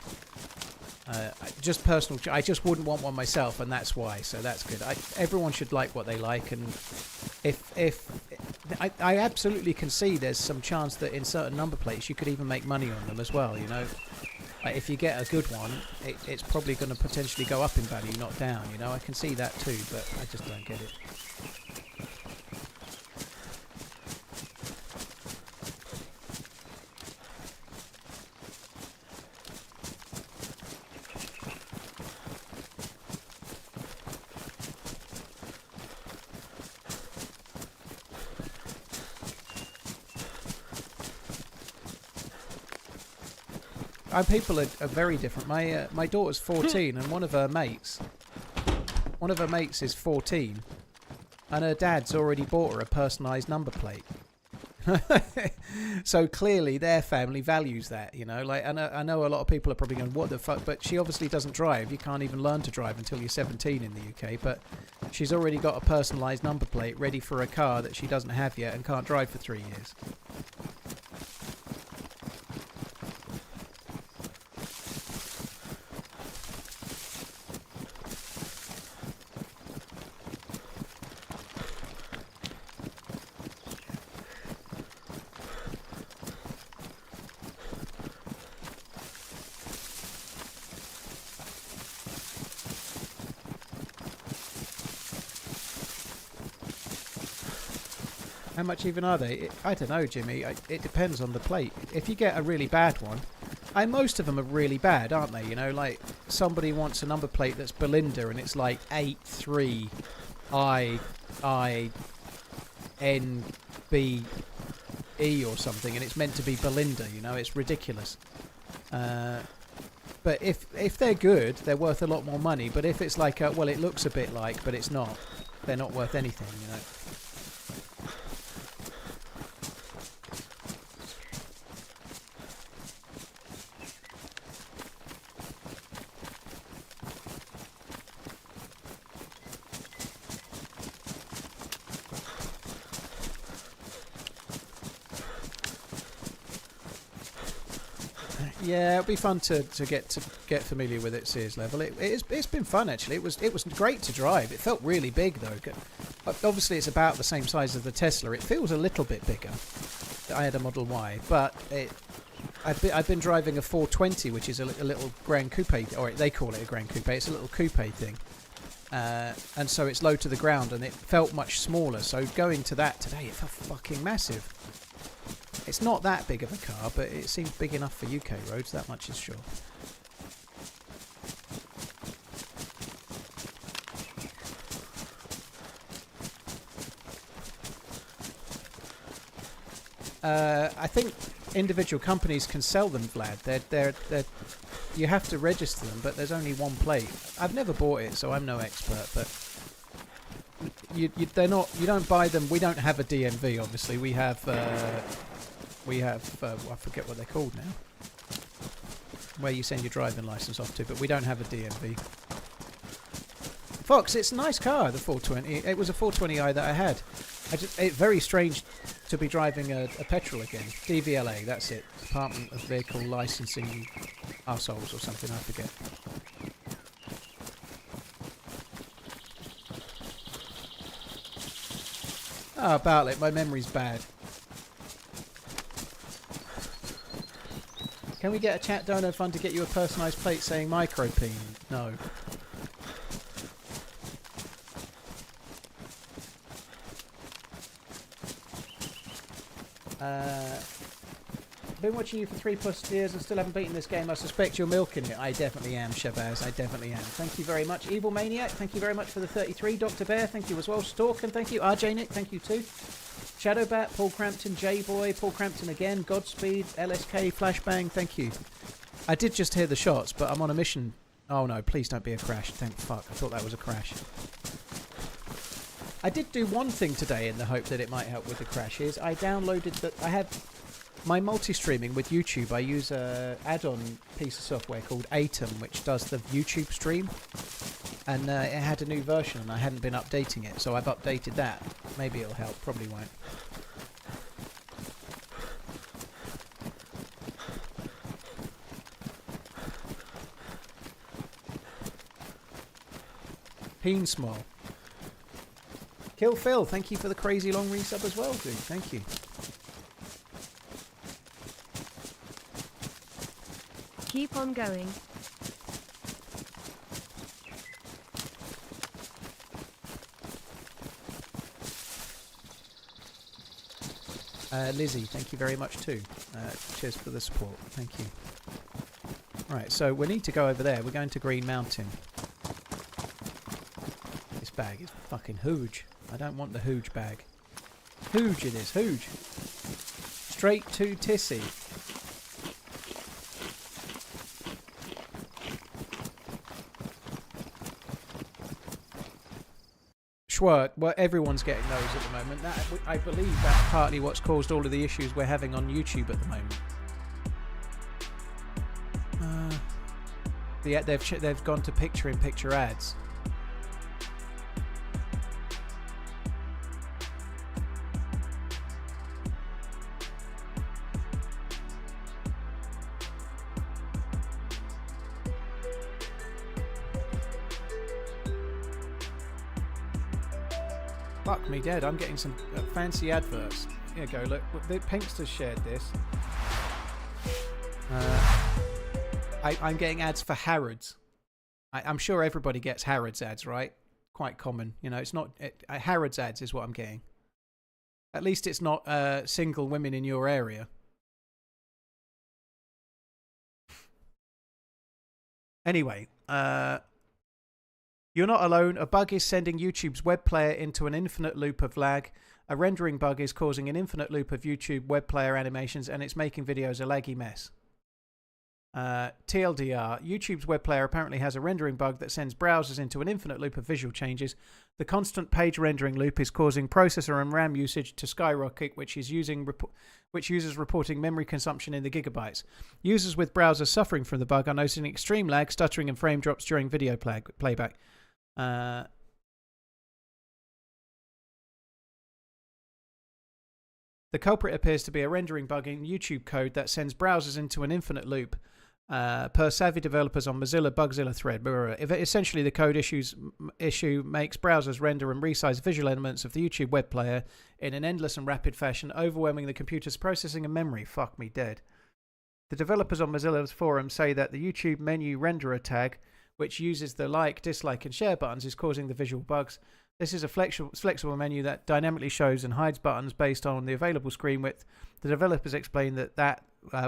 Just personal. I just wouldn't want one myself, and that's why. So that's good. Everyone should like what they like, and if I absolutely can see there's some chance that in certain number plates you could even make money on them as well. You know. Like if you get a good one, it's probably going to potentially go up in value, not down. You know, I can see that too, but I just don't get it. People are very different. My daughter's 14, and one of her mates is 14, and her dad's already bought her a personalised number plate. So clearly their family values that, you know. Like, I know a lot of people are probably going, "What the fuck?" But she obviously doesn't drive. You can't even learn to drive until you're 17 in the UK. But she's already got a personalised number plate ready for a car that she doesn't have yet and can't drive for 3 years. How much even are they? I don't know, Jimmy. It depends on the plate. If you get a really bad one, most of them are really bad, aren't they? You know, like somebody wants a number plate that's Belinda and it's like 83IINBE or something, and it's meant to be Belinda. You know, it's ridiculous. But if they're good, they're worth a lot more money. But if it's like, well, it looks a bit like, but it's not, they're not worth anything. You know. Yeah, it'll be fun to get familiar with it, Sears level. It's been fun actually. It was great to drive. It felt really big though. Obviously, it's about the same size as the Tesla. It feels a little bit bigger. I had a Model Y, but I've been driving a 420, which is a little Grand Coupe, or they call it a Grand Coupe. It's a little coupe thing, and so it's low to the ground, and it felt much smaller. So going to that today, it felt fucking massive. It's not that big of a car, but it seems big enough for UK roads, that much is sure. I think individual companies can sell them, Vlad. They're you have to register them, but there's only one plate. I've never bought it, so I'm no expert, but they're not. You don't buy them. We don't have a DMV, obviously. We have I forget what they're called now, where you send your driving license off to, but we don't have a DMV. Fox, it's a nice car, the 420. It was a 420i that I had. It's very strange to be driving a petrol again. DVLA, that's it. Department of Vehicle Licensing Arseholes or something, I forget. Ah, Bartlett, my memory's bad. Can we get a chat dono fund to get you a personalised plate saying micropene? No. Been watching you for 3+ years and still haven't beaten this game. I suspect you're milking it. I definitely am, Shabazz. I definitely am. Thank you very much. Evil Maniac, thank you very much for the 33. Dr. Bear, thank you as well. Stork, and thank you. RJ Nick, thank you too. Shadowbat, Paul Crampton, J-Boy, Paul Crampton again, Godspeed, LSK, Flashbang, thank you. I did just hear the shots, but I'm on a mission. Oh no, please don't be a crash. Thank fuck. I thought that was a crash. I did do one thing today in the hope that it might help with the crashes. I downloaded the... I have my multi-streaming with YouTube. I use a add-on piece of software called Atom, which does the YouTube stream. And it had a new version and I hadn't been updating it, so I've updated that. Maybe it'll help, probably won't. Peen Small. Kill Phil, thank you for the crazy long resub as well, dude. Thank you. Keep on going. Lizzie, thank you very much too. Cheers for the support. Thank you. Right, so we need to go over there. We're going to Green Mountain. This bag is fucking huge. I don't want the huge bag. Huge it is, huge. Straight to Tissy. Schwert, well, everyone's getting those at the moment. That, I believe that's partly what's caused all of the issues we're having on YouTube at the moment. They've gone to picture-in-picture ads. Fuck me dead, I'm getting some fancy adverts. Here you go, look, the Pinkster's shared this. I'm getting ads for Harrods. I'm sure everybody gets Harrods ads, right? Quite common. You know, it's not... Harrods ads is what I'm getting. At least it's not single women in your area. Anyway, you're not alone. A bug is sending YouTube's web player into an infinite loop of lag. A rendering bug is causing an infinite loop of YouTube web player animations, and it's making videos a laggy mess. TLDR, YouTube's web player apparently has a rendering bug that sends browsers into an infinite loop of visual changes. The constant page rendering loop is causing processor and RAM usage to skyrocket, which uses reporting memory consumption in the gigabytes. Users with browsers suffering from the bug are noticing extreme lag, stuttering and frame drops during video playback. The culprit appears to be a rendering bug in YouTube code that sends browsers into an infinite loop. Per savvy developers on Mozilla Bugzilla thread. Essentially, the code issue makes browsers render and resize visual elements of the YouTube web player in an endless and rapid fashion, overwhelming the computer's processing and memory. Fuck me dead. The developers on Mozilla's forum say that the YouTube menu renderer tag, which uses the like, dislike, and share buttons, is causing the visual bugs. This is a flexible menu that dynamically shows and hides buttons based on the available screen width. The developers explain that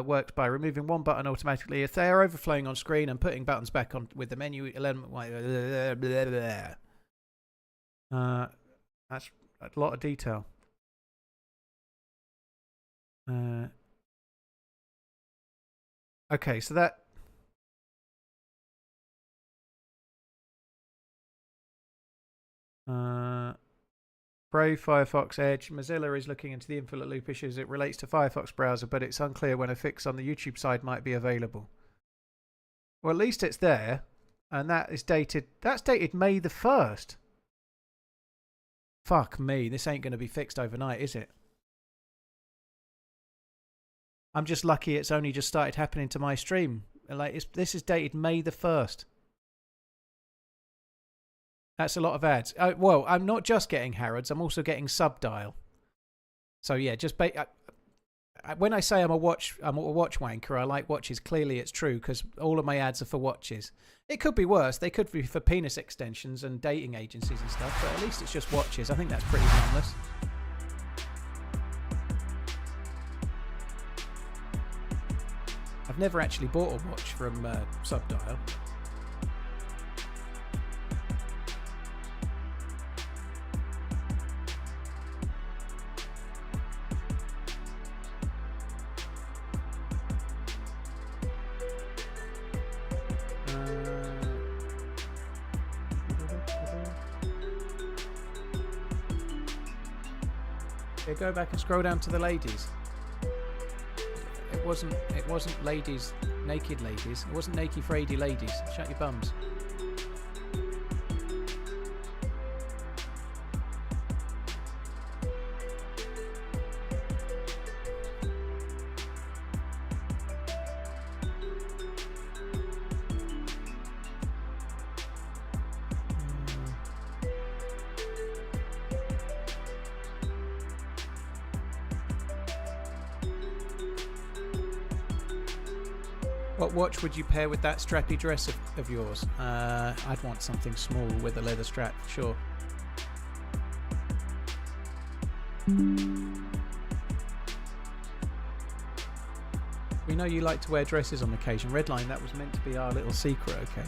works by removing one button automatically if they are overflowing on screen and putting buttons back on with the menu element. That's a lot of detail. Okay, so that... Brave, Firefox, Edge. Mozilla is looking into the infinite loop issues. It relates to Firefox browser, but it's unclear when a fix on the YouTube side might be available. Well, at least it's there, and that is dated. That's dated May the 1st. Fuck me, this ain't going to be fixed overnight, is it? I'm just lucky it's only just started happening to my stream. Like, this is dated May the 1st. That's a lot of ads. Well, I'm not just getting Harrods. I'm also getting Subdial. So yeah, just when I say I'm a watch wanker, I like watches. Clearly, it's true because all of my ads are for watches. It could be worse. They could be for penis extensions and dating agencies and stuff. But at least it's just watches. I think that's pretty harmless. I've never actually bought a watch from Subdial. Yeah, go back and scroll down to the ladies. It wasn't ladies, naked ladies. It wasn't naked frady ladies. Shut your bums. What watch would you pair with that strappy dress of yours? I'd want something small with a leather strap, sure. We know you like to wear dresses on occasion. Redline, that was meant to be our little secret, okay?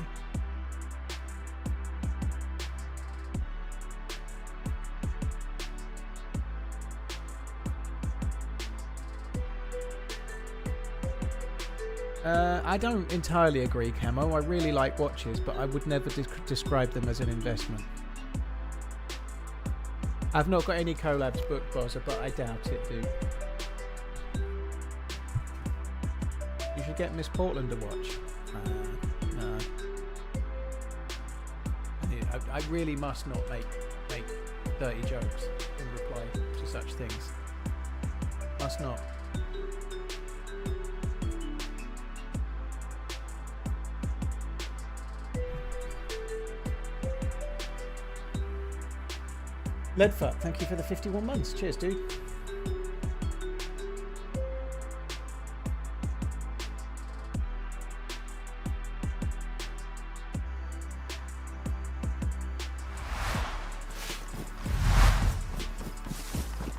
I don't entirely agree, Camo. I really like watches, but I would never describe them as an investment. I've not got any collabs booked, Bozza, but I doubt it, dude. You should get Miss Portland a watch. No. I really must not make dirty jokes in reply to such things. Must not. Leadfoot, thank you for the 51 months. Cheers, dude.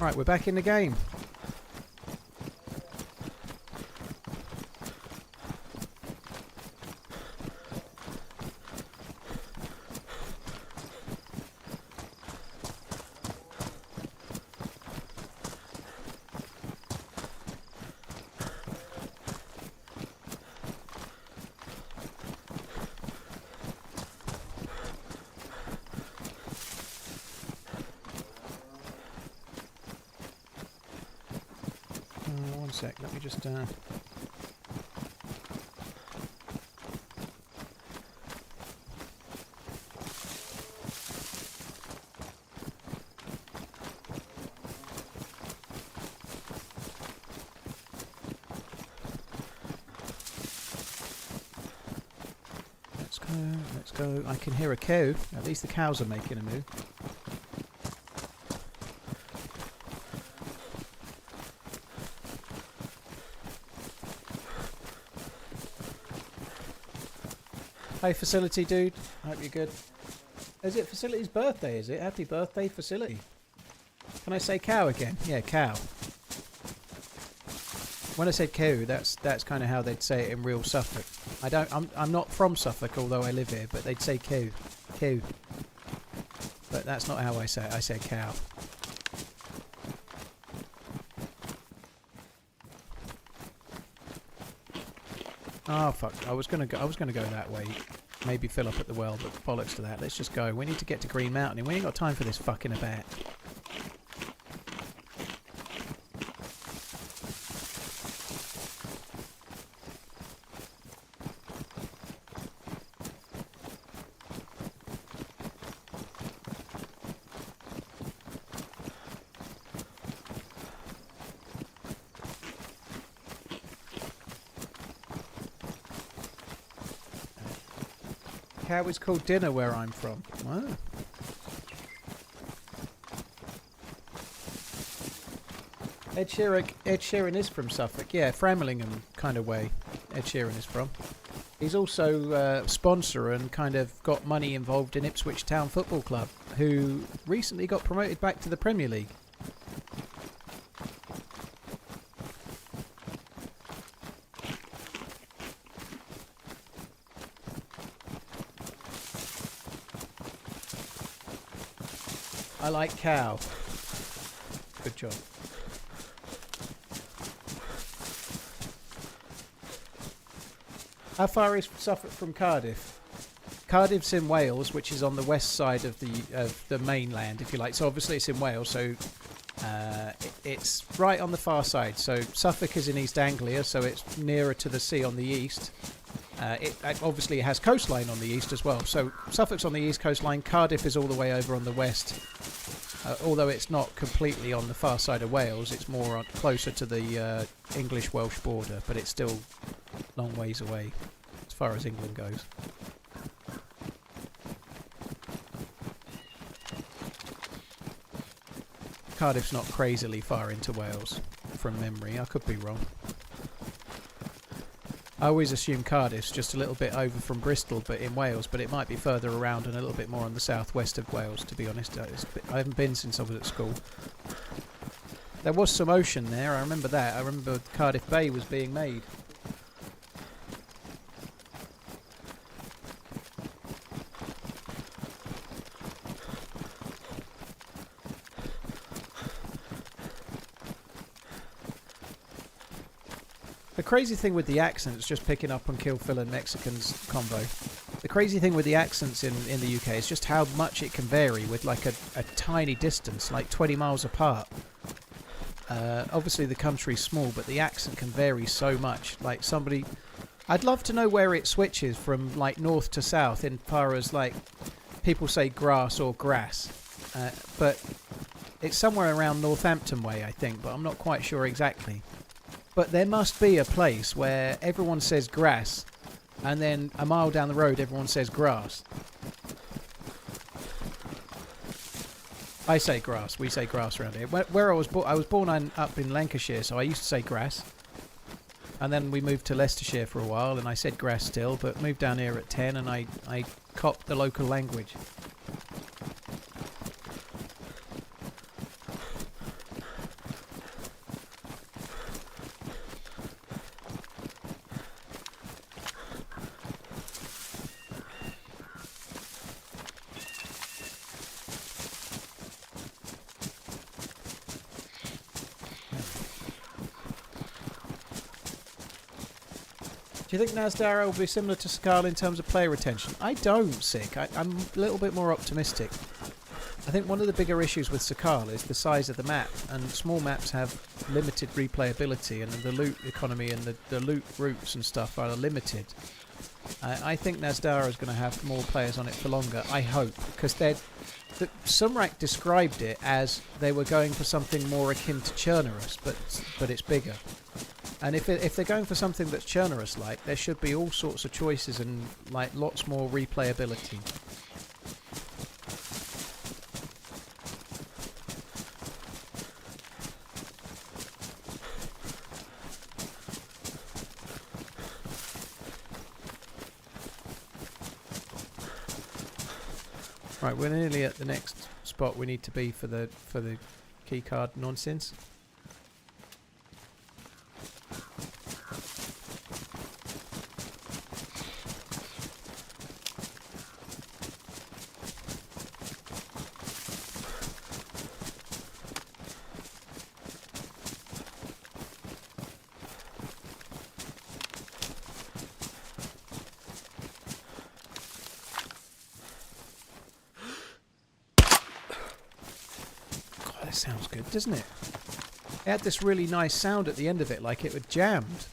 Right, we're back in the game. One sec, let me just let's go. I can hear a cow. At least the cows are making a move. Hey, Facility dude. I hope you're good. Is it Facility's birthday, is it? Happy birthday, Facility. Can I say cow again? Yeah, cow. When I said cow, that's kind of how they'd say it in real Suffolk. I'm not from Suffolk, although I live here, but they'd say cow. Cow. But that's not how I say it. I say cow. Oh fuck! I was gonna go that way. Maybe fill up at the well, but bollocks to that. Let's just go. We need to get to Green Mountain, and we ain't got time for this fucking about. Cow is called dinner where I'm from. Wow. Ed Sheeran is from Suffolk. Yeah, Framlingham kind of way Ed Sheeran is from. He's also a sponsor and kind of got money involved in Ipswich Town Football Club, who recently got promoted back to the Premier League. I like cow. Good job. How far is Suffolk from Cardiff? Cardiff's in Wales, which is on the west side of the mainland, if you like. So obviously it's in Wales, so it's right on the far side. So Suffolk is in East Anglia, so it's nearer to the sea on the east. It obviously has coastline on the east as well. So Suffolk's on the east coastline. Cardiff is all the way over on the west. Although it's not completely on the far side of Wales, it's more closer to the English-Welsh border, but it's still long ways away as far as England goes. Cardiff's not crazily far into Wales, from memory. I could be wrong. I always assume Cardiff's just a little bit over from Bristol, but in Wales, but it might be further around and a little bit more on the southwest of Wales, to be honest. I haven't been since I was at school. There was some ocean there, I remember that. I remember Cardiff Bay was being made. The crazy thing with the accents, just picking up on Kill Phil and Mexican's convo, the crazy thing with the accents in the UK is just how much it can vary with like a tiny distance, like 20 miles apart. Obviously the country's small, but the accent can vary so much. Like somebody... I'd love to know where it switches from like north to south in far as like people say grass or grass. But it's somewhere around Northampton way, I think, but I'm not quite sure exactly. But there must be a place where everyone says grass, and then a mile down the road everyone says grass. I say grass. We say grass around here. Where I was born up in Lancashire, so I used to say grass. And then we moved to Leicestershire for a while, and I said grass still, but moved down here at 10, and I copped the local language. Do you think Nasdara will be similar to Sakala in terms of player retention? I don't, Sick. I'm a little bit more optimistic. I think one of the bigger issues with Sakala is the size of the map, and small maps have limited replayability, and the loot economy and the loot routes and stuff are limited. I think Nasdara is going to have more players on it for longer, I hope, because Sumrak described it as they were going for something more akin to Chernarus, but it's bigger. And if they're going for something that's Chernarus-like, there should be all sorts of choices and like lots more replayability. Right, we're nearly at the next spot we need to be for the keycard nonsense. Sounds good, doesn't it? It had this really nice sound at the end of it, like it was jammed.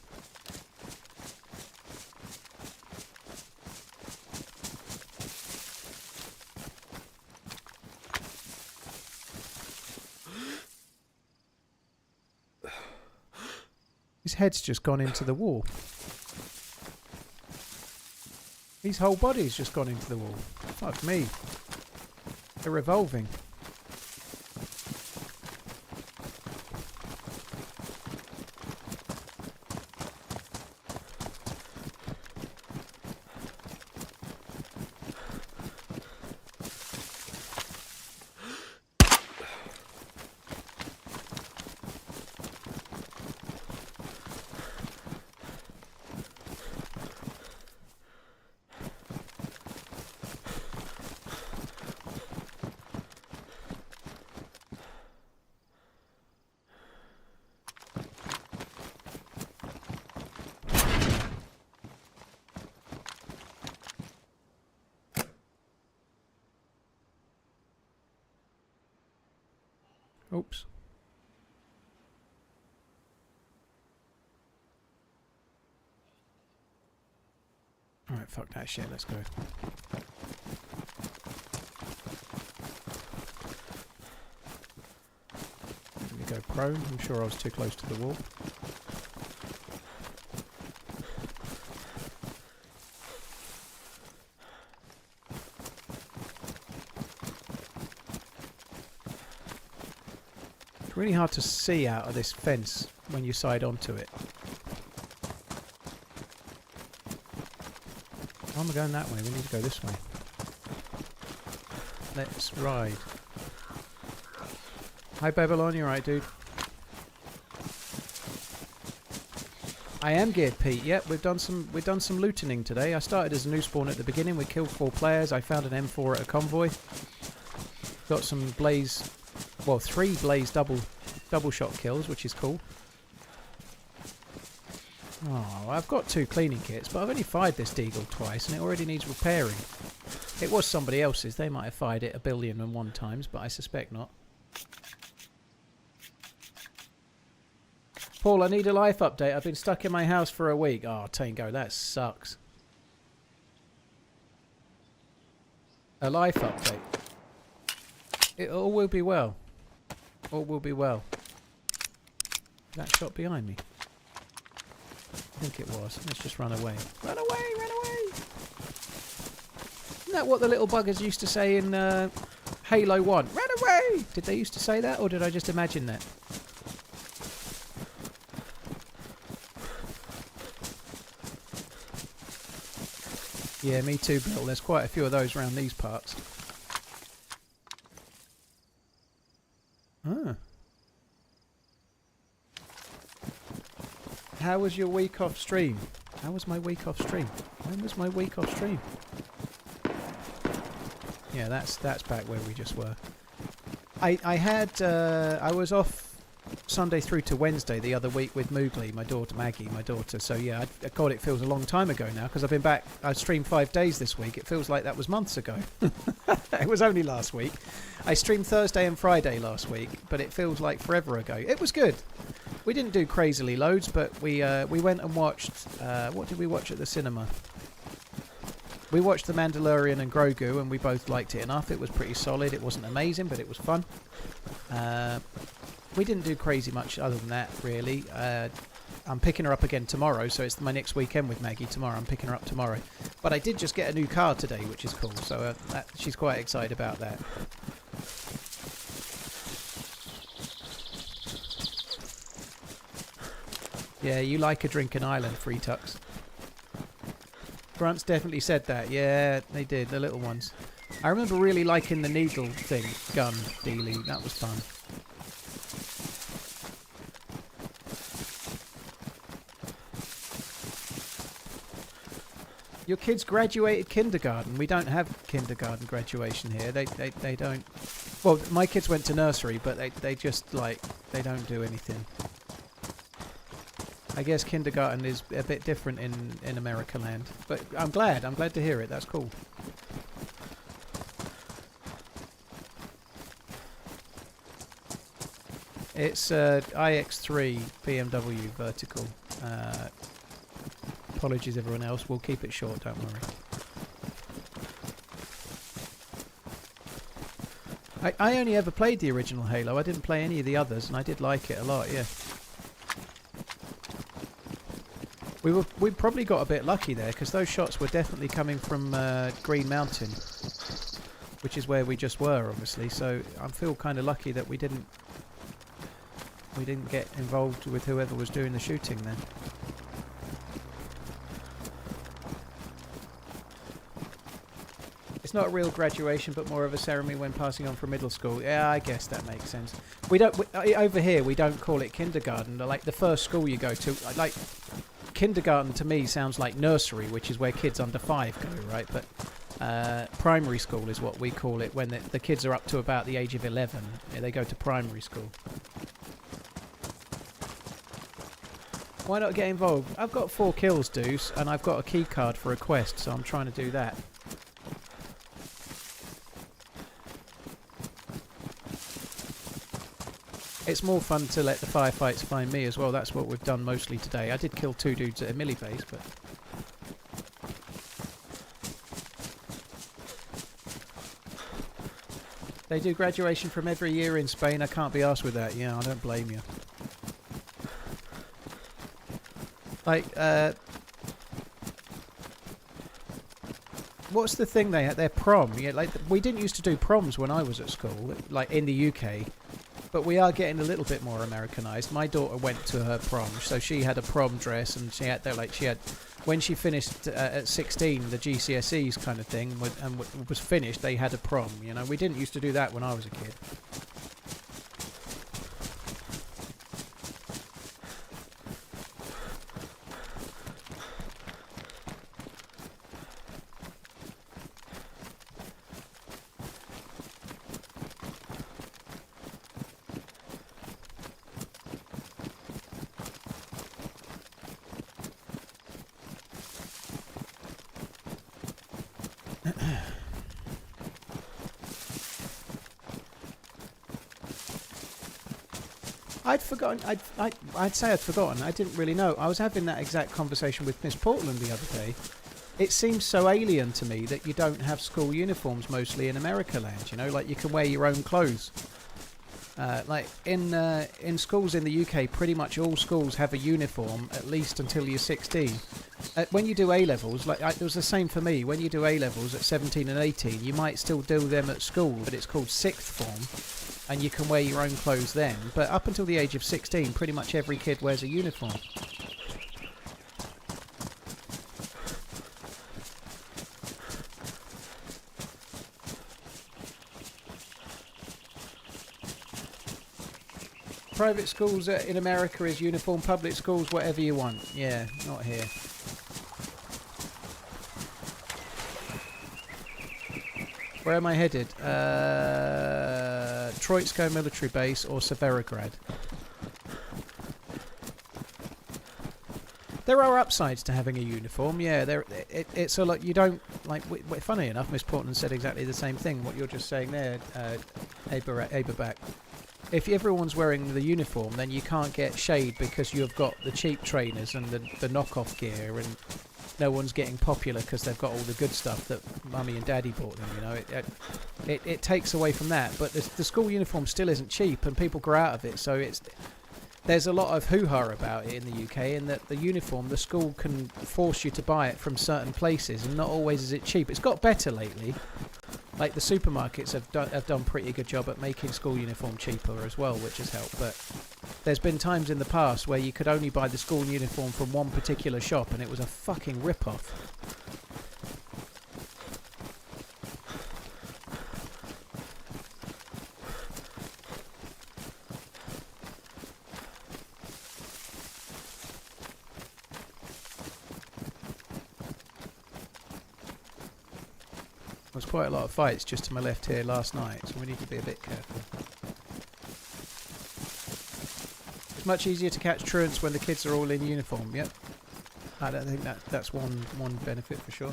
His head's just gone into the wall. His whole body's just gone into the wall. Fuck me. They're revolving. Oops. Alright, fuck that shit, let's go. Let me go prone, I'm sure I was too close to the wall. It's really hard to see out of this fence when you side onto it. Oh, I'm going that way. We need to go this way. Let's ride. Hi Babylon, you alright, dude? I am geared, Pete. Yep, we've done some lootening today. I started as a new spawn at the beginning. We killed 4 players. I found an M4 at a convoy. Got some blaze, well, 3 blaze double shot kills, which is cool. Oh, I've got 2 cleaning kits, but I've only fired this deagle twice and it already needs repairing. It was somebody else's. They might have fired it 1,000,001 times, but I suspect not. Paul, I need a life update. I've been stuck in my house for a week. Oh, Tango, that sucks. A life update. It all will be well. All will be well. That shot behind me. I think it was. Let's just run away. Run away, run away! Isn't that what the little buggers used to say in Halo 1? Run away! Did they used to say that, or did I just imagine that? Yeah, me too, Bill. There's quite a few of those around these parts. Ah. How was your week off stream? How was my week off stream? When was my week off stream? Yeah, that's back where we just were. I was off Sunday through to Wednesday the other week with Moogly, my daughter Maggie, my daughter. So yeah, God, it feels a long time ago now because I've been back. I streamed 5 days this week. It feels like that was months ago. It was only last week. I streamed Thursday and Friday last week, but it feels like forever ago. It was good. We didn't do crazily loads, but we went and watched. What did we watch at the cinema? We watched The Mandalorian and Grogu, and we both liked it enough. It was pretty solid. It wasn't amazing, but it was fun. We didn't do crazy much other than that, really. I'm picking her up again tomorrow, so it's my next weekend with Maggie tomorrow. I'm picking her up tomorrow. But I did just get a new car today, which is cool, so she's quite excited about that. Yeah, you like a drink in Ireland, Free Tux. Grunts definitely said that. Yeah, they did, the little ones. I remember really liking the needle thing, gun dealing. That was fun. Your kids graduated kindergarten. We don't have kindergarten graduation here. They don't. Well, my kids went to nursery, but they just like they don't do anything. I guess kindergarten is a bit different in America land. But I'm glad to hear it. That's cool. It's iX3 BMW vertical. Apologies everyone else. We'll keep it short, don't worry. I only ever played the original Halo. I didn't play any of the others, and I did like it a lot, yeah. We probably got a bit lucky there because those shots were definitely coming from Green Mountain, which is where we just were, obviously. So I feel kind of lucky that we didn't get involved with whoever was doing the shooting then. It's not a real graduation, but more of a ceremony when passing on from middle school. Yeah, I guess that makes sense. Over here we don't call it kindergarten. Like the first school you go to, like. Kindergarten to me sounds like nursery, which is where kids under 5 go, right? But primary school is what we call it when the kids are up to about the age of 11. Yeah, they go to primary school. Why not get involved? I've got 4 kills, Deuce, and I've got a key card for a quest, so I'm trying to do that. It's more fun to let the firefights find me as well. That's what we've done mostly today. I did kill 2 dudes at a melee base, but... They do graduation from every year in Spain. I can't be arsed with that. Yeah, I don't blame you. Like, what's the thing they had? Their prom. Yeah, like we didn't used to do proms when I was at school, like in the UK. But we are getting a little bit more Americanized. My daughter went to her prom, so she had a prom dress, and she had when she finished at 16 the GCSEs kind of thing, and was finished, they had a prom. You know, we didn't used to do that when I was a kid. I'd forgotten. I'd say I'd forgotten. I didn't really know. I was having that exact conversation with Miss Portland the other day. It seems so alien to me that you don't have school uniforms mostly in America land. You know, like you can wear your own clothes. Like in schools in the UK, pretty much all schools have a uniform at least until you're 16. When you do A levels, like it was the same for me. When you do A levels at 17 and 18, you might still do them at school, but it's called sixth form, and you can wear your own clothes then. But up until the age of 16, pretty much every kid wears a uniform. Private schools in America is uniform, public schools whatever you want. Yeah, not here. Where am I headed? Troitsko military base or Severograd. There are upsides to having a uniform, yeah. It's a lot. You don't like. Funny enough, Miss Portland said exactly the same thing. What you're just saying there, Aberback. If everyone's wearing the uniform, then you can't get shade because you've got the cheap trainers and the knockoff gear, and no one's getting popular because they've got all the good stuff that mummy and daddy bought them. You know, it takes away from that. But the school uniform still isn't cheap, and people grow out of it. So there's a lot of hoo-ha about it in the UK, in that the uniform, the school can force you to buy it from certain places, and not always is it cheap. It's got better lately. Like the supermarkets have done pretty good job at making school uniform cheaper as well, which has helped. But there's been times in the past where you could only buy the school uniform from one particular shop, and it was a fucking rip-off. There was quite a lot of fights just to my left here last night, so we need to be a bit careful. It's much easier to catch truants when the kids are all in uniform, yep. I don't think that's one benefit for sure.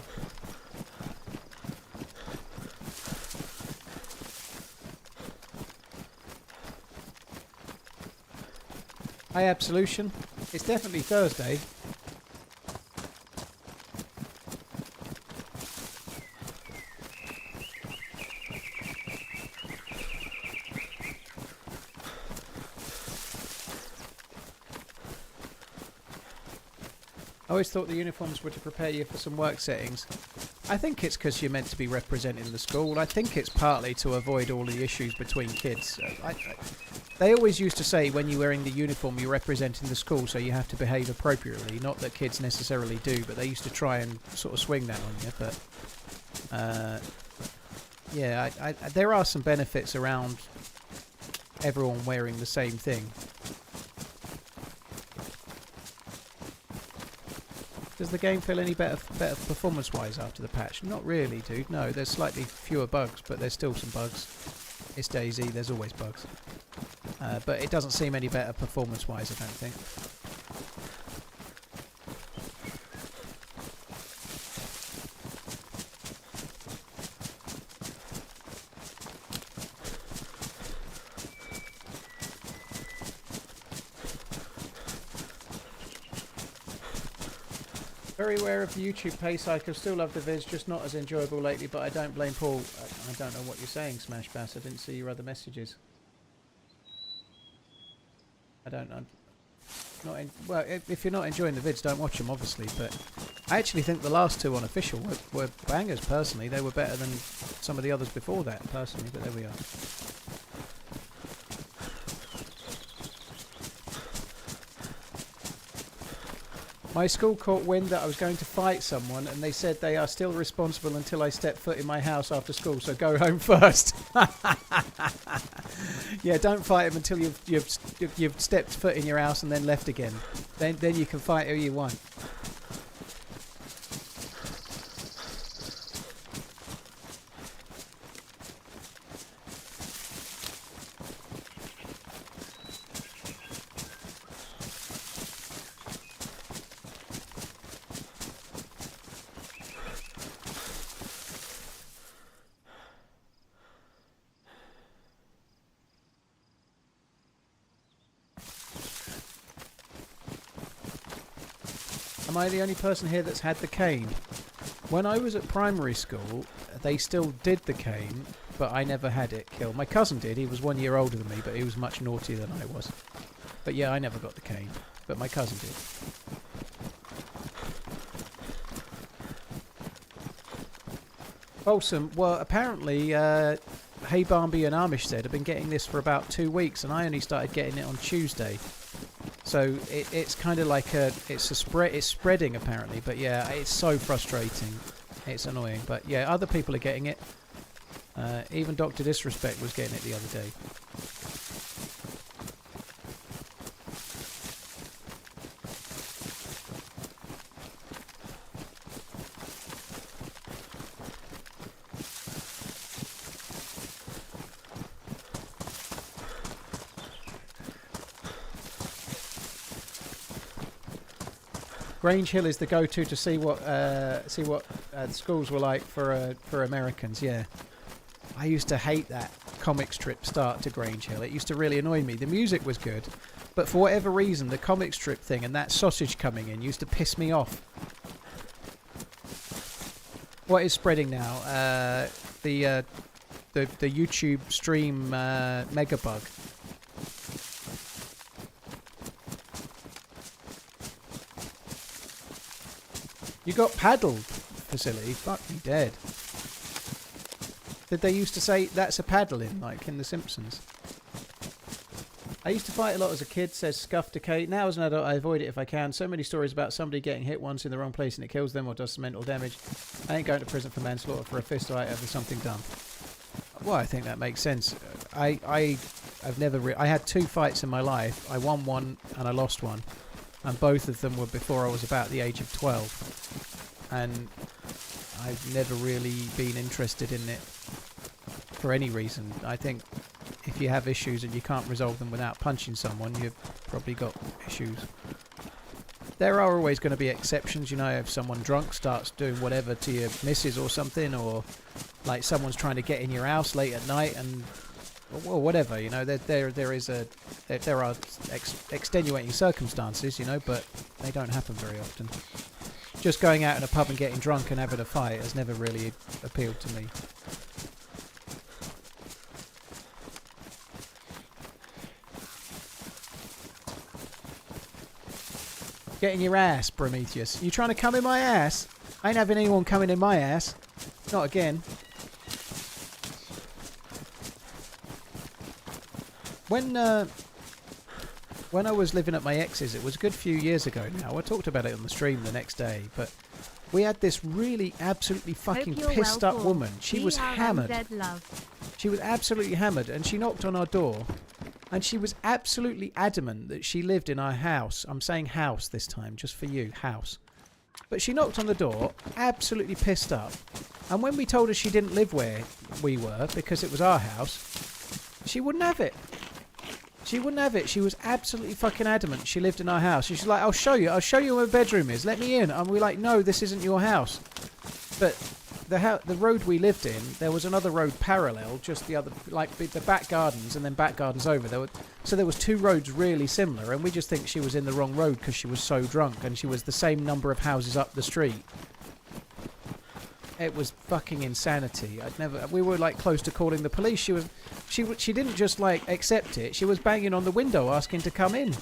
Hi, Absolution. It's definitely Thursday. I always thought the uniforms were to prepare you for some work settings. I think it's because you're meant to be representing the school. I think it's partly to avoid all the issues between kids. They always used to say when you're wearing the uniform you're representing the school, so you have to behave appropriately. Not that kids necessarily do, but they used to try and sort of swing that on you. But yeah, there are some benefits around everyone wearing the same thing. Does the game feel any better performance-wise after the patch? Not really, dude. No, there's slightly fewer bugs, but there's still some bugs. It's DayZ, there's always bugs. But it doesn't seem any better performance-wise, I don't think. Very aware of the YouTube pay cycle. Still love the vids, just not as enjoyable lately. But I don't blame Paul. I don't know what you're saying, Smash Bass. I didn't see your other messages. I don't know. Well, if you're not enjoying the vids, don't watch them, obviously. But I actually think the last two on official were bangers. Personally, they were better than some of the others before that. Personally, but there we are. My school caught wind that I was going to fight someone, and they said they are still responsible until I step foot in my house after school, so go home first. Yeah, don't fight them until you've stepped foot in your house and then left again. Then you can fight who you want. Am I the only person here that's had the cane? When I was at primary school, they still did the cane, but I never had it killed. My cousin did. He was 1 year older than me, but he was much naughtier than I was. But yeah, I never got the cane, but my cousin did. Wholesome. Well, apparently, Hey Barnby and Armistead have been getting this for about 2 weeks, and I only started getting it on Tuesday. So it's kind of like it's spreading apparently, but yeah, it's so frustrating. It's annoying, but yeah, other people are getting it. Even Dr. Disrespect was getting it the other day. Grange Hill is the go-to to see what schools were like for Americans. Yeah, I used to hate that comic strip start to Grange Hill. It used to really annoy me. The music was good, but for whatever reason, the comic strip thing and that sausage coming in used to piss me off. What is spreading now? The YouTube stream megabug. You got paddled, Facility. Fuck me dead. Did they used to say that's a paddling, like in The Simpsons? I used to fight a lot as a kid, says Scuff Decay. Now as an adult, I avoid it if I can. So many stories about somebody getting hit once in the wrong place and it kills them or does some mental damage. I ain't going to prison for manslaughter for a fist fight over something done. Well, I think that makes sense. I've never... I had 2 fights in my life. I won one and I lost one. And both of them were before I was about the age of 12. And I've never really been interested in it for any reason. I think if you have issues and you can't resolve them without punching someone, you've probably got issues. There are always going to be exceptions, you know, if someone drunk starts doing whatever to your missus or something, or like someone's trying to get in your house late at night and... Well, whatever, you know, there are extenuating circumstances, you know, but they don't happen very often. Just going out in a pub and getting drunk and having a fight has never really appealed to me. Getting your ass, Prometheus. You trying to come in my ass? I ain't having anyone coming in my ass. Not again. When I was living at my ex's, it was a good few years ago now. I talked about it on the stream the next day, but we had this really absolutely fucking pissed up woman. She was hammered. She was absolutely hammered, and she knocked on our door, and she was absolutely adamant that she lived in our house. I'm saying house this time, just for you, house. But she knocked on the door, absolutely pissed up, and when we told her she didn't live where we were, because it was our house, she wouldn't have it. She wouldn't have it. She was absolutely fucking adamant she lived in our house. She's like, I'll show you where my bedroom is. Let me in. And we're like, no, this isn't your house. But the road we lived in, there was another road parallel, just the other, like the back gardens and then back gardens over. There was 2 roads really similar, and we just think she was in the wrong road because she was so drunk, and she was the same number of houses up the street. It was fucking insanity. We were like close to calling the police. She didn't just like accept it. She was banging on the window asking to come in.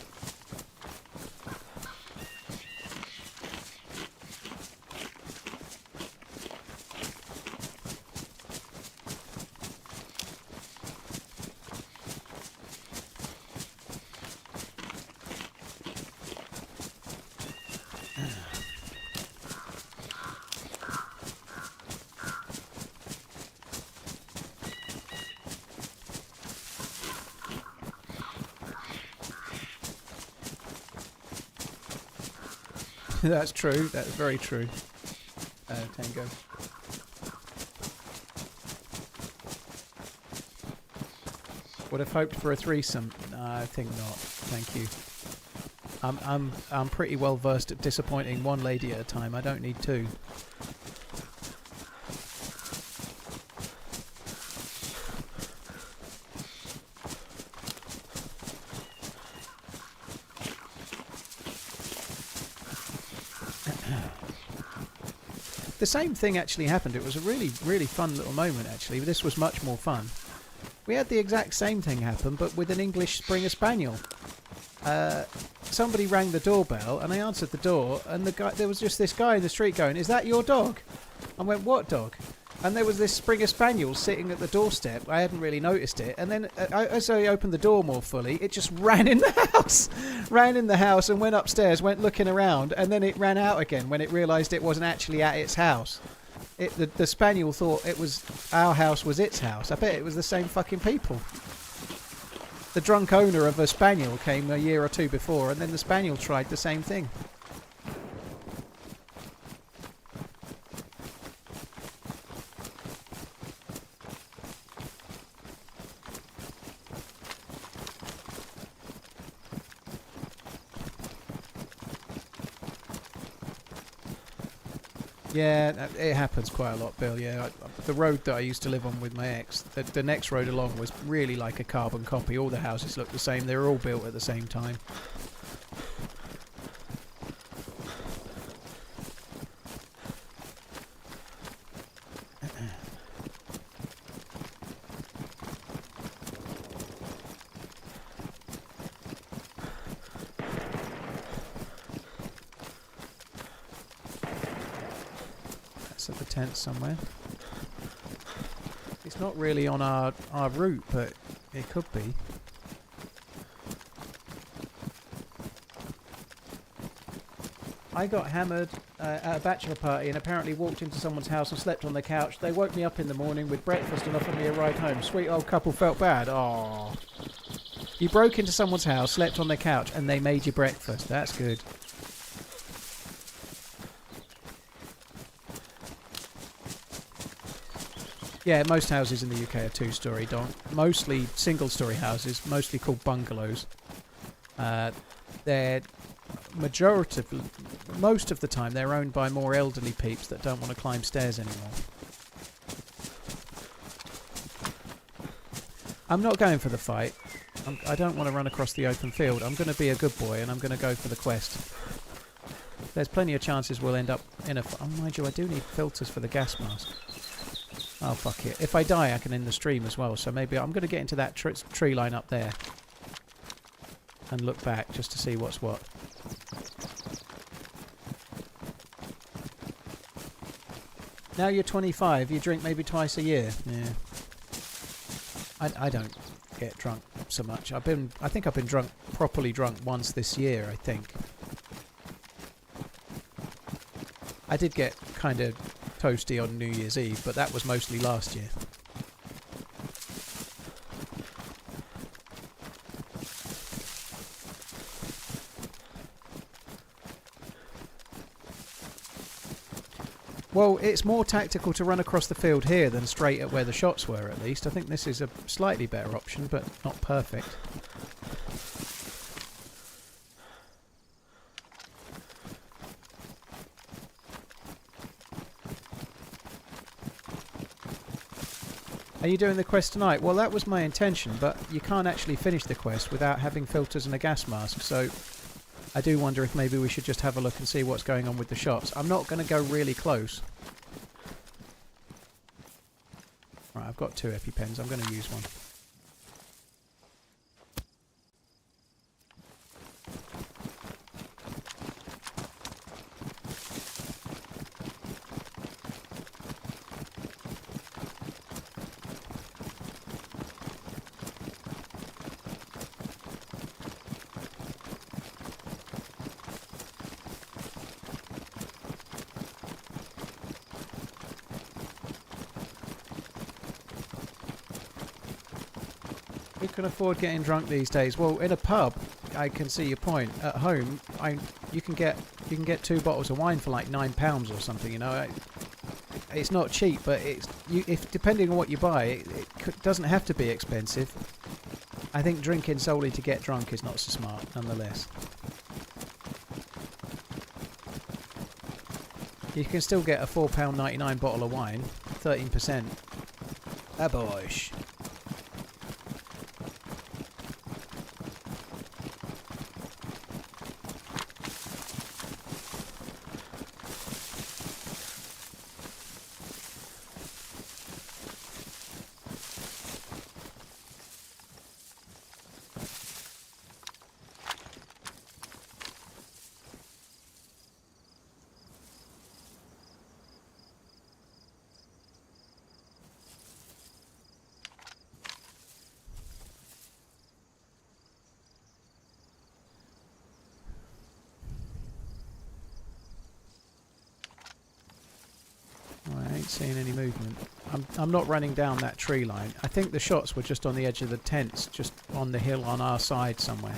That's true. That's very true. Tango. Would have hoped for a threesome. No, I think not. Thank you. I'm pretty well versed at disappointing one lady at a time. I don't need 2. The same thing actually happened. It was a really, really fun little moment, actually. This was much more fun. We had the exact same thing happen, but with an English Springer Spaniel. Somebody rang the doorbell, and I answered the door, and there was just this guy in the street going, "Is that your dog?" I went, "What dog?" And there was this Springer Spaniel sitting at the doorstep. I hadn't really noticed it. And then as I opened the door more fully, it just ran in the house. Ran in the house and went upstairs, went looking around, and then it ran out again when it realised it wasn't actually at its house. The Spaniel thought it was our house was its house. I bet it was the same fucking people. The drunk owner of a Spaniel came a year or 2 before, and then the Spaniel tried the same thing. Yeah, it happens quite a lot, Bill. Yeah, the road that I used to live on with my ex, the next road along was really like a carbon copy. All the houses looked the same. They were all built at the same time. At the tent somewhere. It's not really on our route, but it could be. I got hammered at a bachelor party and apparently walked into someone's house and slept on the couch. They woke me up in the morning with breakfast and offered me a ride home. Sweet old couple felt bad. Aww. You broke into someone's house, slept on their couch, and they made you breakfast. That's good. Yeah, most houses in the UK are 2-storey, mostly single-storey houses, mostly called bungalows. They're most of the time they're owned by more elderly peeps that don't want to climb stairs anymore. I'm not going for the fight. I don't want to run across the open field. I'm going to be a good boy and I'm going to go for the quest. There's plenty of chances we'll end up in a... Oh, mind you, I do need filters for the gas mask. Oh, fuck it. If I die, I can end the stream as well. So maybe I'm going to get into that tree line up there. And look back just to see what's what. Now you're 25. You drink maybe twice a year. Yeah. I don't get drunk so much. I think I've been properly drunk once this year, I think. I did get kind of toasty on New Year's Eve, but that was mostly last year. Well, it's more tactical to run across the field here than straight at where the shots were, at least. I think this is a slightly better option, but not perfect. Are you doing the quest tonight? Well, that was my intention, but you can't actually finish the quest without having filters and a gas mask, so I do wonder if maybe we should just have a look and see what's going on with the shots. I'm not going to go really close. Right, I've got 2 EpiPens. I'm going to use one. Who can afford getting drunk these days? Well, in a pub, I can see your point. At home, you can get 2 bottles of wine for like £9 or something. You know, it's not cheap, but if depending on what you buy, it doesn't have to be expensive. I think drinking solely to get drunk is not so smart, nonetheless. You can still get a £4.99 bottle of wine, 13%. Labisch. I ain't seeing any movement. I'm not running down that tree line. I think the shots were just on the edge of the tents, just on the hill on our side somewhere.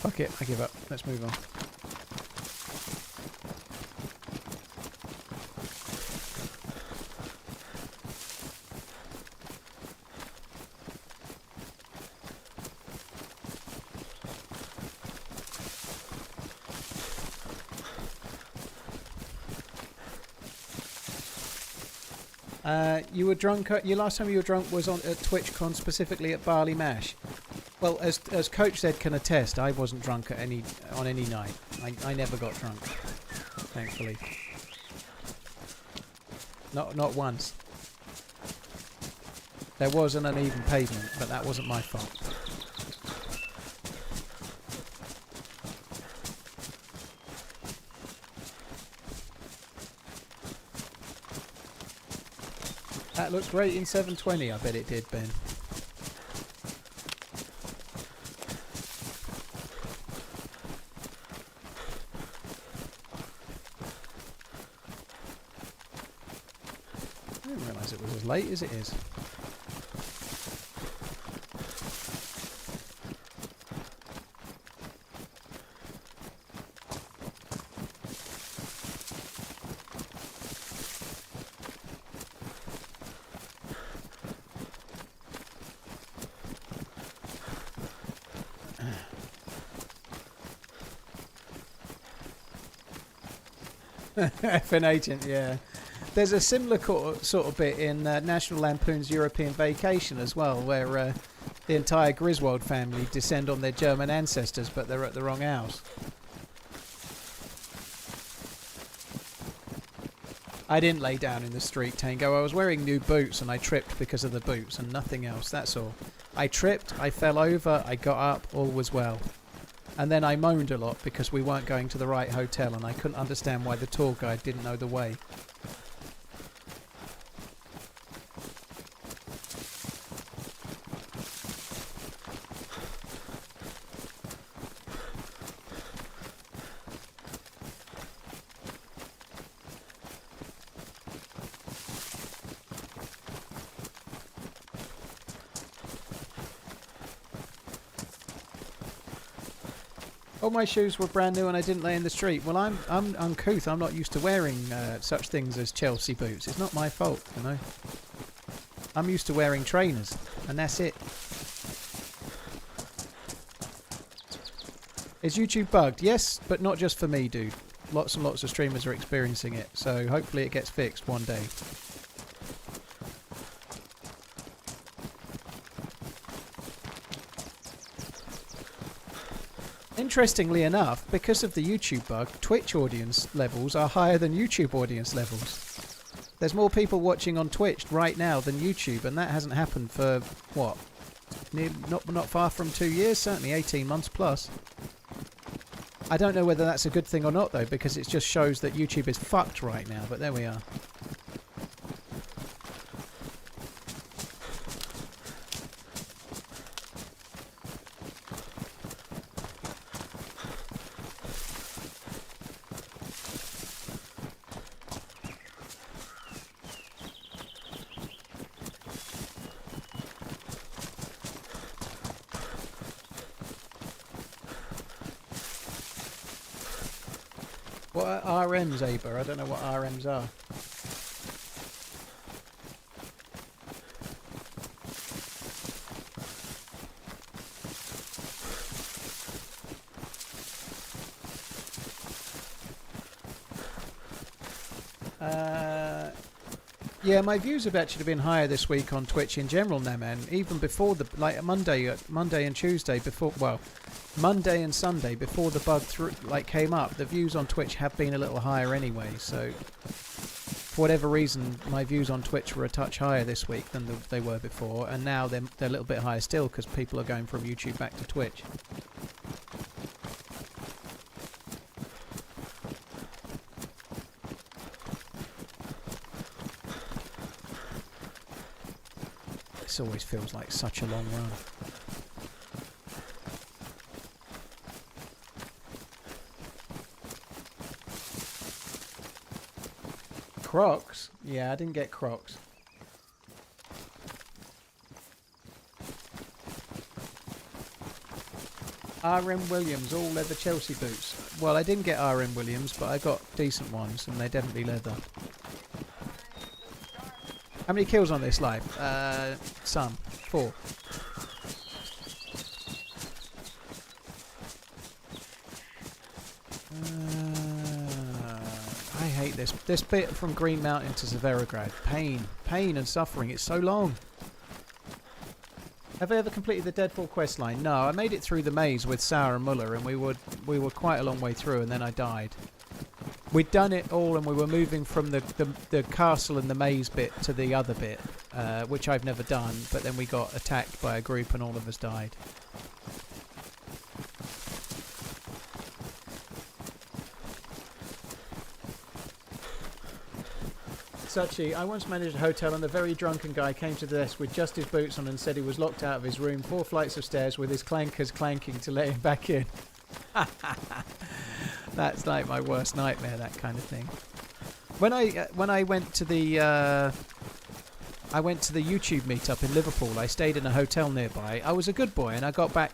Fuck it, I give up. Let's move on. You were drunk. Your last time you were drunk was at TwitchCon, specifically at Barley Mash. Well, as Coach said, can attest, I wasn't drunk on any night. I never got drunk, thankfully. Not once. There was an uneven pavement, but that wasn't my fault. That looked great in 720, I bet it did, Ben. I didn't realise it was as late as it is. FN Agent, yeah. There's a similar sort of bit in National Lampoon's European Vacation as well, where the entire Griswold family descend on their German ancestors, but they're at the wrong house. I didn't lay down in the street, Tango. I was wearing new boots and I tripped because of the boots and nothing else, that's all. I tripped, I fell over, I got up, all was well. And then I moaned a lot because we weren't going to the right hotel and I couldn't understand why the tour guide didn't know the way. All my shoes were brand new and I didn't lay in the street. Well, I'm uncouth. I'm not used to wearing such things as Chelsea boots. It's not my fault, you know. I'm used to wearing trainers, and that's it. Is YouTube bugged? Yes, but not just for me, dude. Lots and lots of streamers are experiencing it, so hopefully it gets fixed one day. Interestingly enough, because of the YouTube bug, Twitch audience levels are higher than YouTube audience levels. There's more people watching on Twitch right now than YouTube, and that hasn't happened for, what, not far from 2 years, certainly 18 months plus. I don't know whether that's a good thing or not, though, because it just shows that YouTube is fucked right now, but there we are. What are RMs, Aber? I don't know what RMs are. Yeah, my views have actually been higher this week on Twitch in general now, man. Even before the Monday and Tuesday before, well, Monday and Sunday before the bug came up, the views on Twitch have been a little higher anyway. So, for whatever reason, my views on Twitch were a touch higher this week than they were before, and now they're a little bit higher still because people are going from YouTube back to Twitch. This always feels like such a long run. Crocs? Yeah, I didn't get Crocs. RM Williams, all leather Chelsea boots. Well, I didn't get RM Williams, but I got decent ones, and they're definitely leather. How many kills on this live? Some. 4. I hate this. This bit from Green Mountain to Severograd. Pain and suffering. It's so long. Have I ever completed the Deadfall quest line? No, I made it through the maze with Sauer and Muller, and we were quite a long way through, and then I died. We'd done it all, and we were moving from the castle and the maze bit to the other bit, which I've never done, but then we got attacked by a group and all of us died. Suchi, I once managed a hotel and a very drunken guy came to the desk with just his boots on and said he was locked out of his room 4 flights of stairs with his clankers clanking to let him back in. That's like my worst nightmare, that kind of thing. When I went to the YouTube meetup in Liverpool, I stayed in a hotel nearby. I was a good boy, and I got back.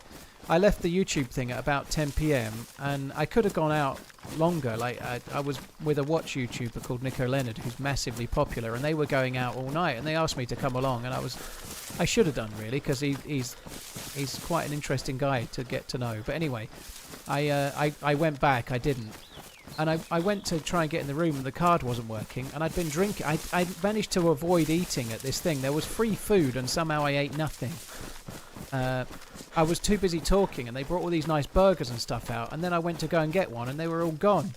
I left the YouTube thing at about 10 p.m. and I could have gone out longer. Like I was with a watch YouTuber called Nico Leonard, who's massively popular, and they were going out all night, and they asked me to come along, and I should have done really, because he's quite an interesting guy to get to know. But anyway. I went back, I didn't. And I went to try and get in the room and the card wasn't working. And I'd been drinking. I managed to avoid eating at this thing. There was free food and somehow I ate nothing. I was too busy talking and they brought all these nice burgers and stuff out. And then I went to go and get one and they were all gone.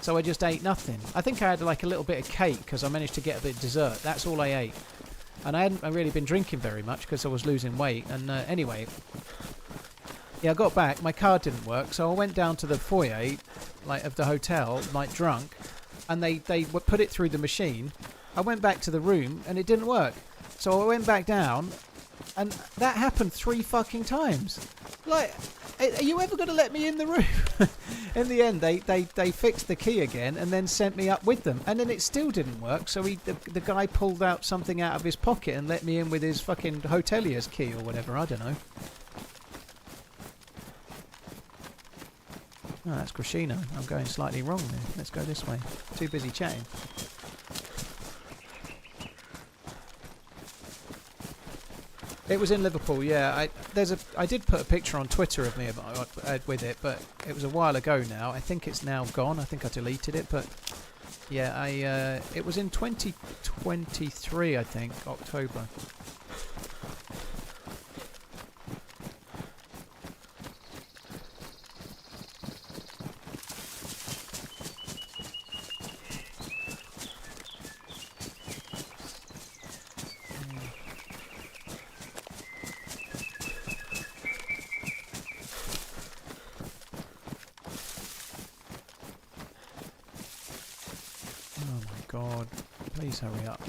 So I just ate nothing. I think I had like a little bit of cake because I managed to get a bit of dessert. That's all I ate. And I hadn't really been drinking very much because I was losing weight. And anyway... Yeah, I got back, my card didn't work, so I went down to the foyer, of the hotel, drunk, and they put it through the machine. I went back to the room, and it didn't work. So I went back down, and that happened 3 fucking times. Like, are you ever going to let me in the room? In the end, they fixed the key again, and then sent me up with them. And then it still didn't work, so the guy pulled out something out of his pocket and let me in with his fucking hotelier's key or whatever, I don't know. Oh, that's Krishina. I'm going slightly wrong there. Let's go this way. Too busy chatting. It was in Liverpool, yeah. I did put a picture on Twitter of me with it, but it was a while ago now. I think it's now gone. I think I deleted it, but yeah, it was in 2023, I think, October. God, please hurry up.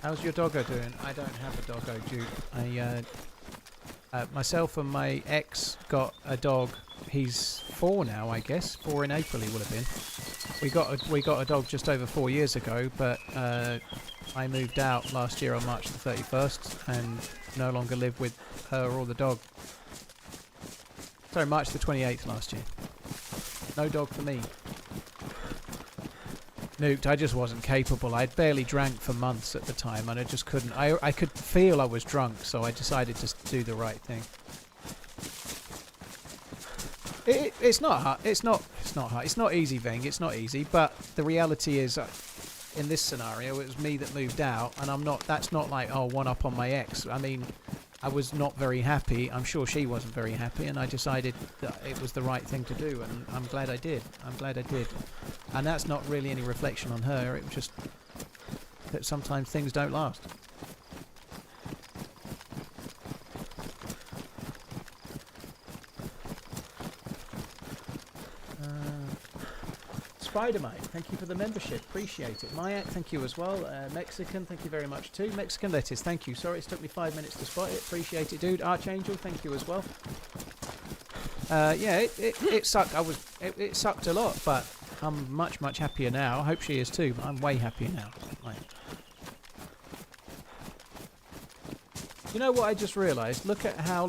How's your doggo doing? I don't have a doggo, Duke. Myself and my ex got a dog. He's 4 now, I guess. 4 in April he would have been. We got a dog just over 4 years ago, but I moved out last year on March the 31st and no longer live with her or the dog. Sorry, March the 28th last year. No dog for me. Nuked, I just wasn't capable. I'd barely drank for months at the time and I just couldn't. I could feel I was drunk, so I decided to do the right thing. It's not hard. It's not hard. It's not easy, Veng. It's not easy, but the reality is in this scenario it was me that moved out and I'm not. That's not like, oh, one up on my ex. I mean, I was not very happy. I'm sure she wasn't very happy, and I decided that it was the right thing to do, and I'm glad I did. I'm glad I did. And that's not really any reflection on her. It was just that sometimes things don't last. Spider-Mate, thank you for the membership. Appreciate it. Mayak, thank you as well. Mexican, thank you very much too. Mexican Lettuce, thank you. Sorry, it took me 5 minutes to spot it. Appreciate it, dude. Archangel, thank you as well. Yeah, it sucked. It sucked a lot, but I'm much happier now. I hope she is too. But I'm way happier now. Right. You know what I just realised? Look at how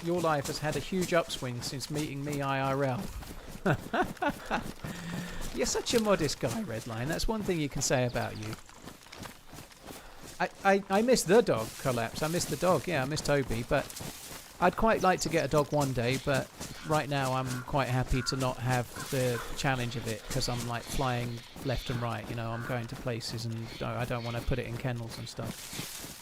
your life has had a huge upswing since meeting me IRL. You're such a modest guy, Redline. That's one thing you can say about you. I miss the dog, Collapse. I miss the dog. Yeah, I miss Toby. But I'd quite like to get a dog one day. But right now I'm quite happy to not have the challenge of it because I'm like flying left and right. You know, I'm going to places and I don't want to put it in kennels and stuff.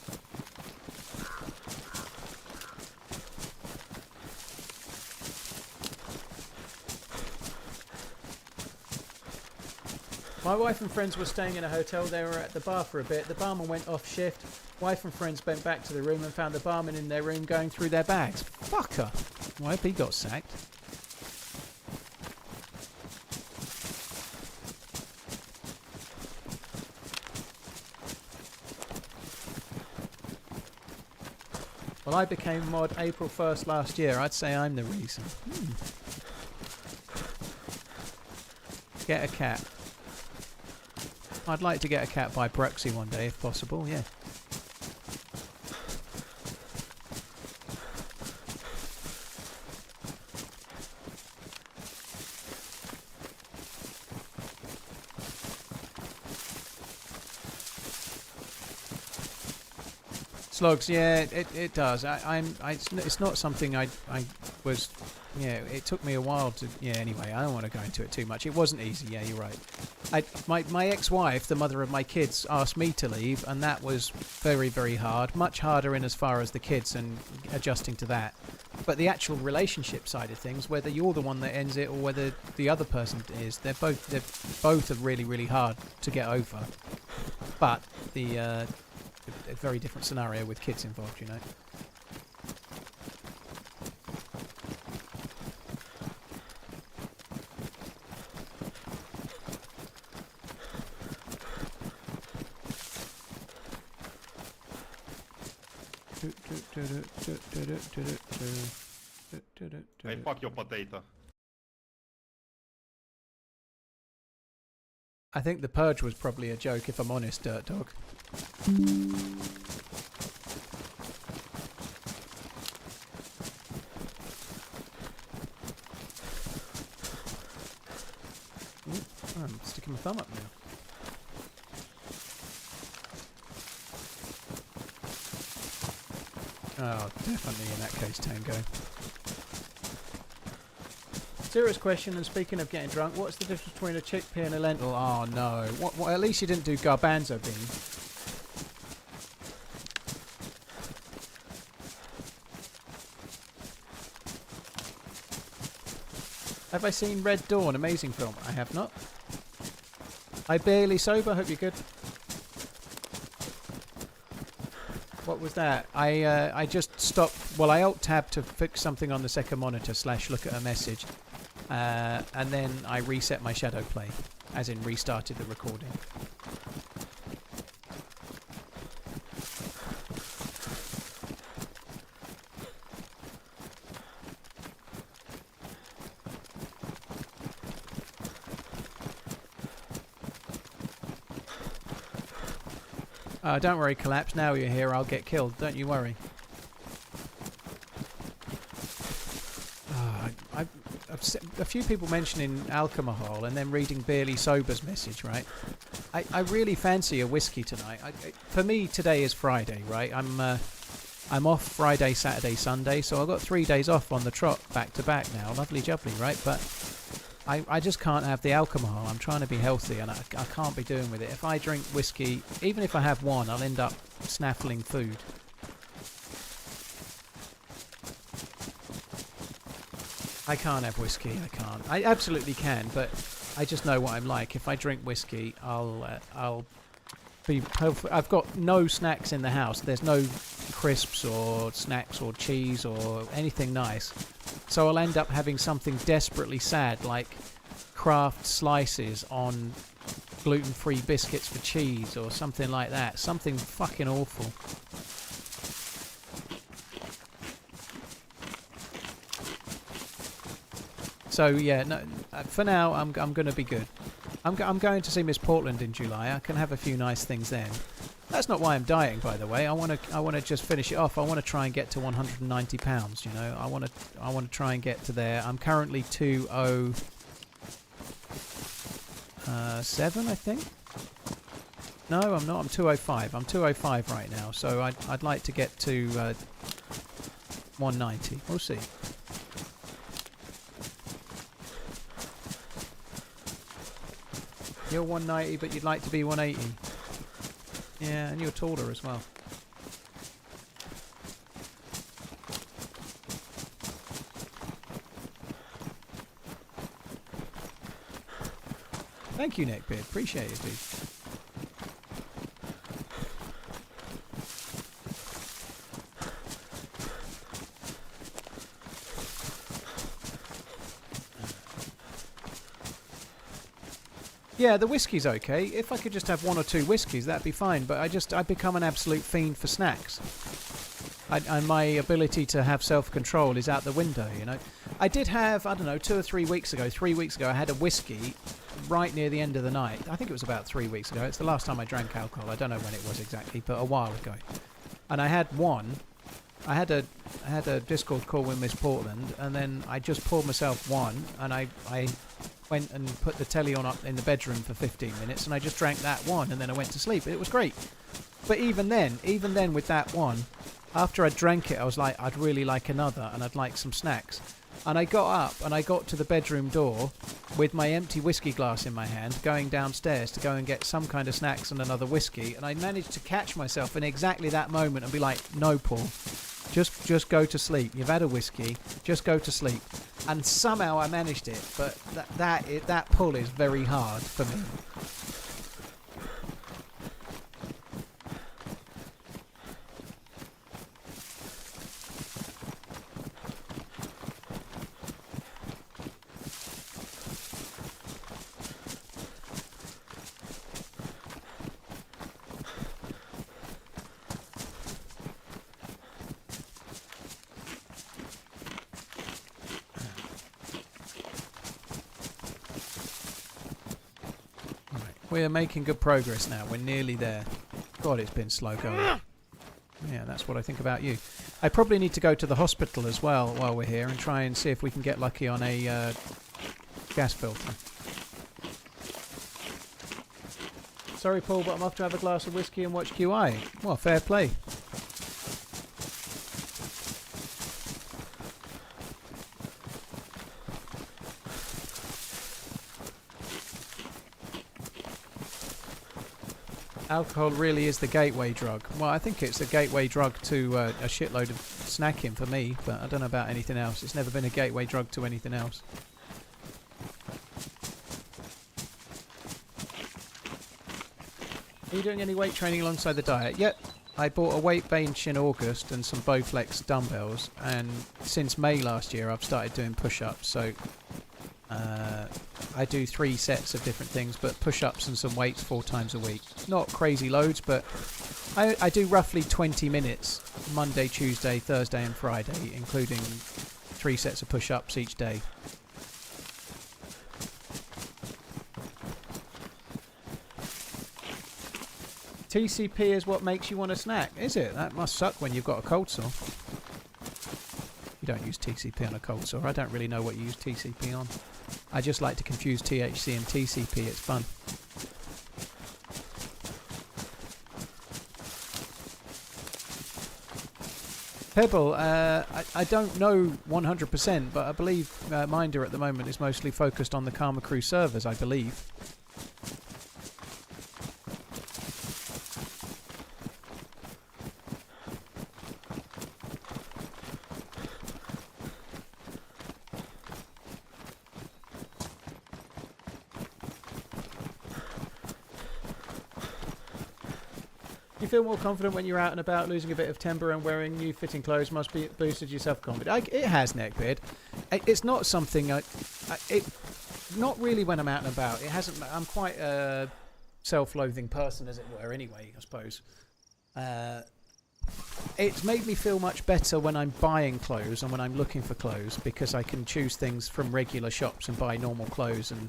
My wife and friends were staying in a hotel. They were at the bar for a bit. The barman went off shift. Wife and friends went back to the room and found the barman in their room going through their bags. Fucker. I hope he got sacked. Well, I became mod April 1st last year. I'd say I'm the reason. Get a cat. I'd like to get a cat by proxy one day, if possible, yeah. Slogs, yeah, it does. It's not something I was... Yeah, it took me a while to... Yeah, anyway, I don't want to go into it too much. It wasn't easy, yeah, you're right. My ex-wife, the mother of my kids, asked me to leave, and that was very hard. Much harder in as far as the kids and adjusting to that. But the actual relationship side of things, whether you're the one that ends it or whether the other person is, they're both are really hard to get over. But a very different scenario with kids involved, you know. Hey, fuck your potato. I think the purge was probably a joke, if I'm honest, Dirt Dog. I'm sticking my thumb up now. Oh, definitely in that case, Tango. Serious question, and speaking of getting drunk, what's the difference between a chickpea and a lentil? Oh no. What, at least you didn't do garbanzo bean. Have I seen Red Dawn? Amazing film. I have not. I barely sober. Hope you're good. What was that? I just stopped. Well, I alt-tab to fix something on the second monitor / look at a message. And then I reset my shadow play, as in restarted the recording. Don't worry, Collapse. Now you're here, I'll get killed. Don't you worry. A few people mentioning alcohol and then reading Barely Sober's message, right? I really fancy a whiskey tonight. For me, today is Friday, right? I'm off Friday, Saturday, Sunday, so I've got 3 days off on the trot back to back now. Lovely jubbly, right? But I just can't have the alcohol. I'm trying to be healthy and I can't be doing with it. If I drink whiskey, even if I have one, I'll end up snaffling food. I can't have whiskey, I can't. I absolutely can, but I just know what I'm like. If I drink whiskey, I'll be... I've got no snacks in the house. There's no crisps or snacks or cheese or anything nice. So I'll end up having something desperately sad, like Kraft slices on gluten-free biscuits for cheese or something like that. Something fucking awful. So yeah, no. For now, I'm going to be good. I'm going to see Miss Portland in July. I can have a few nice things then. That's not why I'm dieting, by the way. I want to just finish it off. I want to try and get to 190 pounds. You know, I want to try and get to there. I'm currently 207, I think. No, I'm not. I'm 205. I'm 205 right now. So I'd like to get to 190. We'll see. You're 190, but you'd like to be 180. Yeah, and you're taller as well. Thank you, Neckbeard. Appreciate it, dude. Yeah, the whiskey's okay. If I could just have 1 or 2 whiskeys, that'd be fine. But I become an absolute fiend for snacks. And my ability to have self-control is out the window, you know. I did have, I don't know, 2 or 3 weeks ago, I had a whiskey right near the end of the night. I think it was about 3 weeks ago. It's the last time I drank alcohol. I don't know when it was exactly, but a while ago. And I had one. I had a Discord call with Miss Portland, and then I just poured myself one, and I went and put the telly on up in the bedroom for 15 minutes, and I just drank that one, and then I went to sleep. It was great. But even then with that one, after I drank it, I was like, I'd really like another, and I'd like some snacks. And I got up, and I got to the bedroom door with my empty whiskey glass in my hand, going downstairs to go and get some kind of snacks and another whiskey, and I managed to catch myself in exactly that moment and be like, no, Paul, just go to sleep. You've had a whiskey, just go to sleep. And somehow I managed it, but that pull is very hard for me. We're making good progress now. We're nearly there. God, it's been slow going. Yeah, that's what I think about you. I probably need to go to the hospital as well while we're here and try and see if we can get lucky on a gas filter. Sorry, Paul, but I'm off to have a glass of whiskey and watch QI. Well, fair play. Alcohol really is the gateway drug. Well, I think it's a gateway drug to a shitload of snacking for me, but I don't know about anything else. It's never been a gateway drug to anything else. Are you doing any weight training alongside the diet? Yep. I bought a weight bench in August and some Bowflex dumbbells, and since May last year I've started doing push-ups, so I do 3 sets of different things, but push-ups and some weights 4 times a week. Not crazy loads, but I do roughly 20 minutes Monday, Tuesday, Thursday and Friday, including 3 sets of push-ups each day. TCP is what makes you want a snack, is it? That must suck when you've got a cold sore. You don't use TCP on a cold sore. I don't really know what you use TCP on. I just like to confuse THC and TCP. It's fun. Pebble, I don't know 100%, but I believe Minder at the moment is mostly focused on the Karma Crew servers, I believe. You feel more confident when you're out and about, losing a bit of timber and wearing new fitting clothes must be boosted your self-confidence. It has, Neckbeard. It's not something not really when I'm out and about. It hasn't. I'm quite a self-loathing person, as it were, anyway, I suppose. It's made me feel much better when I'm buying clothes and when I'm looking for clothes, because I can choose things from regular shops and buy normal clothes. And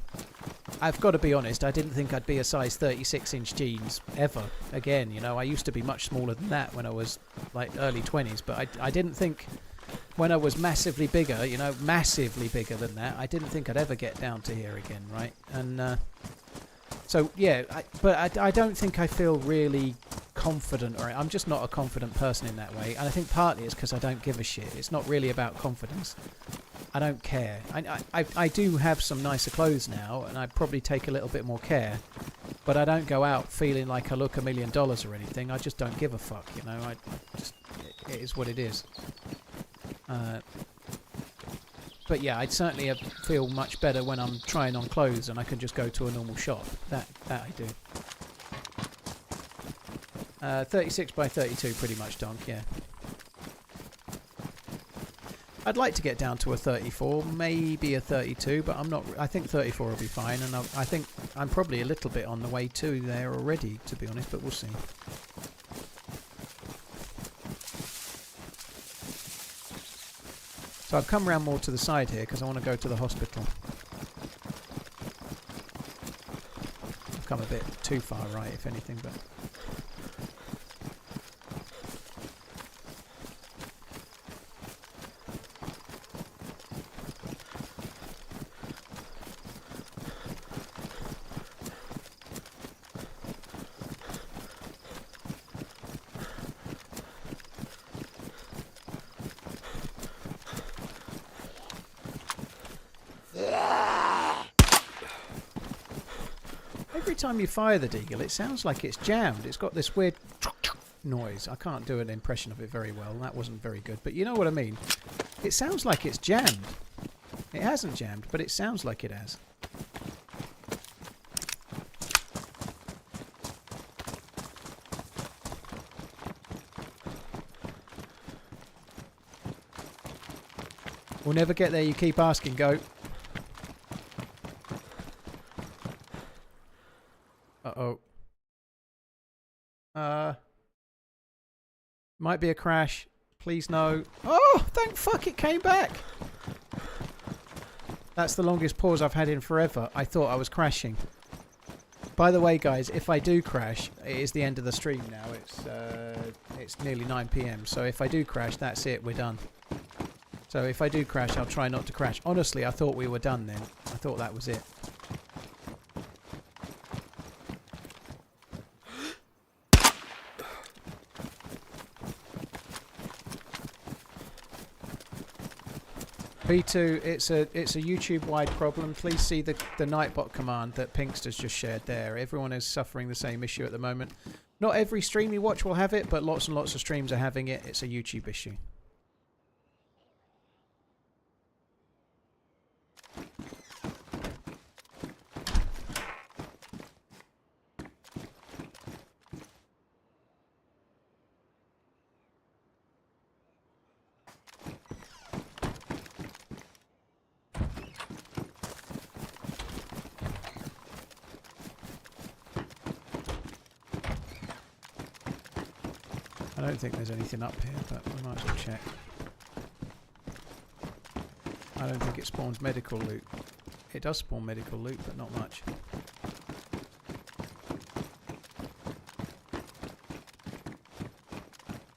I've got to be honest, I didn't think I'd be a size 36-inch jeans ever again. You know, I used to be much smaller than that when I was like early 20s, but I didn't think when I was massively bigger, you know, massively bigger than that, I didn't think I'd ever get down to here again, right? And so yeah, but I don't think I feel really confident, or I'm just not a confident person in that way, and I think partly it's because I don't give a shit. It's not really about confidence. I don't care. I do have some nicer clothes now, and I probably take a little bit more care, but I don't go out feeling like I look $1 million or anything. I just don't give a fuck, you know. It is what it is. But yeah, I'd certainly feel much better when I'm trying on clothes and I can just go to a normal shop. That I do. 36 by 32 pretty much, Donk, yeah. I'd like to get down to a 34, maybe a 32, but I'm not. I think 34 will be fine, and I think I'm probably a little bit on the way to there already, to be honest, but we'll see. So I've come round more to the side here because I want to go to the hospital. I've come a bit too far right, if anything, but... Every time you fire the Deagle, it sounds like it's jammed. It's got this weird noise. I can't do an impression of it very well. That wasn't very good, but you know what I mean. It sounds like it's jammed. It hasn't jammed, but it sounds like it has. We'll never get there, you keep asking, Goat. Uh-oh. Might be a crash. Please no. Oh, thank fuck it came back. That's the longest pause I've had in forever. I thought I was crashing. By the way, guys, if I do crash, it is the end of the stream now. It's nearly 9 PM. So if I do crash, that's it. We're done. So if I do crash, I'll try not to crash. Honestly, I thought we were done then. I thought that was it. B2, it's a YouTube-wide problem. Please see the Nightbot command that Pinkster's just shared there. Everyone is suffering the same issue at the moment. Not every stream you watch will have it, but lots and lots of streams are having it. It's a YouTube issue. I don't think there's anything up here, but we might as well check. I don't think it spawns medical loot. It does spawn medical loot, but not much.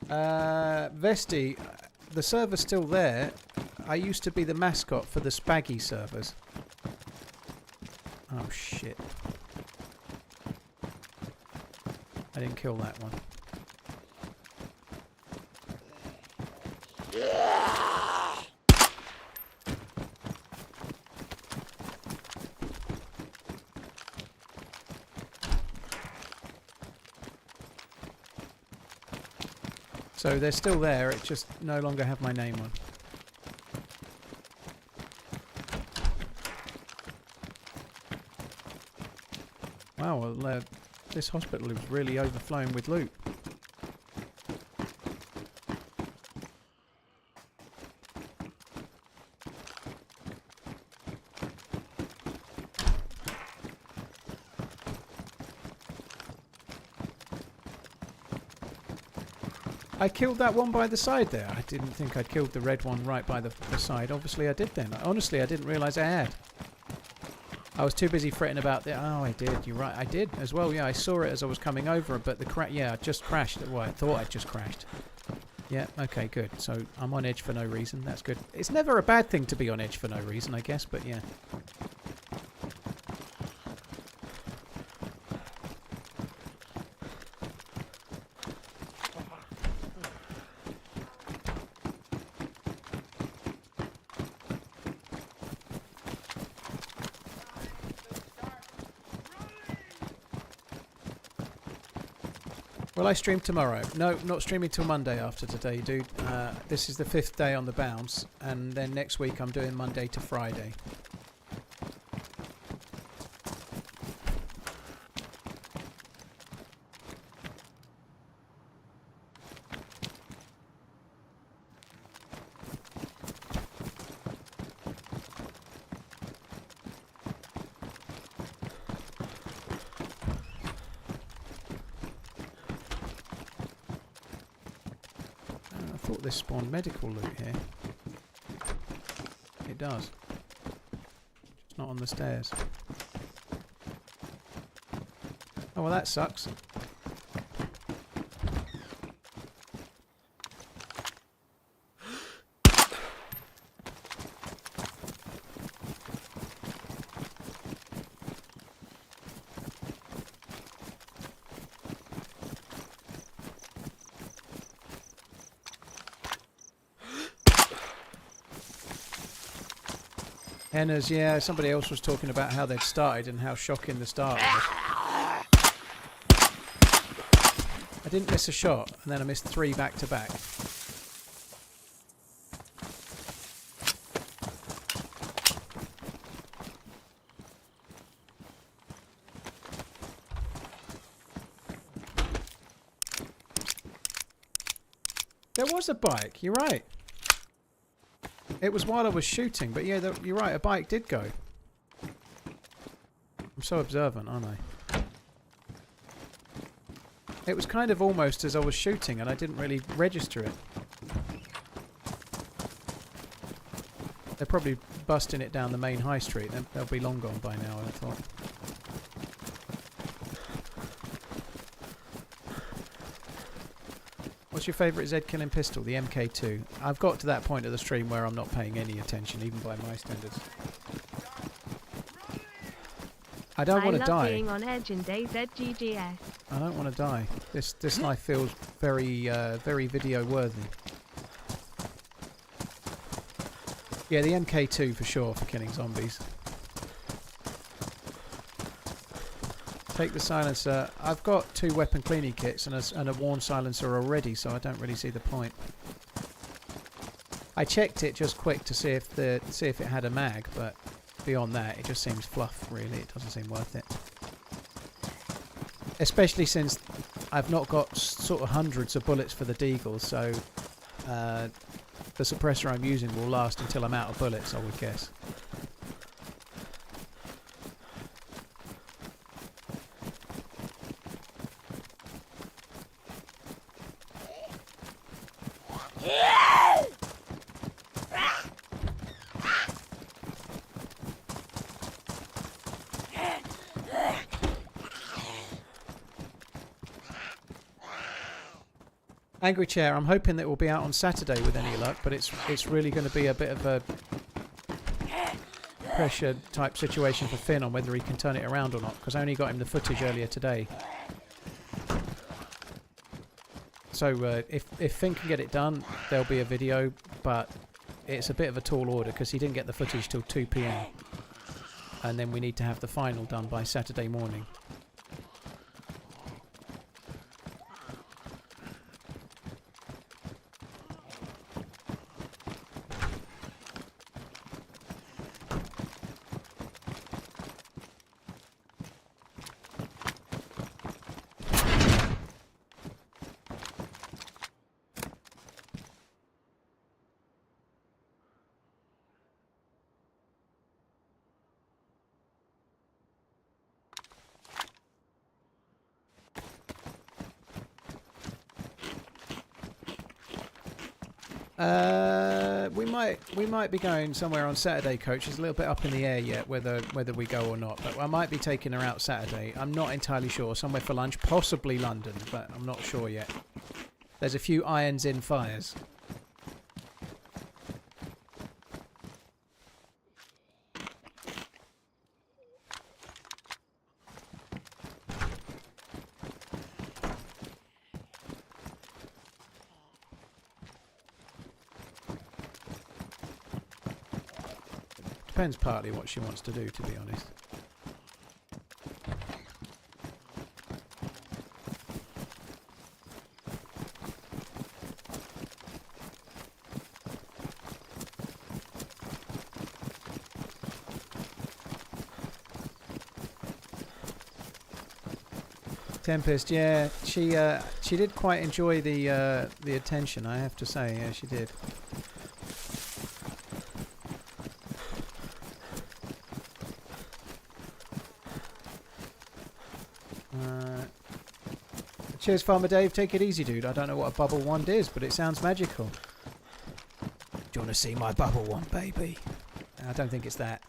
Vesti, the server's still there. I used to be the mascot for the Spaggy servers. Oh shit. I didn't kill that one. So they're still there, it just no longer have my name on. Wow, well, this hospital is really overflowing with loot. I killed that one by the side there. I didn't think I'd killed the red one right by the side. Obviously I did then. Honestly, I didn't realise I had. I was too busy fretting about the... Oh, I did. You're right. I did as well. Yeah, I saw it as I was coming over, but the yeah, I just crashed. Well, I thought I'd just crashed. Yeah, okay, good. So I'm on edge for no reason. That's good. It's never a bad thing to be on edge for no reason, I guess, but yeah. Will I stream tomorrow? No, not streaming till Monday after today, dude. This is the 5th day on the bounce, and then next week I'm doing Monday to Friday. This spawned medical loot here. It does. It's not on the stairs. Oh well, that sucks. Henna's, yeah, somebody else was talking about how they'd started and how shocking the start was. I didn't miss a shot, and then I missed 3 back to back. There was a bike, you're right. It was while I was shooting, but yeah, you're right, a bike did go. I'm so observant, aren't I? It was kind of almost as I was shooting, and I didn't really register it. They're probably busting it down the main high street. They'll be long gone by now, I thought. What's your favourite Z killing pistol? The MK2. I've got to that point of the stream where I'm not paying any attention, even by my standards. I don't want to die. I love being on edge in DayZ GGS. I don't want to die. This life feels very very video worthy. Yeah, the MK2 for sure for killing zombies. Take the silencer. I've got 2 weapon cleaning kits and a worn silencer already, so I don't really see the point. I checked it just quick to see if it had a mag, but beyond that, it just seems fluff. Really, it doesn't seem worth it. Especially since I've not got sort of hundreds of bullets for the deagle, so the suppressor I'm using will last until I'm out of bullets, I would guess. Angry Chair, I'm hoping that it will be out on Saturday with any luck, but it's really going to be a bit of a pressure type situation for Finn on whether he can turn it around or not, because I only got him the footage earlier today. So if Finn can get it done, there'll be a video, but it's a bit of a tall order because he didn't get the footage till 2 PM. And then we need to have the final done by Saturday morning. We might be going somewhere on Saturday, Coach. It's a little bit up in the air yet whether we go or not. But I might be taking her out Saturday. I'm not entirely sure. Somewhere for lunch, possibly London, but I'm not sure yet. There's a few irons in fires. Depends partly what she wants to do, to be honest. Tempest, yeah, she did quite enjoy the attention, I have to say. Yeah, she did. Cheers, Farmer Dave. Take it easy, dude. I don't know what a bubble wand is, but it sounds magical. Do you want to see my bubble wand, baby? I don't think it's that.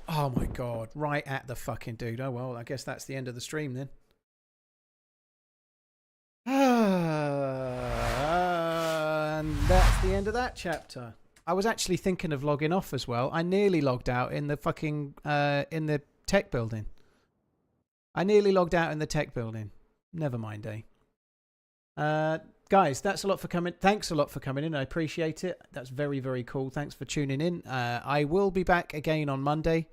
Oh my god, right at the fucking dude. Oh well, I guess that's the end of the stream then. And that's the end of that chapter. I was actually thinking of logging off as well. I nearly logged out in the fucking in the tech building. I nearly logged out in the tech building. Never mind, eh? Guys, that's a lot for coming. Thanks a lot for coming in. I appreciate it. That's very, very cool. Thanks for tuning in. I will be back again on Monday.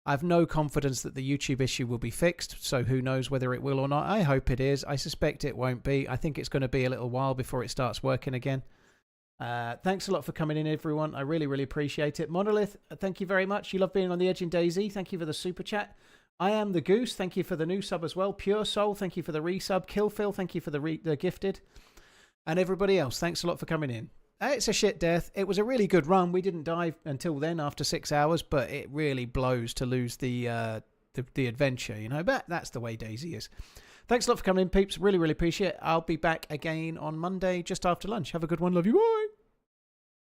I have no confidence that the YouTube issue will be fixed, so who knows whether it will or not. I hope it is. I suspect it won't be. I think it's going to be a little while before it starts working again. Thanks a lot for coming in, everyone. I really, really appreciate it. Monolith, thank you very much. You love being on the edge in DayZ. Thank you for the super chat. I am the Goose. Thank you for the new sub as well. Pure Soul, thank you for the resub. Killphil, thank you for the gifted. And everybody else, thanks a lot for coming in. It's a shit death. It was a really good run. We didn't die until then after 6 hours, but it really blows to lose the adventure, you know. But that's the way DayZ is. Thanks a lot for coming in, peeps. Really, really appreciate it. I'll be back again on Monday just after lunch. Have a good one. Love you. Bye.